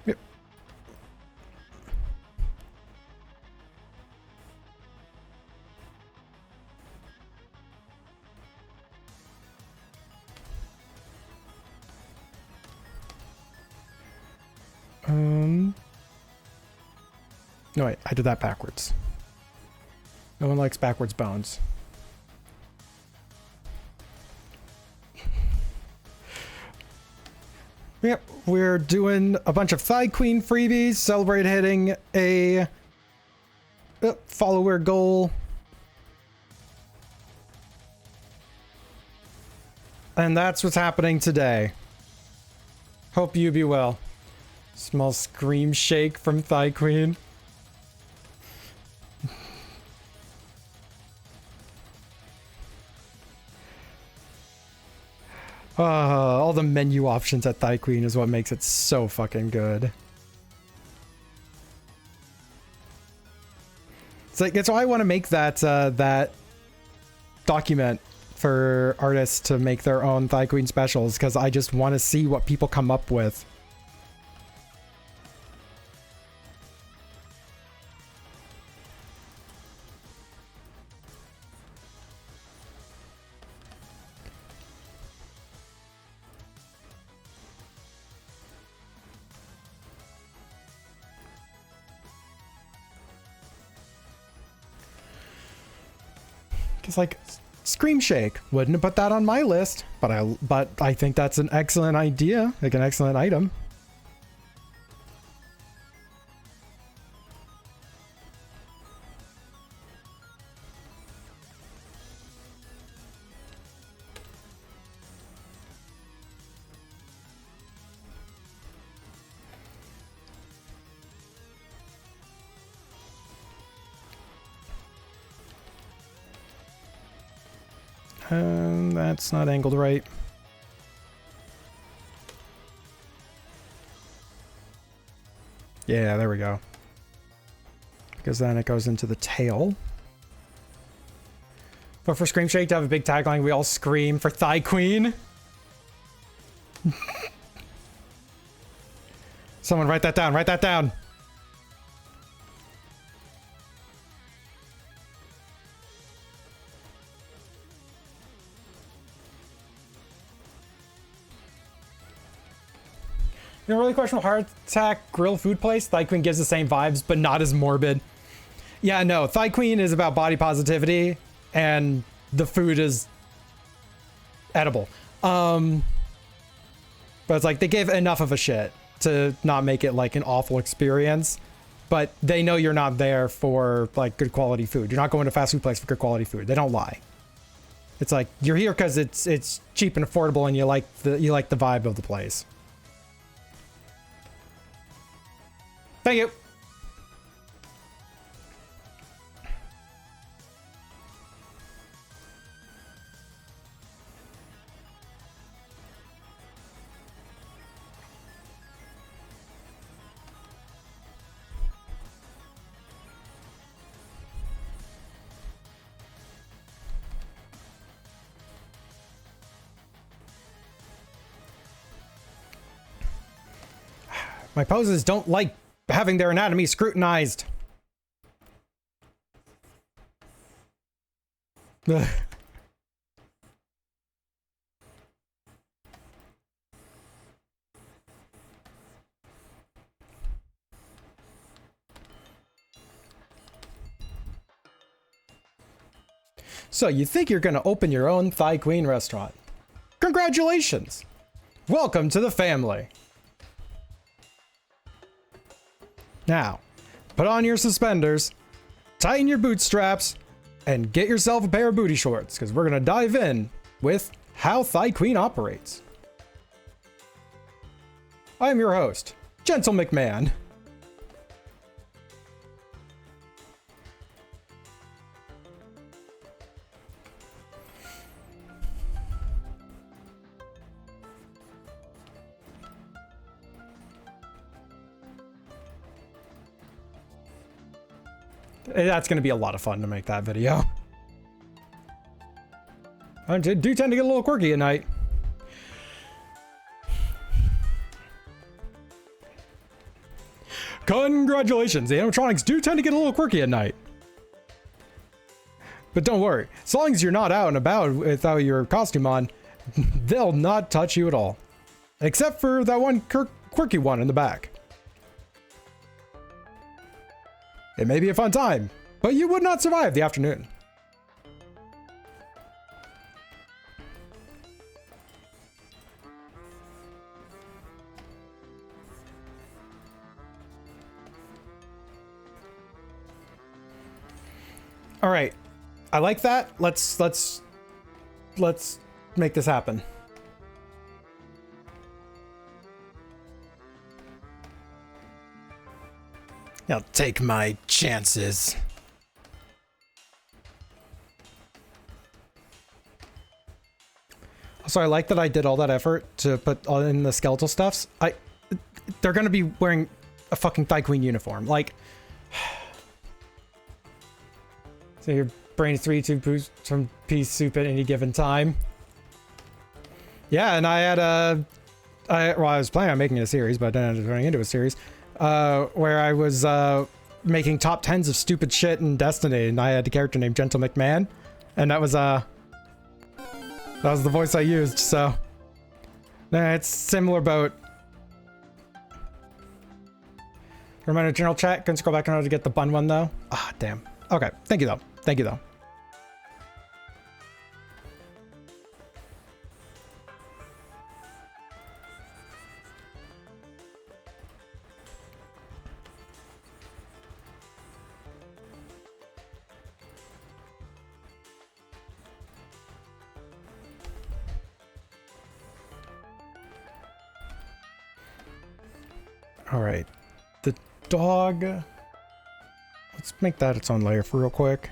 Speaker 4: Yep. No, wait, I did that backwards. No one likes backwards bones. Yep, we're doing a bunch of Thigh Queen freebies, celebrate hitting a follower goal. And that's what's happening today. Hope you be well. Small scream shake from Thigh Queen. All the menu options at Thigh Queen is what makes it so fucking good. It's like, that's why I want to make that that document for artists to make their own Thigh Queen specials, because I just want to see what people come up with. It's like Scream Shake. Wouldn't have put that on my list, but I think that's an excellent idea, like an excellent item. That's not angled right. Yeah, there we go. Because then it goes into the tail. But for Scream Shake to have a big tagline, we all scream for Thigh Queen. Someone write that down, write that down. You know, really questionable heart attack grill food place. Thigh Queen gives the same vibes, but not as morbid. Yeah, no, Thigh Queen is about body positivity, and the food is edible. But it's like they give enough of a shit to not make it like an awful experience. But they know you're not there for like good quality food. You're not going to a fast food place for good quality food. They don't lie. It's like you're here because it's cheap and affordable, and you like the vibe of the place. Thank you. My poses don't like having their anatomy scrutinized. So you think you're gonna open your own Thigh Queen restaurant? Congratulations! Welcome to the family. Now, put on your suspenders, tighten your bootstraps, and get yourself a pair of booty shorts, because we're going to dive in with how Thigh Queen operates. I am your host, Gentle McMahon. That's going to be a lot of fun to make that video. I do tend to get a little quirky at night. Congratulations, the animatronics do tend to get a little quirky at night. But don't worry, as long as you're not out and about without your costume on, they'll not touch you at all. Except for that one quirky one in the back. It may be a fun time, but you would not survive the afternoon. All right, I like that. Let's make this happen. I'll take my chances. Also, I like that I did all that effort to put all in the skeletal stuffs. They're gonna be wearing a fucking Thigh Queen uniform. Like, so your brain is 3 from pea soup at any given time. Yeah, and I had I was planning on making it a series, but then I ended up turning into a series. Where I was making top 10s of stupid shit in Destiny, and I had a character named Gentle McMahon, and that was the voice I used. So it's similar boat. Reminder, general chat, couldn't scroll back in order to get the bun one though. Ah, damn. Okay, thank you though. Thank you though. All right, the dog. Let's make that its own layer for real quick.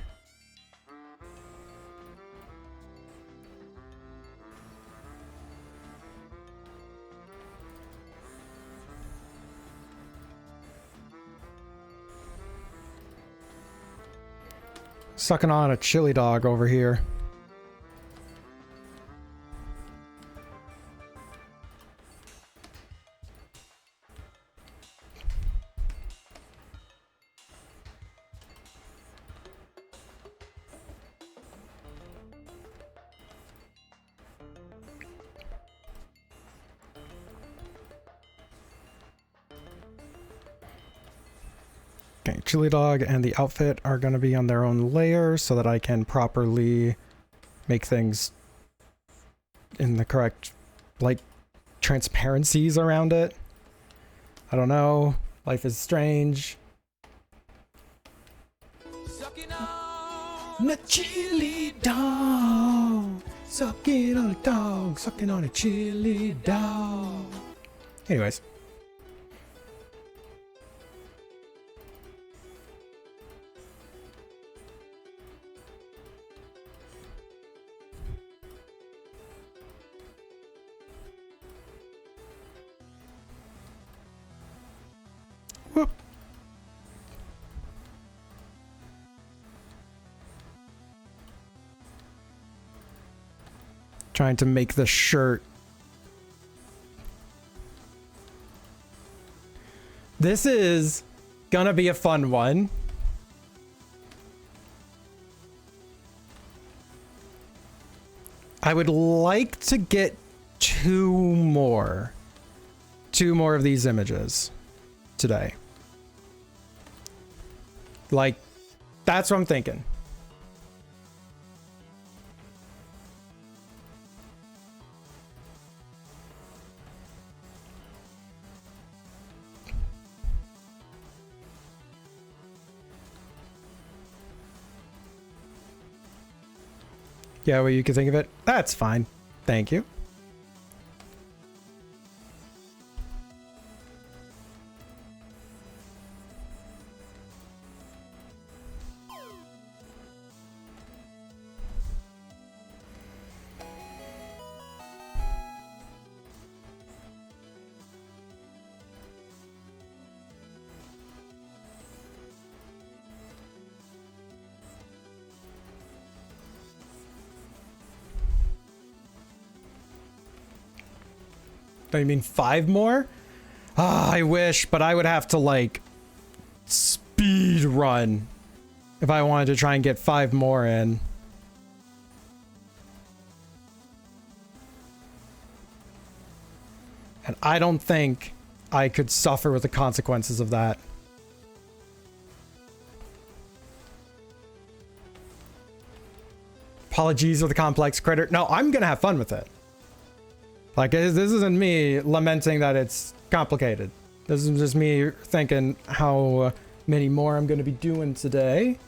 Speaker 4: Sucking on a chili dog over here. Okay, chili dog and the outfit are going to be on their own layer so that I can properly make things in the correct, like, transparencies around it. I don't know. Life is strange. On a chili dog, sucking on a dog, sucking on a chili dog. Anyways. Whoop. Trying to make the shirt. This is gonna be a fun one. I would like to get two more of these images today. Like, that's what I'm thinking. Yeah, well, you can think of it. That's fine. Thank you. Don't you mean 5 more? Ah, I wish, but I would have to like speed run if I wanted to try and get 5 more in. And I don't think I could suffer with the consequences of that. Apologies for the complex critter. No, I'm gonna have fun with it. Like, this isn't me lamenting that it's complicated. This is just me thinking how many more I'm going to be doing today.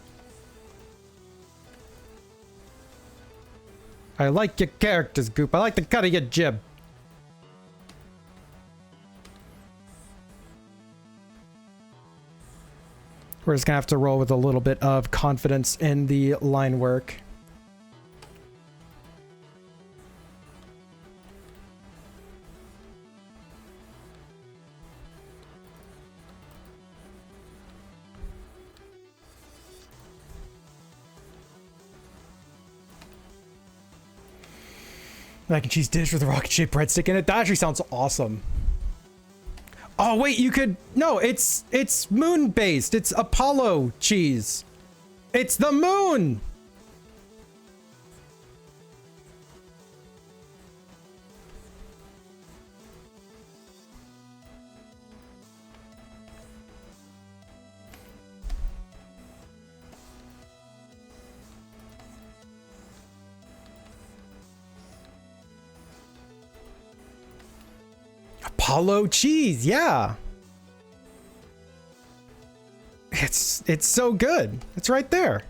Speaker 4: I like your characters, Goop. I like the cut of your jib. We're just going to have to roll with a little bit of confidence in the line work. Mac and cheese dish with a rocket-shaped breadstick in it. That actually sounds awesome. Oh wait, you could no. It's moon-based. It's Apollo cheese. It's the moon. Apollo cheese, yeah. It's so good. It's right there.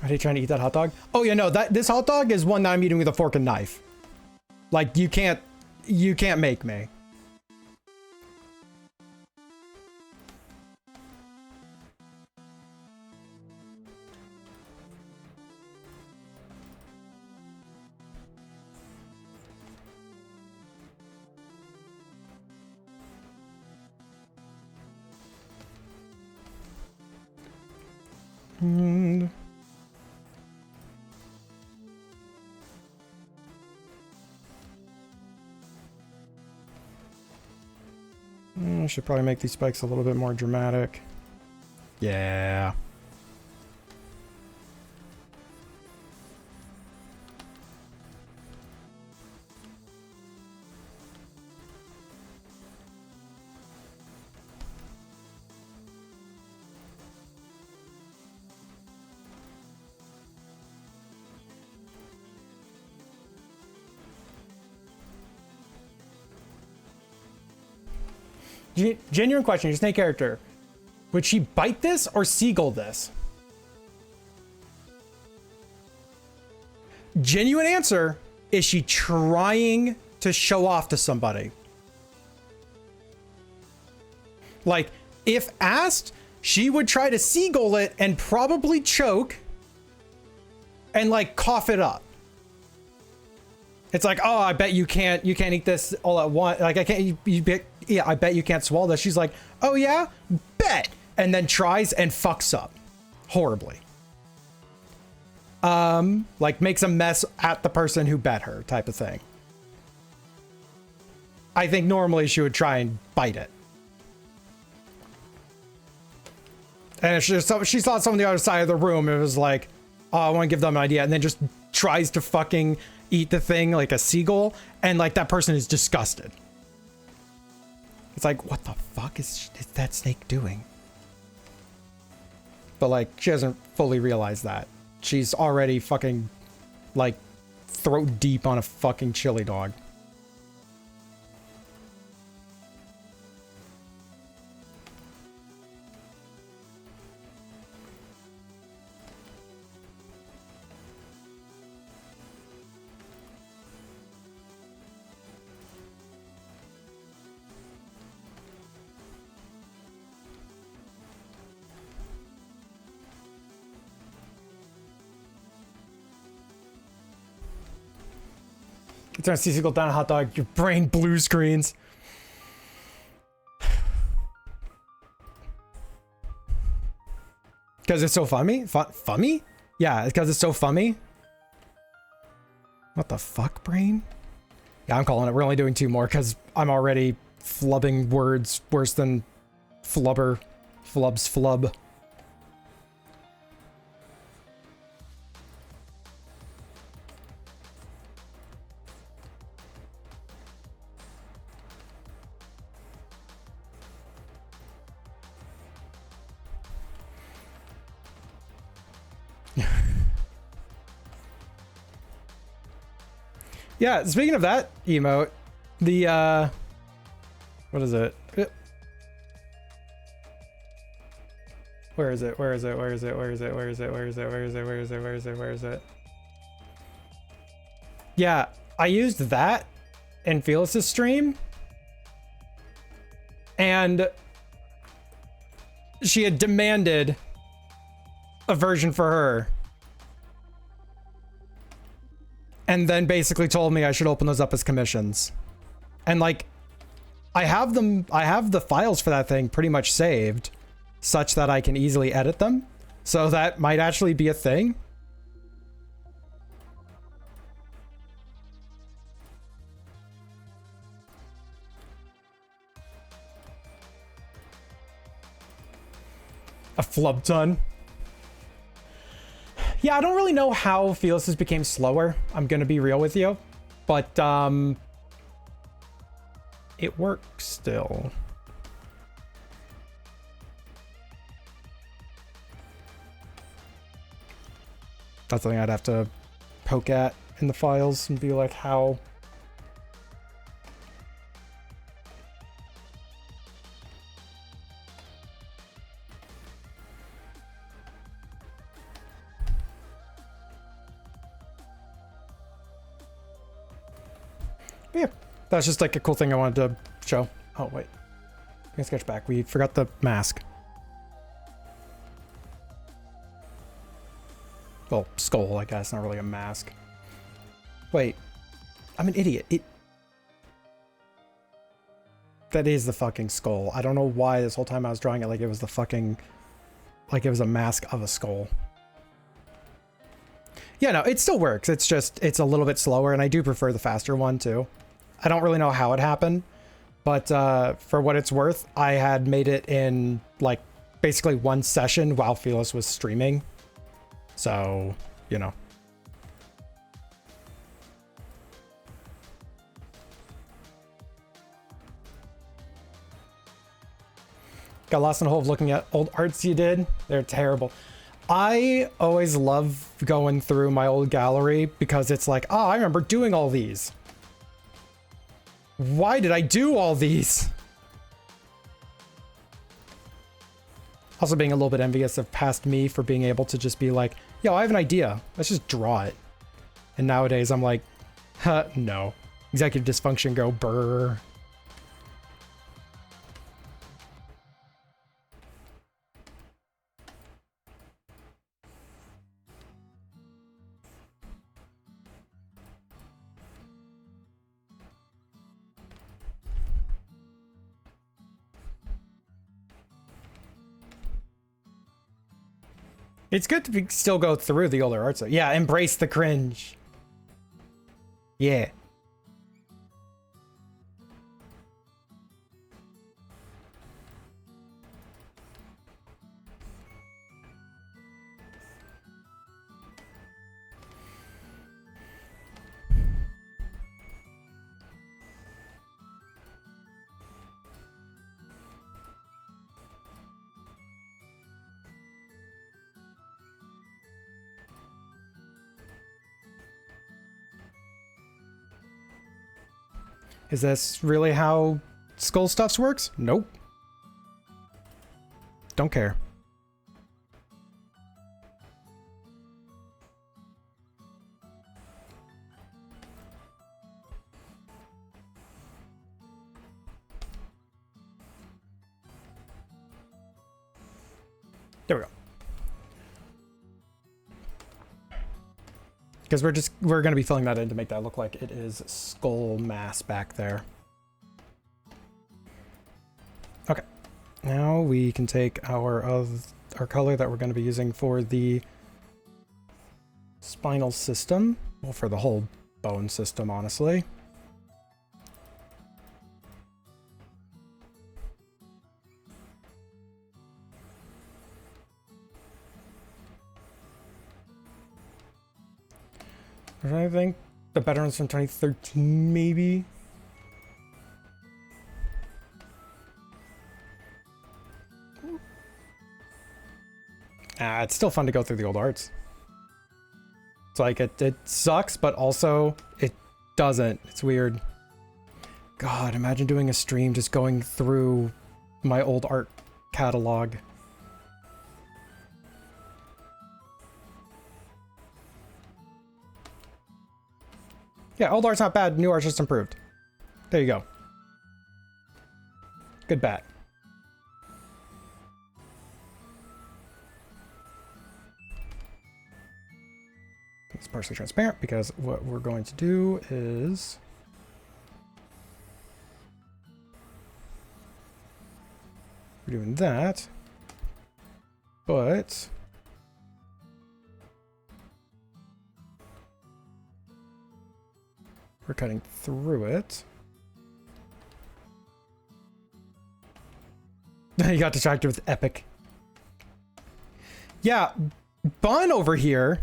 Speaker 4: Are they trying to eat that hot dog? Oh yeah, no, this hot dog is one that I'm eating with a fork and knife. Like, you can't make me. I should probably make these spikes a little bit more dramatic. Yeah. Genuine question, your snake character. Would she bite this or seagull this? Genuine answer, is she trying to show off to somebody? Like, if asked, she would try to seagull it and probably choke and like cough it up. It's like, oh, I bet you can't eat this all at once. Like, I can't, yeah, I bet you can't swallow this. She's like, oh yeah, bet. And then tries and fucks up horribly. Like makes a mess at the person who bet her type of thing. I think normally she would try and bite it. And if she saw someone on the other side of the room, it was like, oh, I want to give them an idea. And then just tries to fucking eat the thing like a seagull. And like that person is disgusted. It's like, what the fuck is that snake doing? But like, she hasn't fully realized that. She's already fucking, like, throat deep on a fucking chili dog. You turn a seagull down a hot dog, your brain blue screens. Because it's so funny? Funny? Yeah, because it's so funny. What the fuck, brain? Yeah, I'm calling it. We're only doing 2 more because I'm already flubbing words worse than flubber. Flubs flub. Yeah, speaking of that emote, the what is it? Where is it? Where is it? Where is it? Where is it? Where is it? Where is it? Where is it? Where is it? Where is it? Where is it? Yeah, I used that in Felis's stream. And she had demanded a version for her. And then basically told me I should open those up as commissions. And like, I have the files for that thing pretty much saved such that I can easily edit them. So that might actually be a thing. A flub ton. Yeah, I don't really know how Felis's became slower. I'm gonna be real with you, but it works still. That's something I'd have to poke at in the files and be like, how? Yeah, that's just like a cool thing I wanted to show. Oh, wait. I can sketch back. We forgot the mask. Well, skull, I guess. Not really a mask. Wait. I'm an idiot. That is the fucking skull. I don't know why this whole time I was drawing it like it was the fucking... like it was a mask of a skull. Yeah, no, it still works. It's just, it's a little bit slower, and I do prefer the faster one, too. I don't really know how it happened, but for what it's worth, I had made it in, like, basically one session while Felis was streaming. So, you know. Got lost in a hole of looking at old arts you did. They're terrible. I always love going through my old gallery because it's like, oh, I remember doing all these. Why did I do all these? Also being a little bit envious of past me for being able to just be like, yo, I have an idea. Let's just draw it. And nowadays I'm like, huh, no. Executive dysfunction go brr. It's good to still go through the older arts. Yeah, embrace the cringe. Yeah. Is this really how Skull Stuffs works? Nope. Don't care. There we go. Because we're going to be filling that in to make that look like it is skull mass back there. Okay. Now we can take our color that we're going to be using for the spinal system. Well, for the whole bone system, honestly. I think the better one's from 2013, maybe. It's still fun to go through the old arts. It's like it sucks, but also it doesn't. It's weird. God, imagine doing a stream just going through my old art catalog. Yeah, old art's not bad, new art's just improved. There you go. Good bat. It's partially transparent because what we're going to do is we're doing that, but we're cutting through it. You got distracted with Epic. Yeah, Bun over here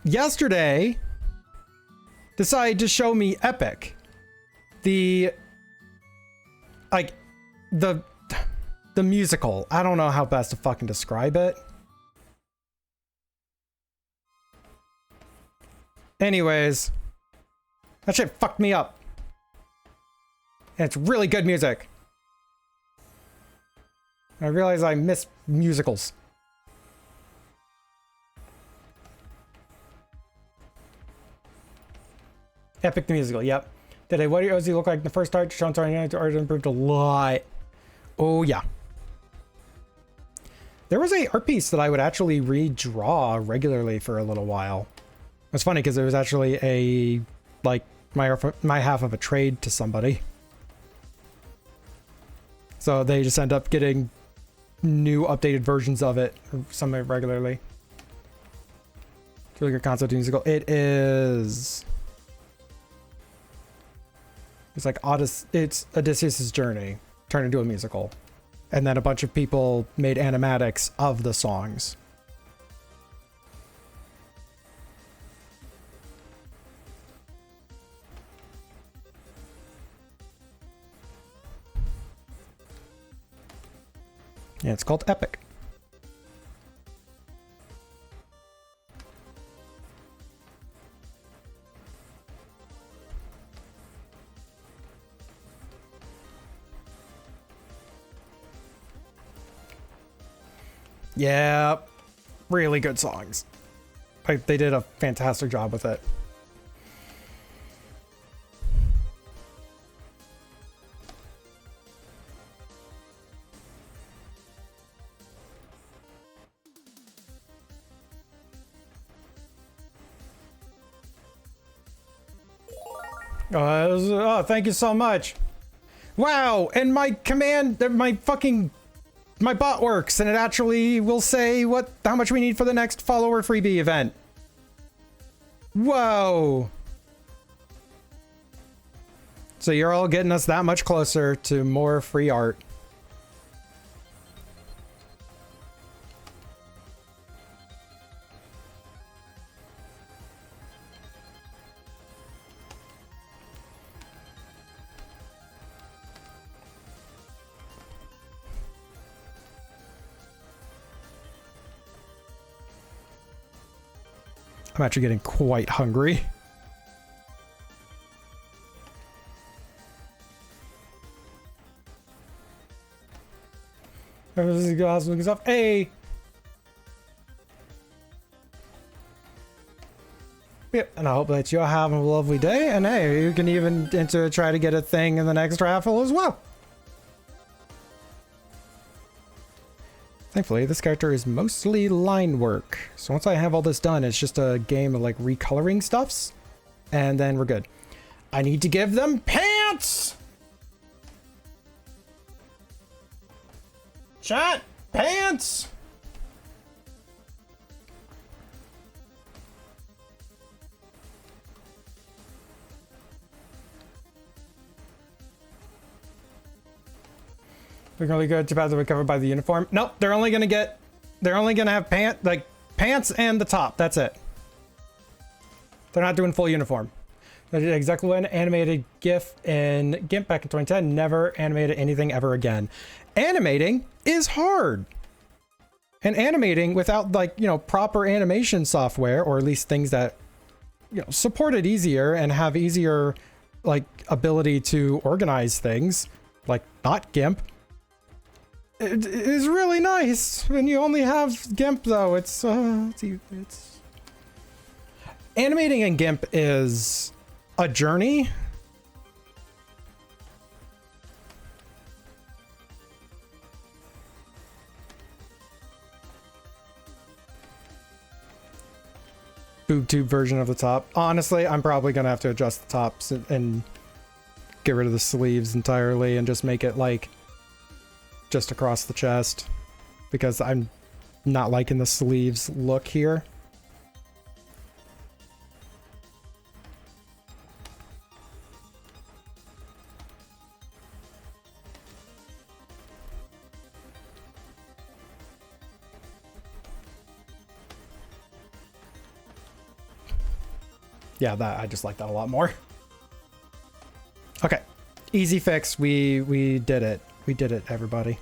Speaker 4: yesterday decided to show me Epic. The musical. I don't know how best to fucking describe it. Anyways, that shit fucked me up. And it's really good music. I realize I miss musicals. Epic the musical, yep. Today, what does he look like in the first art? Sean's art improved a lot. Oh yeah. There was a art piece that I would actually redraw regularly for a little while. It's funny because it was actually a like my half of a trade to somebody. So they just end up getting new updated versions of it somewhat regularly. It's a really good concept musical. It is. It's like it's Odysseus' journey turned into a musical. And then a bunch of people made animatics of the songs. Yeah, it's called Epic. Yeah, really good songs. Like, they did a fantastic job with it. Oh, thank you so much. Wow, and my command, my bot works, and it actually will say how much we need for the next follower freebie event. Whoa. So you're all getting us that much closer to more free art. I'm actually getting quite hungry. This is awesome looking stuff. Hey. Yep, and I hope that you're having a lovely day. And hey, you can even try to get a thing in the next raffle as well. Thankfully, this character is mostly line work. So once I have all this done, it's just a game of like recoloring stuffs. And then we're good. I need to give them pants! Chat! Pants! They're really good. Too bad they're covered by the uniform. Nope, they're only gonna have pants and the top. That's it. They're not doing full uniform. They did exactly one animated GIF in GIMP back in 2010. Never animated anything ever again. Animating is hard. And animating without like, you know, proper animation software, or at least things that, you know, support it easier and have easier like ability to organize things, like not GIMP. It is really nice when you only have GIMP though. It's animating in GIMP is a journey. Boob tube version of the top. Honestly, I'm probably gonna have to adjust the tops and get rid of the sleeves entirely and just make it like just across the chest, because I'm not liking the sleeves look here. Yeah, that I just like that a lot more. Okay, easy fix. We did it. We did it, everybody.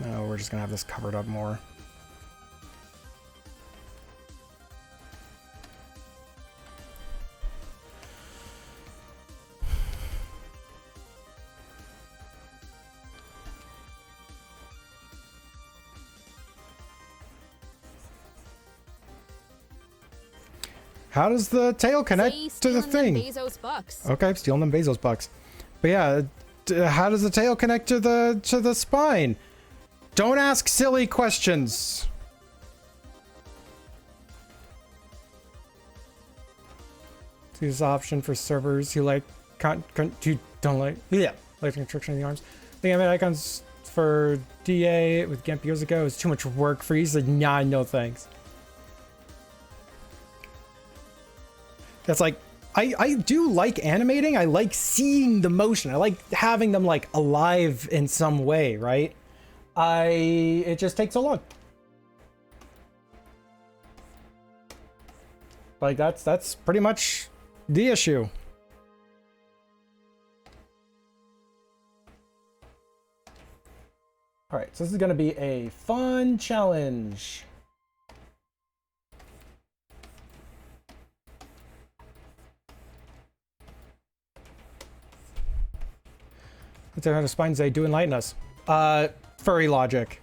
Speaker 4: No, we're just gonna have this covered up more. How does the tail connect to the thing?
Speaker 1: Bezos bucks.
Speaker 4: Okay, I'm stealing them Bezos bucks. But yeah, how does the tail connect to the spine? Don't ask silly questions. Use option for servers who like you don't like constriction in the arms. The animate icons for DA with GIMP years ago is too much work for you. He's like, nah, no thanks. That's like, I do like animating. I like seeing the motion. I like having them like alive in some way, right? It just takes so long. Like that's pretty much the issue. All right, so this is gonna be a fun challenge. Let's see how the spines they do enlighten us. Furry logic.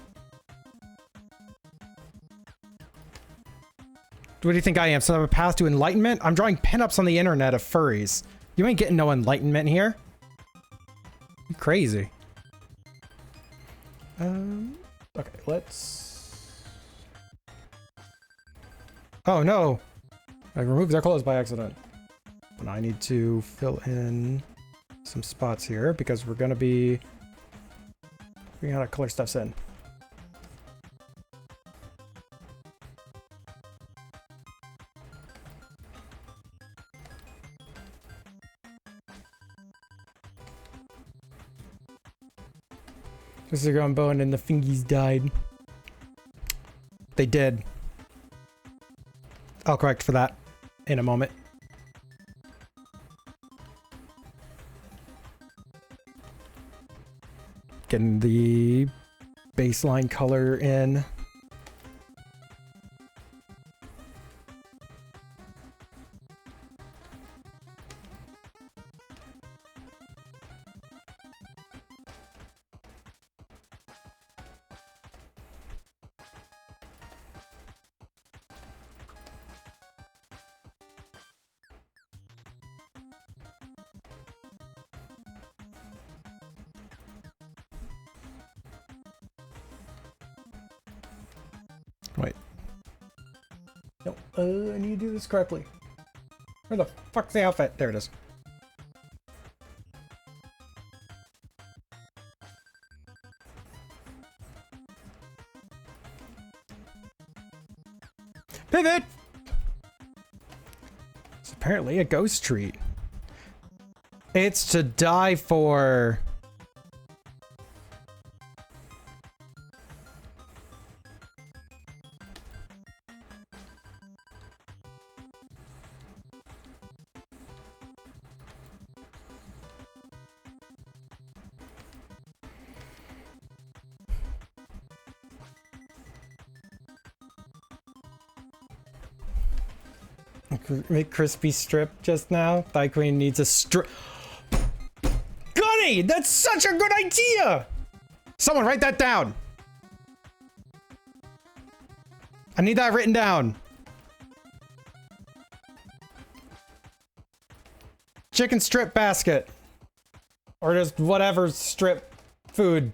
Speaker 4: What do you think I am? Some of a path to enlightenment? I'm drawing pinups on the internet of furries. You ain't getting no enlightenment here. You're crazy. Okay, let's... Oh no! I removed their clothes by accident. And I need to fill in some spots here because we're gonna be figuring out how to color stuffs in. This is going bone and the fingies died. They did. I'll correct for that in a moment. Getting the baseline color in. Wait. No, I need to do this correctly. Where the fuck's the outfit? There it is. Pivot! It's apparently a ghost treat. It's to die for. Make crispy strip just now. Thigh Queen needs a strip. Gunny! That's such a good idea! Someone write that down. I need that written down. Chicken strip basket. Or just whatever strip food.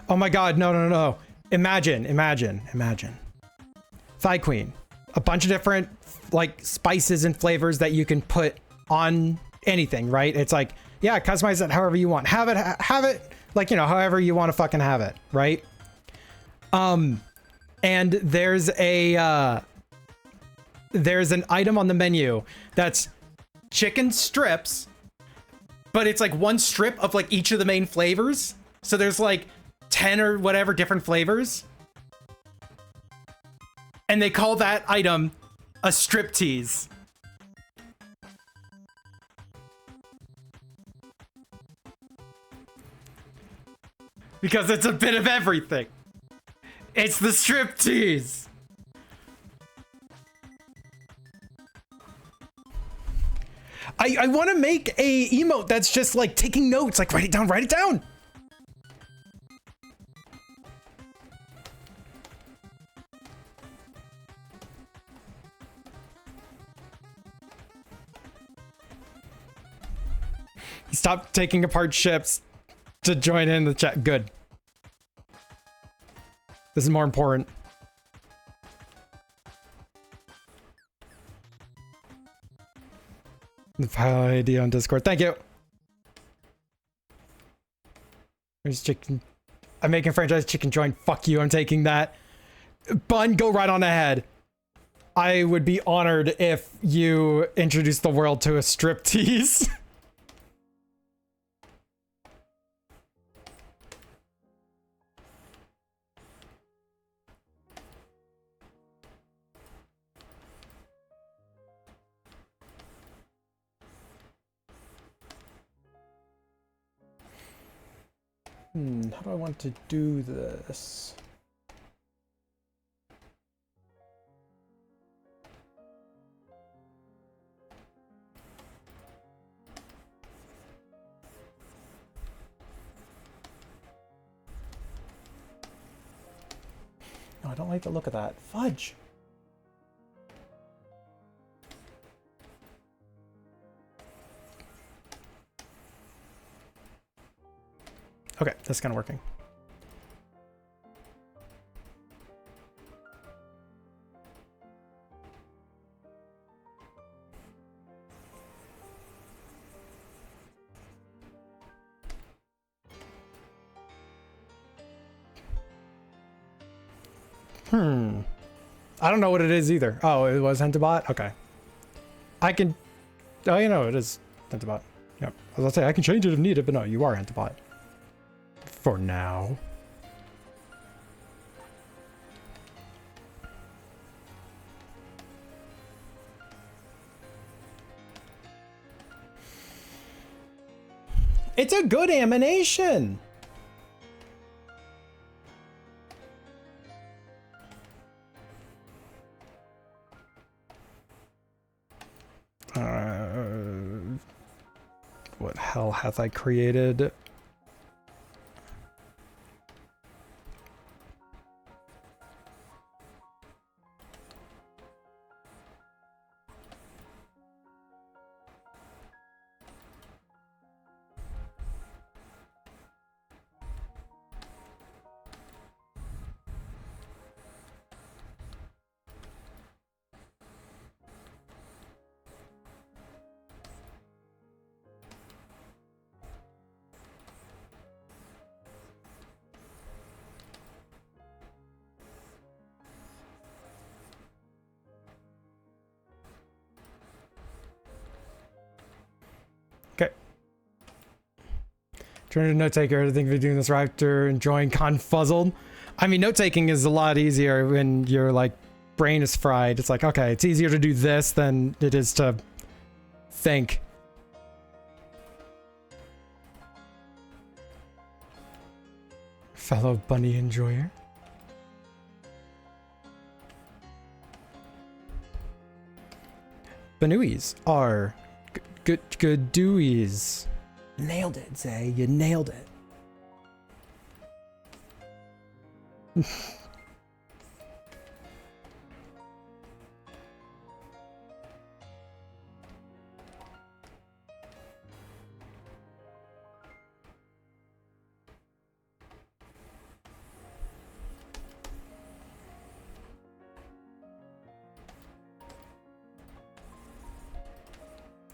Speaker 4: Oh my god, no, no, no. Imagine. Thigh Queen. A bunch of different, like, spices and flavors that you can put on anything, right? It's like, yeah, customize it however you want. Have it, like, you know, however you want to fucking have it, right? And there's an item on the menu that's chicken strips, but it's like one strip of, like, each of the main flavors. So there's, like, 10 or whatever different flavors. And they call that item a striptease. Because it's a bit of everything. It's the striptease. I want to make a emote that's just like taking notes, like write it down, write it down. Stop taking apart ships to join in the chat. Good. This is more important. The file ID on Discord. Thank you. There's chicken. I'm making franchise chicken join. Fuck you. I'm taking that. Bun, go right on ahead. I would be honored if you introduced the world to a striptease. How do I want to do this? No, I don't like the look of that. Fudge! Okay, that's kind of working. I don't know what it is either. Oh, it was Hentabot? Okay. I can... Oh, you know, it is Hentabot. Yep. I was about to say, I can change it if needed, but no, you are Hentabot. For now. It's a good animation. What hell hath I created? Turn to note taker to think of doing this right after enjoying confuzzled. I mean, note taking is a lot easier when your like brain is fried. It's like, okay, it's easier to do this than it is to think. Fellow bunny enjoyer. Banuis are good doies. Nailed it, Zay. You nailed it.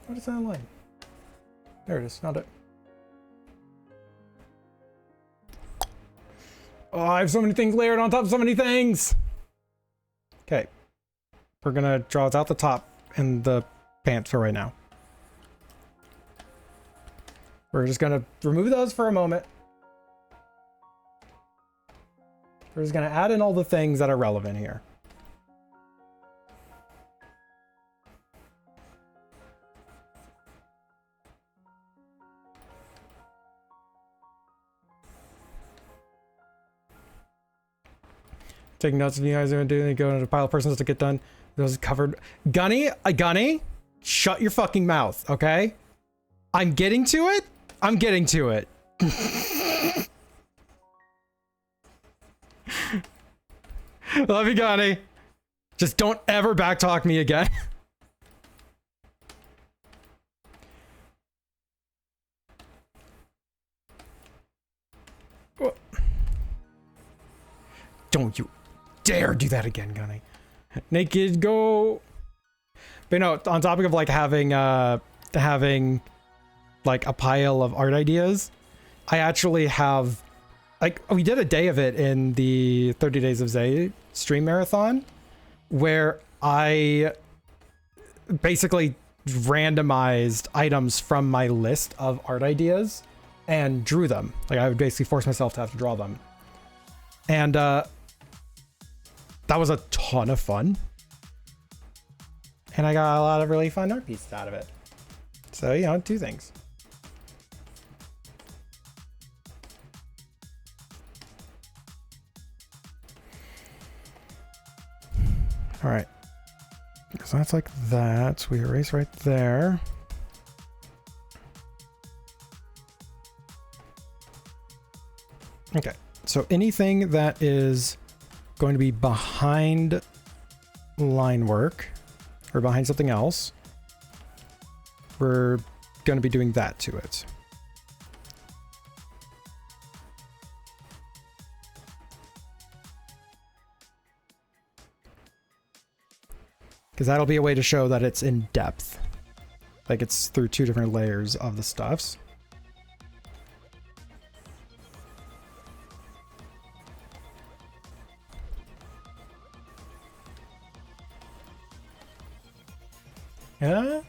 Speaker 4: What is that line? There it is. Found it. Oh, I have so many things layered on top of so many things. Okay. We're gonna draw it out the top and the pants for right now. We're just gonna remove those for a moment. We're just gonna add in all the things that are relevant here. Taking notes if you guys are gonna do anything, go into a pile of persons to get done. Those covered. Gunny, shut your fucking mouth, okay? I'm getting to it. I'm getting to it. Love you, Gunny. Just don't ever backtalk me again. Don't you dare do that again, Gunny. Naked go. But no, on topic of like having like a pile of art ideas, I actually have like we did a day of it in the 30 Days of Zay stream marathon where I basically randomized items from my list of art ideas and drew them. Like I would basically force myself to have to draw them. And that was a ton of fun. And I got a lot of really fun art pieces out of it. So, you know, two things. All right. So that's like that. So we erase right there. Okay. So anything that is going to be behind line work or behind something else, we're going to be doing that to it. Because that'll be a way to show that it's in depth. Like it's through two different layers of the stuffs. Yeah?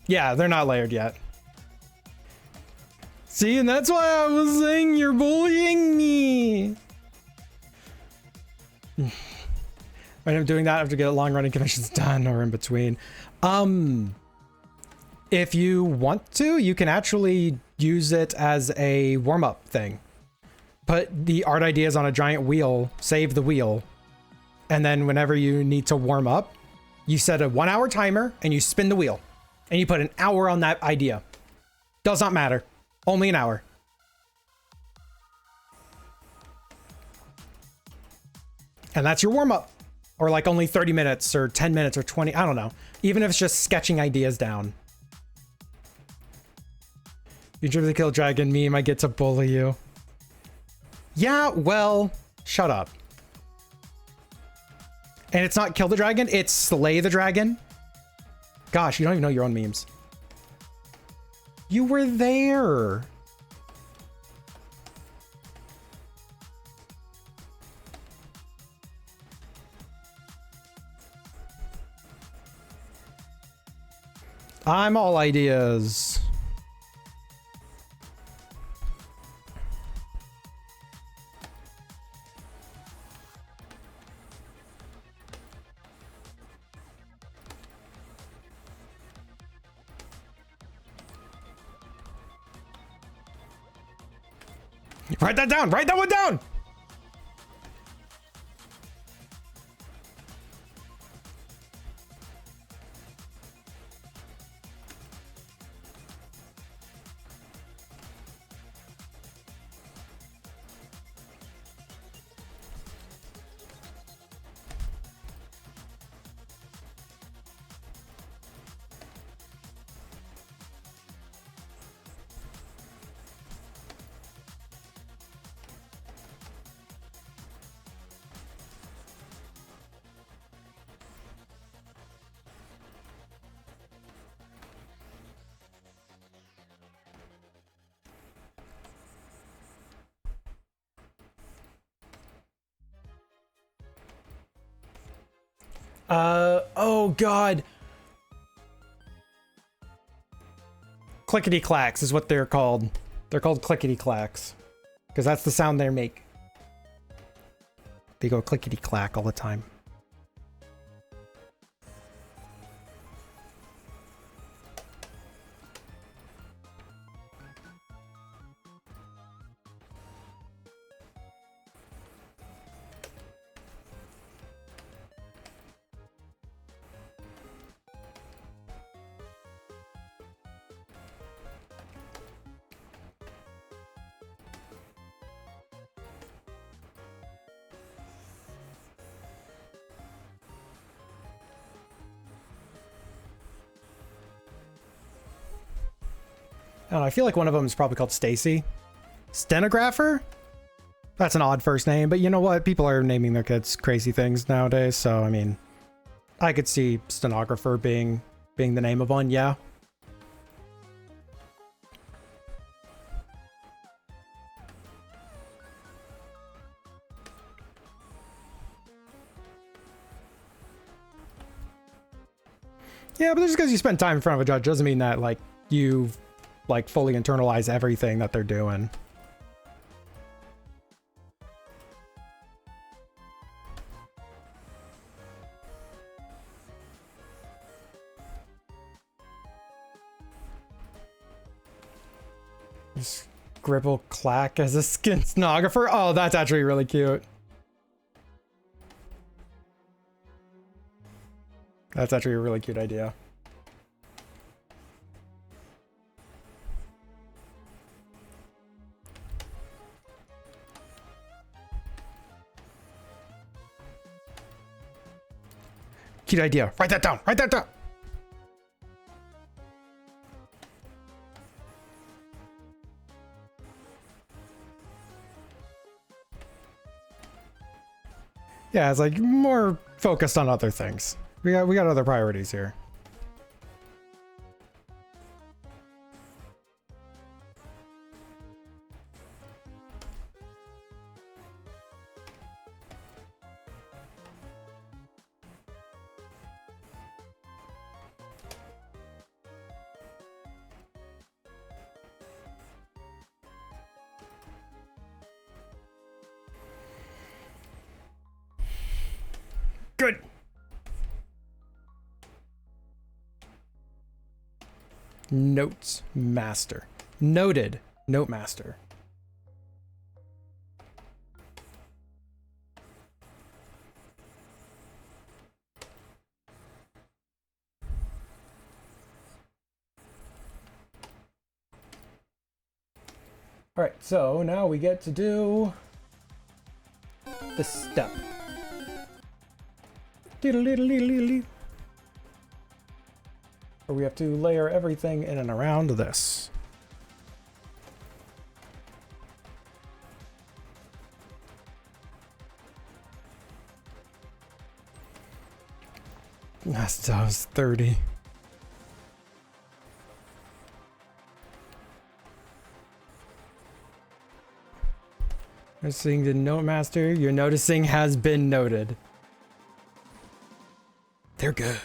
Speaker 4: Yeah, they're not layered yet. See, and that's why I was saying you're bullying me. When I'm doing that, I have to get long-running commissions done or in between. If you want to, you can actually use it as a warm-up thing. Put the art ideas on a giant wheel, save the wheel, and then whenever you need to warm up, you set a 1 hour timer and you spin the wheel and you put an hour on that idea. Does not matter. Only an hour. And that's your warm up. Or like only 30 minutes or 10 minutes or 20. I don't know. Even if it's just sketching ideas down. You drew the kill dragon meme. I get to bully you. Yeah, well, shut up. And it's not kill the dragon, it's slay the dragon. Gosh, you don't even know your own memes. You were there. I'm all ideas. Write that down. Write that one down. Oh God. Clickety clacks is what they're called. They're called clickety clacks because that's the sound they make. They go clickety clack all the time. I don't know, I feel like one of them is probably called Stacy. Stenographer? That's an odd first name, but you know what? People are naming their kids crazy things nowadays, so I mean, I could see stenographer being the name of one, yeah. Yeah, but just because you spend time in front of a judge doesn't mean that like you've like fully internalize everything that they're doing. Scribble clack as a skin stenographer. Oh, that's actually really cute. That's actually a really cute idea. Cute idea. Write that down. Write that down. Yeah, it's like more focused on other things. We got other priorities here. Good. Notes master. Noted note master. All right, so now we get to do the step. Where we have to layer everything in and around this. That was 30. Noticing the note master, your noticing has been noted. They're good.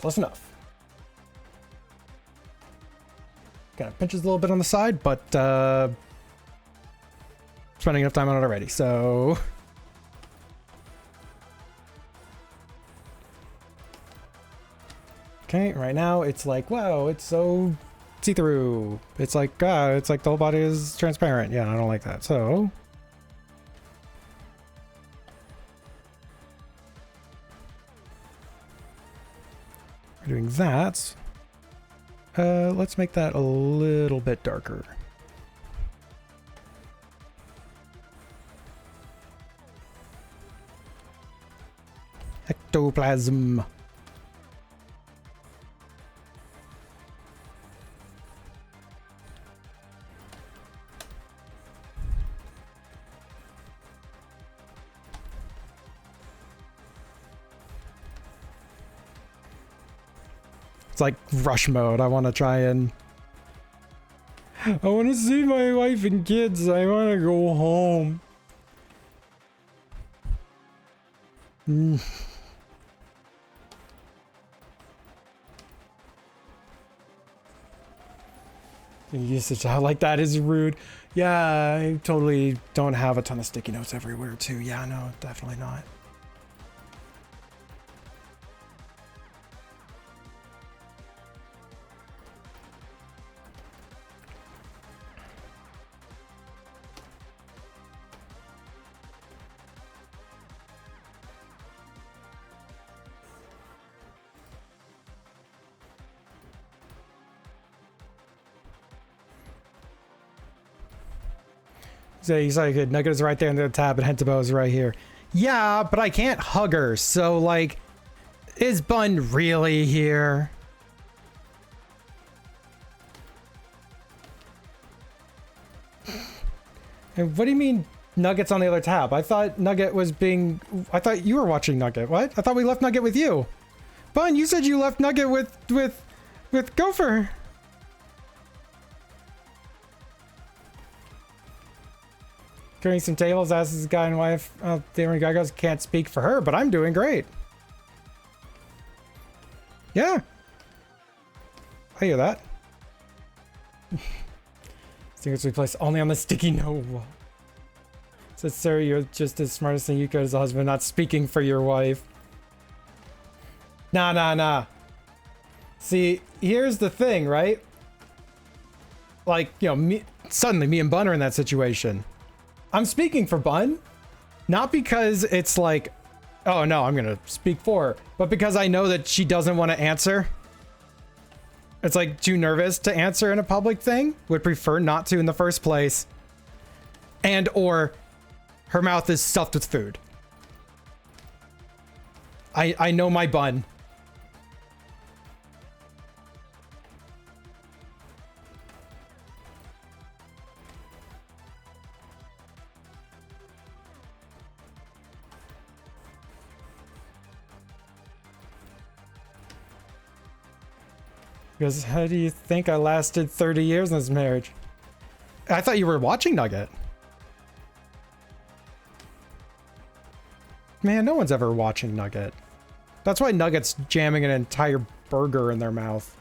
Speaker 4: Close enough. Kind of pinches a little bit on the side, but spending enough time on it already, so... Okay, right now it's like, wow, it's so see-through. It's like, it's like the whole body is transparent. Yeah, I don't like that, so... We're doing that. Let's make that a little bit darker. Ectoplasm. It's like rush mode. I want to try and... I want to see my wife and kids. I want to go home. Usage out like that is rude. Yeah, I totally don't have a ton of sticky notes everywhere too. Yeah, no, definitely not. So he's like, Nugget is right there in the tab and Hentabo is right here. Yeah, but I can't hug her, so like, is Bun really here? And what do you mean Nugget's on the other tab? I thought Nugget was being... I thought you were watching Nugget. What? I thought we left Nugget with you. Bun, you said you left Nugget with Gopher. Carrying some tables, asks his guy and wife. Damon Gagos can't speak for her, but I'm doing great. Yeah. I hear that. Secrets we place only on the sticky note wall. Said, sir, you're just as smart as Yuko as a husband, not speaking for your wife. Nah. See, here's the thing, right? Like, you know, suddenly me and Bun are in that situation. I'm speaking for Bun, not because it's like, oh no, I'm gonna speak for her, but because I know that she doesn't want to answer. It's like too nervous to answer in a public thing, would prefer not to in the first place, and or her mouth is stuffed with food. I know my Bun. Because how do you think I lasted 30 years in this marriage? I thought you were watching Nugget. Man, no one's ever watching Nugget. That's why Nugget's jamming an entire burger in their mouth.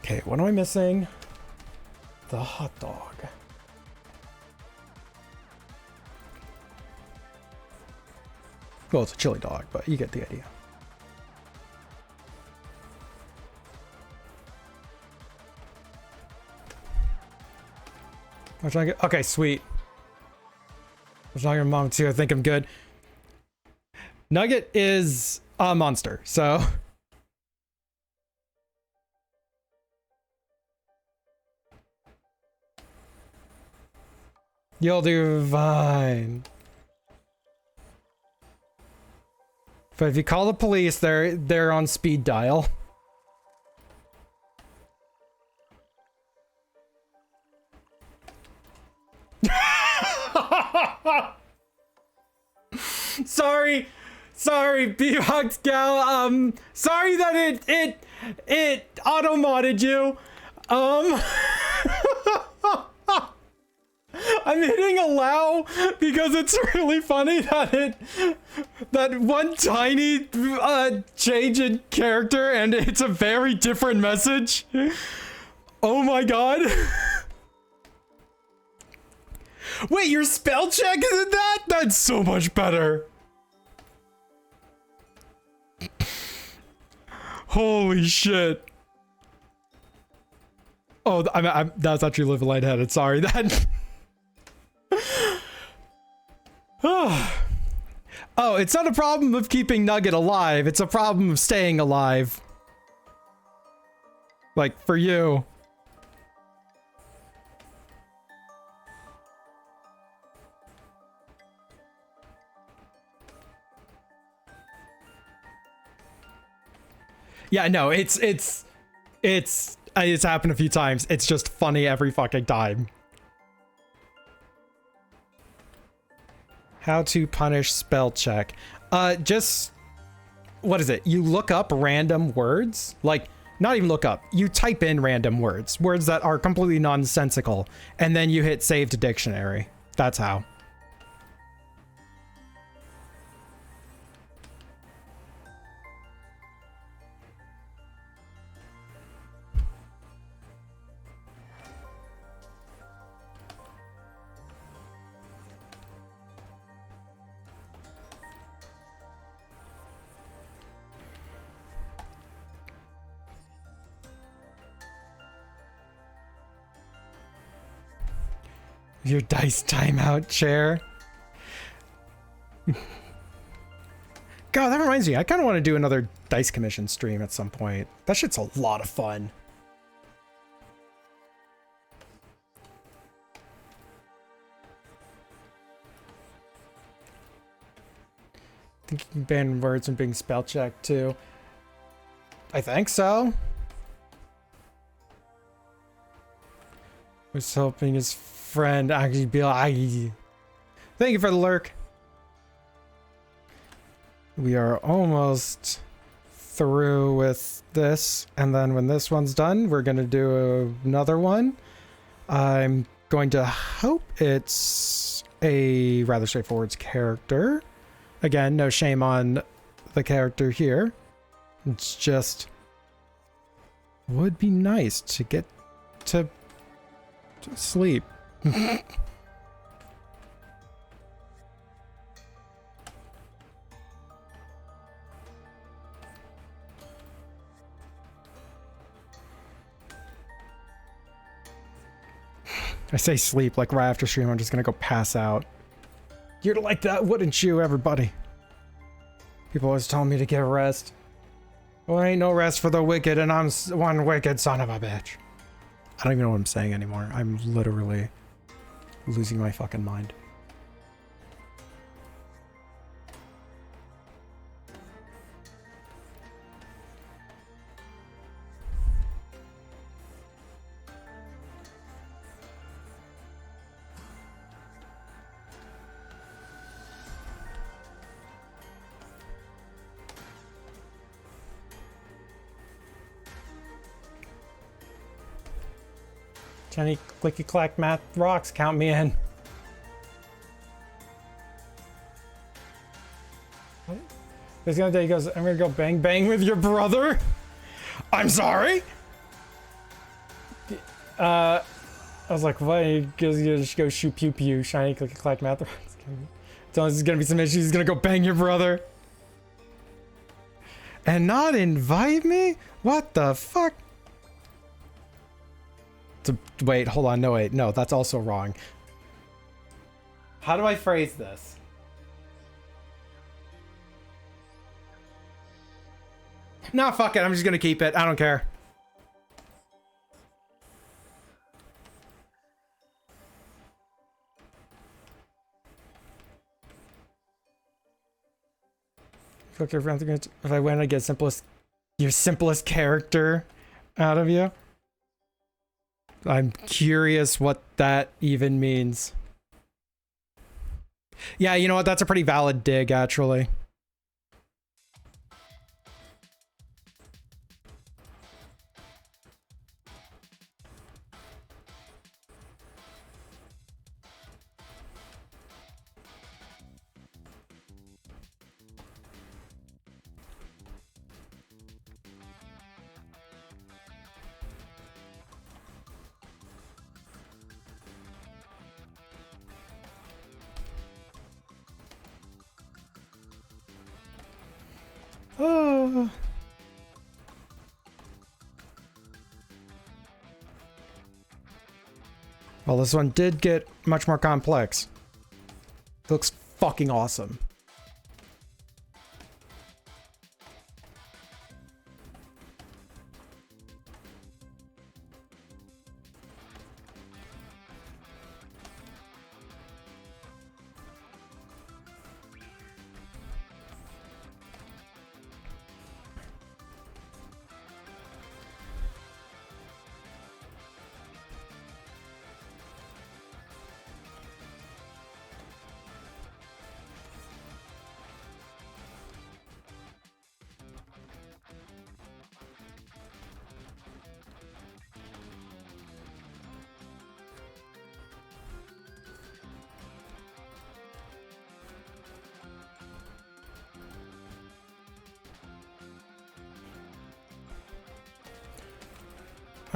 Speaker 4: Okay, what am I missing? The hot dog. Well, it's a chili dog, but you get the idea. I'm trying to get... Okay, sweet. I'm talking to mom too. I think I'm good. Nugget is a monster, so... You'll do fine. But if you call the police, they're on speed dial. Sorry, B-Box Gal. Sorry that it auto-modded you. I'm hitting allow because it's really funny that one tiny change in character and it's a very different message. Oh my god. Wait, your spell check is in that? That's so much better. Holy shit. Oh, that's actually live lightheaded. Sorry, that. Oh, it's not a problem of keeping Nugget alive. It's a problem of staying alive. Like, for you. Yeah, no, it's happened a few times. It's just funny every fucking time. How to punish spell check. Just, what is it? You look up random words, like not even look up, you type in random words that are completely nonsensical, and then you hit save to dictionary. That's how. Your dice timeout chair. God, that reminds me. I kind of want to do another dice commission stream at some point. That shit's a lot of fun. I think you can ban words from being spell checked too. I think so. Was hoping his friend actually be like, thank you for the lurk. We are almost through with this, and then when this one's done, we're gonna do another one. I'm going to hope it's a rather straightforward character. Again, no shame on the character here. It's just would be nice to get to sleep. I say sleep, like right after stream, I'm just gonna go pass out. You'd like that, wouldn't you, everybody? People always tell me to get rest. Well, ain't no rest for the wicked, and I'm one wicked son of a bitch. I don't even know what I'm saying anymore. I'm literally losing my fucking mind. Jenny, clicky clack math rocks, count me in. There's gonna day he goes, I'm gonna go bang bang with your brother. I'm sorry. I was like, what? He goes, you just go shoot pew pew, shiny clicky clack math rocks. Tell us there's gonna be some issues. He's gonna go bang your brother. And not invite me? What the fuck? Wait, hold on. No, wait. No, that's also wrong. How do I phrase this? Nah, fuck it. I'm just gonna keep it. I don't care. Fuck your friends. If I win, I get your simplest character out of you. I'm curious what that even means. Yeah, you know what? That's a pretty valid dig, actually. Oh. Well, this one did get much more complex. It looks fucking awesome.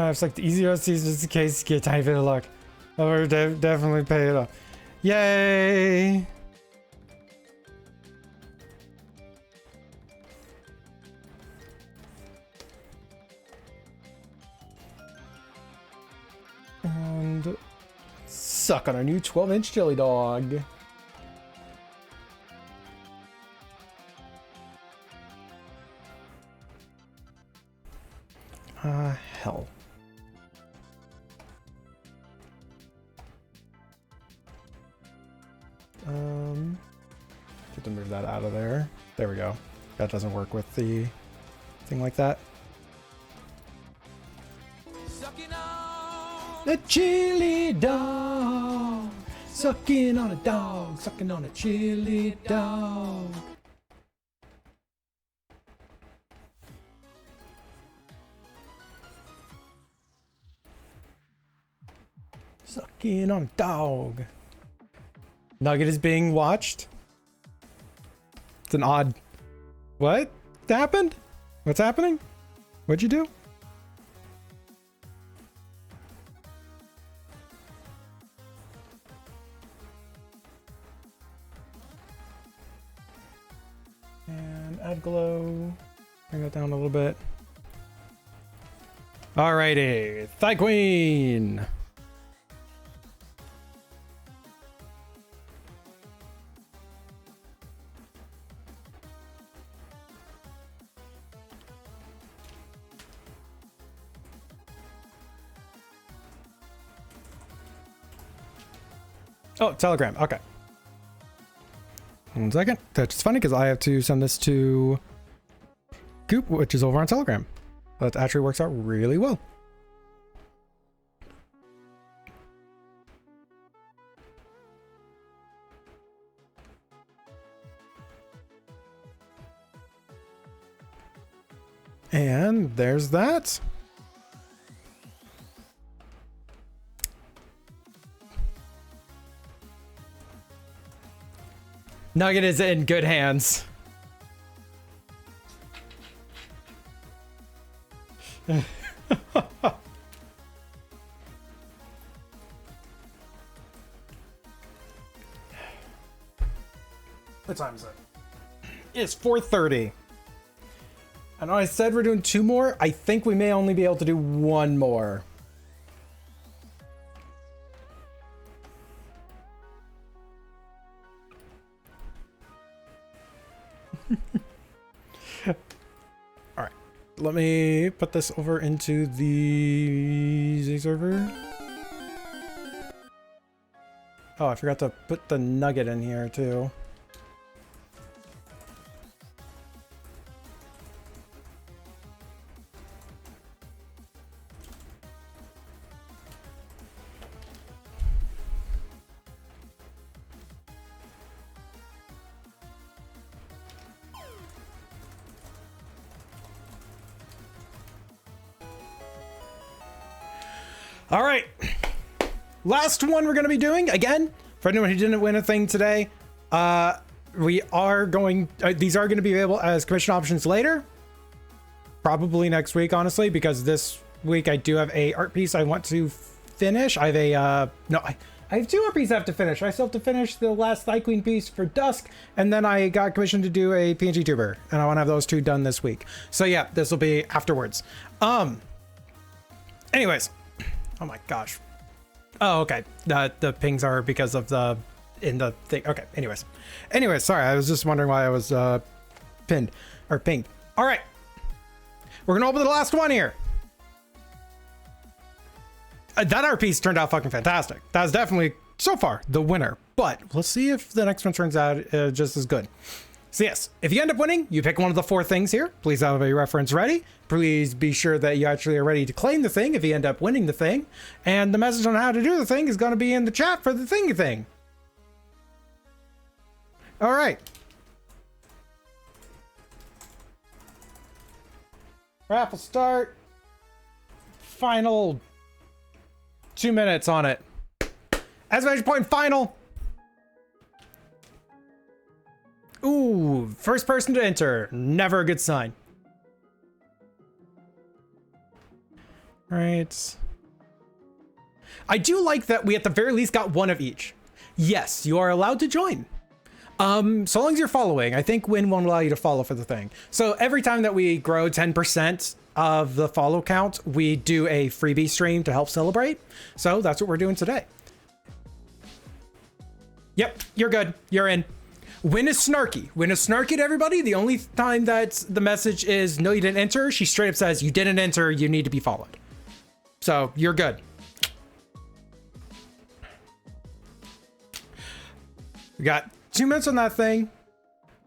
Speaker 4: It's like the easiest is just in case you get a tiny bit of luck. Oh, we're definitely pay it off. Yay! And suck on our new 12-inch chili dog. Hell. Get to move that out of there. There we go. That doesn't work with the thing like that. A chili dog, sucking on a dog, sucking on a chili dog. Sucking on a dog. Nugget is being watched. It's an odd... What happened? What's happening? What'd you do? And add glow. Bring that down a little bit. Alrighty. Thigh Queen. Oh, Telegram. Okay. 1 second. That's just funny because I have to send this to Goop, which is over on Telegram. That actually works out really well. And there's that. Nugget is in good hands. What time is it? It's 4:30. I know I said we're doing 2 more. I think we may only be able to do 1 more. All right, let me put this over into the Z server. Oh, I forgot to put the nugget in here too. All right. Last one we're going to be doing, again, for anyone who didn't win a thing today, we are going, these are going to be available as commission options later. Probably next week, honestly, because this week I do have a art piece I want to finish. I have a, I have 2 art pieces I have to finish. I still have to finish the last Thy Queen piece for Dusk, and then I got commissioned to do a PNG tuber, and I want to have those 2 done this week. So yeah, this will be afterwards. Anyways, oh my gosh. Oh, okay. The pings are because of the in the thing. Okay. Anyways, sorry. I was just wondering why I was pinned or pinged. All right. We're gonna open the last one here. That art piece turned out fucking fantastic. That's definitely so far the winner. But let's see if the next one turns out just as good. So yes, if you end up winning, you pick one of the 4 things here. Please have a reference ready. Please be sure that you actually are ready to claim the thing if you end up winning the thing. And the message on how to do the thing is going to be in the chat for the thingy thing. All right. Raffle start. Final 2 minutes on it. Exclamation point final. Ooh, first person to enter. Never a good sign. Right. I do like that we at the very least got one of each. Yes, you are allowed to join. So long as you're following. I think Win won't allow you to follow for the thing. So every time that we grow 10% of the follow count, we do a freebie stream to help celebrate. So that's what we're doing today. Yep, you're good. You're in. Win is snarky. Win is snarky to everybody. The only time that the message is no, you didn't enter, she straight up says you didn't enter, you need to be followed. So you're good. We got 2 minutes on that thing.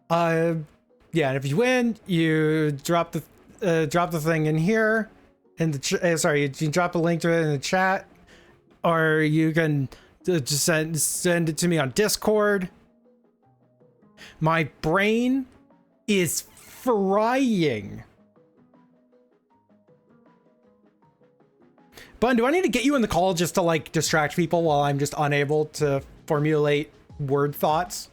Speaker 4: Yeah, and if you win, you drop the thing in here, in the sorry, you can drop a link to it in the chat, or you can just send it to me on Discord. My brain is frying. Bun, do I need to get you in the call just to like distract people while I'm just unable to formulate word thoughts?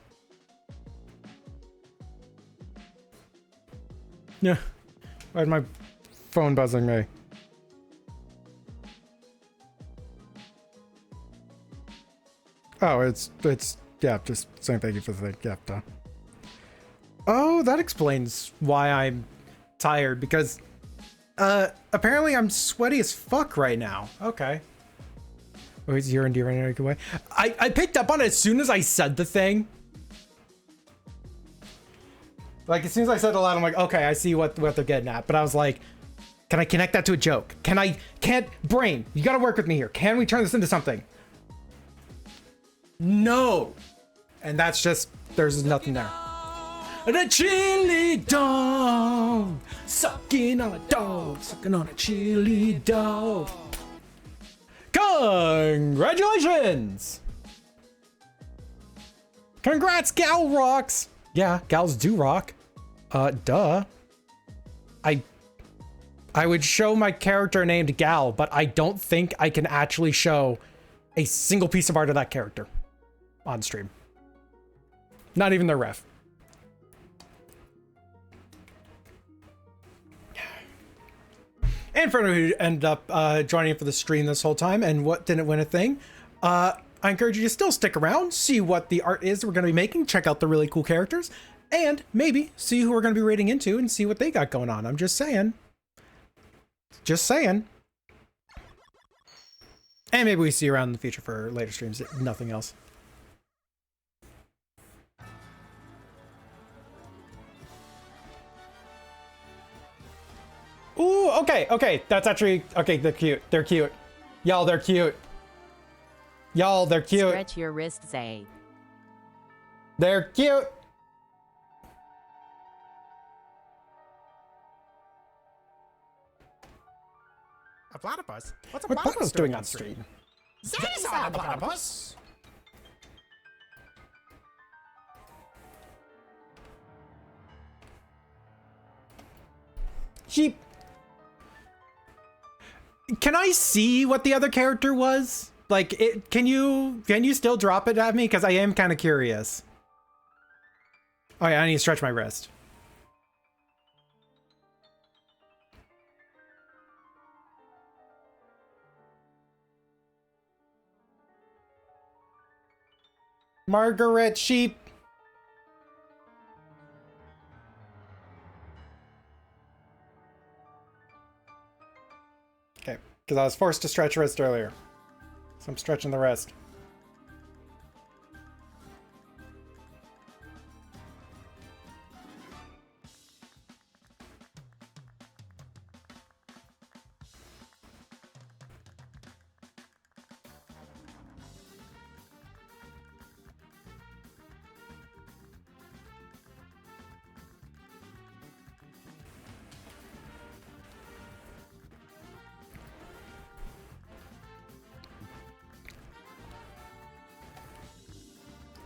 Speaker 4: Yeah. Why'd my phone buzzing me? Oh, it's yeah, just saying thank you for the thing. Yeah, done. Oh, that explains why I'm tired, because apparently I'm sweaty as fuck right now. Okay. Oh, it's urine deer in a good way. I picked up on it as soon as I said the thing. Like, as soon as I said it aloud, I'm like, okay, I see what they're getting at. But I was like, can I connect that to a joke? Brain, you gotta work with me here. Can we turn this into something? No. And that's just, there's nothing there. The chili dog, sucking on a dog, sucking on a chili dog. Congratulations! Congrats, Gal rocks. Yeah, gals do rock. Duh. I would show my character named Gal, but I don't think I can actually show a single piece of art of that character on stream. Not even their ref. And for anyone who ended up joining in for the stream this whole time and what didn't win a thing, I encourage you to still stick around, see what the art is that we're going to be making, check out the really cool characters, and maybe see who we're going to be raiding into and see what they got going on. I'm just saying. Just saying. And maybe we see you around in the future for later streams, if nothing else. Ooh, okay. That's actually, okay, they're cute. They're cute. Y'all, they're cute. Y'all, they're cute.
Speaker 7: Stretch your wrists, eh?
Speaker 4: They're cute.
Speaker 6: A platypus? What's a
Speaker 4: What
Speaker 6: platypus
Speaker 4: Platypus doing on stream?
Speaker 6: Zeddy saw the platypus!
Speaker 4: Sheep. can I see what the other character was? Like, can you still drop it at me? Because I am kind of curious. Oh yeah, I need to stretch my wrist. Margaret Sheep. Okay, because I was forced to stretch wrist earlier. So I'm stretching the wrist.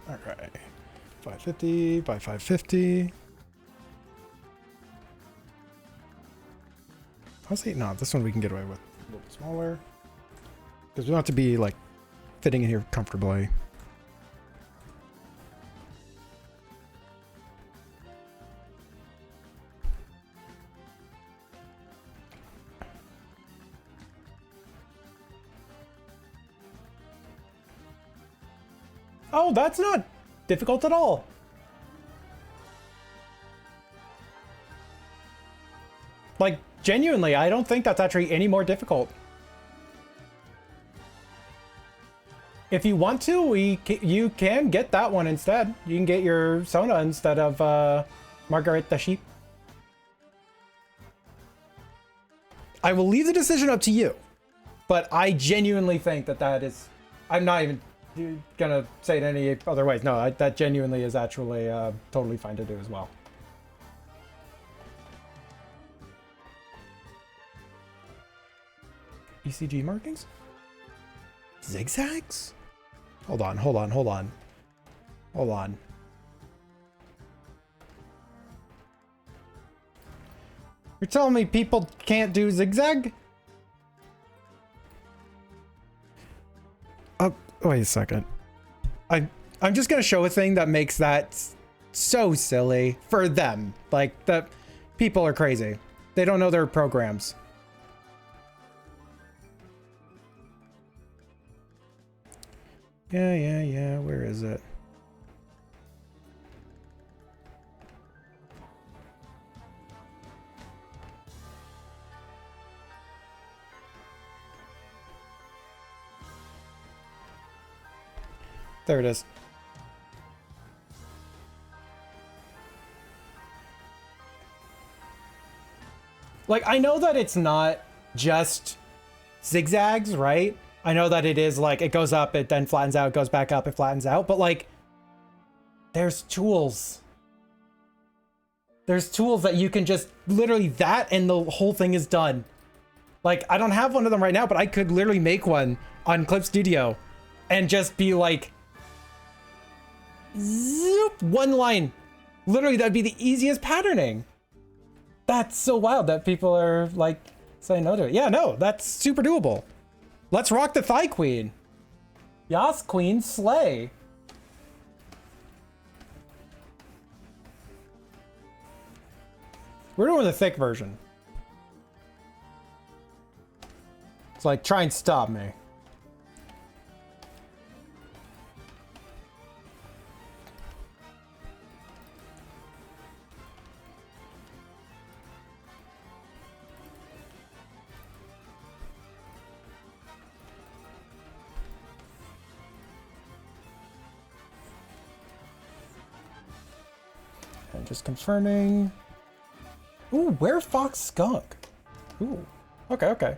Speaker 4: Okay, 550 by 550. Honestly, no, this one we can get away with a little smaller. Because we want it to be, like, fitting in here comfortably. Oh, that's not difficult at all. Like, genuinely, I don't think that's actually any more difficult. If you want to, you can get that one instead. You can get your Sona instead of Margaret the Sheep. I will leave the decision up to you, but I genuinely think that is... I'm not even gonna say it any other ways. No, that genuinely is actually totally fine to do as well. ECG markings? Zigzags? Hold on. You're telling me people can't do zigzag? Wait a second. I'm just gonna show a thing that makes that so silly for them. Like, the people are crazy. They don't know their programs. Yeah. Where is it? There it is. Like, I know that it's not just zigzags, right? I know that it is like, it goes up, it then flattens out, it goes back up, it flattens out, but like, there's tools. There's tools that you can just, literally that and the whole thing is done. Like, I don't have one of them right now, but I could literally make one on Clip Studio and just be like, zoop, one line. Literally, that'd be the easiest patterning. That's so wild that people are like saying no to it. Yeah, no, that's super doable. Let's rock the thigh queen. Yas queen, slay. We're doing the thick version. It's like, try and stop me. And just confirming. Ooh, where Fox Skunk? Ooh, okay.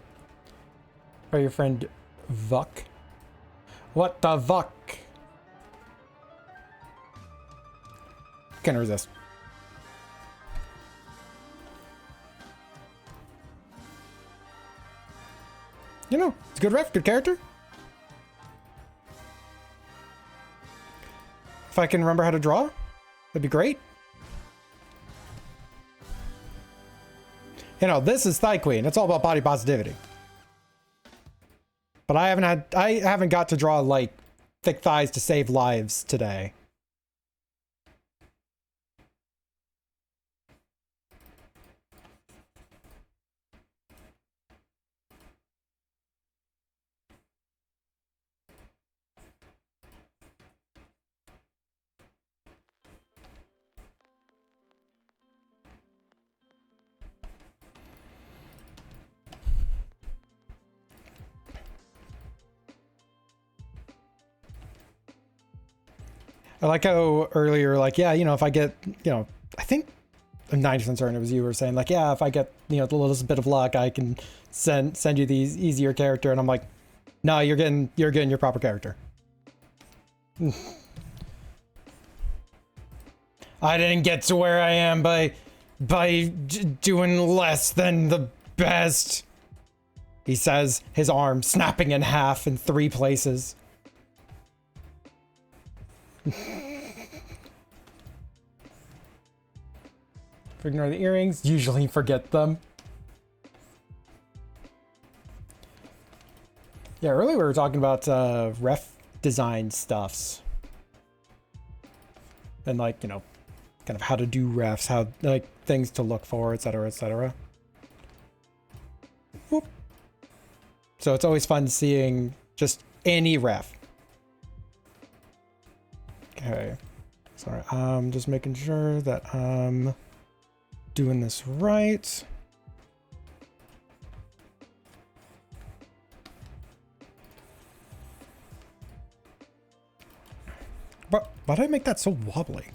Speaker 4: Or your friend Vuck? What the Vuck? Can't resist. You know, it's a good ref, good character. If I can remember how to draw, that'd be great. You know, this is Thigh Queen. It's all about body positivity. But I haven't got to draw like thick thighs to save lives today. I like how earlier, like, yeah, you know, if I get, you know, I think I'm 90% certain it was you were saying, like, yeah, if I get, you know, the littlest bit of luck, I can send you the easier character. And I'm like, no, you're getting your proper character. I didn't get to where I am by doing less than the best. He says, his arm snapping in half in 3 places. Ignore the earrings, usually forget them. Yeah, earlier we were talking about ref design stuffs. And like, you know, kind of how to do refs, how like things to look for, etc., etc. Whoop. So it's always fun seeing just any ref. Okay. Sorry, I'm just making sure that I'm doing this right. But why did I make that so wobbly?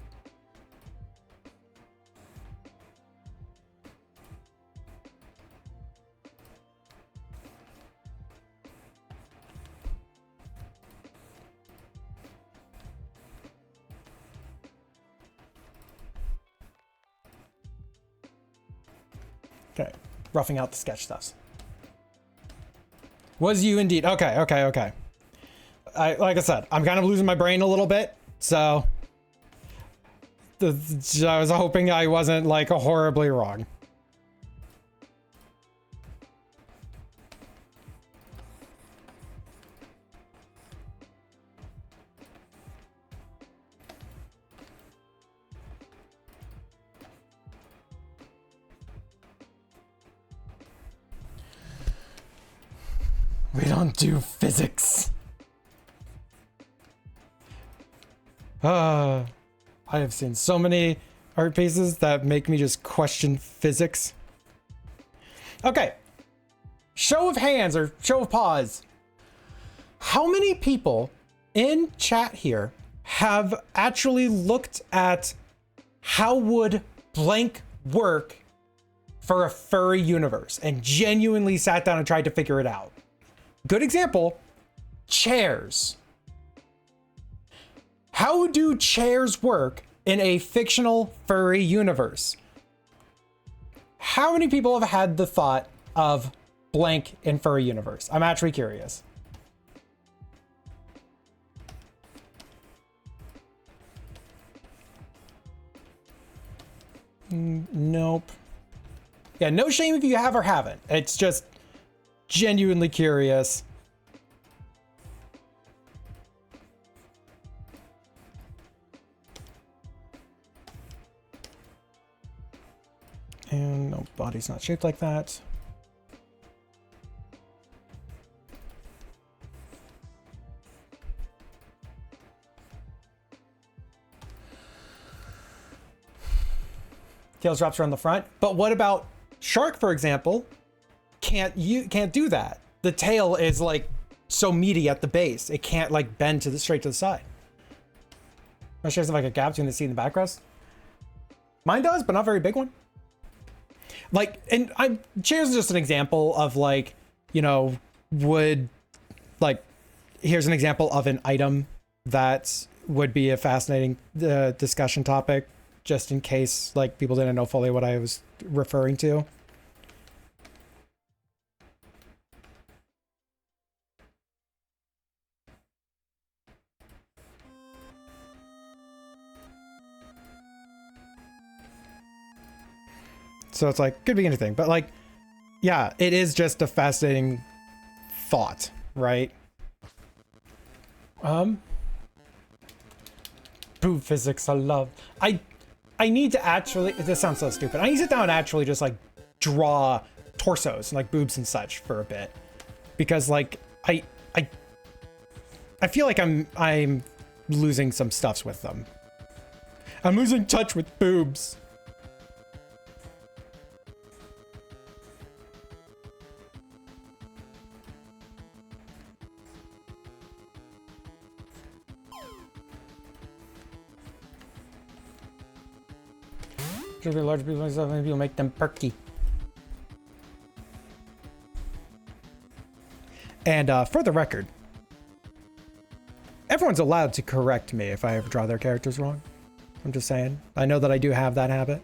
Speaker 4: Okay, roughing out the sketch stuffs. Was you indeed? Okay, okay, okay. Like I said, I'm kind of losing my brain a little bit, so I was hoping I wasn't like horribly wrong. We don't do physics. I have seen so many art pieces that make me just question physics. Okay. Show of hands or show of paws. How many people in chat here have actually looked at how would blank work for a furry universe and genuinely sat down and tried to figure it out? Good example, chairs. How do chairs work in a fictional furry universe? How many people have had the thought of blank in furry universe? I'm actually curious. Nope. Yeah, no shame if you have or haven't. It's just genuinely curious. And no, body's not shaped like that. Tails drops around the front. But what about shark, for example? Can't do that. The tail is like so meaty at the base. It can't like bend to the straight to the side. I'm sure there's like a gap between the seat and the backrest. Mine does, but not a very big one. Like, and chairs is just an example of like, you know, would like, here's an example of an item that would be a fascinating discussion topic, just in case like people didn't know fully what I was referring to. So it's like, could be anything, but like, yeah, it is just a fascinating thought. right? Boob physics, I love. I need to actually, this sounds so stupid. I need to sit down and actually just like draw torsos and like boobs and such for a bit. Because like, I feel like I'm losing some stuffs with them. I'm losing touch with boobs. Should be large people and stuff, maybe you'll make them perky. And for the record, everyone's allowed to correct me if I ever draw their characters wrong. I'm just saying. I know that I do have that habit.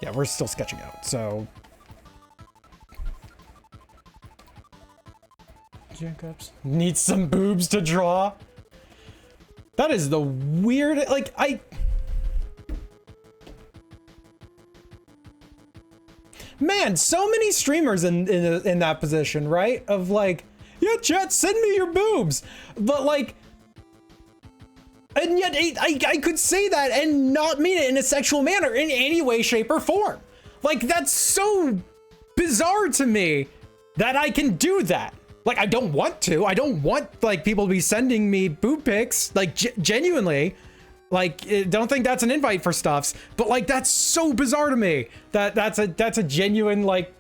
Speaker 4: Yeah, we're still sketching out, so. Jacobs needs some boobs to draw. That is the weird, like, man, so many streamers in that position, right? Of like, yeah, chat, send me your boobs. But like, and yet I could say that and not mean it in a sexual manner in any way, shape, or form. Like, that's so bizarre to me that I can do that. Like, I don't want to. I don't want like people to be sending me boob pics. Like, genuinely. Like, don't think that's an invite for stuffs, but like, that's so bizarre to me that that's a genuine like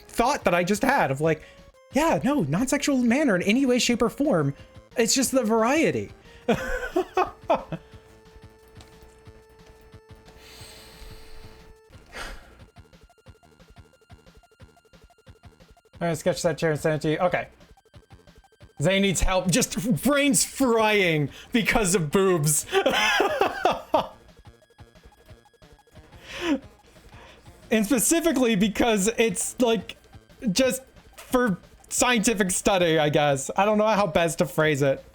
Speaker 4: thought that I just had of like, yeah, no, non-sexual manner in any way, shape, or form. It's just the variety. All right, sketch that chair and send it to you. Okay. Zay needs help. Just brains frying because of boobs. And specifically because it's like just for scientific study, I guess. I don't know how best to phrase it.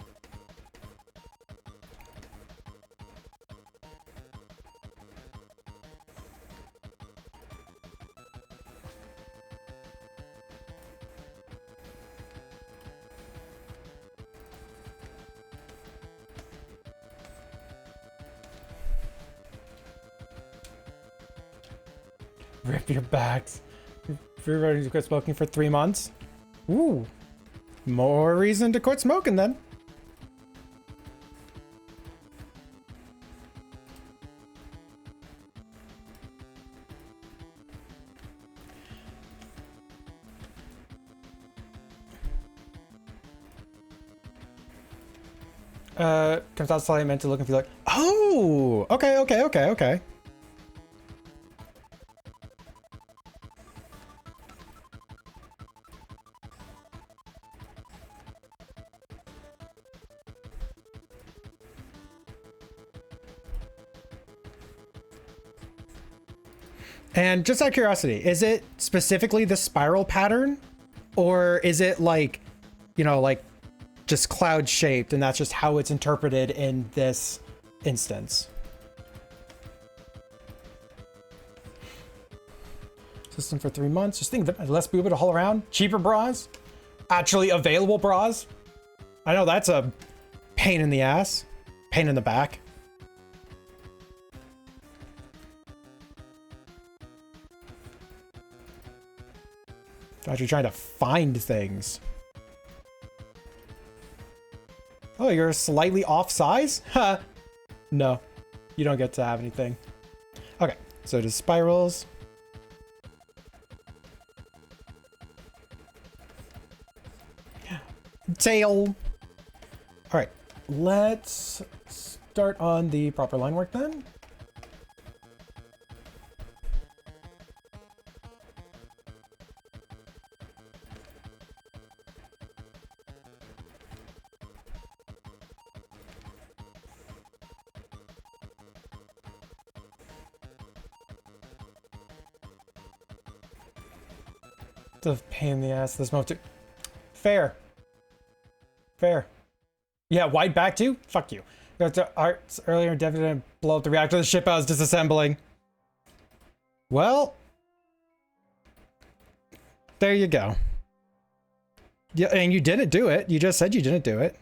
Speaker 4: Rip your backs. You're ready to quit smoking for 3 months? Ooh. More reason to quit smoking then. Comes out slightly meant to look and feel like, oh, okay. And just out of curiosity, is it specifically the spiral pattern? Or is it like, you know, like just cloud shaped and that's just how it's interpreted in this instance? System for 3 months. Just think that less booba to haul around. Cheaper bras. Actually available bras. I know that's a pain in the ass. Pain in the back. Actually trying to find things. Oh, you're slightly off size? Huh. No, you don't get to have anything. Okay, so just spirals. Tail. All right, let's start on the proper line work then. It's a pain in the ass this moment too. Fair. Yeah, wide back too? Fuck you. Got to arts earlier, definitely didn't blow up the reactor of the ship I was disassembling. Well, there you go. Yeah, and you didn't do it. You just said you didn't do it.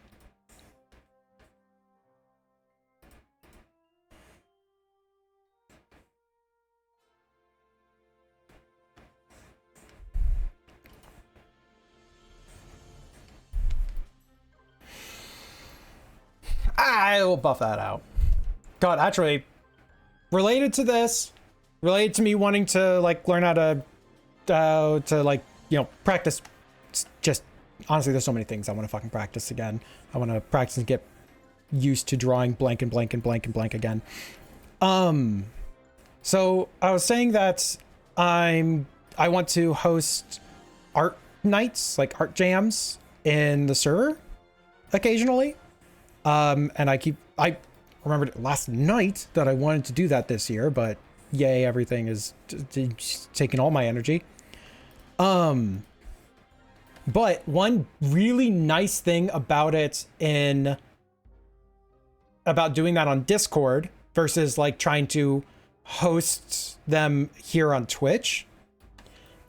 Speaker 4: I will buff that out. God, actually, related to this, related to me wanting to like learn how to like, you know, practice. Just honestly, there's so many things I want to fucking practice again. I want to practice and get used to drawing blank and blank and blank and blank again. So I was saying that I want to host art nights, like art jams in the server occasionally. And I remembered last night that I wanted to do that this year, but yay, everything is just taking all my energy. But one really nice thing about about doing that on Discord versus like trying to host them here on Twitch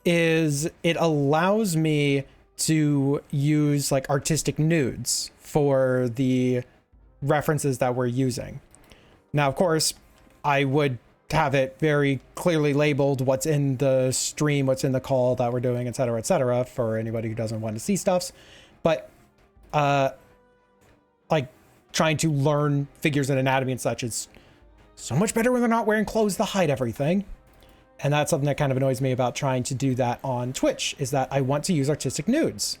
Speaker 4: is it allows me to use like artistic nudes for the references that we're using. Now, of course, I would have it very clearly labeled what's in the stream, what's in the call that we're doing, etc., for anybody who doesn't want to see stuffs. But like trying to learn figures and anatomy and such is so much better when they're not wearing clothes to hide everything. And that's something that kind of annoys me about trying to do that on Twitch, is that I want to use artistic nudes.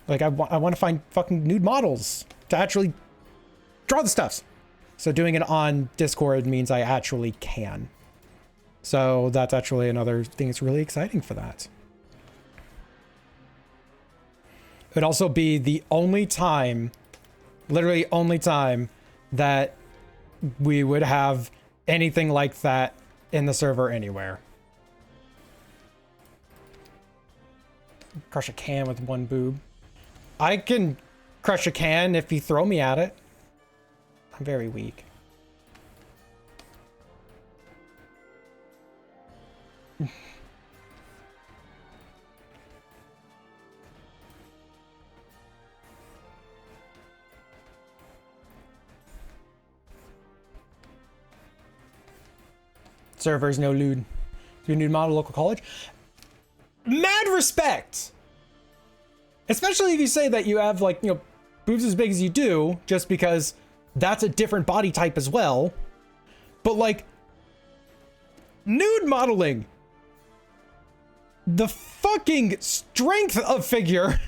Speaker 4: Like I want to find fucking nude models to actually draw the stuffs. So doing it on Discord means I actually can. So that's actually another thing that's really exciting for that. It would also be the only time, literally only time, that we would have anything like that in the server anywhere. Crush a can with one boob. I can crush a can if you throw me at it. I'm very weak. Servers, no lewd. Your nude model, local college. Mad respect! Especially if you say that you have, like, you know, boobs as big as you do, just because that's a different body type as well. But, like, nude modeling. The fucking strength of figure.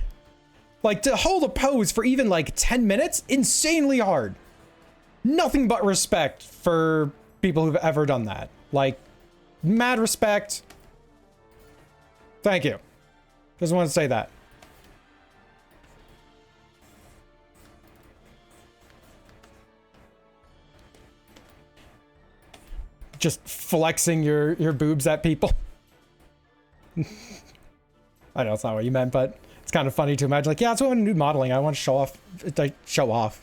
Speaker 4: Like, to hold a pose for even, like, 10 minutes, insanely hard. Nothing but respect for people who've ever done that. Like, mad respect. Thank you. Just want to say that. Just flexing your boobs at people. I know it's not what you meant, but it's kind of funny to imagine. Like, yeah, that's what I want to do modeling. I want to show off. Show off.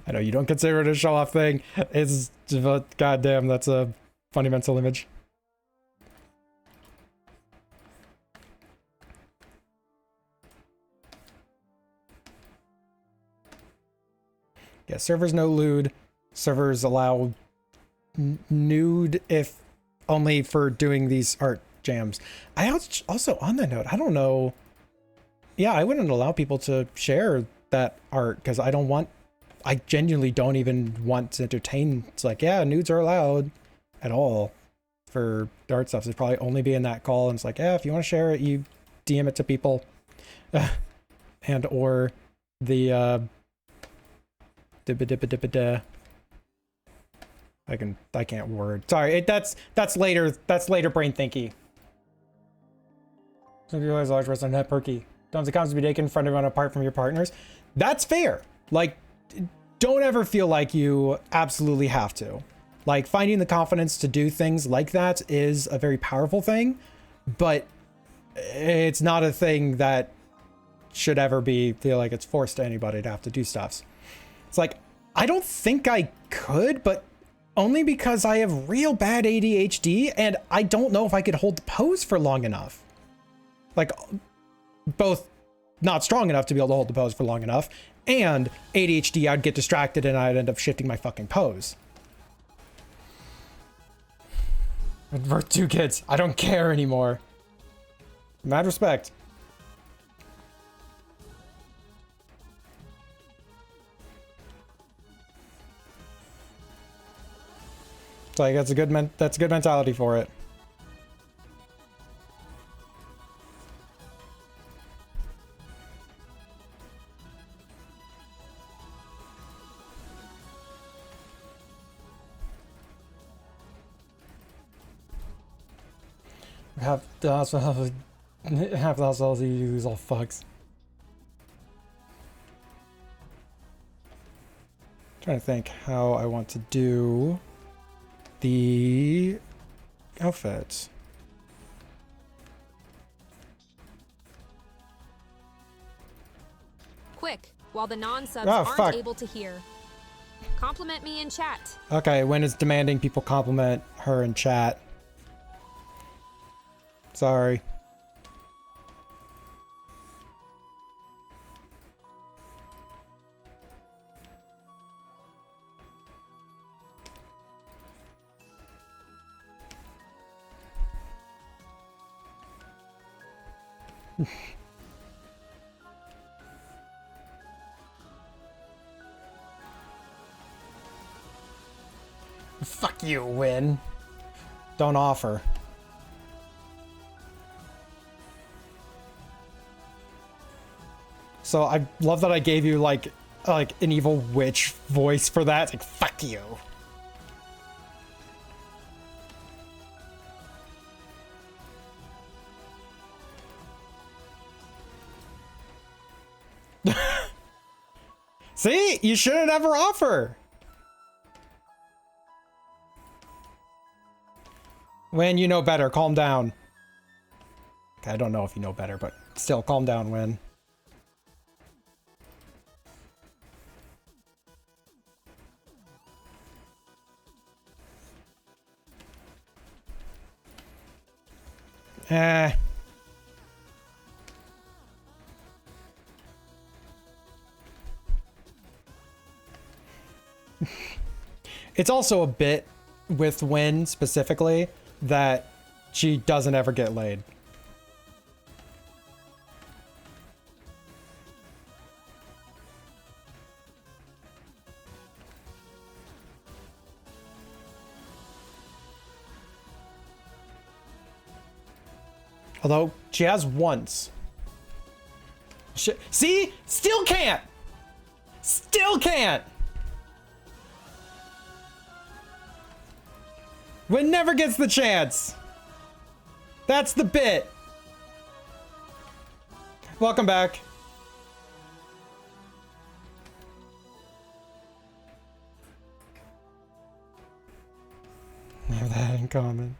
Speaker 4: I know you don't consider it a show off thing. It's, but goddamn, that's a funny mental image. Yeah, servers no lewd. Servers allow nude if only for doing these art jams. I also, on that note, I don't know. Yeah, I wouldn't allow people to share that art because I genuinely don't even want to entertain. It's like, yeah, nudes are allowed at all for art stuff. It'd probably only be in that call. And it's like, yeah, if you want to share it, you DM it to people. And or the I can't word. Sorry, that's later brain thinky. So if you realize large rest on net perky. Don't the comments be taken in front of everyone apart from your partners? That's fair. Like, don't ever feel like you absolutely have to. Like, finding the confidence to do things like that is a very powerful thing, but it's not a thing that should ever feel like it's forced to anybody to have to do stuff. It's like, I don't think I could, but only because I have real bad ADHD and I don't know if I could hold the pose for long enough. like both not strong enough to be able to hold the pose for long enough, and ADHD, I'd get distracted and I'd end up shifting my fucking pose. I'd birth 2 kids. I don't care anymore. Mad respect. It's like that's a good mentality for it. Half the household use all fucks. Trying to think how I want to do the outfit.
Speaker 1: Quick, while the non-subs
Speaker 4: Oh,
Speaker 1: aren't
Speaker 4: fuck.
Speaker 1: able to hear. Compliment me in chat.
Speaker 4: Okay, Win is demanding people compliment her in chat. Sorry. Fuck you, Win. Don't offer. So I love that I gave you like an evil witch voice for that. It's like, fuck you. See? You shouldn't ever offer. When you know better, calm down. Okay, I don't know if you know better, but still, calm down, Win. It's also a bit with Win specifically that she doesn't ever get laid. Although she has once. See? Still can't! Still can't! Win never gets the chance. That's the bit. Welcome back. We have that in common.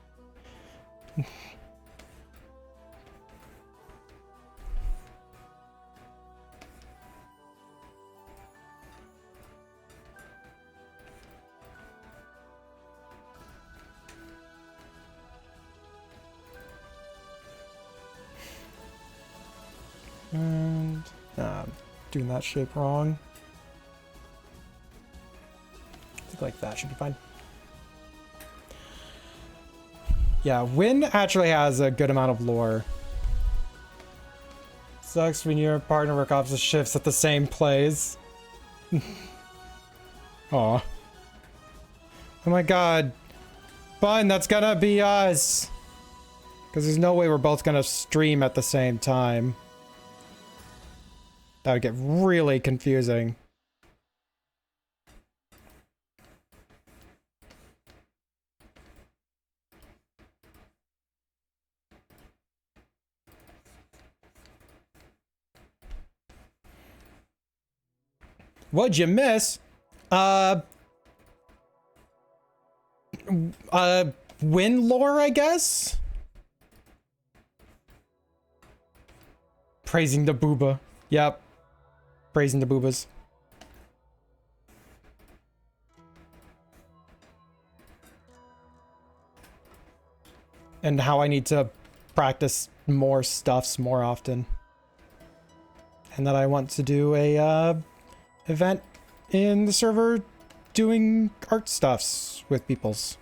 Speaker 4: And I'm doing that shape wrong. I think like that should be fine. Yeah, Win actually has a good amount of lore. Sucks when your partner work opposite shifts at the same place. Aw. Oh my god. Fine, that's gonna be us. Because there's no way we're both gonna stream at the same time. That would get really confusing. What'd you miss? Win lore, I guess? Praising the booba. Yep. Praising the boobas. And how I need to practice more stuffs more often. And that I want to do a event in the server doing art stuffs with peoples.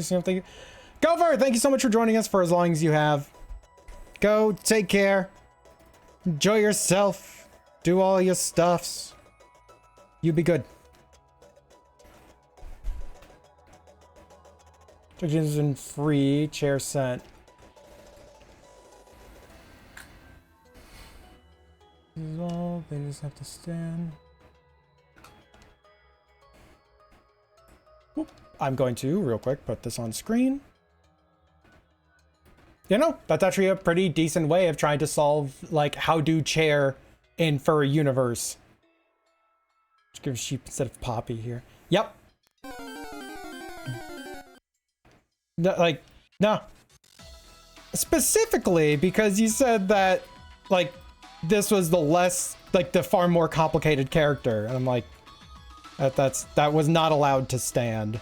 Speaker 4: Something. Gopher, thank you so much for joining us for as long as you have. Go, take care. Enjoy yourself. Do all your stuffs. You be good. Chickens and free chair sent. Dissolve, they just have to stand. Whoop. I'm going to, real quick, put this on screen. You know, that's actually a pretty decent way of trying to solve, like, how do chair in furry universe. Just give sheep instead of Poppy here. Yep. No, like, no. Specifically because you said that, like, this was the less, like, the far more complicated character. And I'm like, that was not allowed to stand.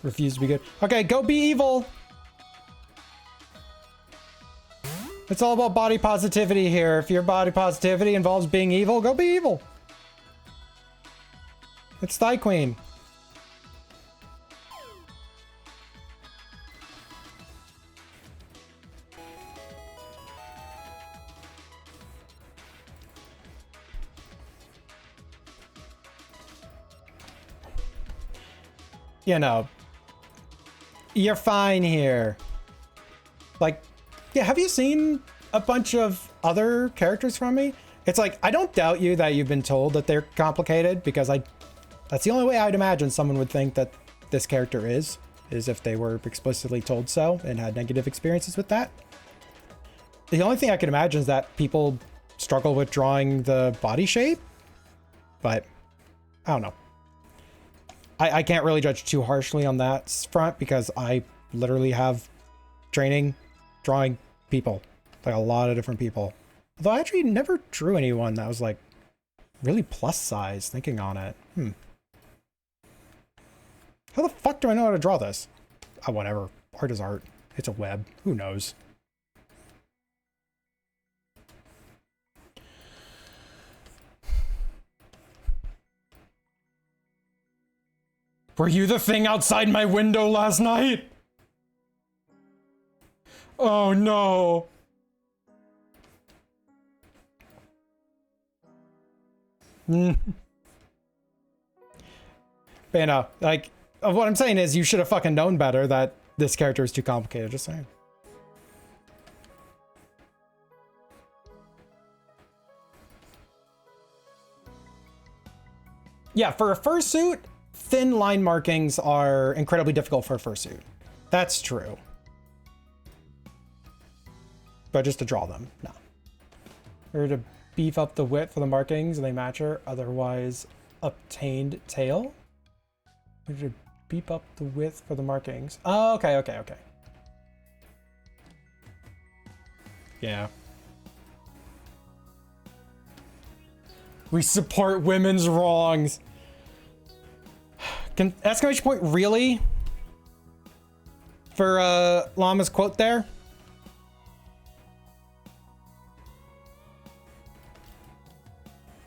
Speaker 4: Refuse to be good. Okay, go be evil. It's all about body positivity here. If your body positivity involves being evil, go be evil. It's Thigh Queen. You know, you're fine here. Like, yeah, have you seen a bunch of other characters from me? It's like, I don't doubt you that you've been told that they're complicated, because that's the only way I'd imagine someone would think that this character is if they were explicitly told so and had negative experiences with that. The only thing I can imagine is that people struggle with drawing the body shape, but I don't know. I can't really judge too harshly on that front because I literally have training drawing people, like a lot of different people. Although I actually never drew anyone that was like really plus size, thinking on it. How the fuck do I know how to draw this? Oh, whatever. Art is art. It's a web. Who knows? Were you the thing outside my window last night? Oh no. But you know, like, what I'm saying is you should have fucking known better that this character is too complicated, just saying. Yeah, for a fursuit, thin line markings are incredibly difficult for a fursuit. That's true. But just to draw them, no. Or to beef up the width for the markings and they match her otherwise obtained tail. Or to beef up the width for the markings. Oh, okay. Yeah. We support women's wrongs. Can exclamation point really? For Llama's quote there?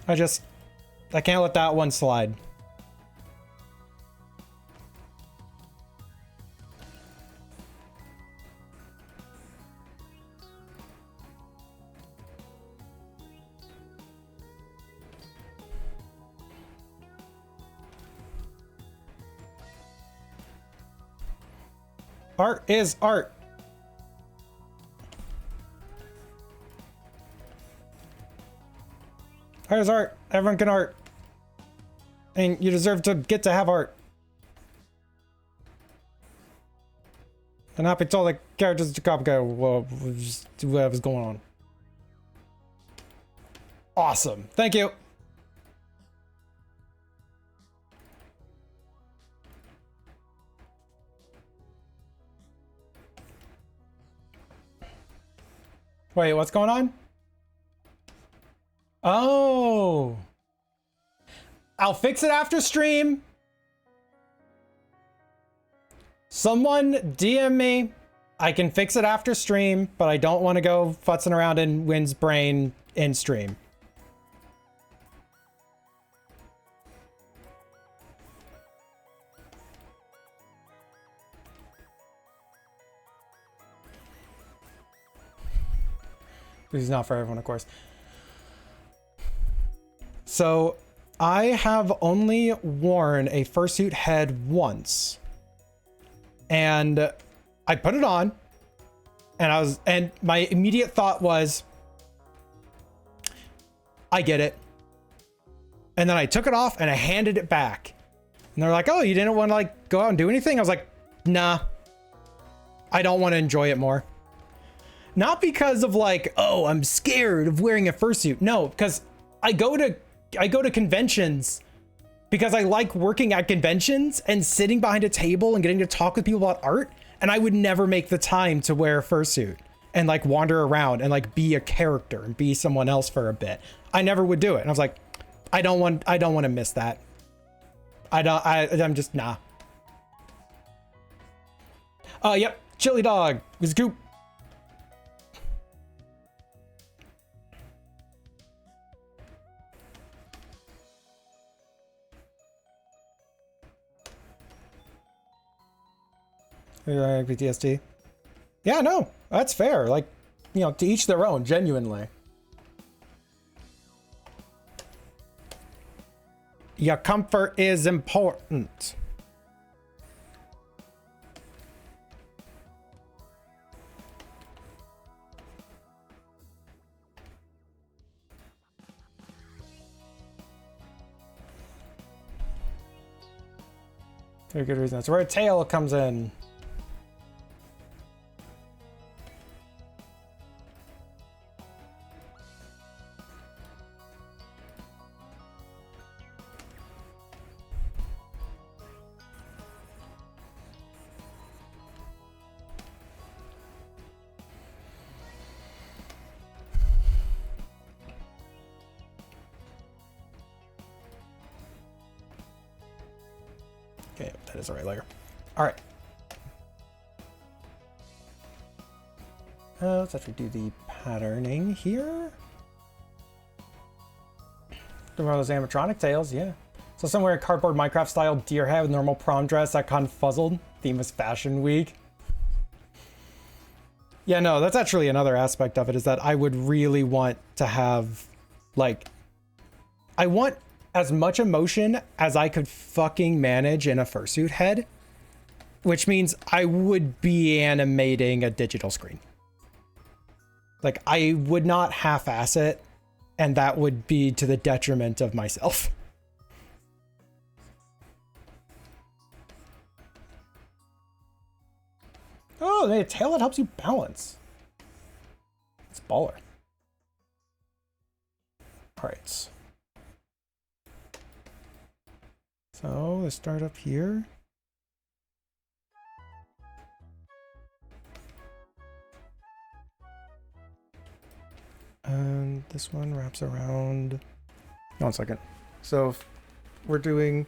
Speaker 4: I can't let that one slide. Art is art. Art is art. Everyone can art. And you deserve to get to have art. And not be told that characters are too complicated. Well, just whatever's going on. Awesome. Thank you. Wait, what's going on? Oh. I'll fix it after stream. Someone DM me. I can fix it after stream, but I don't want to go futzing around in Wynn's brain in stream. This is not for everyone, of course. So I have only worn a fursuit head once. And I put it on and my immediate thought was, I get it. And then I took it off and I handed it back. And they're like, oh, you didn't want to like go out and do anything? I was like, nah, I don't want to enjoy it more. Not because of like, oh, I'm scared of wearing a fursuit. No, because I go to conventions because I like working at conventions and sitting behind a table and getting to talk with people about art. And I would never make the time to wear a fursuit and like wander around and like be a character and be someone else for a bit. I never would do it. And I was like, I don't want to miss that. I'm just, nah. Yep. Chili dog was goop. PTSD. Yeah, no, that's fair. Like, you know, to each their own, genuinely. Your comfort is important. Very good reason. That's where a tail comes in. Okay, that is the right layer. All right. Let's actually do the patterning here. One of those animatronic tails, yeah. So somewhere a cardboard Minecraft style deer head with normal prom dress that confuzzled. Theme was Fashion Week. Yeah, no, that's actually another aspect of it, is that I would really want to have, like, I want as much emotion as I could fucking manage in a fursuit head, which means I would be animating a digital screen. Like, I would not half-ass it, and that would be to the detriment of myself. Oh, they have a tail that helps you balance. It's baller. All right. So let's start up here. And this one wraps around. 1 second. So we're doing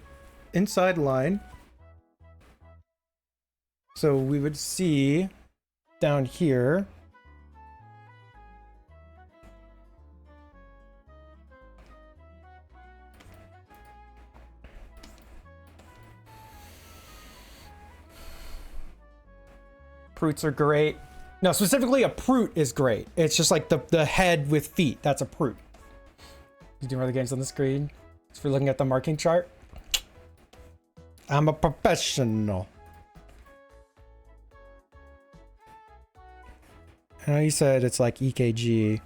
Speaker 4: inside line. So we would see down here. Prutes are great. No, specifically a prute is great. It's just like the head with feet. That's a prute. You do other games on the screen. If you're looking at the marking chart. I'm a professional. I know you said it's like EKG.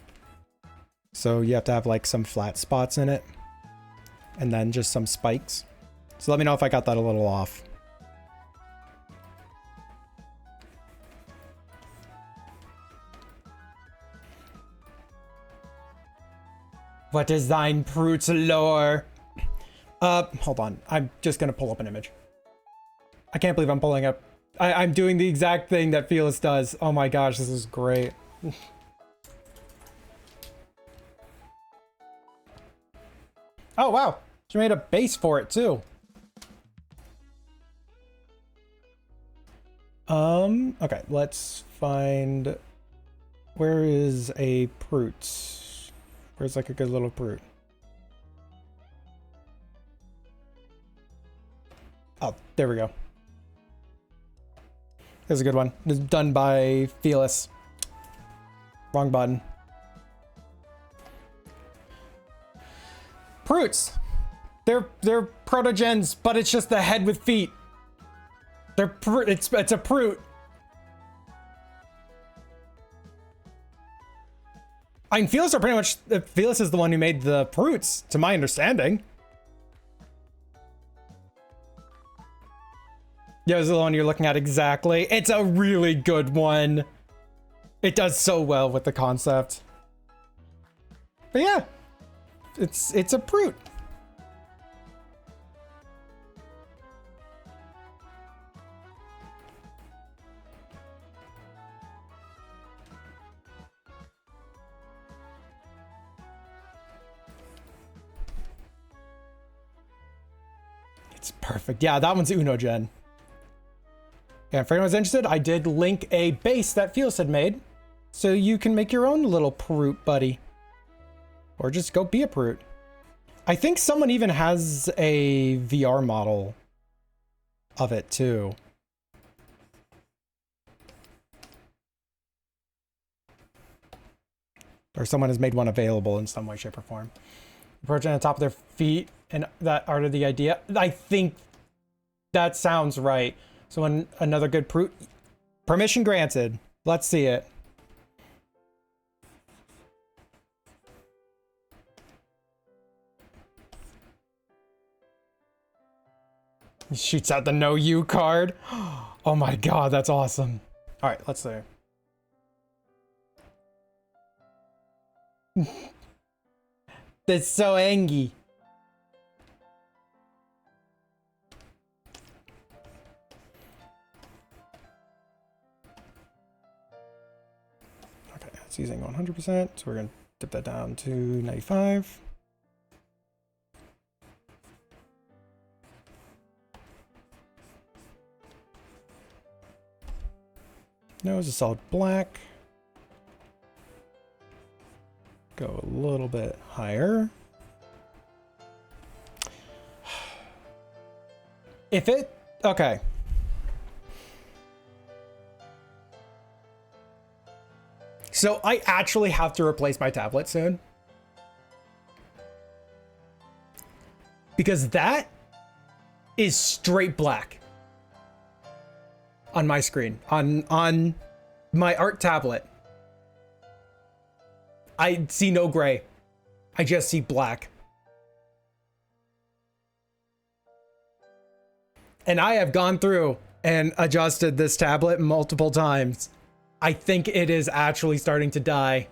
Speaker 4: So you have to have like some flat spots in it. And then just some spikes. So let me know if I got that a little off. What is thine Prute's lore? Hold on. I'm just gonna pull up an image. I can't believe I'm pulling up. I'm doing the exact thing that Felis does. Oh my gosh, this is great. Oh, wow. She made a base for it, too. Okay, let's find... Where is a Proot? Where's like a good little Proot? Oh, there we go. There's a good one. It's done by Felis. Wrong button. Proots. They're protogens, but it's just the head with feet. It's a Proot. I mean, Felis are pretty much... Felis is the one who made the Proots, to my understanding. Yeah, this is the one you're looking at exactly. It's a really good one. It does so well with the concept. But yeah, it's a Proot. It's perfect. Yeah, that one's Unogen. Yeah, if anyone's interested, I did link a base that Felis had made, so you can make your own little Proot buddy. Or just go be a Proot. I think someone even has a VR model of it too. Or someone has made one available in some way, shape, or form. Approaching on top of their feet and that art of the idea. I think that sounds right. So when another good Proot, permission granted. Let's see it. He shoots out the no you card. Oh my god, that's awesome. All right, let's see. That's so angry. Okay, it's using 100%, so we're gonna dip that down to 95. Nose is solid black. Go a little bit higher. If it, okay. So I actually have to replace my tablet soon. Because that is straight black on my screen, on my art tablet. I see no gray. I just see black. And I have gone through and adjusted this tablet multiple times. I think it is actually starting to die,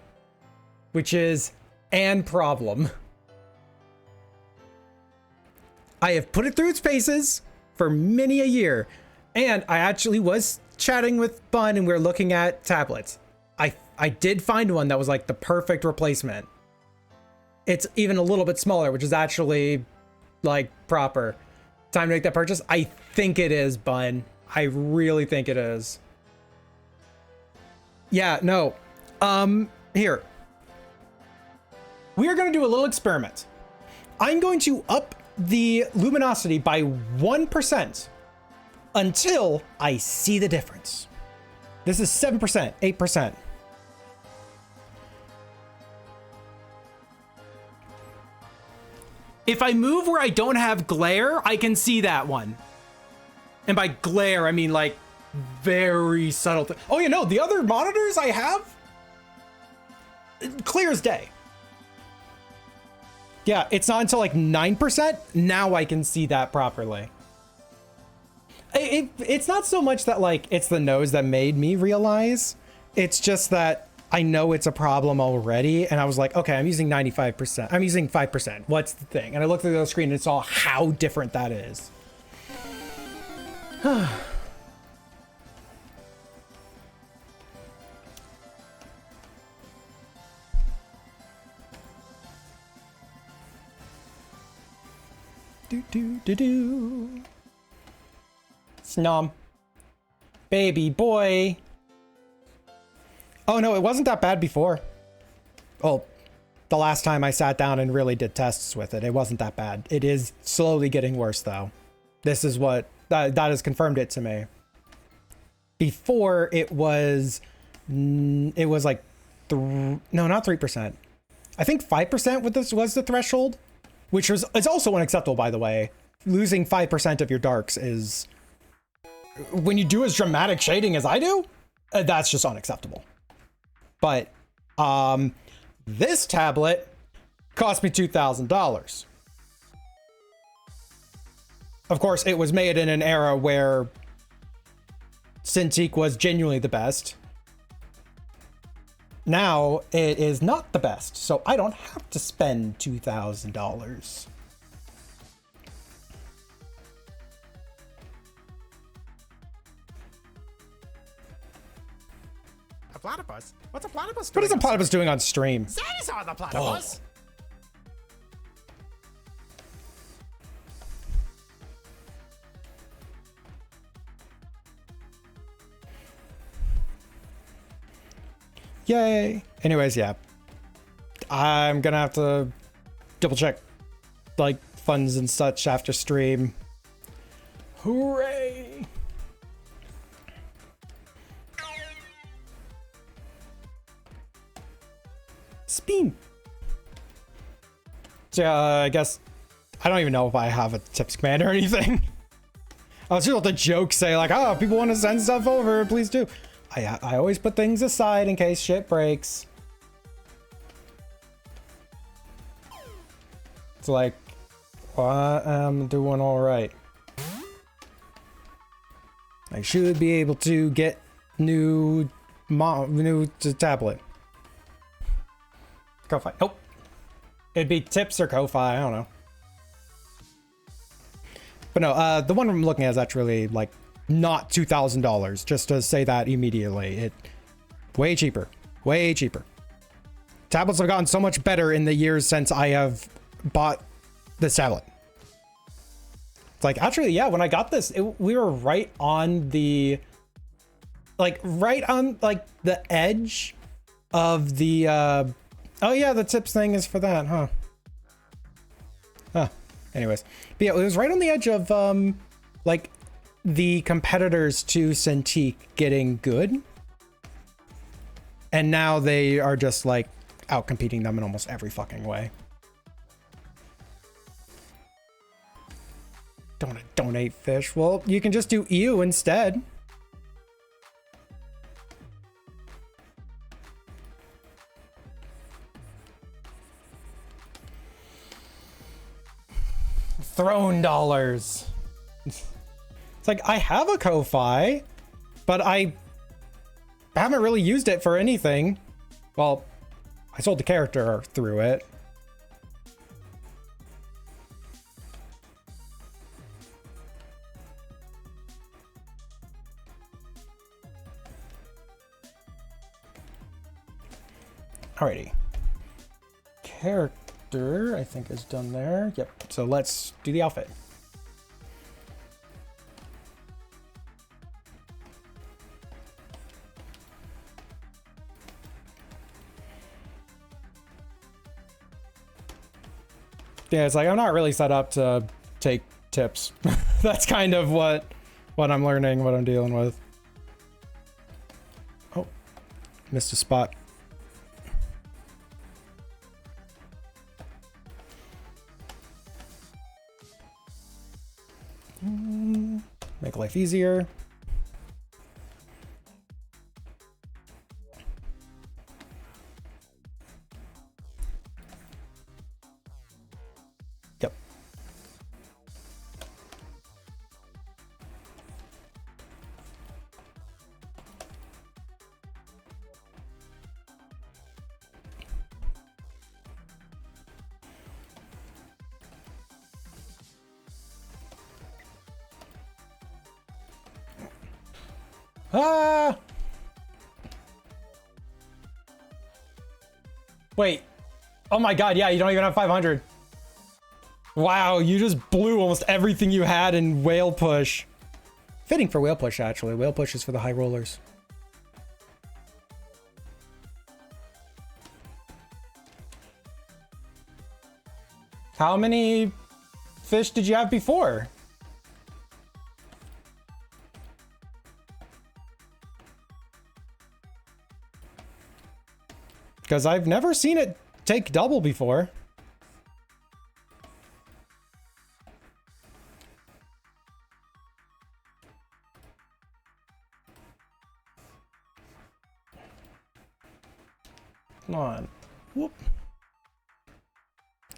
Speaker 4: which is an problem. I have put it through its paces for many a year, and I actually was chatting with Bun and we were looking at tablets. I did find one that was like the perfect replacement. It's even a little bit smaller, which is actually like proper. Time to make that purchase? I think it is, Bun. I really think it is. Yeah, no. Here. We are going to do a little experiment. I'm going to up the luminosity by 1% until I see the difference. This is 7%, 8%. If I move where I don't have glare, I can see that one. And by glare, I mean like very subtle. Oh, you know, the other monitors I have, clear as day. Yeah, it's not until like 9%. Now I can see that properly. It's not so much that like it's the nose that made me realize. It's just that I know it's a problem already. And I was like, okay, I'm using 95%. I'm using 5%. What's the thing? And I looked at the screen and it's all how different that is. Do do do do. Snom. Baby boy. Oh no, it wasn't that bad before. Oh, the last time I sat down and really did tests with it, it wasn't that bad. It is slowly getting worse though. This is what that has confirmed it to me. Before it was like no, not 3%. I think 5% with this was the threshold, which was, it's also unacceptable, by the way. Losing 5% of your darks is, when you do as dramatic shading as I do, that's just unacceptable. But this tablet cost me $2,000. Of course, it was made in an era where Cintiq was genuinely the best. Now it is not the best, so I don't have to spend $2,000.
Speaker 6: A platypus? What's a platypus
Speaker 4: What
Speaker 6: doing?
Speaker 4: is a platypus doing on stream?
Speaker 6: That is on the platypus.
Speaker 4: Yay. Anyways, yeah. I'm gonna have to double check like funds and such after stream. Hooray. Spin. So, I guess I don't even know if I have a tips command or anything. I was just about to joke, say like, oh, if people want to send stuff over, please do. I always put things aside in case shit breaks. It's like, well, I'm doing all right. I should be able to get new tablet. Ko-Fi. Oh, it'd be tips or Ko-Fi. I don't know. But no, the one I'm looking at is actually like not $2,000. Just to say that immediately, it way cheaper, way cheaper. Tablets have gotten so much better in the years since I have bought this tablet. It's like, actually, yeah, when I got this, we were right on the, like, right on like the edge of the, oh yeah, the tips thing is for that, huh? Huh. Anyways, but yeah, it was right on the edge of, like, the competitors to Cintiq getting good. And now they are just, like, out-competing them in almost every fucking way. Don't want to donate fish. Well, you can just do EU instead. Throne dollars. It's like, I have a Ko-Fi, but I haven't really used it for anything. Well, I sold the character through it. Alrighty. Character, I think, is done there. Yep. So let's do the outfit. Yeah, it's like I'm not really set up to take tips. That's kind of what I'm learning, what I'm dealing with. Oh, missed a spot. Make life easier. Yep. Ah! Wait. Oh my god, yeah, you don't even have 500. Wow, you just blew almost everything you had in Whale Push. Fitting for Whale Push, actually. Whale Push is for the high rollers. How many fish did you have before? Because I've never seen it take double before. Come on. Whoop.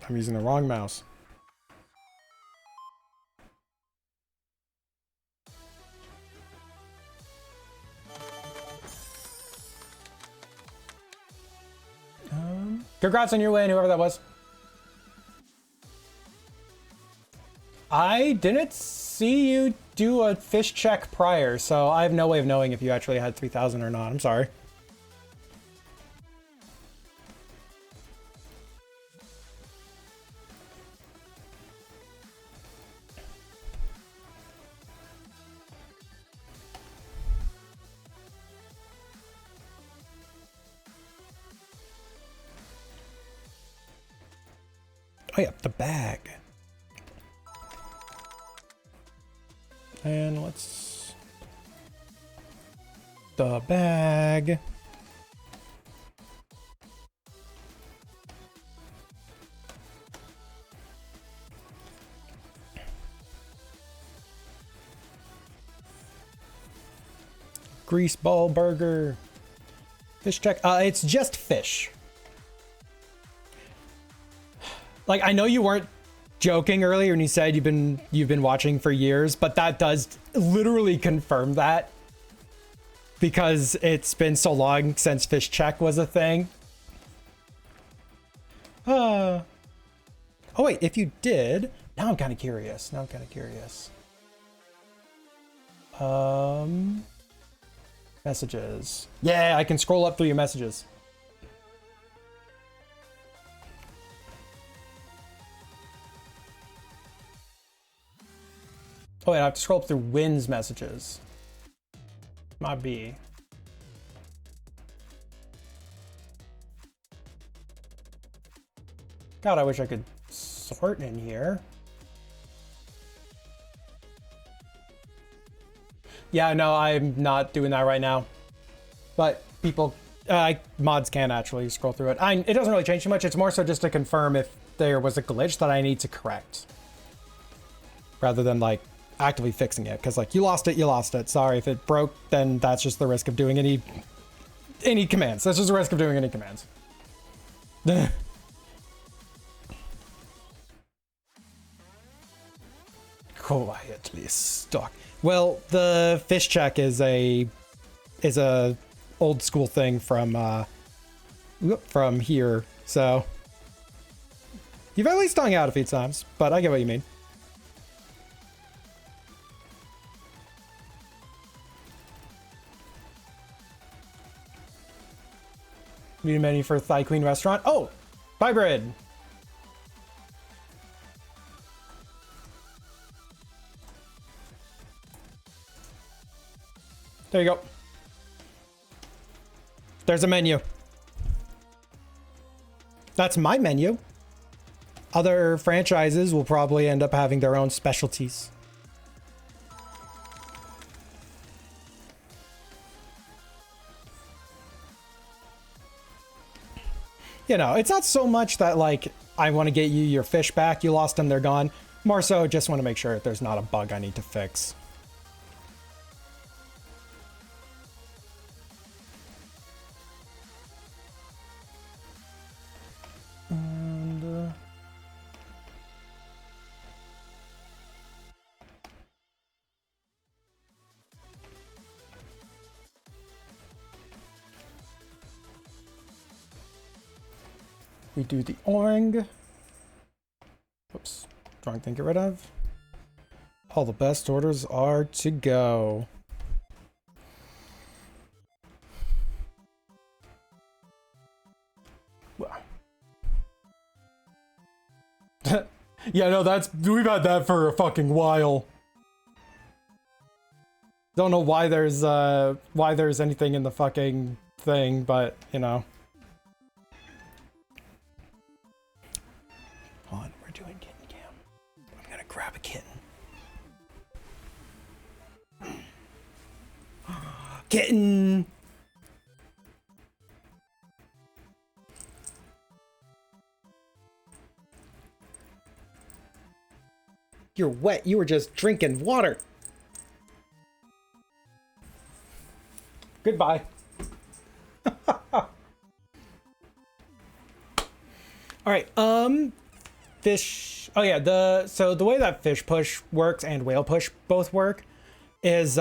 Speaker 4: I'm using the wrong mouse. Congrats on your win, whoever that was. I didn't see you do a fish check prior, so I have no way of knowing if you actually had 3,000 or not. I'm sorry. Oh yeah, the bag. And let's... The bag. Grease ball burger. Fish check. It's just fish. Like, I know you weren't joking earlier and you said you've been watching for years, but that does literally confirm that, because it's been so long since fish check was a thing. Oh wait, if you did, now I'm kind of curious. Messages. Yeah, I can scroll up through your messages. Oh wait, I have to scroll up through Wynn's messages. Might be. God, I wish I could sort in here. Yeah, no, I'm not doing that right now. But people, mods can actually scroll through it. It doesn't really change too much. It's more so just to confirm if there was a glitch that I need to correct, rather than like actively fixing it. Because like, you lost it. Sorry, if it broke, then that's just the risk of doing any commands. That's just the risk of doing any commands. Quietly stuck. Well, the fish check is a old school thing from here. So you've at least hung out a few times, but I get what you mean. New menu for Thai Queen restaurant. Oh, bye bread. There you go. There's a menu. That's my menu. Other franchises will probably end up having their own specialties. You know, it's not so much that like I want to get you your fish back. You lost them, they're gone. More so just want to make sure that there's not a bug I need to fix. And we do the oring. Whoops, wrong thing to get rid of. All the best orders are to go. Yeah, no, we've had that for a fucking while. Don't know why there's anything in the fucking thing, but you know. Hold on, we're doing kitten cam. I'm gonna grab a kitten. Kitten! You're wet. You were just drinking water. Goodbye. All right. Fish. Oh yeah. So the way that fish push works and whale push both work is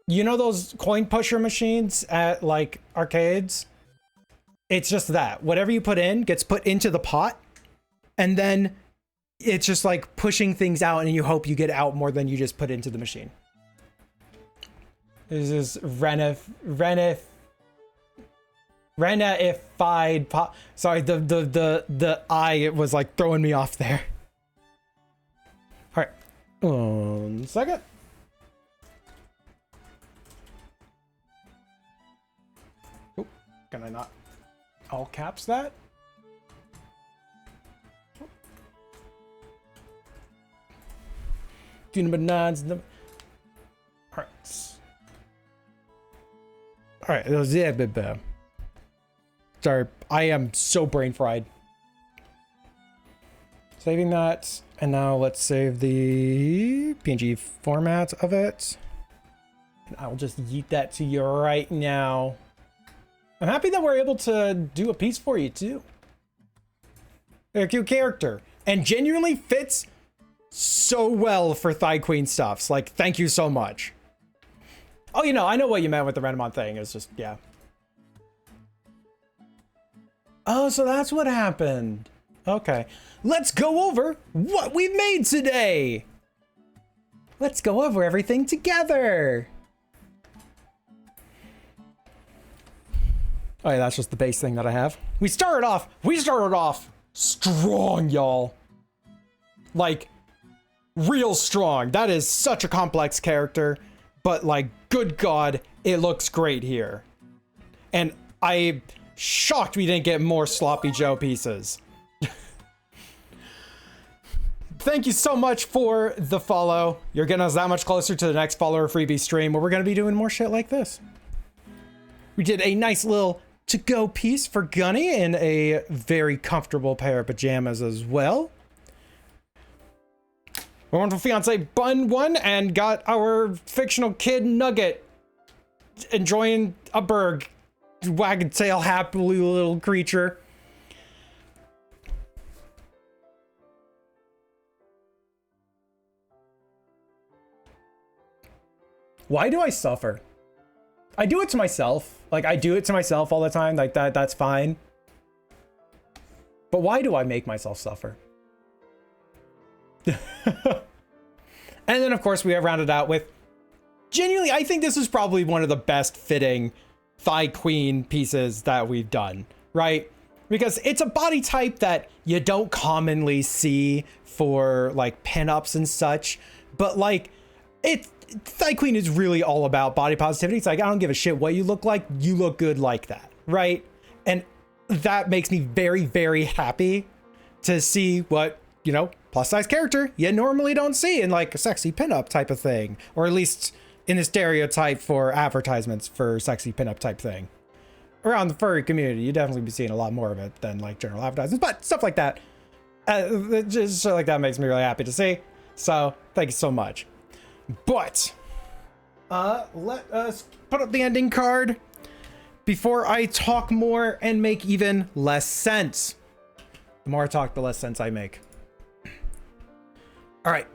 Speaker 4: you know those coin pusher machines at like arcades? It's just that whatever you put in gets put into the pot, and then it's just like pushing things out, and you hope you get out more than you just put into the machine. This is Renified pot. Sorry, the I was like throwing me off there. All right, 1 second. Oh, can I not all caps that? Two number nines. All right. All right. That was it. Sorry, I am so brain fried. Saving that, and now let's save the PNG format of it. And I'll just yeet that to you right now. I'm happy that we're able to do a piece for you too. A cute character, and genuinely fits so well for Thigh Queen stuffs. Like, thank you so much. Oh, you know, I know what you meant with the Renamon thing. It's just, yeah. Oh, so that's what happened. Okay. Let's go over what we've made today. Let's go over everything together. Oh yeah, that's just the base thing that I have. We started off strong, y'all. Like, real strong. That is such a complex character, but like, good God, it looks great here. And I'm shocked we didn't get more Sloppy Joe pieces. Thank you so much for the follow. You're getting us that much closer to the next follower freebie stream where we're going to be doing more shit like this. We did a nice little to-go piece for Gunny in a very comfortable pair of pajamas as well. My wonderful fiance Bun one and got our fictional kid Nugget enjoying a burg. Wagging tail, happily little creature. Why do I suffer? I do it to myself. Like, I do it to myself all the time. Like, that's fine. But why do I make myself suffer? And then, of course, we have rounded out with... Genuinely, I think this is probably one of the best fitting Thigh Queen pieces that we've done, right? Because it's a body type that you don't commonly see for, like, pinups and such. But, like, Thigh Queen is really all about body positivity. It's like, I don't give a shit what you look like. You look good like that, right? And that makes me very, very happy to see what, you know, plus size character you normally don't see in like a sexy pinup type of thing, or at least in the stereotype for advertisements for sexy pinup type thing. Around the furry community, you definitely be seeing a lot more of it than like general advertisements, but stuff like that, just shit like that makes me really happy to see. So thank you so much. But let us put up the ending card before I talk more and make even less sense. The more I talk, the less sense I make. All right,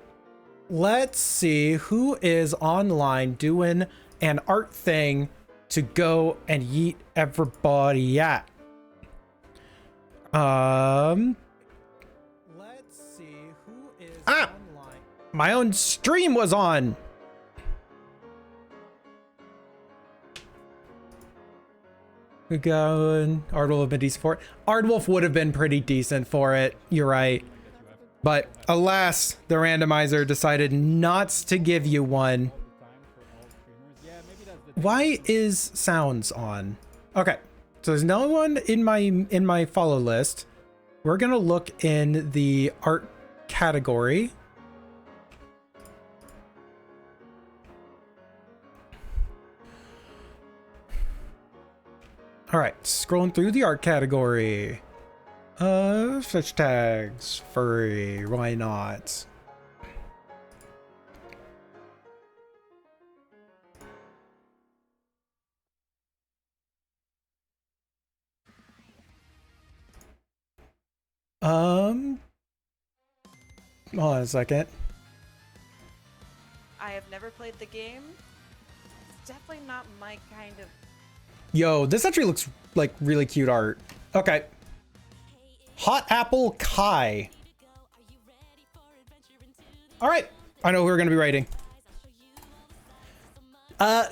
Speaker 4: let's see who is online doing an art thing to go and yeet everybody at. Let's see who is online. My own stream was on. We going. Ardwolf would have been decent for it. Ardwolf would have been pretty decent for it. You're right. But alas, the randomizer decided not to give you one. Why is sounds on? Okay, so there's no one in my follow list. We're gonna look in the art category. All right, scrolling through the art category. Fish tags, furry, why not? Hold on a second.
Speaker 7: I have never played the game. It's definitely not my kind of.
Speaker 4: Yo, this actually looks like really cute art. Okay. Hot Apple Kai. All right, I know who we're gonna be rating.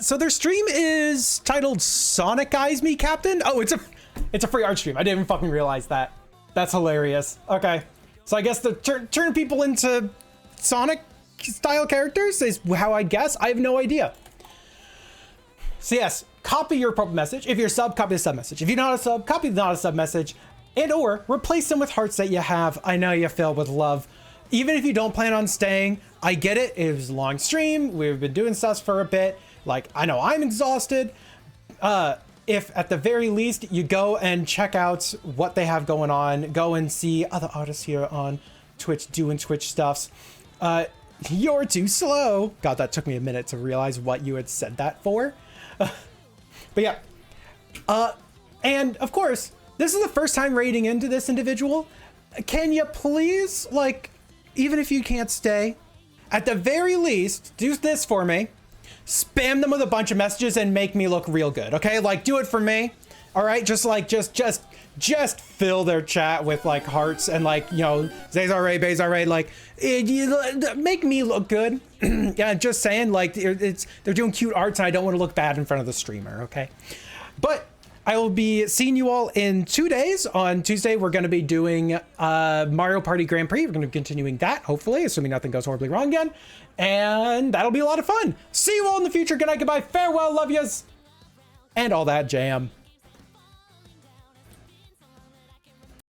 Speaker 4: So their stream is titled Sonic Eyes Me Captain. Oh, it's a free art stream. I didn't even fucking realize that. That's hilarious. Okay, so I guess the turn people into Sonic style characters is how I guess. I have no idea. So yes, copy your appropriate message. If you're a sub, copy the sub message. If you're not a sub, copy the not a sub message. And or replace them with hearts that you have. I know you filled with love. Even if you don't plan on staying, I get it. It was a long stream. We've been doing stuff for a bit. Like, I know I'm exhausted. If at the very least you go and check out what they have going on, go and see other artists here on Twitch doing Twitch stuffs. You're too slow. God, that took me a minute to realize what you had said that for. But yeah. And of course, this is the first time raiding into this individual. Can you please, like, even if you can't stay, at the very least, do this for me. Spam them with a bunch of messages and make me look real good, okay? Like, do it for me, all right? Just fill their chat with, like, hearts and, like, you know, Bays Raid, like, make me look good. Yeah, just saying, like, they're doing cute arts and I don't want to look bad in front of the streamer, okay? But I will be seeing you all in 2 days. On Tuesday, we're going to be doing Mario Party Grand Prix. We're going to be continuing that, hopefully, assuming nothing goes horribly wrong again. And that'll be a lot of fun. See you all in the future. Good night, goodbye, farewell, love yous, and all that jam.